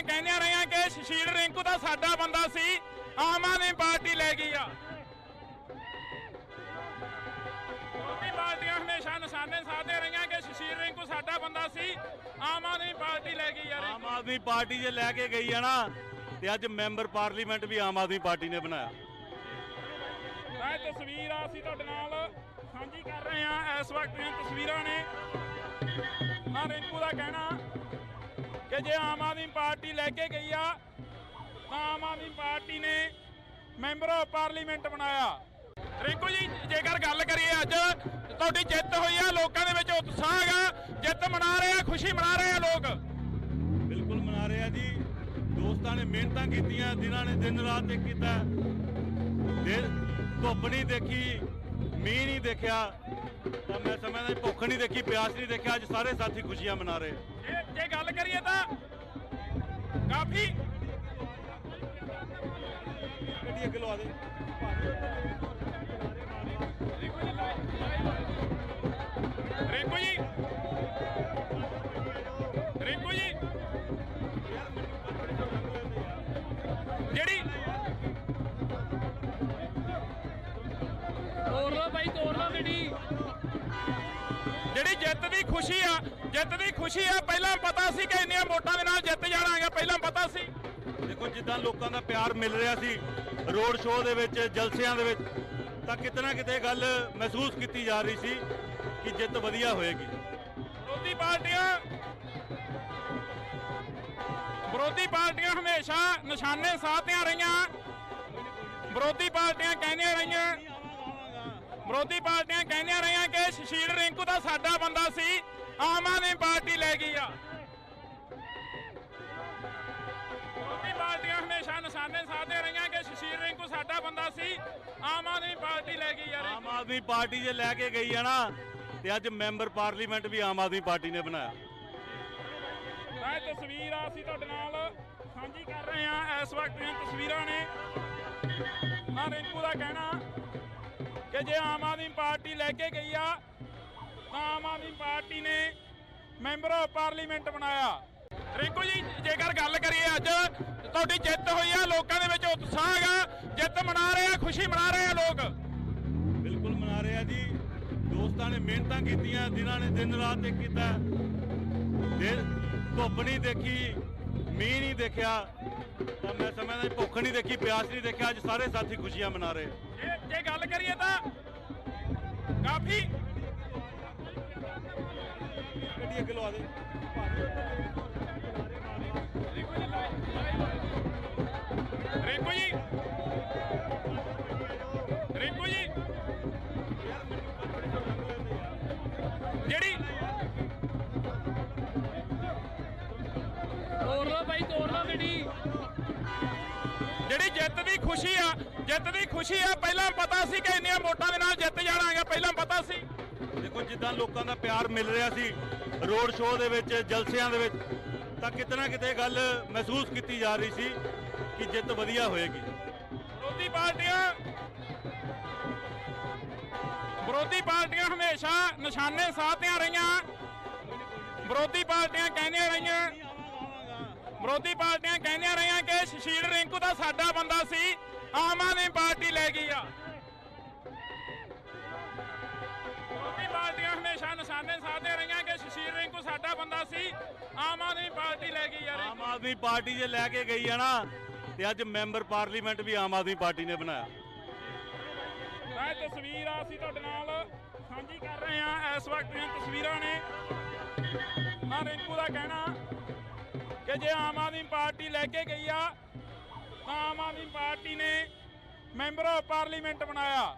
ਕਹਿੰਦੀਆਂ ਰਹੀਆਂ ਕਿ ਸੁਸ਼ੀਲ ਰਿੰਕੂ ਦਾ ਸਾਡਾ ਬੰਦਾ ਸੀ, ਆਮ ਆਦਮੀ ਪਾਰਟੀ ਲੈ ਗਈ ਆ। ਵਿਰੋਧੀ ਪਾਰਟੀਆਂ ਹਮੇਸ਼ਾ ਨਿਸ਼ਾਨੇ ਸਾਧਦੀਆਂ ਰਹੀਆਂ ਕਿ ਸੁਸ਼ੀਲ ਰਿੰਕੂ ਸਾਡਾ ਬੰਦਾ ਸੀ, ਆਮ ਆਦਮੀ ਪਾਰਟੀ ਲੈ ਗਈ ਆ। ਆਮ ਆਦਮੀ ਪਾਰਟੀ ਜੇ ਲੈ ਕੇ ਗਈ ਆ ਨਾ, ਤੇ ਅੱਜ ਮੈਂਬਰ ਪਾਰਲੀਮੈਂਟ ਵੀ ਆਮ ਆਦਮੀ ਪਾਰਟੀ ਨੇ ਬਣਾਇਆ। ਇਹ ਤਸਵੀਰ ਅਸੀਂ ਤੁਹਾਡੇ ਨਾਲ ਸਾਂਝੀ ਕਰ ਰਹੇ ਹਾਂ। ਇਸ ਵਕਤ ਦੀਆਂ ਤਸਵੀਰਾਂ ਨੇ। ਰਿੰਕੂ ਦਾ ਕਹਿਣਾ ਕਿ ਜੇ ਆਮ ਆਦਮੀ ਪਾਰਟੀ ਲੈ ਕੇ ਗਈ ਆ ਤਾਂ ਆਮ ਆਦਮੀ ਪਾਰਟੀ ਨੇ ਮੈਂਬਰ ਆਫ ਪਾਰਲੀਮੈਂਟ ਬਣਾਇਆ। ਰਿੰਕੂ ਜੀ, ਜੇਕਰ ਗੱਲ ਕਰੀਏ ਅੱਜ ਤੁਹਾਡੀ ਜਿੱਤ ਹੋਈ ਆ, ਲੋਕਾਂ ਦੇ ਵਿੱਚ ਉਤਸ਼ਾਹ ਹੈਗਾ, ਜਿੱਤ ਮਨਾ ਰਹੇ ਆ, ਖੁਸ਼ੀ ਮਨਾ ਰਹੇ ਆ ਲੋਕ। ਬਿਲਕੁਲ ਮਨਾ ਰਹੇ ਆ ਜੀ। ਦੋਸਤਾਂ ਨੇ ਮਿਹਨਤਾਂ ਕੀਤੀਆਂ, ਜਿਨ੍ਹਾਂ ਨੇ ਦਿਨ ਰਾਤ ਇੱਕ ਕੀਤਾ, ਧੁੱਪ ਨਹੀਂ ਦੇਖੀ, ਮੀਂਹ ਨਹੀਂ ਦੇਖਿਆ, ਤਾਂ ਮੈਂ ਸਮਝਦਾ ਭੁੱਖ ਨਹੀਂ ਦੇਖੀ, ਪਿਆਸ ਨਹੀਂ ਦੇਖਿਆ। ਅੱਜ ਸਾਰੇ ਸਾਥੀ ਖੁਸ਼ੀਆਂ ਮਨਾ ਰਹੇ। ਜੇ ਗੱਲ ਕਰੀਏ ਤਾਂ ਕਾਫੀ ਗੱਡੀ ਅੱਗੇ ਲਵਾ ਦੇ। ਰਿੰਕੂ ਜੀ ਜਿਹੜੀ ਤੋੜ ਲਓ ਬਾਈ, ਤੋੜ ਲਓ ਗੱਡੀ। ਜਿਹੜੀ ਜਿੱਤ ਦੀ ਖੁਸ਼ੀ ਆ ਪਹਿਲਾਂ ਪਤਾ ਸੀ ਕਿ ਇੰਨੀਆਂ ਵੋਟਾਂ ਦੇ ਨਾਲ ਜਿੱਤ ਜਾਣਾਗਾ, ਪਹਿਲਾਂ ਪਤਾ ਸੀ। ਦੇਖੋ ਜਿੱਦਾਂ ਲੋਕਾਂ ਦਾ ਪਿਆਰ ਮਿਲ ਰਿਹਾ ਸੀ ਰੋਡ ਸ਼ੋਅ ਦੇ ਵਿੱਚ, ਜਲਸਿਆਂ ਦੇ ਵਿੱਚ, ਤਾਂ ਕਿਤੇ ਨਾ ਕਿਤੇ ਗੱਲ ਮਹਿਸੂਸ ਕੀਤੀ ਜਾ ਰਹੀ ਸੀ ਕਿ ਜਿੱਤ ਵਧੀਆ ਹੋਏਗੀ। ਵਿਰੋਧੀ ਪਾਰਟੀਆਂ ਹਮੇਸ਼ਾ ਨਿਸ਼ਾਨੇ ਸਾਧਦੀਆਂ ਰਹੀਆਂ। ਵਿਰੋਧੀ ਪਾਰਟੀਆਂ ਕਹਿੰਦੀਆਂ ਰਹੀਆਂ ਕਿ ਸ਼ਸ਼ੀਲ ਰਿੰਕੂ ਤਾਂ ਸਾਡਾ ਬੰਦਾ ਸੀ, ਆਮ ਆਦਮੀ ਪਾਰਟੀ ਲੈ ਗਈ ਆ। ਵਿਰੋਧੀ ਪਾਰਟੀਆਂ ਹਮੇਸ਼ਾ ਨਿਸ਼ਾਨੇ ਸਾਧਦੀਆਂ ਰਹੀਆਂ ਕਿ ਸ਼ਸ਼ੀਲ ਰਿੰਕੂ ਸਾਡਾ ਬੰਦਾ ਸੀ, ਆਮ ਆਦਮੀ ਪਾਰਟੀ ਲੈ ਗਈ ਆ। ਆਮ ਆਦਮੀ ਪਾਰਟੀ ਜੇ ਲੈ ਕੇ ਗਈ ਆ ਨਾ, ਤੇ ਅੱਜ ਮੈਂਬਰ ਪਾਰਲੀਮੈਂਟ ਵੀ ਆਮ ਆਦਮੀ ਪਾਰਟੀ ਨੇ ਬਣਾਇਆ। ਇਹ ਤਸਵੀਰ ਆ ਅਸੀਂ ਤੁਹਾਡੇ ਨਾਲ ਸਾਂਝੀ ਕਰ ਰਹੇ ਹਾਂ। ਇਸ ਵਕਤ ਦੀਆਂ ਤਸਵੀਰਾਂ ਨੇ। ਰਿੰਕੂ ਦਾ ਕਹਿਣਾ ਕਿ ਜੇ ਆਮ ਆਦਮੀ ਪਾਰਟੀ ਲੈ ਕੇ ਗਈ ਆ ਤਾਂ ਆਮ ਆਦਮੀ ਪਾਰਟੀ ਨੇ ਮੈਂਬਰ ਆਫ ਪਾਰਲੀਮੈਂਟ ਬਣਾਇਆ। ਰਿੰਕੂ ਜੀ ਜੇਕਰ ਗੱਲ ਕਰੀਏ, ਅੱਜ ਤੁਹਾਡੀ ਜਿੱਤ ਹੋਈ ਆ, ਲੋਕਾਂ ਦੇ ਵਿੱਚ ਉਤਸ਼ਾਹ ਹੈਗਾ, ਜਿੱਤ ਮਨਾ ਰਹੇ ਆ, ਖੁਸ਼ੀ ਮਨਾ ਰਹੇ ਆ ਲੋਕ। ਬਿਲਕੁਲ ਮਨਾ ਰਹੇ ਆ ਜੀ। ਦੋਸਤਾਂ ਨੇ ਮਿਹਨਤਾਂ ਕੀਤੀਆਂ, ਜਿਨ੍ਹਾਂ ਨੇ ਦਿਨ ਰਾਤ ਇੱਕ ਕੀਤਾ, ਧੁੱਪ ਨਹੀਂ ਦੇਖੀ, ਮੀਂਹ ਨਹੀਂ ਦੇਖਿਆ, ਤਾਂ ਮੈਂ ਸਮਝਦਾ ਭੁੱਖ ਨਹੀਂ ਦੇਖੀ, ਪਿਆਸ ਨਹੀਂ ਦੇਖਿਆ। ਅੱਜ ਸਾਰੇ ਸਾਥੀ ਖੁਸ਼ੀਆਂ ਮਨਾ ਰਹੇ। ਜੇ ਗੱਲ ਕਰੀਏ ਤਾਂ ਕਾਫੀ ਗੱਡੀ ਅੱਗੇ ਲਵਾ ਦੇ। ਰਿੰਕੂ ਜੀ ਜਿਹੜੀ ਤੋੜ ਲਓ ਬਾਈ, ਤੋੜ ਲਓ ਗੱਡੀ। ਜਿਹੜੀ ਜਿੱਤ ਦੀ ਖੁਸ਼ੀ ਆ ਪਹਿਲਾਂ ਪਤਾ ਸੀ ਕਿ ਇੰਨੀਆਂ ਵੋਟਾਂ ਦੇ ਨਾਲ ਜਿੱਤ ਜਾਣਾਗਾ, ਪਹਿਲਾਂ ਪਤਾ ਸੀ। ਦੇਖੋ ਜਿੱਦਾਂ ਲੋਕਾਂ ਦਾ ਪਿਆਰ ਮਿਲ ਰਿਹਾ ਸੀ ਰੋਡ ਸ਼ੋਅ ਦੇ ਵਿੱਚ, ਜਲਸਿਆਂ ਦੇ ਵਿੱਚ, ਤਾਂ ਕਿਤੇ ਨਾ ਕਿਤੇ ਗੱਲ ਮਹਿਸੂਸ ਕੀਤੀ ਜਾ ਰਹੀ ਸੀ ਕਿ ਜਿੱਤ ਵਧੀਆ ਹੋਏਗੀ। ਵਿਰੋਧੀ ਪਾਰਟੀਆਂ ਹਮੇਸ਼ਾ ਨਿਸ਼ਾਨੇ ਸਾਧਦੀਆਂ ਰਹੀਆਂ। ਵਿਰੋਧੀ ਪਾਰਟੀਆਂ ਕਹਿੰਦੀਆਂ ਰਹੀਆਂ ਕਿ ਸ਼ਸ਼ੀਲ ਰਿੰਕੂ ਤਾਂ ਸਾਡਾ ਬੰਦਾ ਸੀ, ਆਮ ਆਦਮੀ ਪਾਰਟੀ ਲੈ ਗਈ ਆ। ਵਿਰੋਧੀ ਪਾਰਟੀਆਂ ਹਮੇਸ਼ਾ ਨਿਸ਼ਾਨੇ ਸਾਧਦੀਆਂ ਰਹੀਆਂ ਕਿ ਸ਼ਸ਼ੀਲ ਰਿੰਕੂ ਸਾਡਾ ਬੰਦਾ ਸੀ, ਆਮ ਆਦਮੀ ਪਾਰਟੀ ਲੈ ਗਈ ਆ। ਆਮ ਆਦਮੀ ਪਾਰਟੀ ਜੇ ਲੈ ਕੇ ਗਈ ਆ ਨਾ, ਤੇ ਅੱਜ ਮੈਂਬਰ ਪਾਰਲੀਮੈਂਟ ਵੀ ਆਮ ਆਦਮੀ ਪਾਰਟੀ ਨੇ ਬਣਾਇਆ। ਇਹ ਤਸਵੀਰ ਆ ਅਸੀਂ ਤੁਹਾਡੇ ਨਾਲ ਸਾਂਝੀ ਕਰ ਰਹੇ ਹਾਂ। ਇਸ ਵਕਤ ਦੀਆਂ ਤਸਵੀਰਾਂ ਨੇ। ਰਿੰਕੂ ਦਾ ਕਹਿਣਾ ਕਿ ਜੇ ਆਮ ਆਦਮੀ ਪਾਰਟੀ ਲੈ ਕੇ ਗਈ ਆ ਤਾਂ ਆਮ ਆਦਮੀ ਪਾਰਟੀ ਨੇ ਮੈਂਬਰ ਆਫ ਪਾਰਲੀਮੈਂਟ ਬਣਾਇਆ।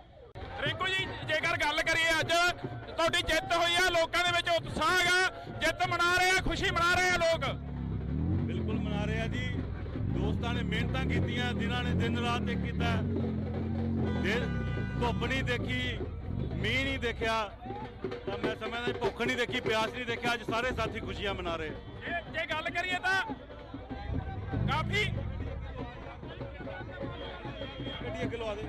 ਰਿੰਕੂ ਜੀ ਜੇਕਰ ਗੱਲ ਕਰੀਏ, ਅੱਜ ਤੁਹਾਡੀ ਜਿੱਤ ਹੋਈ ਆ, ਲੋਕਾਂ ਦੇ ਵਿੱਚ ਉਤਸ਼ਾਹ ਹੈਗਾ, ਜਿੱਤ ਮਨਾ ਰਹੇ ਆ, ਖੁਸ਼ੀ ਮਨਾ ਰਹੇ ਆ ਲੋਕ। ਬਿਲਕੁਲ ਮਨਾ ਰਹੇ ਆ ਜੀ। ਦੋਸਤਾਂ ਨੇ ਮਿਹਨਤਾਂ ਕੀਤੀਆਂ, ਜਿਨ੍ਹਾਂ ਨੇ ਦਿਨ ਰਾਤ ਇੱਕ ਕੀਤਾ, ਧੁੱਪ ਨਹੀਂ ਦੇਖੀ, ਮੀਂਹ ਨਹੀਂ ਦੇਖਿਆ, ਤਾਂ ਮੈਂ ਸਮਝਦਾ ਭੁੱਖ ਨਹੀਂ ਦੇਖੀ, ਪਿਆਸ ਨਹੀਂ ਦੇਖਿਆ। ਅੱਜ ਸਾਰੇ ਸਾਥੀ ਖੁਸ਼ੀਆਂ ਮਨਾ ਰਹੇ। ਜੇ ਗੱਲ ਕਰੀਏ ਤਾਂ ਕਾਫੀ ਗੱਡੀ ਅੱਗੇ ਲਵਾ ਦੇ।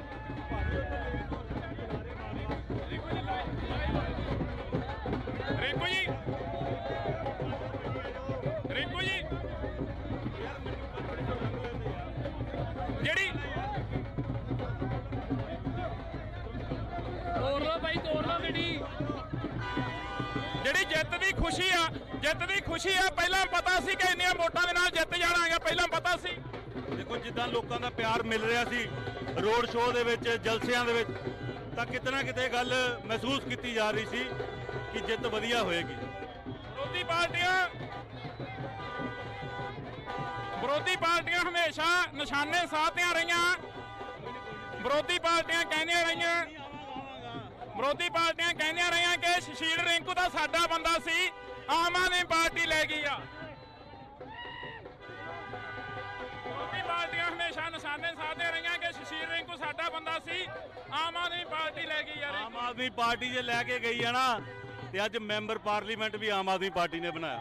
ਰਿੰਕੂ ਜੀ ਜਿਹੜੀ ਤੋੜ ਲਓ ਬਾਈ, ਤੋੜ ਲਓ ਗੱਡੀ। ਜਿਹੜੀ ਜਿੱਤ ਦੀ ਖੁਸ਼ੀ ਆ ਪਹਿਲਾਂ ਪਤਾ ਸੀ ਕਿ ਇੰਨੀਆਂ ਵੋਟਾਂ ਦੇ ਨਾਲ ਜਿੱਤ ਜਾਣਾਗਾ, ਪਹਿਲਾਂ ਪਤਾ ਸੀ। ਦੇਖੋ ਜਿੱਦਾਂ ਲੋਕਾਂ ਦਾ ਪਿਆਰ ਮਿਲ ਰਿਹਾ ਸੀ ਰੋਡ ਸ਼ੋਅ ਦੇ ਵਿੱਚ, ਜਲਸਿਆਂ ਦੇ ਵਿੱਚ, ਤਾਂ ਕਿਤੇ ਨਾ ਕਿਤੇ ਗੱਲ ਮਹਿਸੂਸ ਕੀਤੀ ਜਾ ਰਹੀ ਸੀ ਕਿ ਜਿੱਤ ਵਧੀਆ ਹੋਏਗੀ। ਵਿਰੋਧੀ ਪਾਰਟੀਆਂ ਹਮੇਸ਼ਾ ਨਿਸ਼ਾਨੇ ਸਾਧਦੀਆਂ ਰਹੀਆਂ। ਵਿਰੋਧੀ ਪਾਰਟੀਆਂ ਕਹਿੰਦੀਆਂ ਰਹੀਆਂ ਕਿ ਸ਼ਸ਼ੀਲ ਰਿੰਕੂ ਤਾਂ ਸਾਡਾ ਬੰਦਾ ਸੀ, ਆਮ ਆਦਮੀ ਪਾਰਟੀ ਲੈ ਗਈ ਆ। ਆਮ ਆਦਮੀ ਪਾਰਟੀ ਲੈ ਗਈ ਯਾਰ ਆਮ ਆਦਮੀ ਪਾਰਟੀ ਜੇ ਲੈ ਕੇ ਗਈ ਆ ਨਾ ਤੇ ਅੱਜ ਮੈਂਬਰ ਪਾਰਲੀਮੈਂਟ ਵੀ ਆਮ ਆਦਮੀ ਪਾਰਟੀ ਨੇ ਬਣਾਇਆ।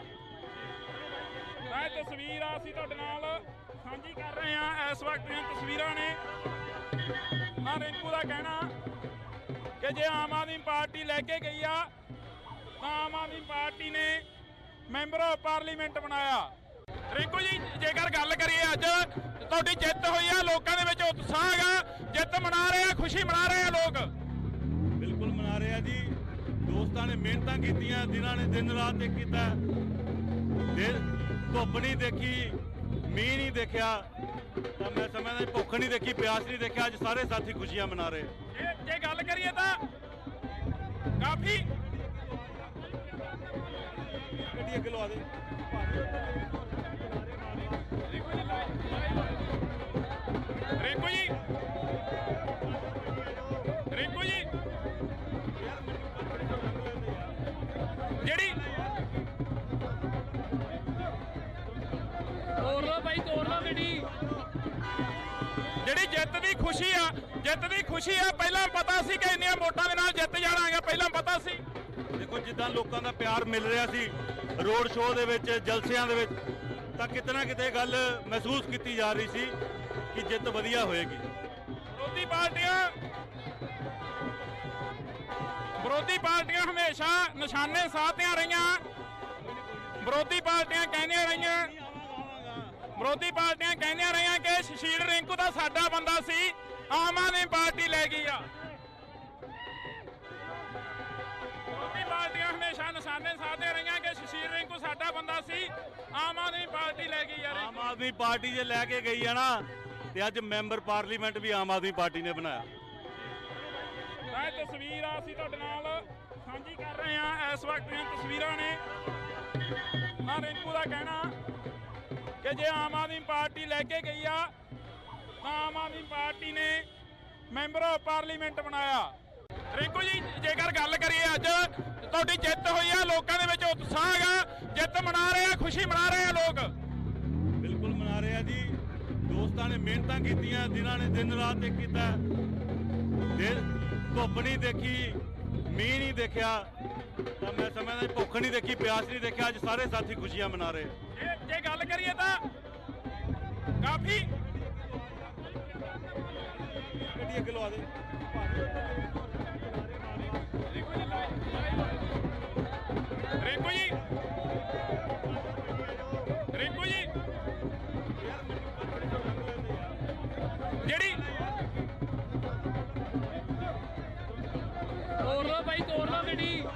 ਇਹ ਤਸਵੀਰ ਆ ਅਸੀਂ ਤੁਹਾਡੇ ਨਾਲ ਸਾਂਝੀ ਕਰ ਰਹੇ ਹਾਂ। ਇਸ ਵਕਤ ਦੀਆਂ ਤਸਵੀਰਾਂ ਨੇ। ਆ ਰਿੰਕੂ ਦਾ ਕਹਿਣਾ ਕਿ ਜੇ ਆਮ ਆਦਮੀ ਪਾਰਟੀ ਲੈ ਕੇ ਗਈ ਆ ਤਾਂ ਆਮ ਆਦਮੀ ਪਾਰਟੀ ਨੇ ਮੈਂਬਰ ਆਫ ਪਾਰਲੀਮੈਂਟ ਬਣਾਇਆ। ਰਿੰਕੂ ਜੀ, ਜੇਕਰ ਗੱਲ ਕਰੀਏ ਅੱਜ ਤੁਹਾਡੀ ਜਿੱਤ ਹੋਈ ਆ, ਲੋਕਾਂ ਦੇ ਵਿੱਚ ਉਤਸ਼ਾਹ ਹੈਗਾ, ਜਿੱਤ ਮਨਾ ਰਹੇ ਆ, ਖੁਸ਼ੀ ਮਨਾ ਰਹੇ ਆ ਲੋਕ। ਬਿਲਕੁਲ ਮਨਾ ਰਹੇ ਆ ਜੀ। ਦੋਸਤਾਂ ਨੇ ਮਿਹਨਤਾਂ ਕੀਤੀਆਂ, ਜਿਨ੍ਹਾਂ ਨੇ ਦਿਨ ਰਾਤ ਇੱਕ ਕੀਤਾ। ਧੁੱਪ ਨਹੀਂ ਦੇਖੀ, ਮੀਂਹ ਨਹੀਂ ਦੇਖਿਆ, ਤਾਂ ਮੈਂ ਸਮਝਦਾ ਭੁੱਖ ਨਹੀਂ ਦੇਖੀ, ਪਿਆਸ ਨਹੀਂ ਦੇਖਿਆ। ਅੱਜ ਸਾਰੇ ਸਾਥੀ ਖੁਸ਼ੀਆਂ ਮਨਾ ਰਹੇ। ਜੇ ਗੱਲ ਕਰੀਏ ਤਾਂ ਕਾਫੀ ਗੱਡੀ ਅੱਗੇ ਲਵਾ ਦੇ। ਰਿੰਕੂ ਜੀ, ਰਿੰਕੂ ਜੀ, ਜਿਹੜੀ ਤੋੜ ਲਓ ਭਾਈ, ਤੋੜ ਲਓ ਗੱਡੀ। ਜਿਹੜੀ ਜਿੱਤ ਦੀ ਖੁਸ਼ੀ ਆ, ਜਿੱਤ ਦੀ ਖੁਸ਼ੀ ਆ, ਪਹਿਲਾਂ ਪਤਾ ਸੀ ਕਿ ਇੰਨੀਆਂ ਵੋਟਾਂ ਦੇ ਨਾਲ ਜਿੱਤ ਜਾਣਾਗਾ, ਪਹਿਲਾਂ ਪਤਾ ਸੀ। ਦੇਖੋ ਜਿੱਦਾਂ ਲੋਕਾਂ ਦਾ ਪਿਆਰ ਮਿਲ ਰਿਹਾ ਸੀ ਰੋਡ ਸ਼ੋਅ ਦੇ ਵਿੱਚ, ਜਲਸਿਆਂ ਦੇ ਵਿੱਚ, ਤਾਂ ਕਿਤੇ ਨਾ ਕਿਤੇ ਗੱਲ ਮਹਿਸੂਸ ਕੀਤੀ ਜਾ ਰਹੀ ਸੀ ਕਿ ਜਿੱਤ ਵਧੀਆ ਹੋਏਗੀ। ਵਿਰੋਧੀ ਪਾਰਟੀਆਂ ਹਮੇਸ਼ਾ ਨਿਸ਼ਾਨੇ ਸਾਧਦੀਆਂ ਰਹੀਆਂ। ਵਿਰੋਧੀ ਪਾਰਟੀਆਂ ਕਹਿੰਦੀਆਂ ਰਹੀਆਂ ਕਿ ਸ਼ਸ਼ੀਲ ਰਿੰਕੂ ਦਾ ਸਾਡਾ ਬੰਦਾ ਸੀ, ਆਮ ਆਦਮੀ ਪਾਰਟੀ ਲੈ ਗਈ ਆ। ਵਿਰੋਧੀ ਪਾਰਟੀਆਂ ਹਮੇਸ਼ਾ ਨਿਸ਼ਾਨੇ ਸਾਧਦੀਆਂ ਰਹੀਆਂ ਕਿ ਸ਼ਸ਼ੀਲ ਰਿੰਕੂ ਸਾਡਾ ਬੰਦਾ ਸੀ, ਆਮ ਆਦਮੀ ਪਾਰਟੀ ਲੈ ਗਈ ਯਾਰ। ਆਮ ਆਦਮੀ ਪਾਰਟੀ ਜੇ ਲੈ ਕੇ ਗਈ ਆ ਨਾ ਤੇ ਅੱਜ ਮੈਂਬਰ ਪਾਰਲੀਮੈਂਟ ਵੀ ਆਮ ਆਦਮੀ ਪਾਰਟੀ ਨੇ ਬਣਾਇਆ। ਇਹ ਤਸਵੀਰ ਆ ਅਸੀਂ ਤੁਹਾਡੇ ਨਾਲ ਸਾਂਝੀ ਕਰ ਰਹੇ ਹਾਂ। ਇਸ ਵਕਤ ਦੀਆਂ ਤਸਵੀਰਾਂ ਨੇ। ਆ ਰਿੰਕੂ ਦਾ ਕਹਿਣਾ ਕਿ ਜੇ ਆਮ ਆਦਮੀ ਪਾਰਟੀ ਲੈ ਕੇ ਗਈ ਆ ਤਾਂ ਆਮ ਆਦਮੀ ਪਾਰਟੀ ਨੇ ਮੈਂਬਰ ਆਫ ਪਾਰਲੀਮੈਂਟ ਬਣਾਇਆ। ਰਿੰਕੂ ਜੀ, ਜੇਕਰ ਗੱਲ ਕਰੀਏ ਅੱਜ ਤੁਹਾਡੀ ਜਿੱਤ ਹੋਈ ਆ, ਲੋਕਾਂ ਦੇ ਵਿੱਚ ਉਤਸ਼ਾਹ ਹੈਗਾ, ਜਿੱਤ ਮਨਾ ਰਹੇ ਆ, ਖੁਸ਼ੀ ਮਨਾ ਰਹੇ ਆ ਲੋਕ। ਬਿਲਕੁਲ ਮਨਾ ਰਹੇ ਆ ਜੀ। ਦੋਸਤਾਂ ਨੇ ਮਿਹਨਤਾਂ ਕੀਤੀਆਂ, ਜਿਨ੍ਹਾਂ ਨੇ ਦਿਨ ਰਾਤ ਇੱਕ ਕੀਤਾ। ਧੁੱਪ ਨਹੀਂ ਦੇਖੀ, ਮੀਂਹ ਨਹੀਂ ਦੇਖਿਆ, ਤਾਂ ਮੈਂ ਸਮਝਦਾ ਭੁੱਖ ਨਹੀਂ ਦੇਖੀ, ਪਿਆਸ ਨਹੀਂ ਦੇਖਿਆ। ਅੱਜ ਸਾਰੇ ਸਾਥੀ ਖੁਸ਼ੀਆਂ ਮਨਾ ਰਹੇ। ਜੇ ਗੱਲ ਕਰੀਏ ਤਾਂ ਕਾਫੀ ਗੱਡੀ ਅੱਗੇ ਲਵਾ ਦੇ। ਰਿੰਕੂ ਜੀ, ਰਿੰਕੂ ਜੀ, ਜਿਹੜੀ ਤੋੜ ਲਓ ਭਾਈ, ਤੋੜ ਲਓ ਗੱਡੀ।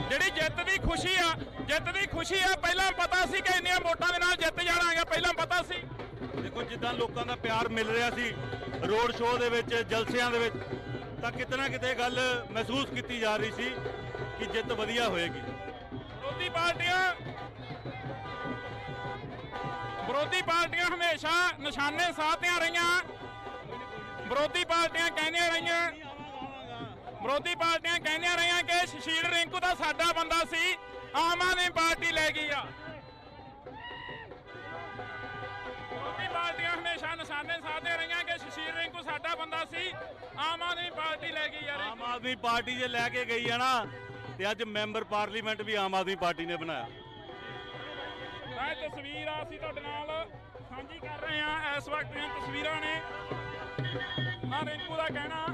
ਜਿਹੜੀ ਜਿੱਤ ਦੀ ਖੁਸ਼ੀ ਆ, ਜਿੱਤ ਦੀ ਖੁਸ਼ੀ ਆ, ਪਹਿਲਾਂ ਪਤਾ ਸੀ ਕਿ ਇੰਨੀਆਂ ਵੋਟਾਂ ਦੇ ਨਾਲ ਜਿੱਤ ਜਾਣਾਗਾ, ਪਹਿਲਾਂ ਪਤਾ ਸੀ। ਦੇਖੋ ਜਿੱਦਾਂ ਲੋਕਾਂ ਦਾ ਪਿਆਰ ਮਿਲ ਰਿਹਾ ਸੀ ਰੋਡ ਸ਼ੋਅ ਦੇ ਵਿੱਚ, ਜਲਸਿਆਂ ਦੇ ਵਿੱਚ, ਤਾਂ ਕਿਤੇ ਨਾ ਕਿਤੇ ਗੱਲ ਮਹਿਸੂਸ ਕੀਤੀ ਜਾ ਰਹੀ ਸੀ ਕਿ ਜਿੱਤ ਵਧੀਆ ਹੋਏਗੀ। ਵਿਰੋਧੀ ਪਾਰਟੀਆਂ ਹਮੇਸ਼ਾ ਨਿਸ਼ਾਨੇ ਸਾਧਦੀਆਂ ਰਹੀਆਂ। ਵਿਰੋਧੀ ਪਾਰਟੀਆਂ ਕਹਿੰਦੀਆਂ ਰਹੀਆਂ ਕਿ ਸ਼ਸ਼ੀਲ ਰਿੰਕੂ ਦਾ ਸਾਡਾ ਬੰਦਾ ਸੀ, ਆਮ ਆਦਮੀ ਪਾਰਟੀ ਲੈ ਗਈ ਆ। ਵਿਰੋਧੀ ਪਾਰਟੀਆਂ ਹਮੇਸ਼ਾ ਨਿਸ਼ਾਨੇ ਸਾਧਦੀਆਂ ਰਹੀਆਂ ਕਿ ਸ਼ਸ਼ੀਲ ਰਿੰਕੂ ਸਾਡਾ ਬੰਦਾ ਸੀ, ਆਮ ਆਦਮੀ ਪਾਰਟੀ ਲੈ ਗਈ ਯਾਰ। ਆਮ ਆਦਮੀ ਪਾਰਟੀ ਜੇ ਲੈ ਕੇ ਗਈ ਆ ਨਾ ਤੇ ਅੱਜ ਮੈਂਬਰ ਪਾਰਲੀਮੈਂਟ ਵੀ ਆਮ ਆਦਮੀ ਪਾਰਟੀ ਨੇ ਬਣਾਇਆ। ਇਹ ਤਸਵੀਰ ਆ ਅਸੀਂ ਤੁਹਾਡੇ ਨਾਲ ਸਾਂਝੀ ਕਰ ਰਹੇ ਹਾਂ। ਇਸ ਵਕਤ ਦੀਆਂ ਤਸਵੀਰਾਂ ਨੇ। ਆ ਰਿੰਕੂ ਦਾ ਕਹਿਣਾ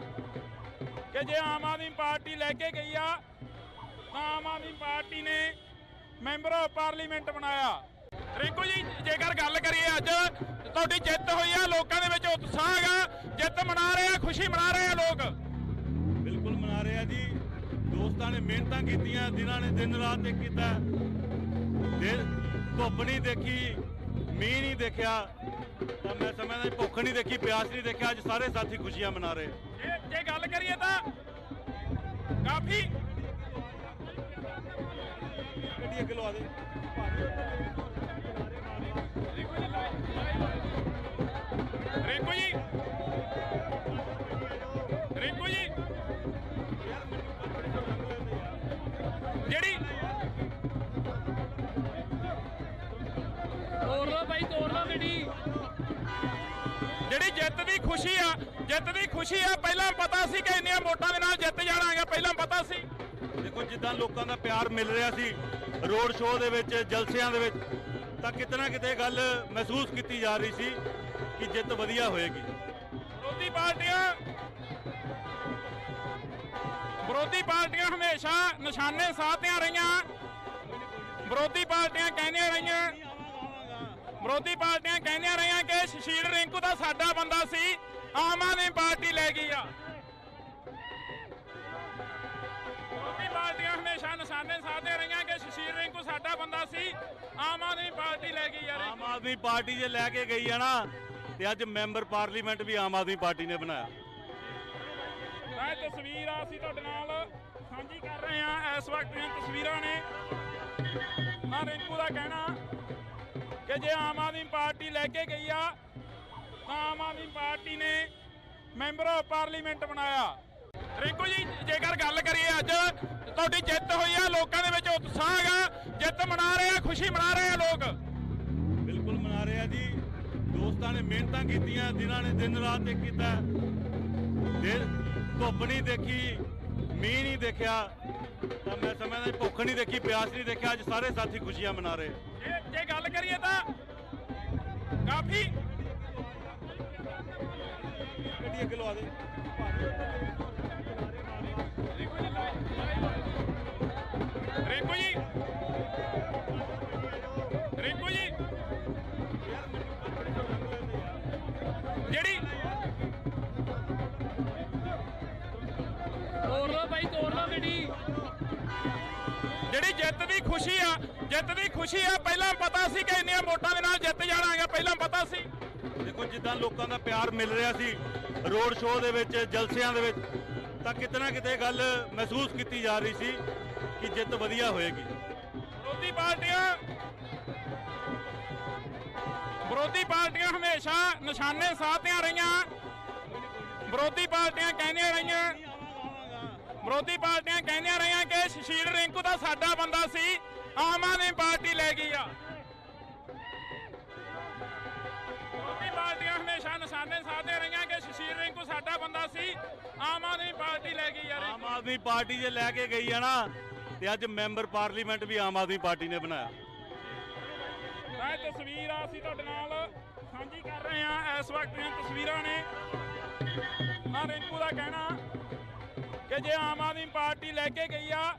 ਕਿ ਜੇ ਆਮ ਆਦਮੀ ਪਾਰਟੀ ਲੈ ਕੇ ਗਈ ਆ ਤਾਂ ਆਮ ਆਦਮੀ ਪਾਰਟੀ ਨੇ ਮੈਂਬਰ ਆਫ ਪਾਰਲੀਮੈਂਟ ਬਣਾਇਆ। ਰਿੰਕੂ ਜੀ, ਜੇਕਰ ਗੱਲ ਕਰੀਏ ਅੱਜ ਤੁਹਾਡੀ ਜਿੱਤ ਹੋਈ ਆ, ਲੋਕਾਂ ਦੇ ਵਿੱਚ ਉਤਸ਼ਾਹ ਹੈਗਾ, ਜਿੱਤ ਮਨਾ ਰਹੇ ਆ, ਖੁਸ਼ੀ ਮਨਾ ਰਹੇ ਆ ਲੋਕ। ਬਿਲਕੁਲ ਮਨਾ ਰਹੇ ਆ ਜੀ। ਦੋਸਤਾਂ ਨੇ ਮਿਹਨਤਾਂ ਕੀਤੀਆਂ, ਜਿਨ੍ਹਾਂ ਨੇ ਦਿਨ ਰਾਤ ਇੱਕ ਕੀਤਾ। ਧੁੱਪ ਨਹੀਂ ਦੇਖੀ, ਮੀਂਹ ਨਹੀਂ ਦੇਖਿਆ, ਤਾਂ ਮੈਂ ਸਮਝਦਾ ਭੁੱਖ ਨਹੀਂ ਦੇਖੀ, ਪਿਆਸ ਨਹੀਂ ਦੇਖਿਆ। ਅੱਜ ਸਾਰੇ ਸਾਥੀ ਖੁਸ਼ੀਆਂ ਮਨਾ ਰਹੇ। ਜੇ ਗੱਲ ਕਰੀਏ ਤਾਂ ਕਾਫੀ ਗੱਡੀ ਅੱਗੇ ਲਵਾ ਦੇ। ਰਿੰਕੂ ਜੀ, ਰਿੰਕੂ ਜੀ, ਜਿਹੜੀ ਤੋੜ ਲਓ ਭਾਈ, ਤੋੜ ਲਓ ਗੱਡੀ। ਜਿਹੜੀ ਜਿੱਤ ਦੀ ਖੁਸ਼ੀ ਆ ਪਹਿਲਾਂ ਪਤਾ ਸੀ ਕਿ ਇੰਨੀਆਂ ਵੋਟਾਂ ਦੇ ਨਾਲ ਜਿੱਤ ਜਾਣਾਗਾ, ਪਹਿਲਾਂ ਪਤਾ ਸੀ। ਦੇਖੋ ਜਿੱਦਾਂ ਲੋਕਾਂ ਦਾ ਪਿਆਰ ਮਿਲ ਰਿਹਾ ਸੀ ਰੋਡ ਸ਼ੋਅ ਦੇ ਵਿੱਚ, ਜਲਸਿਆਂ ਦੇ ਵਿੱਚ, ਤਾਂ ਕਿਤੇ ਨਾ ਕਿਤੇ ਗੱਲ ਮਹਿਸੂਸ ਕੀਤੀ ਜਾ ਰਹੀ ਸੀ ਕਿ ਜਿੱਤ ਵਧੀਆ ਹੋਏਗੀ। ਵਿਰੋਧੀ ਪਾਰਟੀਆਂ ਹਮੇਸ਼ਾ ਨਿਸ਼ਾਨੇ ਸਾਧਦੀਆਂ ਰਹੀਆਂ। ਵਿਰੋਧੀ ਪਾਰਟੀਆਂ ਕਹਿੰਦੀਆਂ ਰਹੀਆਂ ਕਿ ਸੁਸ਼ੀਲ ਰਿੰਕੂ ਦਾ ਸਾਡਾ ਬੰਦਾ ਸੀ, ਆਮ ਆਦਮੀ ਪਾਰਟੀ ਲੈ ਗਈ ਆ। ਵਿਰੋਧੀ ਪਾਰਟੀਆਂ ਹਮੇਸ਼ਾ ਨਿਸ਼ਾਨੇ ਸਾਧਦੀਆਂ ਰਹੀਆਂ ਕਿ ਸੁਸ਼ੀਲ ਰਿੰਕੂ ਸਾਡਾ ਬੰਦਾ ਸੀ, ਆਮ ਆਦਮੀ ਪਾਰਟੀ ਲੈ ਗਈ ਆ। ਆਮ ਆਦਮੀ ਪਾਰਟੀ ਜੇ ਲੈ ਕੇ ਗਈ ਆ ਨਾ, ਤੇ ਅੱਜ ਮੈਂਬਰ ਪਾਰਲੀਮੈਂਟ ਵੀ ਆਮ ਆਦਮੀ ਪਾਰਟੀ ਨੇ ਬਣਾਇਆ। ਇਹ ਤਸਵੀਰ ਅਸੀਂ ਤੁਹਾਡੇ ਨਾਲ ਸਾਂਝੀ ਕਰ ਰਹੇ ਹਾਂ। ਇਸ ਵਕਤ ਦੀਆਂ ਤਸਵੀਰਾਂ ਨੇ। ਰਿੰਕੂ ਦਾ ਕਹਿਣਾ ਕਿ ਜੇ ਆਮ ਆਦਮੀ ਪਾਰਟੀ ਲੈ ਕੇ ਗਈ ਆ ਤਾਂ ਆਮ ਆਦਮੀ ਪਾਰਟੀ ਨੇ ਮੈਂਬਰ ਆਫ ਪਾਰਲੀਮੈਂਟ ਬਣਾਇਆ। ਰਿੰਕੂ ਜੀ, ਜੇਕਰ ਗੱਲ ਕਰੀਏ ਅੱਜ ਤੁਹਾਡੀ ਜਿੱਤ ਹੋਈ ਆ, ਲੋਕਾਂ ਦੇ ਵਿੱਚ ਉਤਸ਼ਾਹ ਹੈਗਾ, ਜਿੱਤ ਮਨਾ ਰਹੇ ਆ, ਖੁਸ਼ੀ ਮਨਾ ਰਹੇ ਆ ਲੋਕ। ਬਿਲਕੁਲ ਮਨਾ ਰਹੇ ਆ ਜੀ। ਦੋਸਤਾਂ ਨੇ ਮਿਹਨਤਾਂ ਕੀਤੀਆਂ, ਜਿਨ੍ਹਾਂ ਨੇ ਦਿਨ ਰਾਤ ਇੱਕ ਕੀਤਾ, ਧੁੱਪ ਨਹੀਂ ਦੇਖੀ, ਮੀਂਹ ਨਹੀਂ ਦੇਖਿਆ, ਤਾਂ ਮੈਂ ਸਮਝਦਾ ਭੁੱਖ ਨਹੀਂ ਦੇਖੀ, ਪਿਆਸ ਨਹੀਂ ਦੇਖਿਆ, ਅੱਜ ਸਾਰੇ ਸਾਥੀ ਖੁਸ਼ੀਆਂ ਮਨਾ ਰਹੇ। ਜੇ ਗੱਲ ਕਰੀਏ ਤਾਂ ਕਾਫੀ ਗੱਡੀ ਅੱਗੇ ਲਵਾ ਦੇ। ਰਿੰਕੂ ਜੀ ਜਿਹੜੀ ਤੋੜ ਲਓ ਭਾਈ, ਤੋੜ ਲਓ ਗੱਡੀ। ਜਿਹੜੀ ਜਿੱਤ ਦੀ ਖੁਸ਼ੀ ਆ ਪਹਿਲਾਂ ਪਤਾ ਸੀ ਕਿ ਇੰਨੀਆਂ ਵੋਟਾਂ ਦੇ ਨਾਲ ਜਿੱਤ ਜਾਣਾਗਾ, ਪਹਿਲਾਂ ਪਤਾ ਸੀ। ਦੇਖੋ ਜਿੱਦਾਂ ਲੋਕਾਂ ਦਾ ਪਿਆਰ ਮਿਲ ਰਿਹਾ ਸੀ ਰੋਡ ਸ਼ੋਅ ਦੇ ਵਿੱਚ, ਜਲਸਿਆਂ ਦੇ ਵਿੱਚ, ਤਾਂ ਕਿਤੇ ਨਾ ਕਿਤੇ ਗੱਲ ਮਹਿਸੂਸ ਕੀਤੀ ਜਾ ਰਹੀ ਸੀ ਕਿ ਜਿੱਤ ਵਧੀਆ ਹੋਏਗੀ। ਵਿਰੋਧੀ ਪਾਰਟੀਆਂ ਹਮੇਸ਼ਾ ਨਿਸ਼ਾਨੇ ਸਾਧਦੀਆਂ ਰਹੀਆਂ। ਵਿਰੋਧੀ ਪਾਰਟੀਆਂ ਕਹਿੰਦੀਆਂ ਰਹੀਆਂ ਕਿ ਸੁਸ਼ੀਲ ਰਿੰਕੂ ਦਾ ਸਾਡਾ ਬੰਦਾ ਸੀ, ਆਮ ਆਦਮੀ ਪਾਰਟੀ ਲੈ ਗਈ ਆ। ਵਿਰੋਧੀ ਪਾਰਟੀਆਂ ਹਮੇਸ਼ਾ ਨਿਸ਼ਾਨੇ ਸਾਧਦੀਆਂ ਰਹੀਆਂ ਕਿ ਸੁਸ਼ੀਲ ਰਿੰਕੂ ਸਾਡਾ ਬੰਦਾ ਸੀ, ਆਮ ਆਦਮੀ ਪਾਰਟੀ ਲੈ ਗਈ ਆ। ਆਮ ਆਦਮੀ ਪਾਰਟੀ ਜੇ ਲੈ ਕੇ ਗਈ ਆ ਨਾ, ਤੇ ਅੱਜ ਮੈਂਬਰ ਪਾਰਲੀਮੈਂਟ ਵੀ ਆਮ ਆਦਮੀ ਪਾਰਟੀ ਨੇ ਬਣਾਇਆ। ਇਹ ਤਸਵੀਰ ਅਸੀਂ ਤੁਹਾਡੇ ਨਾਲ ਸਾਂਝੀ ਕਰ ਰਹੇ ਹਾਂ। ਇਸ ਵਕਤ ਦੀਆਂ ਤਸਵੀਰਾਂ ਨੇ। ਰਿੰਕੂ ਦਾ ਕਹਿਣਾ ਕਿ ਜੇ ਆਮ ਆਦਮੀ ਪਾਰਟੀ ਲੈ ਕੇ ਗਈ ਆ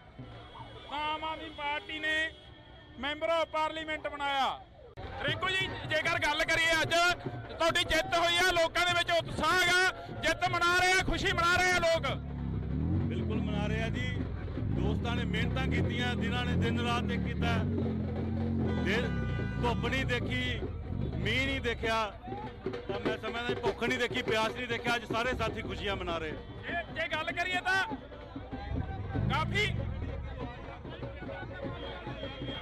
ਤਾਂ ਆਮ ਆਦਮੀ ਪਾਰਟੀ ਨੇ ਮੈਂਬਰ ਆਫ ਪਾਰਲੀਮੈਂਟ ਬਣਾਇਆ। ਰਿੰਕੂ ਜੀ, ਜੇਕਰ ਗੱਲ ਕਰੀਏ ਅੱਜ ਤੁਹਾਡੀ ਜਿੱਤ ਹੋਈ ਆ, ਲੋਕਾਂ ਦੇ ਵਿੱਚ ਉਤਸ਼ਾਹ ਹੈਗਾ, ਜਿੱਤ ਮਨਾ ਰਹੇ ਆ, ਖੁਸ਼ੀ ਮਨਾ ਰਹੇ ਆ ਲੋਕ। ਬਿਲਕੁਲ ਮਨਾ ਰਹੇ ਆ ਜੀ। ਦੋਸਤਾਂ ਨੇ ਮਿਹਨਤਾਂ ਕੀਤੀਆਂ, ਜਿਨ੍ਹਾਂ ਨੇ ਦਿਨ ਰਾਤ ਇੱਕ ਕੀਤਾ, ਧੁੱਪ ਨਹੀਂ ਦੇਖੀ, ਮੀਂਹ ਨਹੀਂ ਦੇਖਿਆ, ਤਾਂ ਮੈਂ ਸਮਝਦਾ ਭੁੱਖ ਨਹੀਂ ਦੇਖੀ, ਪਿਆਸ ਨਹੀਂ ਦੇਖਿਆ, ਅੱਜ ਸਾਰੇ ਸਾਥੀ ਖੁਸ਼ੀਆਂ ਮਨਾ ਰਹੇ। ਜੇ ਗੱਲ ਕਰੀਏ ਤਾਂ ਕਾਫੀ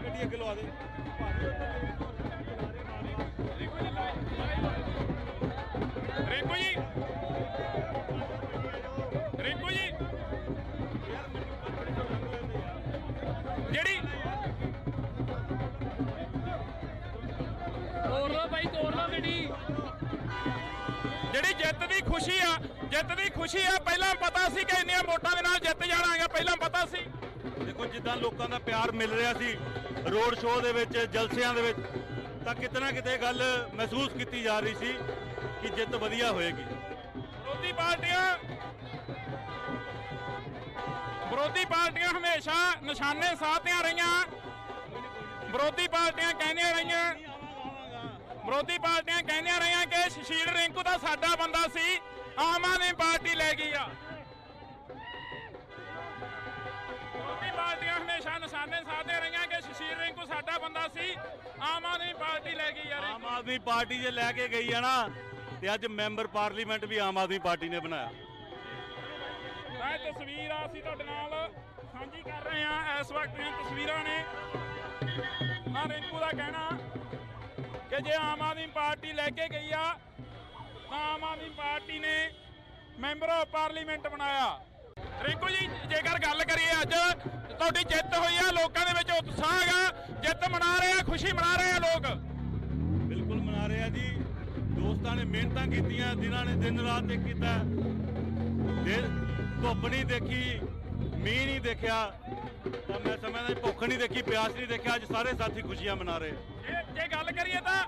ਗੱਡੀ ਅੱਗੇ ਲਵਾ ਦੇ। ਰਿੰਕੂ ਜੀ ਜਿਹੜੀ ਤੋੜ ਲਓ ਭਾਈ, ਤੋੜ ਲਓ ਗੱਡੀ। ਜਿਹੜੀ ਜਿੱਤ ਦੀ ਖੁਸ਼ੀ ਆ ਪਹਿਲਾਂ ਪਤਾ ਸੀ ਕਿ ਇੰਨੀਆਂ ਵੋਟਾਂ ਦੇ ਨਾਲ ਜਿੱਤ ਜਾਣਾਗਾ, ਪਹਿਲਾਂ ਪਤਾ ਸੀ। ਦੇਖੋ ਜਿੱਦਾਂ ਲੋਕਾਂ ਦਾ ਪਿਆਰ ਮਿਲ ਰਿਹਾ ਸੀ ਰੋਡ ਸ਼ੋਅ ਦੇ ਵਿੱਚ, ਜਲਸਿਆਂ ਦੇ ਵਿੱਚ, ਤਾਂ ਕਿਤੇ ਨਾ ਕਿਤੇ ਗੱਲ ਮਹਿਸੂਸ ਕੀਤੀ ਜਾ ਰਹੀ ਸੀ ਕਿ ਜਿੱਤ ਵਧੀਆ ਹੋਏਗੀ। ਵਿਰੋਧੀ ਪਾਰਟੀਆਂ ਹਮੇਸ਼ਾ ਨਿਸ਼ਾਨੇ ਸਾਧਦੀਆਂ ਰਹੀਆਂ। ਵਿਰੋਧੀ ਪਾਰਟੀਆਂ ਕਹਿੰਦੀਆਂ ਰਹੀਆਂ ਕਿ ਸੁਸ਼ੀਲ ਰਿੰਕੂ ਦਾ ਸਾਡਾ ਬੰਦਾ ਸੀ, ਆਮ ਆਦਮੀ ਪਾਰਟੀ ਲੈ ਗਈ ਆ। ਵਿਰੋਧੀ ਪਾਰਟੀਆਂ ਹਮੇਸ਼ਾ ਨਿਸ਼ਾਨੇ ਸਾਧਦੀਆਂ ਰਹੀਆਂ ਕਿ ਸੁਸ਼ੀਲ ਰਿੰਕੂ ਸਾਡਾ ਬੰਦਾ ਸੀ, ਆਮ ਆਦਮੀ ਪਾਰਟੀ ਲੈ ਗਈ ਆ। ਆਮ ਆਦਮੀ ਪਾਰਟੀ ਜੇ ਲੈ ਕੇ ਗਈ ਆ ਨਾ, ਤੇ ਅੱਜ ਮੈਂਬਰ ਪਾਰਲੀਮੈਂਟ ਵੀ ਆਮ ਆਦਮੀ ਪਾਰਟੀ ਨੇ ਬਣਾਇਆ। ਇਹ ਤਸਵੀਰ ਅਸੀਂ ਤੁਹਾਡੇ ਨਾਲ ਸਾਂਝੀ ਕਰ ਰਹੇ ਹਾਂ। ਇਸ ਵਕਤ ਦੀਆਂ ਤਸਵੀਰਾਂ ਨੇ। ਰਿੰਕੂ ਦਾ ਕਹਿਣਾ ਕਿ ਜੇ ਆਮ ਆਦਮੀ ਪਾਰਟੀ ਲੈ ਕੇ ਗਈ ਆ ਤਾਂ ਆਮ ਆਦਮੀ ਪਾਰਟੀ ਨੇ ਮੈਂਬਰ ਆਫ ਪਾਰਲੀਮੈਂਟ ਬਣਾਇਆ। ਰਿੰਕੂ ਜੀ, ਜੇਕਰ ਗੱਲ ਕਰੀਏ ਅੱਜ ਤੁਹਾਡੀ ਜਿੱਤ ਹੋਈ ਆ, ਲੋਕਾਂ ਦੇ ਵਿੱਚ ਉਤਸ਼ਾਹ ਹੈਗਾ, ਜਿੱਤ ਮਨਾ ਰਹੇ ਆ, ਖੁਸ਼ੀ ਮਨਾ ਰਹੇ ਆ ਲੋਕ। ਬਿਲਕੁਲ ਮਨਾ ਰਹੇ ਆ ਜੀ। ਦੋਸਤਾਂ ਨੇ ਮਿਹਨਤਾਂ ਕੀਤੀਆਂ, ਜਿਨ੍ਹਾਂ ਨੇ ਦਿਨ ਰਾਤ ਇੱਕ ਕੀਤਾ, ਧੁੱਪ ਨਹੀਂ ਦੇਖੀ, ਮੀਂਹ ਨਹੀਂ ਦੇਖਿਆ, ਤਾਂ ਮੈਂ ਸਮਝਦਾ ਭੁੱਖ ਨਹੀਂ ਦੇਖੀ, ਪਿਆਸ ਨਹੀਂ ਦੇਖਿਆ। ਅੱਜ ਸਾਰੇ ਸਾਥੀ ਖੁਸ਼ੀਆਂ ਮਨਾ ਰਹੇ। ਜੇ ਗੱਲ ਕਰੀਏ ਤਾਂ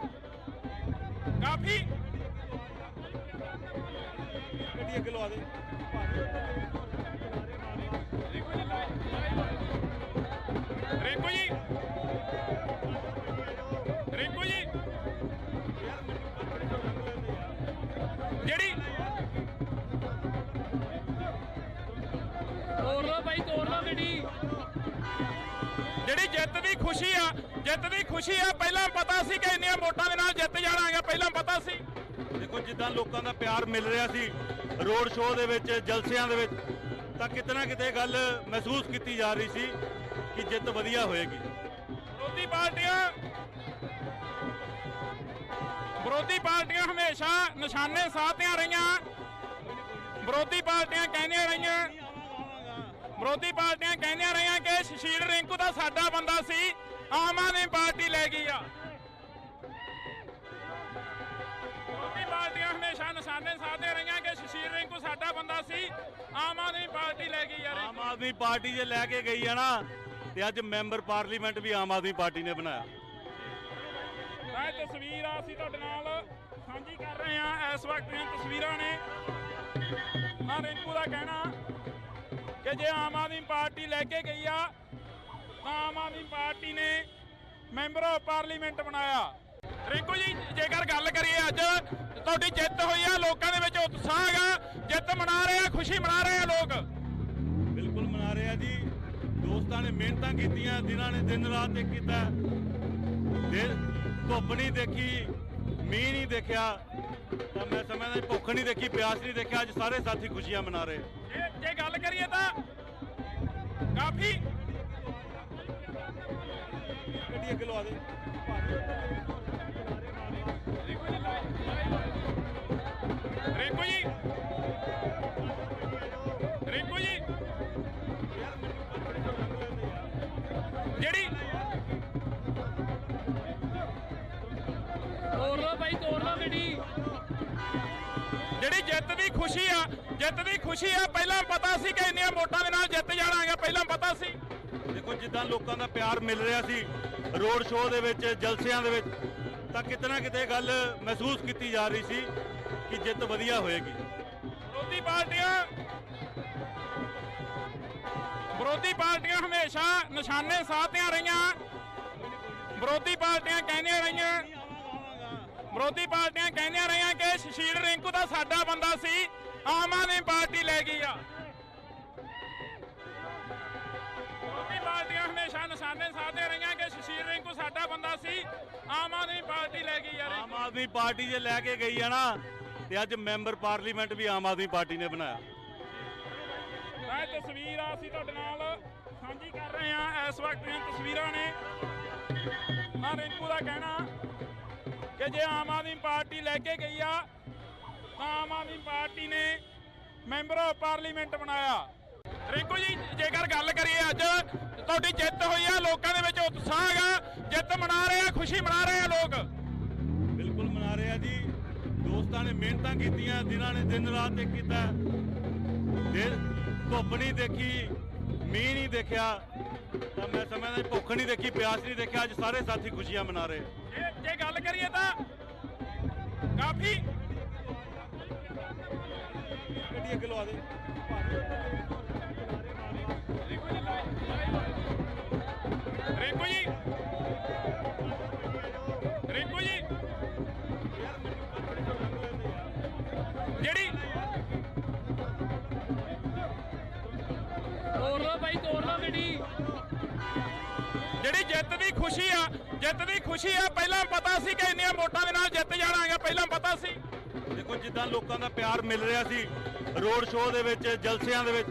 ਕਾਫੀ ਗੱਡੀ ਅੱਗੇ ਲਵਾ ਦੇ। ਰਿੰਕੂ ਜੀ ਜਿਹੜੀ ਤੋੜ ਲਓ ਬਾਈ, ਤੋੜ ਲਓ ਗੱਡੀ। ਜਿਹੜੀ ਜਿੱਤ ਦੀ ਖੁਸ਼ੀ ਆ ਪਹਿਲਾਂ ਪਤਾ ਸੀ ਕਿ ਇੰਨੀਆਂ ਵੋਟਾਂ ਦੇ ਨਾਲ ਜਿੱਤ ਜਾਣਾਗਾ, ਪਹਿਲਾਂ ਪਤਾ ਸੀ। ਦੇਖੋ ਜਿੱਦਾਂ ਲੋਕਾਂ ਦਾ ਪਿਆਰ ਮਿਲ ਰਿਹਾ ਸੀ ਰੋਡ ਸ਼ੋਅ ਦੇ ਵਿੱਚ, ਜਲਸਿਆਂ ਦੇ ਵਿੱਚ, ਤਾਂ ਕਿਤੇ ਨਾ ਕਿਤੇ ਗੱਲ ਮਹਿਸੂਸ ਕੀਤੀ ਜਾ ਰਹੀ ਸੀ ਕਿ ਜਿੱਤ ਵਧੀਆ ਹੋਏਗੀ। ਵਿਰੋਧੀ ਪਾਰਟੀਆਂ ਹਮੇਸ਼ਾ ਨਿਸ਼ਾਨੇ ਸਾਧਦੀਆਂ ਰਹੀਆਂ। ਵਿਰੋਧੀ ਪਾਰਟੀਆਂ ਕਹਿੰਦੀਆਂ ਰਹੀਆਂ ਕਿ ਸ਼ਸ਼ੀਲ ਰਿੰਕੂ ਦਾ ਸਾਡਾ ਬੰਦਾ ਸੀ, ਆਮ ਆਦਮੀ ਪਾਰਟੀ ਲੈ ਗਈ ਆ। ਵਿਰੋਧੀ ਪਾਰਟੀਆਂ ਹਮੇਸ਼ਾ ਨਿਸ਼ਾਨੇ ਸਾਧਦੀਆਂ ਰਹੀਆਂ ਕਿ ਸ਼ਸ਼ੀਲ ਰਿੰਕੂ ਸਾਡਾ ਬੰਦਾ ਸੀ, ਆਮ ਆਦਮੀ ਪਾਰਟੀ ਲੈ ਗਈ ਆ। ਆਮ ਆਦਮੀ ਪਾਰਟੀ ਜੇ ਲੈ ਕੇ ਗਈ ਆ ਨਾ, ਤੇ ਅੱਜ ਮੈਂਬਰ ਪਾਰਲੀਮੈਂਟ ਵੀ ਆਮ ਆਦਮੀ ਪਾਰਟੀ ਨੇ ਬਣਾਇਆ। ਇਹ ਤਸਵੀਰ ਆ ਅਸੀਂ ਤੁਹਾਡੇ ਨਾਲ ਸਾਂਝੀ ਕਰ ਰਹੇ ਹਾਂ। ਇਸ ਵਕਤ ਦੀਆਂ ਤਸਵੀਰਾਂ ਨੇ। ਰਿੰਕੂ ਦਾ ਕਹਿਣਾ ਕਿ ਜੇ ਆਮ ਆਦਮੀ ਪਾਰਟੀ ਲੈ ਕੇ ਗਈ ਆ ਤਾਂ ਆਮ ਆਦਮੀ ਪਾਰਟੀ ਨੇ ਮੈਂਬਰ ਆਫ ਪਾਰਲੀਮੈਂਟ ਬਣਾਇਆ। ਰਿੰਕੂ ਜੀ ਜੇਕਰ ਗੱਲ ਕਰੀਏ, ਅੱਜ ਤੁਹਾਡੀ ਜਿੱਤ ਹੋਈ ਆ, ਲੋਕਾਂ ਦੇ ਵਿੱਚ ਉਤਸ਼ਾਹ ਹੈਗਾ, ਜਿੱਤ ਮਨਾ ਰਹੇ ਆ, ਖੁਸ਼ੀ ਮਨਾ ਰਹੇ ਆ ਲੋਕ। ਬਿਲਕੁਲ ਮਨਾ ਰਹੇ ਆ ਜੀ। ਦੋਸਤਾਂ ਨੇ ਮਿਹਨਤਾਂ ਕੀਤੀਆਂ, ਜਿਨ੍ਹਾਂ ਨੇ ਦਿਨ ਰਾਤ ਇੱਕ ਕੀਤਾ, ਧੁੱਪ ਨਹੀਂ ਦੇਖੀ, ਮੀਂਹ ਨਹੀਂ ਦੇਖਿਆ, ਤਾਂ ਮੈਂ ਸਮਝਦਾ ਭੁੱਖ ਨਹੀਂ ਦੇਖੀ, ਪਿਆਸ ਨਹੀਂ ਦੇਖਿਆ। ਅੱਜ ਸਾਰੇ ਸਾਥੀ ਖੁਸ਼ੀਆਂ ਮਨਾ ਰਹੇ। ਜੇ ਗੱਲ ਕਰੀਏ ਤਾਂ ਕਾਫੀ ਗੱਡੀ ਅੱਗੇ ਲਵਾ ਦੇ। ਰਿੰਕੂ ਜੀ ਜਿਹੜੀ ਤੋੜ ਲਓ ਬਾਈ, ਤੋੜ ਲਓ ਗੱਡੀ। ਜਿਹੜੀ ਜਿੱਤ ਦੀ ਖੁਸ਼ੀ ਆ ਪਹਿਲਾਂ ਪਤਾ ਸੀ ਕਿ ਇੰਨੀਆਂ ਵੋਟਾਂ ਦੇ ਨਾਲ ਜਿੱਤ ਜਾਣਾਗਾ, ਪਹਿਲਾਂ ਪਤਾ ਸੀ। ਦੇਖੋ ਜਿੱਦਾਂ ਲੋਕਾਂ ਦਾ ਪਿਆਰ ਮਿਲ ਰਿਹਾ ਸੀ ਰੋਡ ਸ਼ੋਅ ਦੇ ਵਿੱਚ, ਜਲਸਿਆਂ ਦੇ ਵਿੱਚ, ਤਾਂ ਕਿਤੇ ਨਾ ਕਿਤੇ ਗੱਲ ਮਹਿਸੂਸ ਕੀਤੀ ਜਾ ਰਹੀ ਸੀ ਕਿ ਜਿੱਤ ਵਧੀਆ ਹੋਏਗੀ। ਵਿਰੋਧੀ ਪਾਰਟੀਆਂ ਹਮੇਸ਼ਾ ਨਿਸ਼ਾਨੇ ਸਾਧਦੀਆਂ ਰਹੀਆਂ। ਵਿਰੋਧੀ ਪਾਰਟੀਆਂ ਕਹਿੰਦੀਆਂ ਰਹੀਆਂ ਕਿ ਸ਼ਸ਼ੀਲ ਰਿੰਕੂ ਦਾ ਸਾਡਾ ਬੰਦਾ ਸੀ, ਆਮ ਆਦਮੀ ਪਾਰਟੀ ਲੈ ਗਈ ਆ। ਵਿਰੋਧੀ ਪਾਰਟੀਆਂ ਹਮੇਸ਼ਾ ਨਿਸ਼ਾਨੇ ਸਾਧਦੀਆਂ ਰਹੀਆਂ ਕਿ ਸ਼ਸ਼ੀਲ ਰਿੰਕੂ ਸਾਡਾ ਬੰਦਾ ਸੀ, ਆਮ ਆਦਮੀ ਪਾਰਟੀ ਲੈ ਗਈ ਆ। ਆਮ ਆਦਮੀ ਪਾਰਟੀ ਜੇ ਲੈ ਕੇ ਗਈ ਆ ਨਾ, ਤੇ ਅੱਜ ਮੈਂਬਰ ਪਾਰਲੀਮੈਂਟ ਵੀ ਆਮ ਆਦਮੀ ਪਾਰਟੀ ਨੇ ਬਣਾਇਆ। ਇਹ ਤਸਵੀਰ ਆ ਅਸੀਂ ਤੁਹਾਡੇ ਨਾਲ ਸਾਂਝੀ ਕਰ ਰਹੇ ਹਾਂ। ਇਸ ਵਕਤ ਦੀਆਂ ਤਸਵੀਰਾਂ ਨੇ। ਰਿੰਕੂ ਦਾ ਕਹਿਣਾ ਕਿ ਜੇ ਆਮ ਆਦਮੀ ਪਾਰਟੀ ਲੈ ਕੇ ਗਈ ਆ ਤਾਂ ਆਮ ਆਦਮੀ ਪਾਰਟੀ ਨੇ ਮੈਂਬਰ ਆਫ ਪਾਰਲੀਮੈਂਟ ਬਣਾਇਆ। ਰਿੰਕੂ ਜੀ ਜੇਕਰ ਗੱਲ ਕਰੀਏ, ਅੱਜ ਤੁਹਾਡੀ ਜਿੱਤ ਹੋਈ ਆ, ਲੋਕਾਂ ਦੇ ਵਿੱਚ ਉਤਸ਼ਾਹ ਹੈਗਾ, ਜਿੱਤ ਮਨਾ ਰਹੇ ਆ, ਖੁਸ਼ੀ ਮਨਾ ਰਹੇ ਆ ਲੋਕ। ਬਿਲਕੁਲ ਮਨਾ ਰਹੇ ਆ ਜੀ। ਦੋਸਤਾਂ ਨੇ ਮਿਹਨਤਾਂ ਕੀਤੀਆਂ, ਜਿਨ੍ਹਾਂ ਨੇ ਦਿਨ ਰਾਤ ਇੱਕ ਕੀਤਾ, ਧੁੱਪ ਨਹੀਂ ਦੇਖੀ, ਮੀਂਹ ਨਹੀਂ ਦੇਖਿਆ, ਤਾਂ ਮੈਂ ਸਮਝਦਾ ਭੁੱਖ ਨਹੀਂ ਦੇਖੀ, ਪਿਆਸ ਨਹੀਂ ਦੇਖਿਆ। ਅੱਜ ਸਾਰੇ ਸਾਥੀ ਖੁਸ਼ੀਆਂ ਮਨਾ ਰਹੇ। ਜੇ ਗੱਲ ਕਰੀਏ ਤਾਂ ਕਾਫੀ ਗੱਡੀ ਅੱਗੇ ਲਵਾ ਦੇ। ਰਿੰਕੂ ਜੀ ਜਿਹੜੀ ਤੋੜ ਲਓ ਬਾਈ, ਤੋੜ ਲਓ ਗੱਡੀ। ਜਿਹੜੀ ਜਿੱਤ ਦੀ ਖੁਸ਼ੀ ਆ ਪਹਿਲਾਂ ਪਤਾ ਸੀ ਕਿ ਇੰਨੀਆਂ ਵੋਟਾਂ ਦੇ ਨਾਲ ਜਿੱਤ ਜਾਣਾਗਾ, ਪਹਿਲਾਂ ਪਤਾ ਸੀ। ਦੇਖੋ ਜਿੱਦਾਂ ਲੋਕਾਂ ਦਾ ਪਿਆਰ ਮਿਲ ਰਿਹਾ ਸੀ ਰੋਡ ਸ਼ੋਅ ਦੇ ਵਿੱਚ, ਜਲਸਿਆਂ ਦੇ ਵਿੱਚ,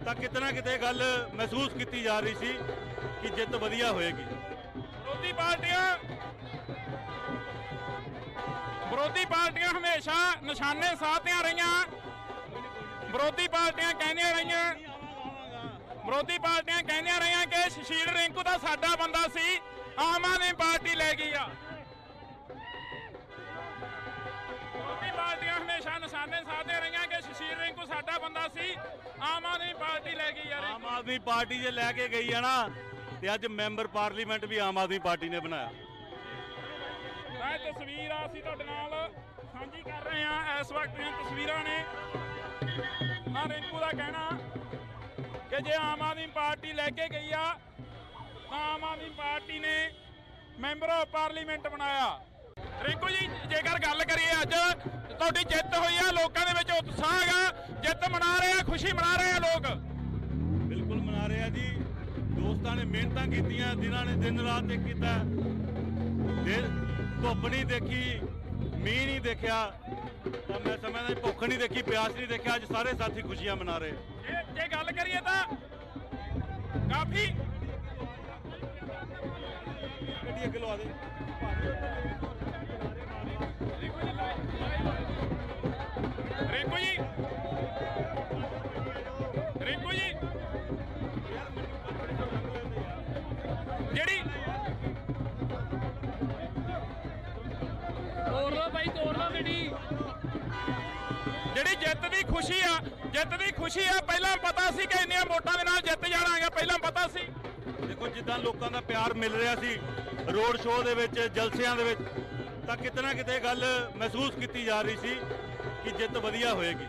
ਤਾਂ ਕਿਤੇ ਨਾ ਕਿਤੇ ਗੱਲ ਮਹਿਸੂਸ ਕੀਤੀ ਜਾ ਰਹੀ ਸੀ ਕਿ ਜਿੱਤ ਵਧੀਆ ਹੋਏਗੀ। ਵਿਰੋਧੀ ਪਾਰਟੀਆਂ ਹਮੇਸ਼ਾ ਨਿਸ਼ਾਨੇ ਸਾਧਦੀਆਂ ਰਹੀਆਂ। ਵਿਰੋਧੀ ਪਾਰਟੀਆਂ ਕਹਿੰਦੀਆਂ ਰਹੀਆਂ ਕਿ ਸ਼ਸ਼ੀਲ ਰਿੰਕੂ ਦਾ ਸਾਡਾ ਬੰਦਾ ਸੀ, ਆਮ ਆਦਮੀ ਪਾਰਟੀ ਲੈ ਗਈ ਆ। ਸਾਡਾ ਬੰਦਾ ਸੀ ਆਮ ਆਦਮੀ ਪਾਰਟੀ ਲੈ ਗਈ ਯਾਰ ਆਮ ਆਦਮੀ ਪਾਰਟੀ ਜੇ ਲੈ ਕੇ ਗਈ ਆ ਨਾ ਤੇ ਅੱਜ ਮੈਂਬਰ ਪਾਰਲੀਮੈਂਟ ਵੀ ਆਮ ਆਦਮੀ ਪਾਰਟੀ ਨੇ ਬਣਾਇਆ। ਇਹ ਤਸਵੀਰ ਅਸੀਂ ਤੁਹਾਡੇ ਨਾਲ ਸਾਂਝੀ ਕਰ ਰਹੇ ਹਾਂ। ਇਸ ਵਕਤ ਦੀਆਂ ਤਸਵੀਰਾਂ ਨੇ ਰਿੰਕੂ ਦਾ ਕਹਿਣਾ ਕਿ ਜੇ ਆਮ ਆਦਮੀ ਪਾਰਟੀ ਲੈ ਕੇ ਗਈ ਆ ਤਾਂ ਆਮ ਆਦਮੀ ਪਾਰਟੀ ਨੇ ਮੈਂਬਰ ਆਫ ਪਾਰਲੀਮੈਂਟ ਬਣਾਇਆ। ਰਿੰਕੂ ਜੀ ਜੇਕਰ ਗੱਲ ਕਰੀਏ ਅੱਜ ਤੁਹਾਡੀ ਜਿੱਤ ਹੋਈ ਆ, ਲੋਕਾਂ ਦੇ ਵਿੱਚ ਉਤਸ਼ਾਹ ਹੈਗਾ, ਜਿੱਤ ਮਨਾ ਰਹੇ ਆ, ਖੁਸ਼ੀ ਮਨਾ ਰਹੇ ਆ ਲੋਕ। ਬਿਲਕੁਲ ਮਨਾ ਰਹੇ ਆ ਜੀ। ਦੋਸਤਾਂ ਨੇ ਮਿਹਨਤਾਂ ਕੀਤੀਆਂ, ਜਿਨ੍ਹਾਂ ਨੇ ਦਿਨ ਰਾਤ ਇੱਕ ਕੀਤਾ, ਧੁੱਪ ਨਹੀਂ ਦੇਖੀ, ਮੀਂਹ ਨਹੀਂ ਦੇਖਿਆ, ਤਾਂ ਮੈਂ ਸਮਝਦਾ ਭੁੱਖ ਨਹੀਂ ਦੇਖੀ, ਪਿਆਸ ਨਹੀਂ ਦੇਖਿਆ। ਅੱਜ ਸਾਰੇ ਸਾਥੀ ਖੁਸ਼ੀਆਂ ਮਨਾ ਰਹੇ। ਜੇ ਗੱਲ ਕਰੀਏ ਤਾਂ ਕਾਫੀ ਗੱਡੀ ਅੱਗੇ ਲਵਾ ਦੇ। ਰਿੰਕੂ ਜੀ ਜਿਹੜੀ ਤੋੜ ਲਓ ਭਾਈ, ਤੋੜ ਲਓ ਗੱਡੀ। ਜਿਹੜੀ ਜਿੱਤ ਦੀ ਖੁਸ਼ੀ ਆ ਪਹਿਲਾਂ ਪਤਾ ਸੀ ਕਿ ਇੰਨੀਆਂ ਵੋਟਾਂ ਦੇ ਨਾਲ ਜਿੱਤ ਜਾਣਾ ਹੈਗਾ, ਪਹਿਲਾਂ ਪਤਾ ਸੀ। ਦੇਖੋ ਜਿੱਦਾਂ ਲੋਕਾਂ ਦਾ ਪਿਆਰ ਮਿਲ ਰਿਹਾ ਸੀ ਰੋਡ ਸ਼ੋਅ ਦੇ ਵਿੱਚ, ਜਲਸਿਆਂ ਦੇ ਵਿੱਚ, ਤਾਂ ਕਿਤੇ ਨਾ ਕਿਤੇ ਗੱਲ ਮਹਿਸੂਸ ਕੀਤੀ ਜਾ ਰਹੀ ਸੀ ਕਿ ਜਿੱਤ ਵਧੀਆ ਹੋਏਗੀ।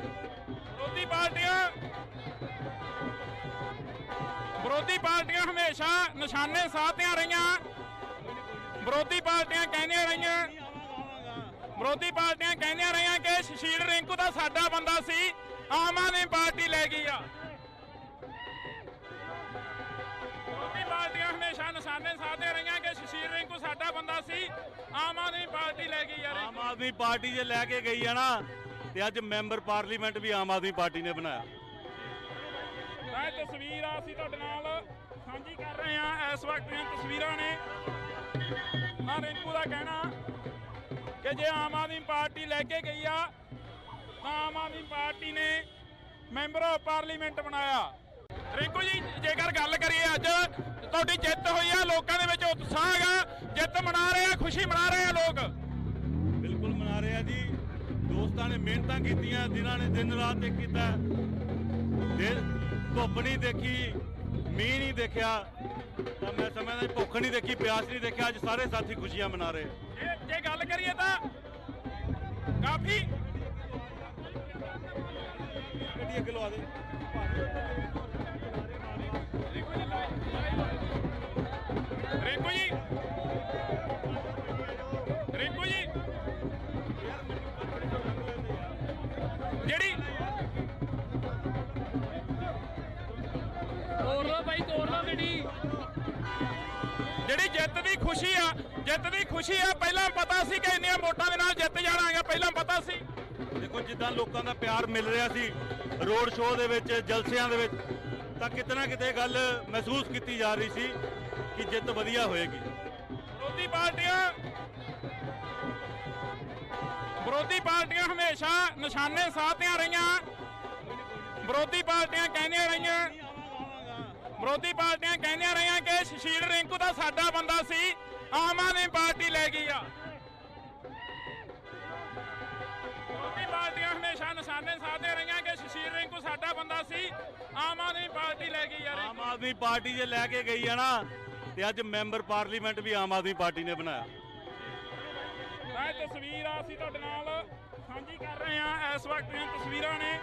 ਵਿਰੋਧੀ ਪਾਰਟੀਆਂ ਹਮੇਸ਼ਾ ਨਿਸ਼ਾਨੇ ਸਾਧਦੀਆਂ ਰਹੀਆਂ। ਵਿਰੋਧੀ ਪਾਰਟੀਆਂ ਕਹਿੰਦੀਆਂ ਰਹੀਆਂ ਕਿ ਸ਼ਸ਼ੀਲ ਰਿੰਕੂ ਦਾ ਸਾਡਾ ਬੰਦਾ ਸੀ, ਆਮ ਆਦਮੀ ਪਾਰਟੀ ਲੈ ਗਈ ਆ। ਵਿਰੋਧੀ ਪਾਰਟੀਆਂ ਹਮੇਸ਼ਾ ਨਿਸ਼ਾਨੇ ਸਾਧਦੀਆਂ ਰਹੀਆਂ ਕਿ ਸ਼ਸ਼ੀਲ ਰਿੰਕੂ ਸਾਡਾ ਬੰਦਾ ਸੀ, ਆਮ ਆਦਮੀ ਪਾਰਟੀ ਲੈ ਗਈ ਯਾਰ। ਆਮ ਆਦਮੀ ਪਾਰਟੀ ਜੇ ਲੈ ਕੇ ਗਈ ਆ ਨਾ ਤੇ ਅੱਜ ਮੈਂਬਰ ਪਾਰਲੀਮੈਂਟ ਵੀ ਆਮ ਆਦਮੀ ਪਾਰਟੀ ਨੇ ਬਣਾਇਆ। ਇਹ ਤਸਵੀਰ ਅਸੀਂ ਤੁਹਾਡੇ ਨਾਲ ਸਾਂਝੀ ਕਰ ਰਹੇ ਹਾਂ। ਇਸ ਵਕਤ ਦੀਆਂ ਤਸਵੀਰਾਂ ਨੇ ਰਿੰਕੂ ਦਾ ਕਹਿਣਾ ਕਿ ਜੇ ਆਮ ਆਦਮੀ ਪਾਰਟੀ ਲੈ ਕੇ ਗਈ ਆ ਤਾਂ ਆਮ ਆਦਮੀ ਪਾਰਟੀ ਨੇ ਮੈਂਬਰ ਆਫ ਪਾਰਲੀਮੈਂਟ ਬਣਾਇਆ। ਰਿੰਕੂ ਜੀ ਜੇਕਰ ਗੱਲ ਕਰੀਏ ਅੱਜ ਤੁਹਾਡੀ ਜਿੱਤ ਹੋਈ ਆ, ਲੋਕਾਂ ਦੇ ਵਿੱਚ ਉਤਸ਼ਾਹ ਹੈਗਾ, ਜਿੱਤ ਮਨਾ ਰਹੇ ਆ, ਖੁਸ਼ੀ ਮਨਾ ਰਹੇ ਆ ਲੋਕ। ਬਿਲਕੁਲ ਮਨਾ ਰਹੇ ਆ ਜੀ। ਦੋਸਤਾਂ ਨੇ ਮਿਹਨਤਾਂ ਕੀਤੀਆਂ, ਜਿਨ੍ਹਾਂ ਨੇ ਦਿਨ ਰਾਤ ਇੱਕ ਕੀਤਾ, ਧੁੱਪ ਨਹੀਂ ਦੇਖੀ, ਮੀਂਹ ਨਹੀਂ ਦੇਖਿਆ, ਤਾਂ ਮੈਂ ਸਮਝਦਾ ਭੁੱਖ ਨਹੀਂ ਦੇਖੀ, ਪਿਆਸ ਨਹੀਂ ਦੇਖਿਆ। ਅੱਜ ਸਾਰੇ ਸਾਥੀ ਖੁਸ਼ੀਆਂ ਮਨਾ ਰਹੇ। ਜੇ ਗੱਲ ਕਰੀਏ ਤਾਂ ਕਾਫੀ ਗੱਡੀ ਅੱਗੇ ਲਵਾ ਦੇ। ਰਿੰਕੂ ਜੀ ਜਿਹੜੀ ਤੋੜ ਲਓ ਭਾਈ, ਤੋੜ ਲਓ ਗੱਡੀ। ਜਿਹੜੀ ਜਿੱਤ ਦੀ ਖੁਸ਼ੀ ਆ ਪਹਿਲਾਂ ਪਤਾ ਸੀ ਕਿ ਇੰਨੀਆਂ ਵੋਟਾਂ ਦੇ ਨਾਲ ਜਿੱਤ ਜਾਣਾ ਹੈਗਾ, ਪਹਿਲਾਂ ਪਤਾ ਸੀ। ਦੇਖੋ ਜਿੱਦਾਂ ਲੋਕਾਂ ਦਾ ਪਿਆਰ ਮਿਲ ਰਿਹਾ ਸੀ ਰੋਡ ਸ਼ੋਅ ਦੇ ਵਿੱਚ, ਜਲਸਿਆਂ ਦੇ ਵਿੱਚ, ਤਾਂ ਕਿਤੇ ਨਾ ਕਿਤੇ ਗੱਲ ਮਹਿਸੂਸ ਕੀਤੀ ਜਾ ਰਹੀ ਸੀ ਕਿ ਜਿੱਤ ਵਧੀਆ ਹੋਏਗੀ। ਵਿਰੋਧੀ ਪਾਰਟੀਆਂ ਹਮੇਸ਼ਾ ਨਿਸ਼ਾਨੇ ਸਾਧਦੀਆਂ ਰਹੀਆਂ। ਵਿਰੋਧੀ ਪਾਰਟੀਆਂ ਕਹਿੰਦੀਆਂ ਰਹੀਆਂ ਕਿ ਸ਼ਸ਼ੀਲ ਰਿੰਕੂ ਦਾ ਸਾਡਾ ਬੰਦਾ ਸੀ, ਆਮ ਆਦਮੀ ਪਾਰਟੀ ਲੈ ਗਈ ਆ। ਵਿਰੋਧੀ ਪਾਰਟੀਆਂ ਹਮੇਸ਼ਾ ਨਿਸ਼ਾਨੇ ਸਾਧਦੀਆਂ ਰਹੀਆਂ ਕਿ ਸ਼ਸ਼ੀਲ ਰਿੰਕੂ ਸਾਡਾ ਬੰਦਾ ਸੀ, ਆਮ ਆਦਮੀ ਪਾਰਟੀ ਲੈ ਗਈ ਯਾਰ। ਆਮ ਆਦਮੀ ਪਾਰਟੀ ਜੇ ਲੈ ਕੇ ਗਈ ਆ ਨਾ ਤੇ ਅੱਜ ਮੈਂਬਰ ਪਾਰਲੀਮੈਂਟ ਵੀ ਆਮ ਆਦਮੀ ਪਾਰਟੀ ਨੇ ਬਣਾਇਆ। ਇਹ ਤਸਵੀਰ ਅਸੀਂ ਤੁਹਾਡੇ ਨਾਲ ਸਾਂਝੀ ਕਰ ਰਹੇ ਹਾਂ। ਇਸ ਵਕਤ ਦੀਆਂ ਤਸਵੀਰਾਂ ਨੇ